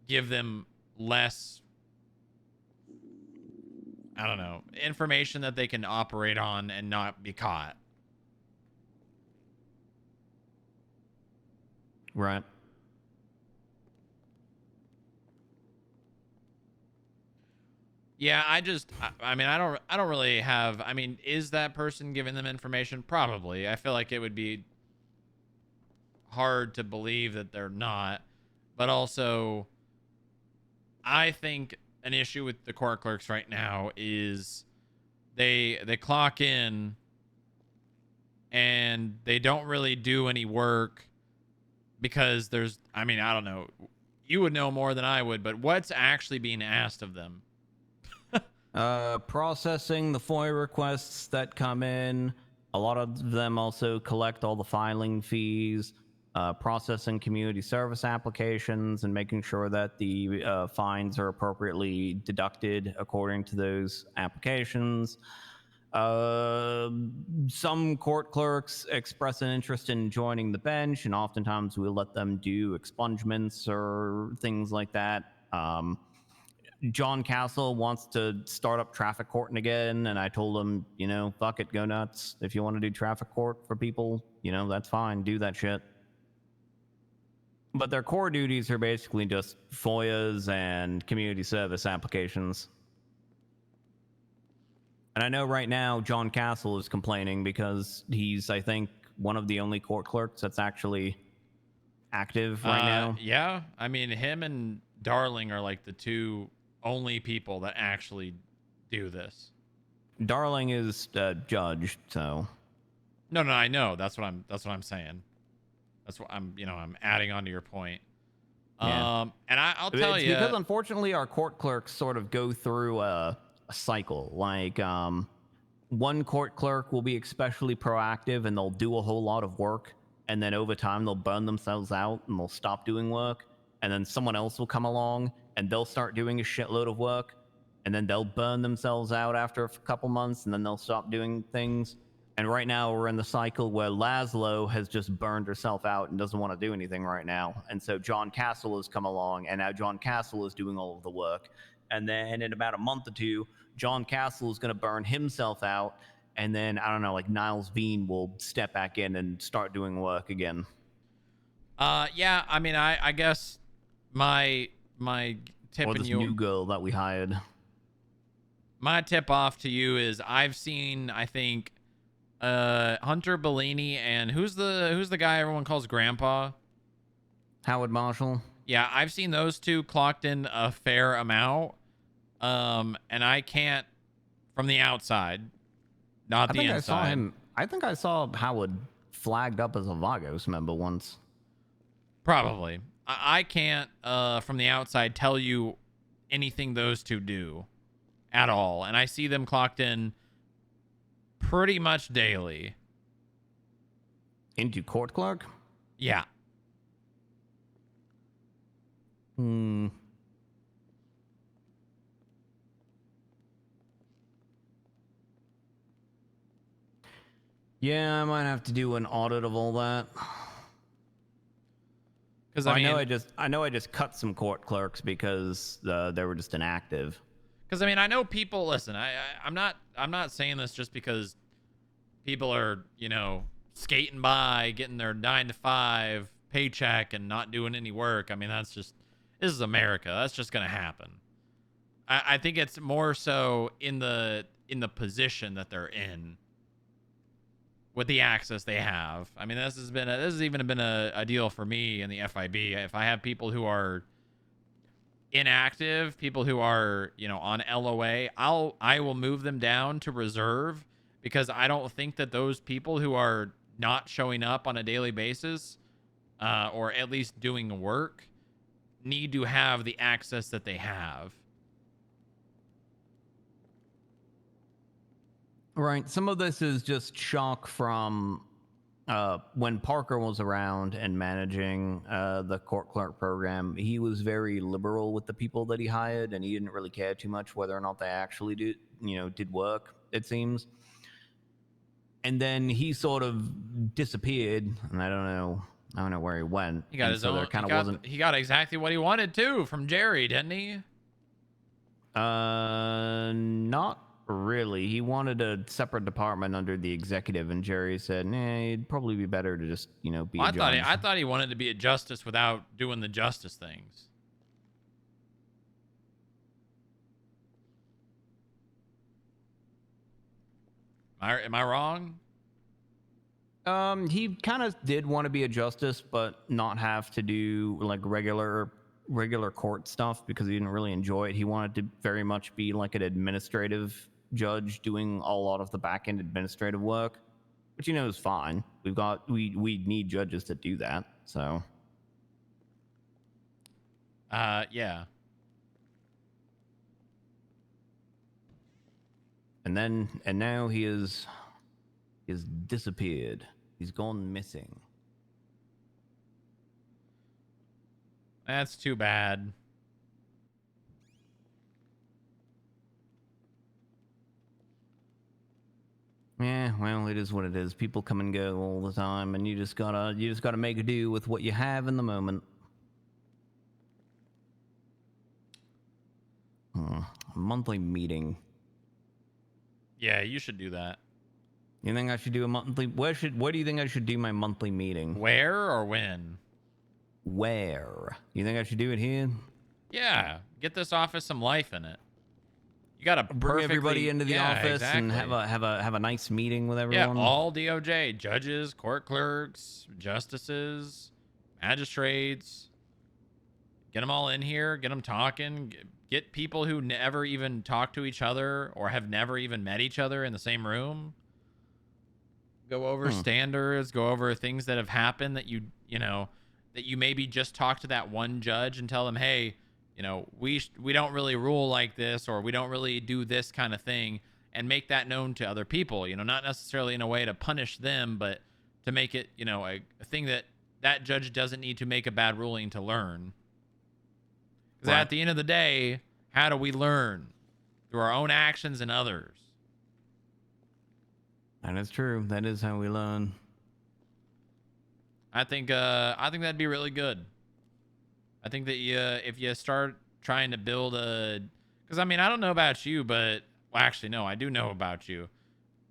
give them less, I don't know, information that they can operate on and not be caught. Right. Yeah, I mean, I don't really have, I mean, is that person giving them information? Probably. I feel like it would be hard to believe that they're not, but also I think an issue with the court clerks right now is they clock in and they don't really do any work because there's, I mean, I don't know, you would know more than I would, but what's actually being asked of them? Processing the FOIA requests that come in. A lot of them also collect all the filing fees, processing community service applications, and making sure that the fines are appropriately deducted according to those applications. Some court clerks express an interest in joining the bench, and oftentimes we let them do expungements or things like that. John Castle wants to start up traffic courting again, and I told him, fuck it, go nuts. If you want to do traffic court for people, that's fine, do that shit. But their core duties are basically just FOIAs and community service applications. And I know right now John Castle is complaining because he's, I think, one of the only court clerks that's actually active right now. Yeah, I mean, him and Darling are like the two only people that actually do this. Darling is judged, so. No, I know. That's what I'm saying. That's what I'm adding on to your point. Yeah. And I'll tell you, because unfortunately our court clerks sort of go through a cycle. Like one court clerk will be especially proactive and they'll do a whole lot of work, and then over time they'll burn themselves out and they'll stop doing work, and then someone else will come along and they'll start doing a shitload of work, and then they'll burn themselves out after a couple months, and then they'll stop doing things. And right now we're in the cycle where Laszlo has just burned herself out and doesn't want to do anything right now. And so John Castle has come along, and now John Castle is doing all of the work. And then in about a month or two, John Castle is going to burn himself out. And then, I don't know, like Niles Bean will step back in and start doing work again. Yeah, I mean, I guess my tip or this new girl that we hired. My tip off to you is I've seen, I think, Hunter Bellini and who's the guy everyone calls Grandpa? Howard Marshall. Yeah, I've seen those two clocked in a fair amount. And I can't, from the outside, not the inside. I think I saw Howard flagged up as a Vagos member once. Probably. I can't, from the outside, tell you anything those two do at all. And I see them clocked in pretty much daily. Into court clerk? Yeah. Yeah, I might have to do an audit of all that. Because I know I just cut some court clerks because they were just inactive. Because I mean, I know people. Listen, I'm not saying this just because people are skating by, getting their 9-to-5 paycheck and not doing any work. I mean, this is America. That's just gonna happen. I think it's more so in the position that they're in, with the access they have. I mean, this has even been a deal for me in the FIB. If I have people who are inactive, people who are on LOA, I will move them down to reserve, because I don't think that those people who are not showing up on a daily basis, or at least doing work, need to have the access that they have. Right. Some of this is just shock from when Parker was around and managing the court clerk program. He was very liberal with the people that he hired, and he didn't really care too much whether or not they actually did work, it seems. And then he sort of disappeared, and I don't know where he went. He got his own. He got exactly what he wanted too from Jerry, didn't he? Not really. He wanted a separate department under the executive, and Jerry said, "Nah, it'd probably be better to just, be a judge." I thought he wanted to be a justice without doing the justice things. Am I wrong? He kind of did want to be a justice, but not have to do like regular court stuff, because he didn't really enjoy it. He wanted to very much be like an administrative judge, doing a lot of the back-end administrative work, which is fine. We need judges to do that, so yeah. And now he is disappeared. He's gone missing. That's too bad. Yeah, well, it is what it is. People come and go all the time, and you just gotta make do with what you have in the moment. Monthly meeting. Yeah, you should do that. You think I should do a monthly? Where do you think I should do my monthly meeting? Where or when? Where? You think I should do it here? Yeah, get this office some life in it. You gotta Bring everybody into the office and have a nice meeting with everyone. Yeah, all DOJ judges, court clerks, justices, magistrates. Get them all in here. Get them talking. Get people who never even talk to each other or have never even met each other in the same room. Go over standards. Go over things that have happened that you know that you maybe just talk to that one judge and tell them, hey, you know, we don't really rule like this, or we don't really do this kind of thing, and make that known to other people. You know, not necessarily in a way to punish them, but to make it, you know, a thing that that judge doesn't need to make a bad ruling to learn. Because at the end of the day, how do we learn? Through our own actions and others. That is true. That is how we learn. I think that'd be really good. I think that if you start trying to build because I mean, I don't know about you, but well, actually, no, I do know about you.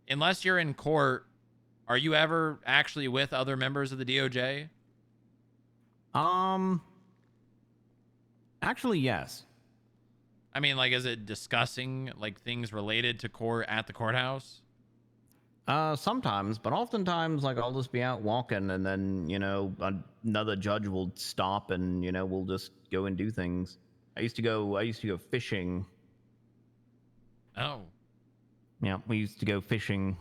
Unless you're in court, are you ever actually with other members of the DOJ? Actually, yes. I mean, like, is it discussing like things related to court at the courthouse? Sometimes, but oftentimes, like, I'll just be out walking, and then, you know, another judge will stop, and, you know, we'll just go and do things. I used to go fishing. Oh. Yeah, we used to go fishing.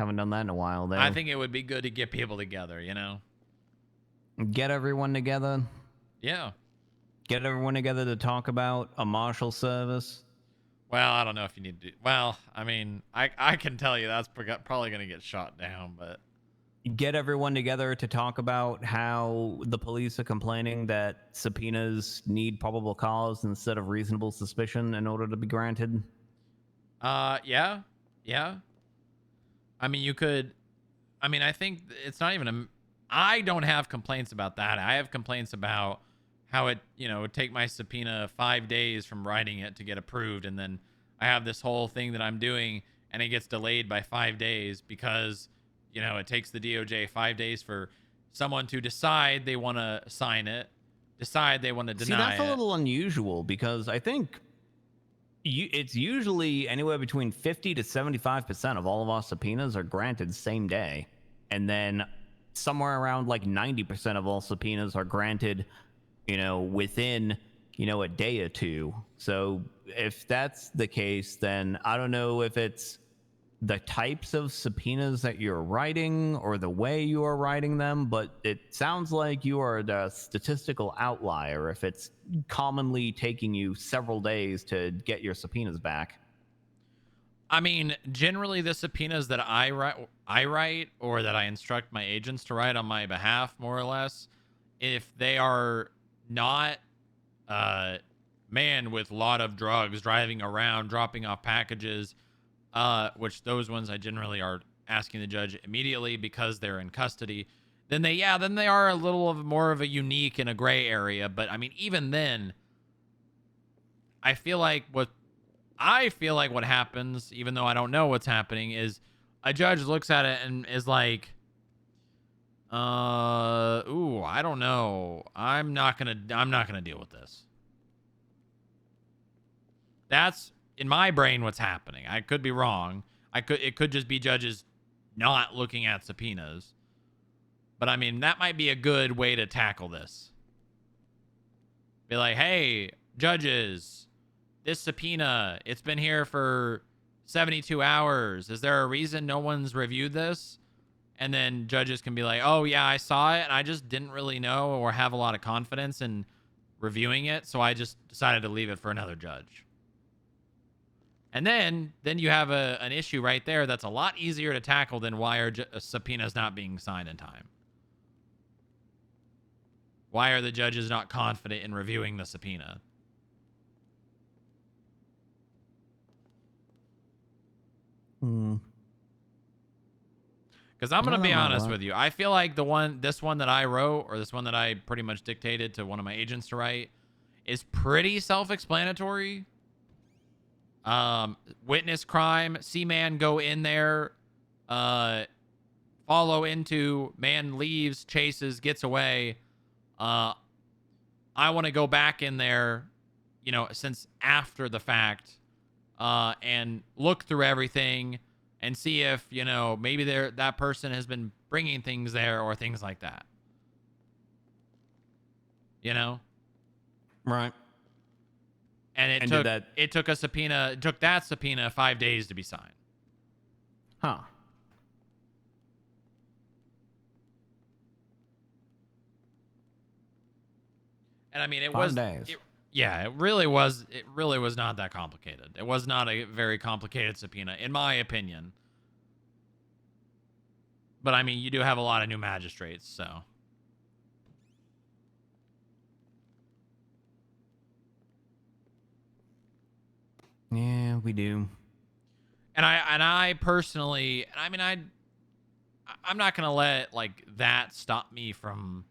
Haven't done that in a while, though. I think it would be good to get people together, you know? Get everyone together? Yeah. Get everyone together to talk about a marshal service? Well, I don't know if you need to. Well, I mean, I can tell you that's probably going to get shot down, but. Get everyone together to talk about how the police are complaining that subpoenas need probable cause instead of reasonable suspicion in order to be granted. Yeah. I mean, you could. I mean, I think it's not even I don't have complaints about that. I have complaints about how it, you know, would take my subpoena 5 days from writing it to get approved, and then I have this whole thing that I'm doing, and it gets delayed by 5 days because, you know, it takes the DOJ 5 days for someone to decide they want to sign it, decide they want to deny it. See, that's a little unusual because I think it's usually anywhere between 50 to 75% of all of our subpoenas are granted same day, and then somewhere around like 90% of all subpoenas are granted, you know, within, you know, a day or two. So if that's the case, then I don't know if it's the types of subpoenas that you're writing or the way you are writing them, but it sounds like you are the statistical outlier if it's commonly taking you several days to get your subpoenas back. I mean, generally the subpoenas that I write or that I instruct my agents to write on my behalf, more or less, if they are not man with a lot of drugs driving around, dropping off packages, which those ones I generally are asking the judge immediately because they're in custody, then they are a little more of a unique and a gray area. But I mean, even then, I feel like what happens, even though I don't know what's happening, is a judge looks at it and is like, ooh, I don't know. I'm not gonna deal with this. That's in my brain what's happening. I could be wrong. It could just be judges not looking at subpoenas. But I mean, that might be a good way to tackle this. Be like, hey, judges, this subpoena, it's been here for 72 hours. Is there a reason no one's reviewed this? And then judges can be like, oh, yeah, I saw it, and I just didn't really know or have a lot of confidence in reviewing it, so I just decided to leave it for another judge. And then you have an issue right there that's a lot easier to tackle than why are subpoenas not being signed in time. Why are the judges not confident in reviewing the subpoena? Because I'm gonna Well, be that might honest work. with you, I feel like this one that I wrote, or this one that I pretty much dictated to one of my agents to write, is pretty self-explanatory. Witness crime, see man go in there, follow into, man leaves, chases, gets away. I want to go back in there, you know, since after the fact, and look through everything and see if, you know, maybe that person has been bringing things there or things like that. You know? Right. And it took that subpoena 5 days to be signed. Huh. And I mean, it 5 was days. it really was not that complicated. It was not a very complicated subpoena, in my opinion. But I mean, you do have a lot of new magistrates, so. Yeah, we do. And I personally, I mean, I'm not gonna let like that stop me from,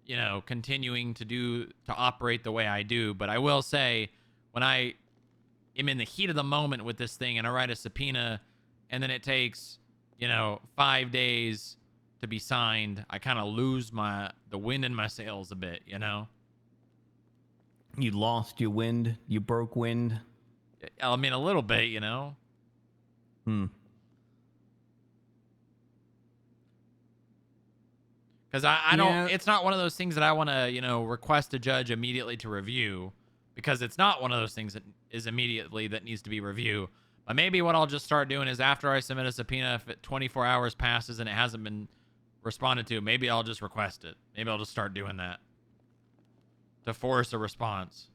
you know, continuing to operate the way I do. But I will say, when I am in the heat of the moment with this thing and I write a subpoena, and then it takes, you know, 5 days to be signed, I kind of lose the wind in my sails a bit, you know. You lost your wind. You broke wind. I mean, a little bit, you know. Because I don't, it's not one of those things that I want to, you know, request a judge immediately to review, because it's not one of those things that is immediately that needs to be reviewed. But maybe what I'll just start doing is, after I submit a subpoena, if 24 hours passes and it hasn't been responded to, maybe I'll just request it. Maybe I'll just start doing that to force a response.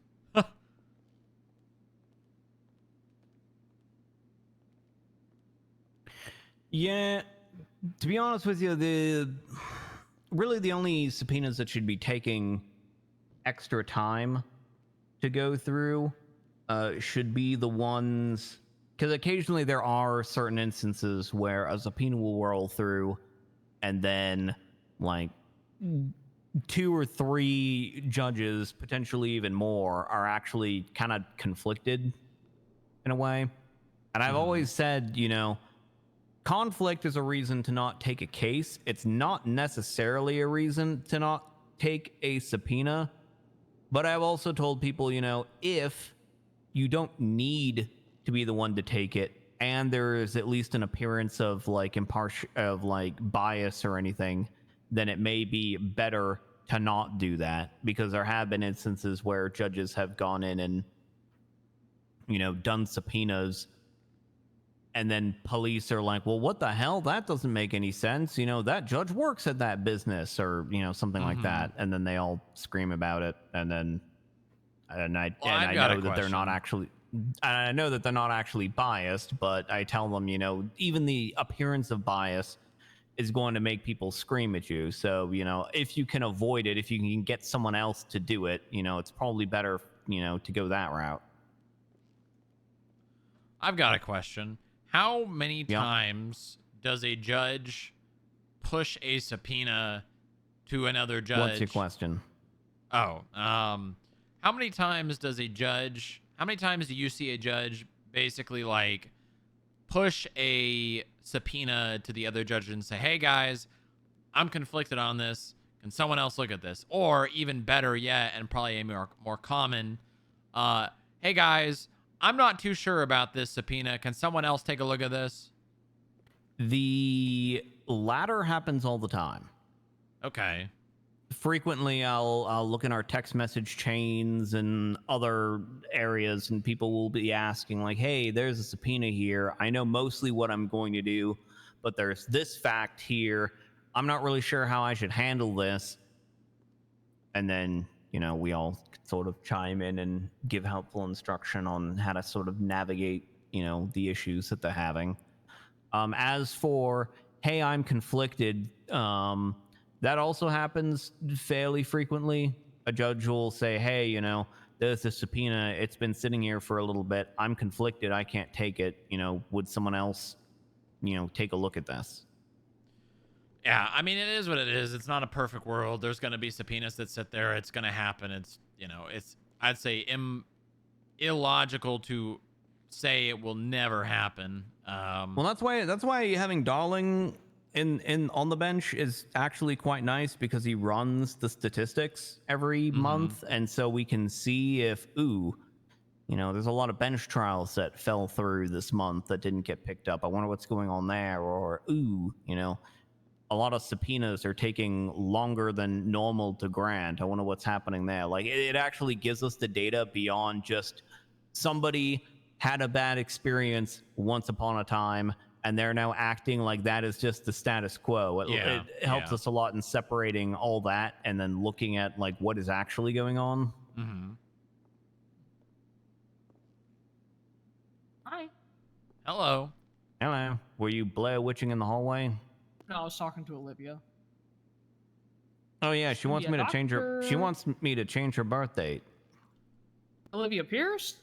Yeah, to be honest with you, really the only subpoenas that should be taking extra time to go through should be the ones, because occasionally there are certain instances where a subpoena will roll through and then like 2 or 3 judges, potentially even more, are actually kind of conflicted in a way. And I've always said, you know, conflict is a reason to not take a case. It's not necessarily a reason to not take a subpoena. But I've also told people, you know, if you don't need to be the one to take it, and there is at least an appearance of like bias or anything, then it may be better to not do that, because there have been instances where judges have gone in and, you know, done subpoenas, and then police are like, well, what the hell? That doesn't make any sense. You know, that judge works at that business, or, you know, something like that. And then they all scream about it. And then, I know that they're not actually, I know that they're not actually biased, but I tell them, you know, even the appearance of bias is going to make people scream at you. So, you know, if you can avoid it, if you can get someone else to do it, you know, it's probably better, you know, to go that route. I've got a question. How many times does a judge push a subpoena to another judge? What's your question? Oh, how many times do you see a judge basically like push a subpoena to the other judge and say, hey guys, I'm conflicted on this. Can someone else look at this? Or even better yet, and probably a more common, hey guys, I'm not too sure about this subpoena. Can someone else take a look at this? The latter happens all the time. Okay. Frequently, I'll look in our text message chains and other areas, and people will be asking like, hey, there's a subpoena here. I know mostly what I'm going to do, but there's this fact here. I'm not really sure how I should handle this. And then, you know, we all sort of chime in and give helpful instruction on how to sort of navigate, you know, the issues that they're having. As for, hey, I'm conflicted, that also happens fairly frequently. A judge will say, hey, you know, there's a subpoena. It's been sitting here for a little bit. I'm conflicted. I can't take it. Would someone else, take a look at this? Yeah, I mean, it is what it is. It's not a perfect world. There's going to be subpoenas that sit there. It's going to happen. It's, I'd say illogical to say it will never happen. Well, that's why having Darling in on the bench is actually quite nice, because he runs the statistics every month, and so we can see if there's a lot of bench trials that fell through this month that didn't get picked up. I wonder what's going on there. Or a lot of subpoenas are taking longer than normal to grant. I wonder what's happening there. Like, it actually gives us the data beyond just somebody had a bad experience once upon a time and they're now acting like that is just the status quo. It helps us a lot in separating all that and then looking at like what is actually going on. Hi. Hello. Hello. Were you Blair witching in the hallway? No, I was talking to Olivia. Oh yeah, she wants me to change her. She wants me to change her birth date. Olivia Pierce?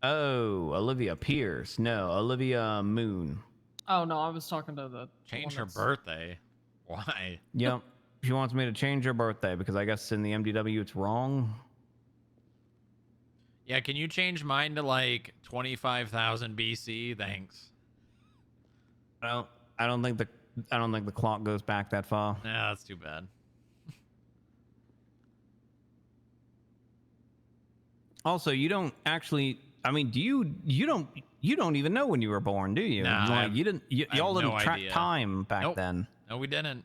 Oh, Olivia Pierce. No, Olivia Moon. Oh no, I was talking to the change her birthday. Why? Yep. She wants me to change her birthday because I guess in the MDW it's wrong. Yeah, can you change mine to like 25,000 BC? Thanks. I don't think the clock goes back that far. Yeah, that's too bad. Also, you don't actually. I mean, you don't even know when you were born, do you? Nah, y'all didn't no track idea. time back then. No, we didn't.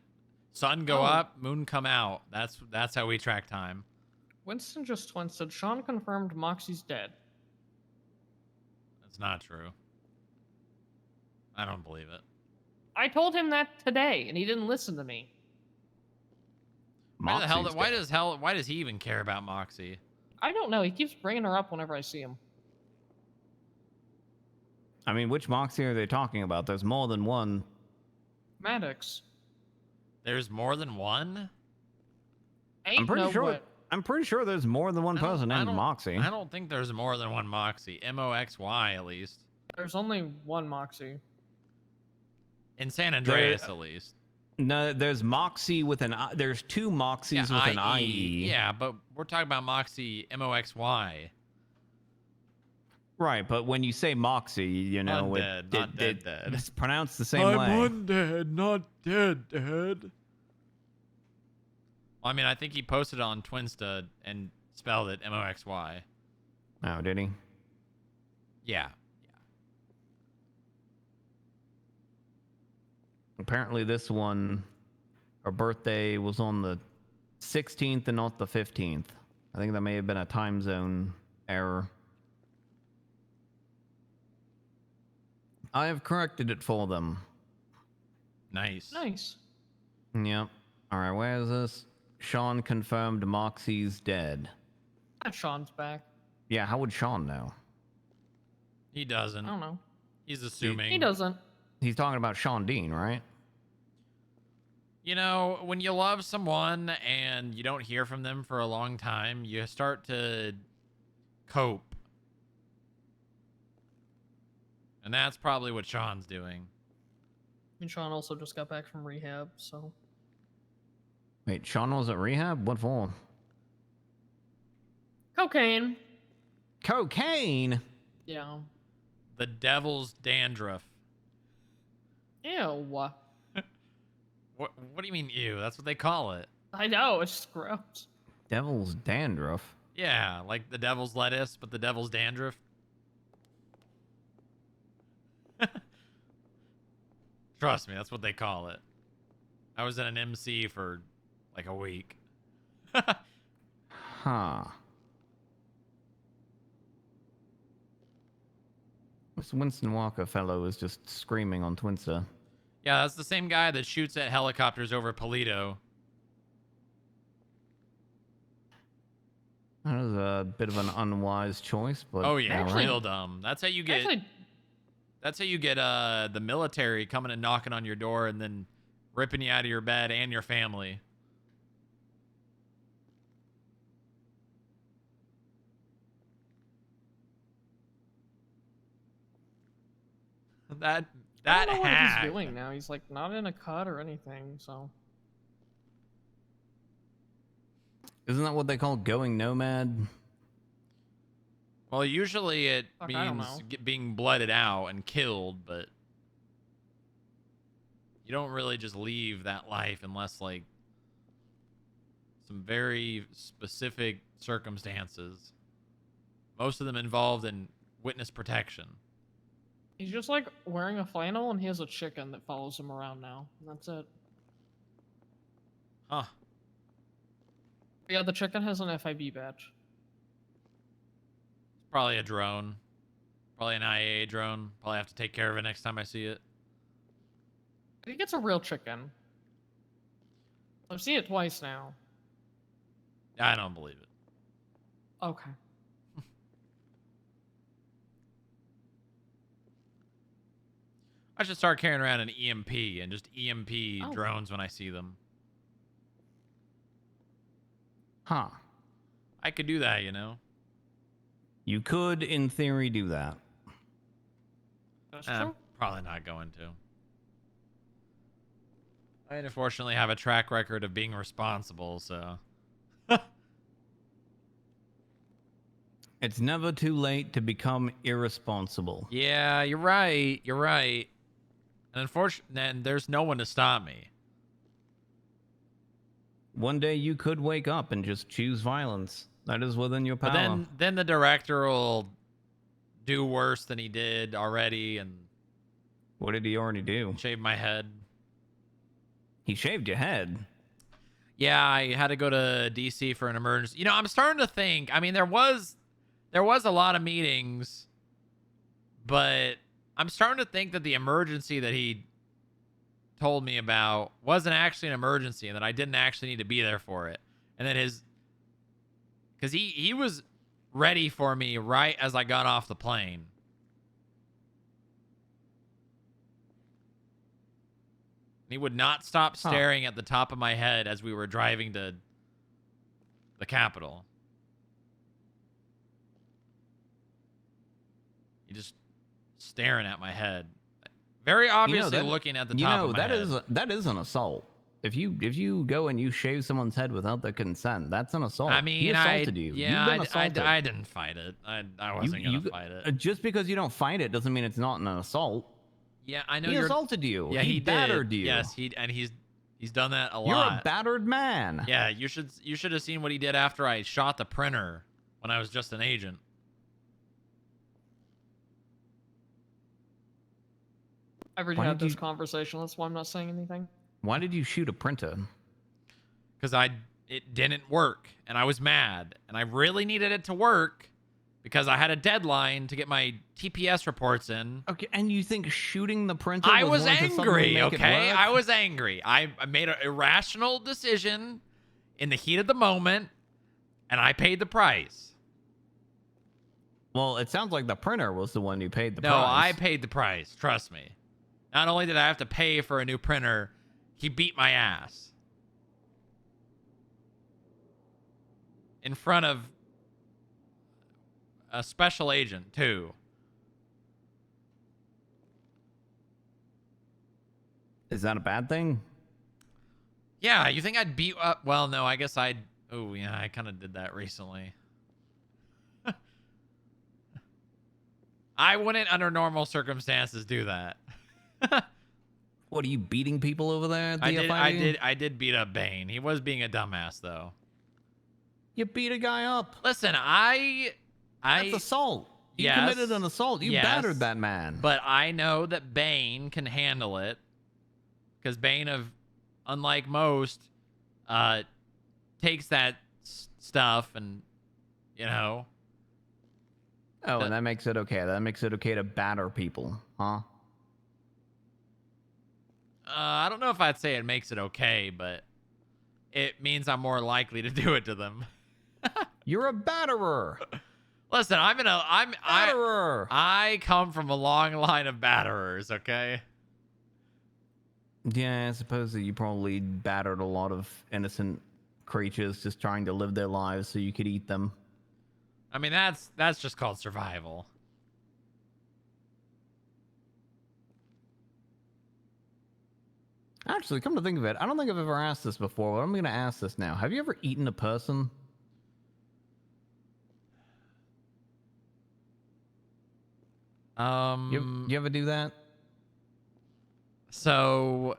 Sun go up, moon come out. That's how we track time. Winston just said Sean confirmed Moxie's dead. That's not true. I don't believe it. I told him that today, and he didn't listen to me. Why does he even care about Moxie? I don't know. He keeps bringing her up whenever I see him. I mean, which Moxie are they talking about? There's more than one. Maddox. There's more than one? I'm pretty sure there's more than one person named Moxie. I don't think there's more than one Moxie. MOXY at least. There's only one Moxie. In San Andreas at least. No, there's Moxie with an I. There's two Moxies with an IE. Yeah, but we're talking about Moxie MOXY. Right, but when you say Moxie, undead, not dead. It's pronounced the same way. I'm undead, not dead. Well, I mean, I think he posted it on Twinsta and spelled it MOXY. Oh, did he? Yeah. Apparently this one, her birthday was on the 16th and not the 15th. I think that may have been a time zone error. I have corrected it for them. Nice. Yep. All right, where is this? Sean confirmed Moxie's dead. Sean's back. Yeah, how would Sean know? He doesn't. I don't know. He's assuming. He doesn't. He's talking about Sean Dean, right? When you love someone and you don't hear from them for a long time, you start to cope. And that's probably what Sean's doing. And Sean also just got back from rehab, so. Wait, Sean was at rehab? What for? Cocaine. Cocaine? Yeah. The devil's dandruff. Ew. What do you mean, ew? That's what they call it. I know, it's just gross. Devil's dandruff? Yeah, like the devil's lettuce, but the devil's dandruff. Trust me, that's what they call it. I was in an MC for like a week. Huh. This Winston Walker fellow is just screaming on Twinsta. Yeah, that's the same guy that shoots at helicopters over Polito. That was a bit of an unwise choice, but oh yeah, right. real dumb. That's how you get. That's how you get the military coming and knocking on your door and then ripping you out of your bed and your family. That I don't know what hack. he's doing now. He's like not in a cut or anything, so. Isn't that what they call going nomad? Well, usually it Fuck, I don't means know. being blooded out and killed, but you don't really just leave that life unless like some very specific circumstances. Most of them involved in witness protection. He's just like wearing a flannel and he has a chicken that follows him around now. And that's it. Huh. Yeah, the chicken has an FIB badge. Probably a drone. Probably an IA drone. Probably have to take care of it next time I see it. I think it's a real chicken. I've seen it twice now. I don't believe it. Okay. I should start carrying around an EMP and just EMP Oh. drones when I see them. Huh. I could do that, you know. You could, in theory, do that. That's I'm true. probably not going to. I unfortunately have a track record of being responsible, so. It's never too late to become irresponsible. Yeah, you're right. You're right. And unfortunately, and there's no one to stop me. One day you could wake up and just choose violence. That is within your power. But then the director will do worse than he did already and What did he already do? shave my head. He shaved your head. Yeah, I had to go to DC for an emergency. You know, I'm starting to think, I mean, there was a lot of meetings, but I'm starting to think that the emergency that he told me about wasn't actually an emergency and that I didn't actually need to be there for it. And that because he was ready for me right as I got off the plane. He would not stop staring at the top of my head as we were driving to the Capitol. He just staring at my head. Very obviously looking at the top of my head. That is an assault. If you go and you shave someone's head without their consent, that's an assault. I mean, he assaulted you. Yeah, You've been assaulted. I didn't fight it. I wasn't going to fight it. Just because you don't fight it doesn't mean it's not an assault. Yeah, I know He assaulted you. Yeah, he battered did. you. Yes, he's done that a lot. You're a battered man. Yeah, you should have seen what he did after I shot the printer when I was just an agent. I've already had this conversation. That's why I'm not saying anything. Why did you shoot a printer? Because it didn't work, and I was mad, and I really needed it to work because I had a deadline to get my TPS reports in. Okay, and you think shooting the printer? I was going to suddenly angry. make it Okay, work? I was angry. I made an irrational decision in the heat of the moment, and I paid the price. Well, it sounds like the printer was the one who paid the No, price. I paid the price. Trust me. Not only did I have to pay for a new printer, he beat my ass. In front of a special agent, too. Is that a bad thing? Yeah, you think I'd beat up? Well, no, I guess I'd... Oh, yeah, I kind of did that recently. I wouldn't, under normal circumstances, do that. What, are you beating people over there at the I did beat up Bane. He was being a dumbass, though. You beat a guy up. Listen, That's assault. You committed an assault. You battered that man. But I know that Bane can handle it. Because Bane, unlike most, takes that stuff and, you know. Oh, and that makes it okay. That makes it okay to batter people, huh? I don't know if I'd say it makes it okay, but it means I'm more likely to do it to them. You're a batterer. Listen, batterer. I come from a long line of batterers, okay? Yeah, I suppose that you probably battered a lot of innocent creatures just trying to live their lives so you could eat them. I mean, that's just called survival. Actually, come to think of it, I don't think I've ever asked this before, but I'm going to ask this now. Have you ever eaten a person? You ever do that? So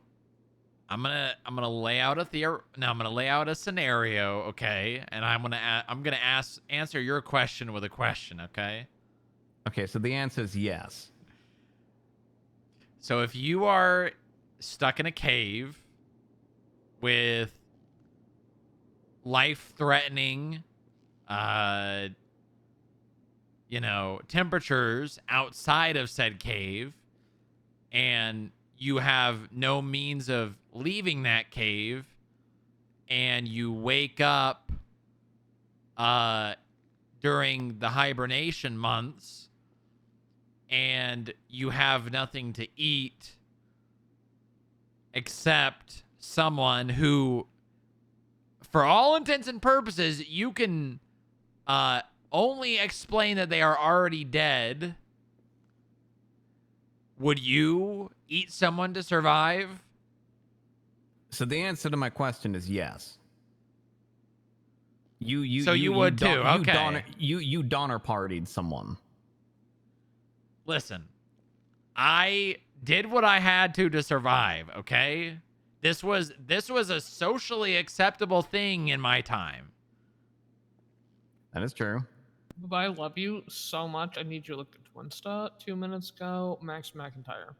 I'm gonna lay out a scenario, okay? And I'm gonna answer your question with a question, okay? Okay, so the answer is yes. So if you are stuck in a cave with life-threatening, temperatures outside of said cave, and you have no means of leaving that cave, and you wake up during the hibernation months, and you have nothing to eat except someone who, for all intents and purposes, you can only explain that they are already dead. Would you eat someone to survive? So the answer to my question is yes. You would too. Okay. You Donner partied someone. Listen, I did what I had to survive, okay? This was a socially acceptable thing in my time. That is true. But I love you so much. I need you to look at Twinsta 2 minutes ago. Max McIntyre.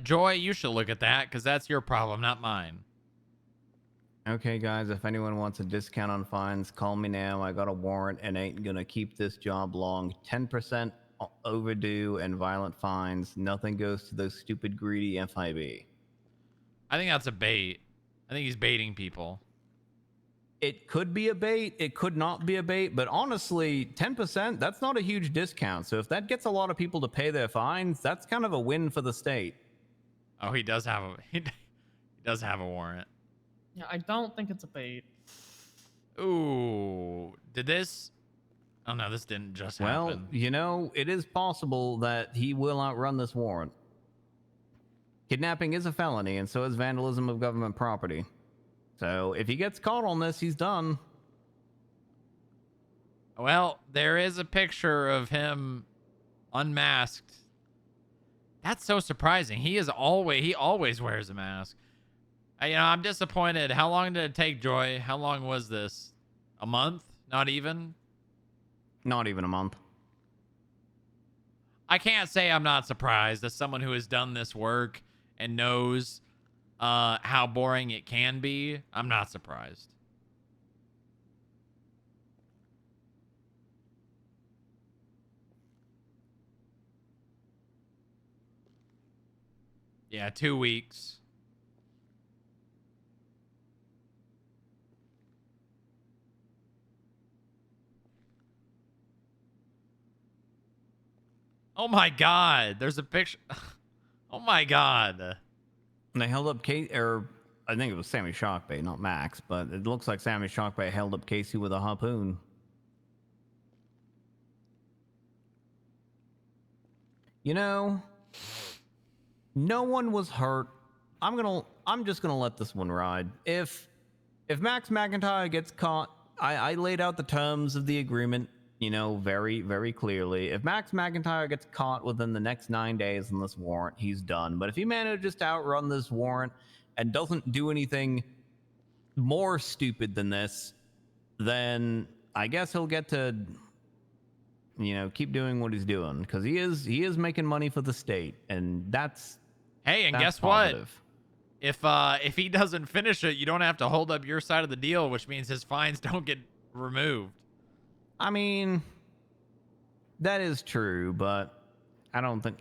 Joy, you should look at that because that's your problem, not mine. Okay, guys, if anyone wants a discount on fines, call me now. I got a warrant and ain't gonna keep this job long. 10% overdue and violent fines. Nothing goes to those stupid, greedy FIB. I think that's a bait. I think he's baiting people. It could be a bait. It could not be a bait. But honestly, 10%, that's not a huge discount. So if that gets a lot of people to pay their fines, that's kind of a win for the state. Oh, he does have a warrant. Yeah, I don't think it's a bait. Ooh, did this? Oh no, this didn't just happen. Well, it is possible that he will outrun this warrant. Kidnapping is a felony, and so is vandalism of government property. So if he gets caught on this, he's done. Well, there is a picture of him unmasked. That's so surprising. He always wears a mask. I'm disappointed. How long did it take, Joy? How long was this? A month? Not even? Not even a month. I can't say I'm not surprised as someone who has done this work and knows how boring it can be. I'm not surprised. Yeah, 2 weeks. Oh my God, there's a picture. Oh my God. And they held up Casey, or I think it was Sammy Shockbay, not Max, but it looks like Sammy Shockbay held up Casey with a harpoon. No one was hurt. I'm just gonna let this one ride. If Max McIntyre gets caught, I laid out the terms of the agreement, very, very clearly. If Max McIntyre gets caught within the next 9 days on this warrant, he's done. But if he manages to outrun this warrant and doesn't do anything more stupid than this, then I guess he'll get to, keep doing what he's doing, because he is making money for the state, and that's guess positive. What? If he doesn't finish it, you don't have to hold up your side of the deal, which means his fines don't get removed. I mean, that is true, but I don't think.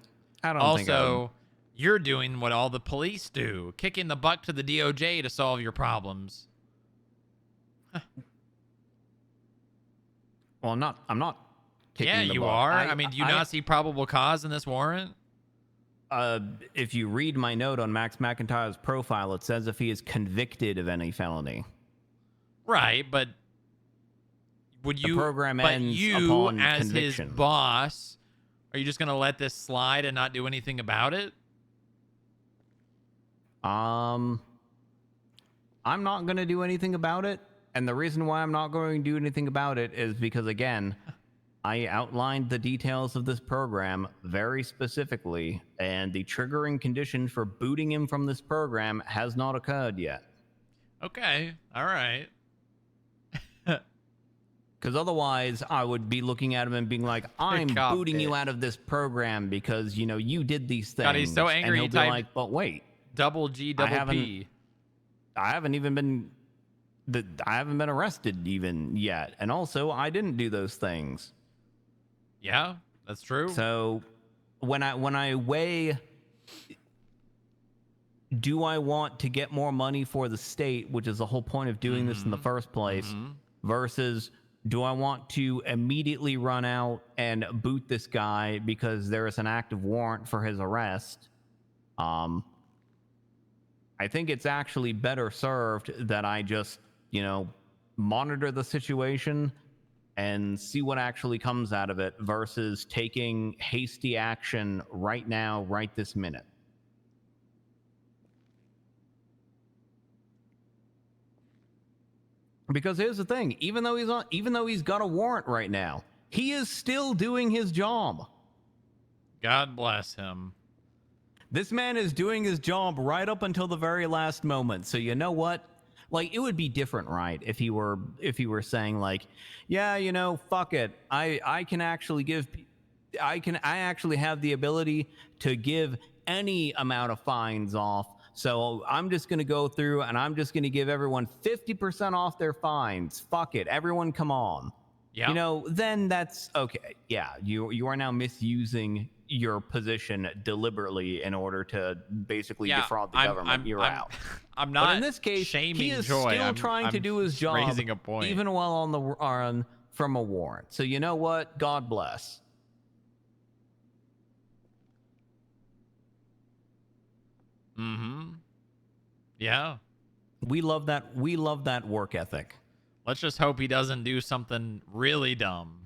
You're doing what all the police do, kicking the buck to the DOJ to solve your problems. Well, I'm not kicking yeah, the you buck. are. Do you not see probable cause in this warrant? If you read my note on Max McIntyre's profile, it says if he is convicted of any felony. Right, but would The you? program but ends you, upon as conviction. his boss, are you just gonna let this slide and not do anything about it? I'm not going to do anything about it. And the reason why I'm not going to do anything about it is because, again, I outlined the details of this program very specifically, and the triggering condition for booting him from this program has not occurred yet. Okay, all right. Because otherwise, I would be looking at him and being like, I'm Cop booting you bitch. out of this program because, you know, you did these things. God, he's so angry. And he'll He be typed like, but wait. double G, double P. I haven't even been... I haven't been arrested even yet. And also, I didn't do those things. Yeah, that's true. So when I weigh, do I want to get more money for the state, which is the whole point of doing this in the first place, versus do I want to immediately run out and boot this guy because there is an active warrant for his arrest? I think it's actually better served that I just, you know, monitor the situation and see what actually comes out of it versus taking hasty action right now, right this minute. Because here's the thing, even though he's got a warrant right now, he is still doing his job. God bless him. This man is doing his job right up until the very last moment. So you know what? Like, it would be different, right? If he were saying like, yeah, you know, fuck it. I actually have the ability to give any amount of fines off. So I'm just going to go through and I'm just going to give everyone 50% off their fines. Fuck it. Everyone come on. Yeah. You know, then that's okay. Yeah, you are now misusing your position deliberately in order to basically defraud the government. You're out. I'm not. But in this case, shaming he is Joy. still trying to I'm do his job, raising a point. even while on from a warrant. So you know what? God bless. Mm-hmm. Yeah. We love that. We love that work ethic. Let's just hope he doesn't do something really dumb.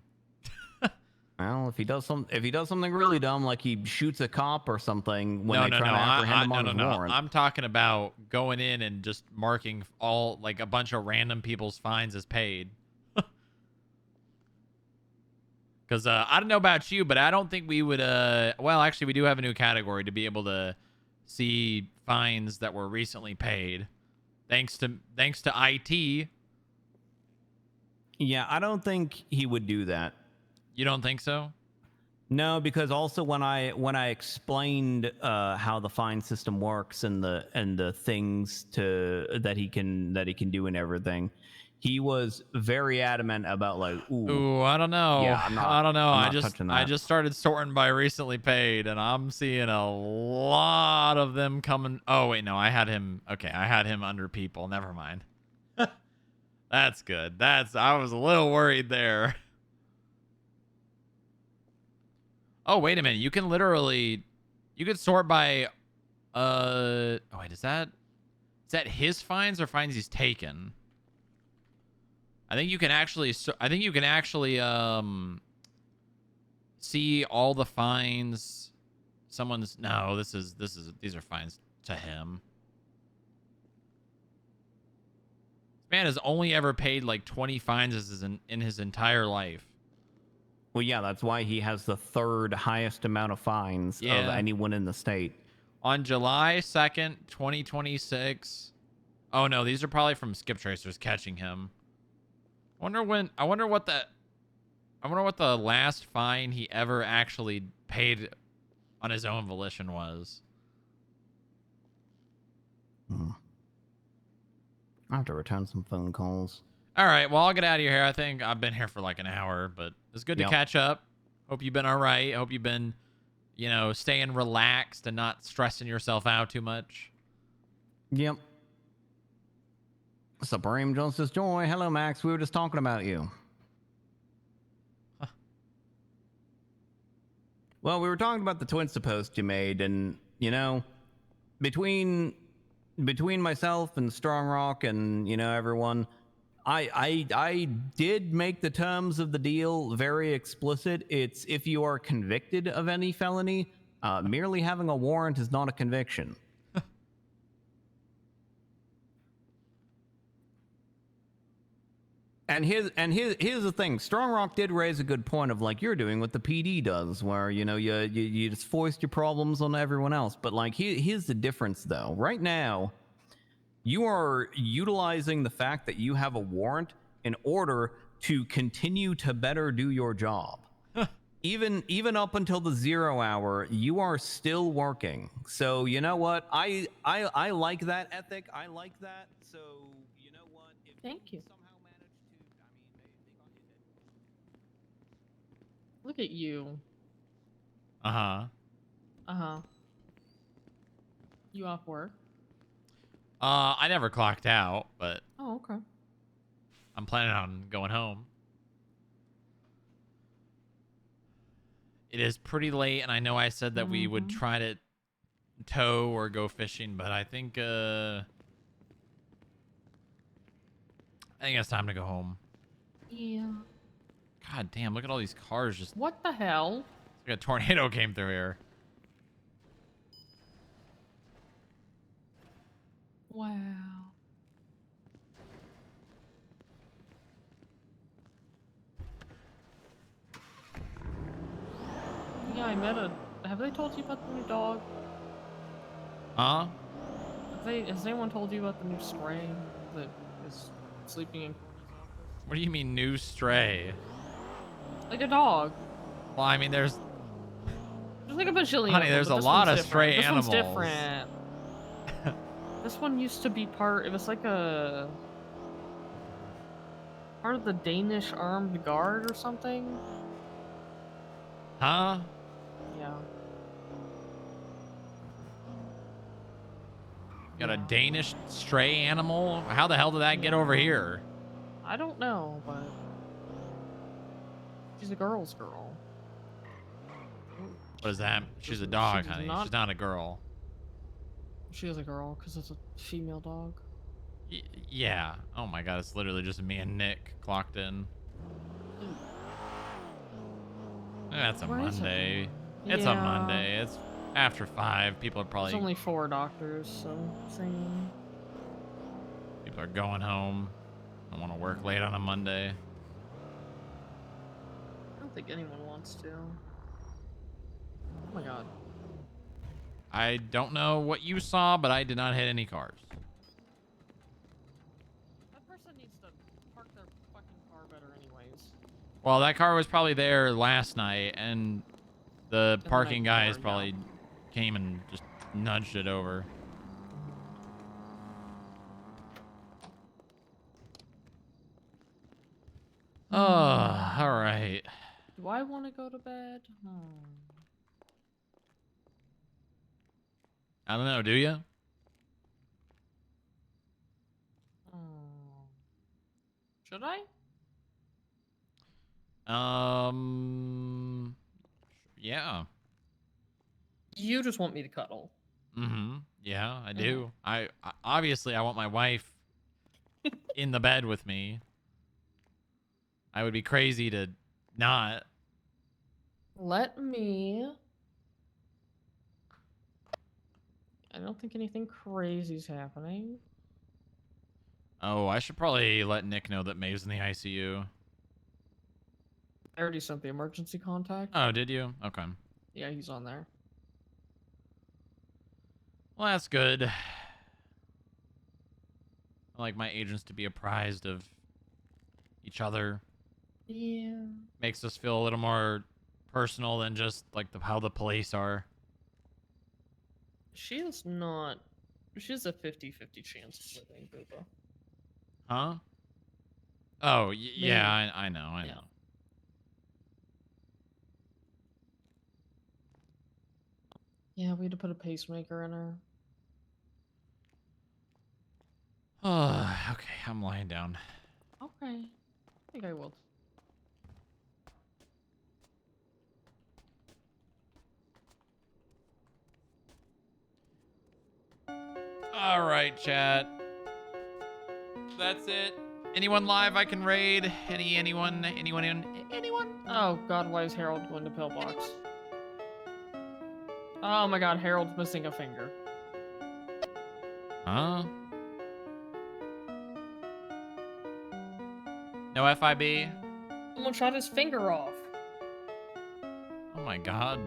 Well, if he does something really dumb, like he shoots a cop or something when they try to apprehend him on his warrant. I'm talking about going in and just marking all like a bunch of random people's fines as paid. Because I don't know about you, but I don't think we would. Well, actually, we do have a new category to be able to see fines that were recently paid, thanks to IT. Yeah, I don't think he would do that. You don't think so? No, because also when I explained how the fine system works and the things that he can do and everything, he was very adamant about like, ooh, I don't know. Yeah, I don't know. I'm not touching that. I just started sorting by recently paid, and I'm seeing a lot of them coming. Oh wait, no, I had him. Okay, I had him under people. Never mind. That's good. I was a little worried there. Oh, wait a minute. You can sort by, oh wait, is that his fines or fines he's taken? I think you can actually, see all the fines. These are fines to him. This man has only ever paid like 20 fines in his entire life. Well, yeah, that's why he has the third highest amount of fines of anyone in the state. On July 2nd, 2026. Oh no, these are probably from Skip Tracers catching him. I wonder what the last fine he ever actually paid on his own volition was. I have to return some phone calls. All right, well, I'll get out of here. I think I've been here for like an hour, but it's good to catch up. Hope you've been all right. Hope you've been, staying relaxed and not stressing yourself out too much. Yep. Supreme Justice Joy. Hello, Max. We were just talking about you. Huh. Well, we were talking about the Twinsta post you made, and, between myself and Strong Rock and, everyone, I did make the terms of the deal very explicit. It's if you are convicted of any felony, merely having a warrant is not a conviction. And here's the thing. Strong Rock did raise a good point of like you're doing what the PD does, where you know you just foist your problems on everyone else. But like here's the difference though. Right now, you are utilizing the fact that you have a warrant in order to continue to better do your job. Even up until the 0 hour, you are still working. So you know what? I like that ethic. I like that. So you know what? If Thank you. somehow manage to, Look at you. Uh-huh. Uh-huh. You off work? I never clocked out, but Oh, okay. I'm planning on going home. It is pretty late, and I know I said that we would try to tow or go fishing, but I think it's time to go home. Yeah. God damn, look at all these cars just... What the hell? It's like a tornado came through here. Wow. Yeah, I met a... Have they told you about the new dog? Huh? Has anyone told you about the new stray that is sleeping in Corny's office? What do you mean, new stray? Like a dog. Well, I mean, there's like a bajillion. Honey, of them, there's but a this lot one's of stray different. animals. This one's different. This one used to be part. It was like a part of the Danish armed guard or something. Huh? Yeah. Got a Danish stray animal? How the hell did that get over here? I don't know, but she's a girl's girl. What is that? She's a dog, She's honey. not- She's not a girl. She is a girl because it's a female dog. Yeah. Oh my god, it's literally just me and Nick clocked in. That's a Where is it? Monday. It's a Yeah. Monday. It's after 5. People are probably... There's only 4 doctors, so same. People are going home. I want to work late on a Monday. I don't think anyone wants to. Oh my god. I don't know what you saw, but I did not hit any cars. That person needs to park their fucking car better anyways. Well, that car was probably there last night, and the the parking night guys before, probably came and just nudged it over. Oh, all right. Do I want to go to bed? I don't know, do you? Should I? Yeah. You just want me to cuddle. Mm-hmm. Yeah, I do. I obviously I want my wife in the bed with me. I would be crazy to not. Let me... I don't think anything crazy's happening. Oh, I should probably let Nick know that Maeve's in the ICU. I already sent the emergency contact. Oh, did you? Okay. Yeah, he's on there. Well, that's good. I like my agents to be apprised of each other. Yeah. Makes us feel a little more personal than just like how the police are. She is not... She has a 50-50 chance of living, Booba. Huh? Oh, yeah, I know, I know. Yeah, we had to put a pacemaker in her. Oh, okay, I'm lying down. Okay. I think I will. All right, chat. That's it. Anyone live I can raid? Anyone? Oh God, why is Harold going to pillbox? Oh my God, Harold's missing a finger. Huh? No FIB? Someone shot his finger off. Oh my God.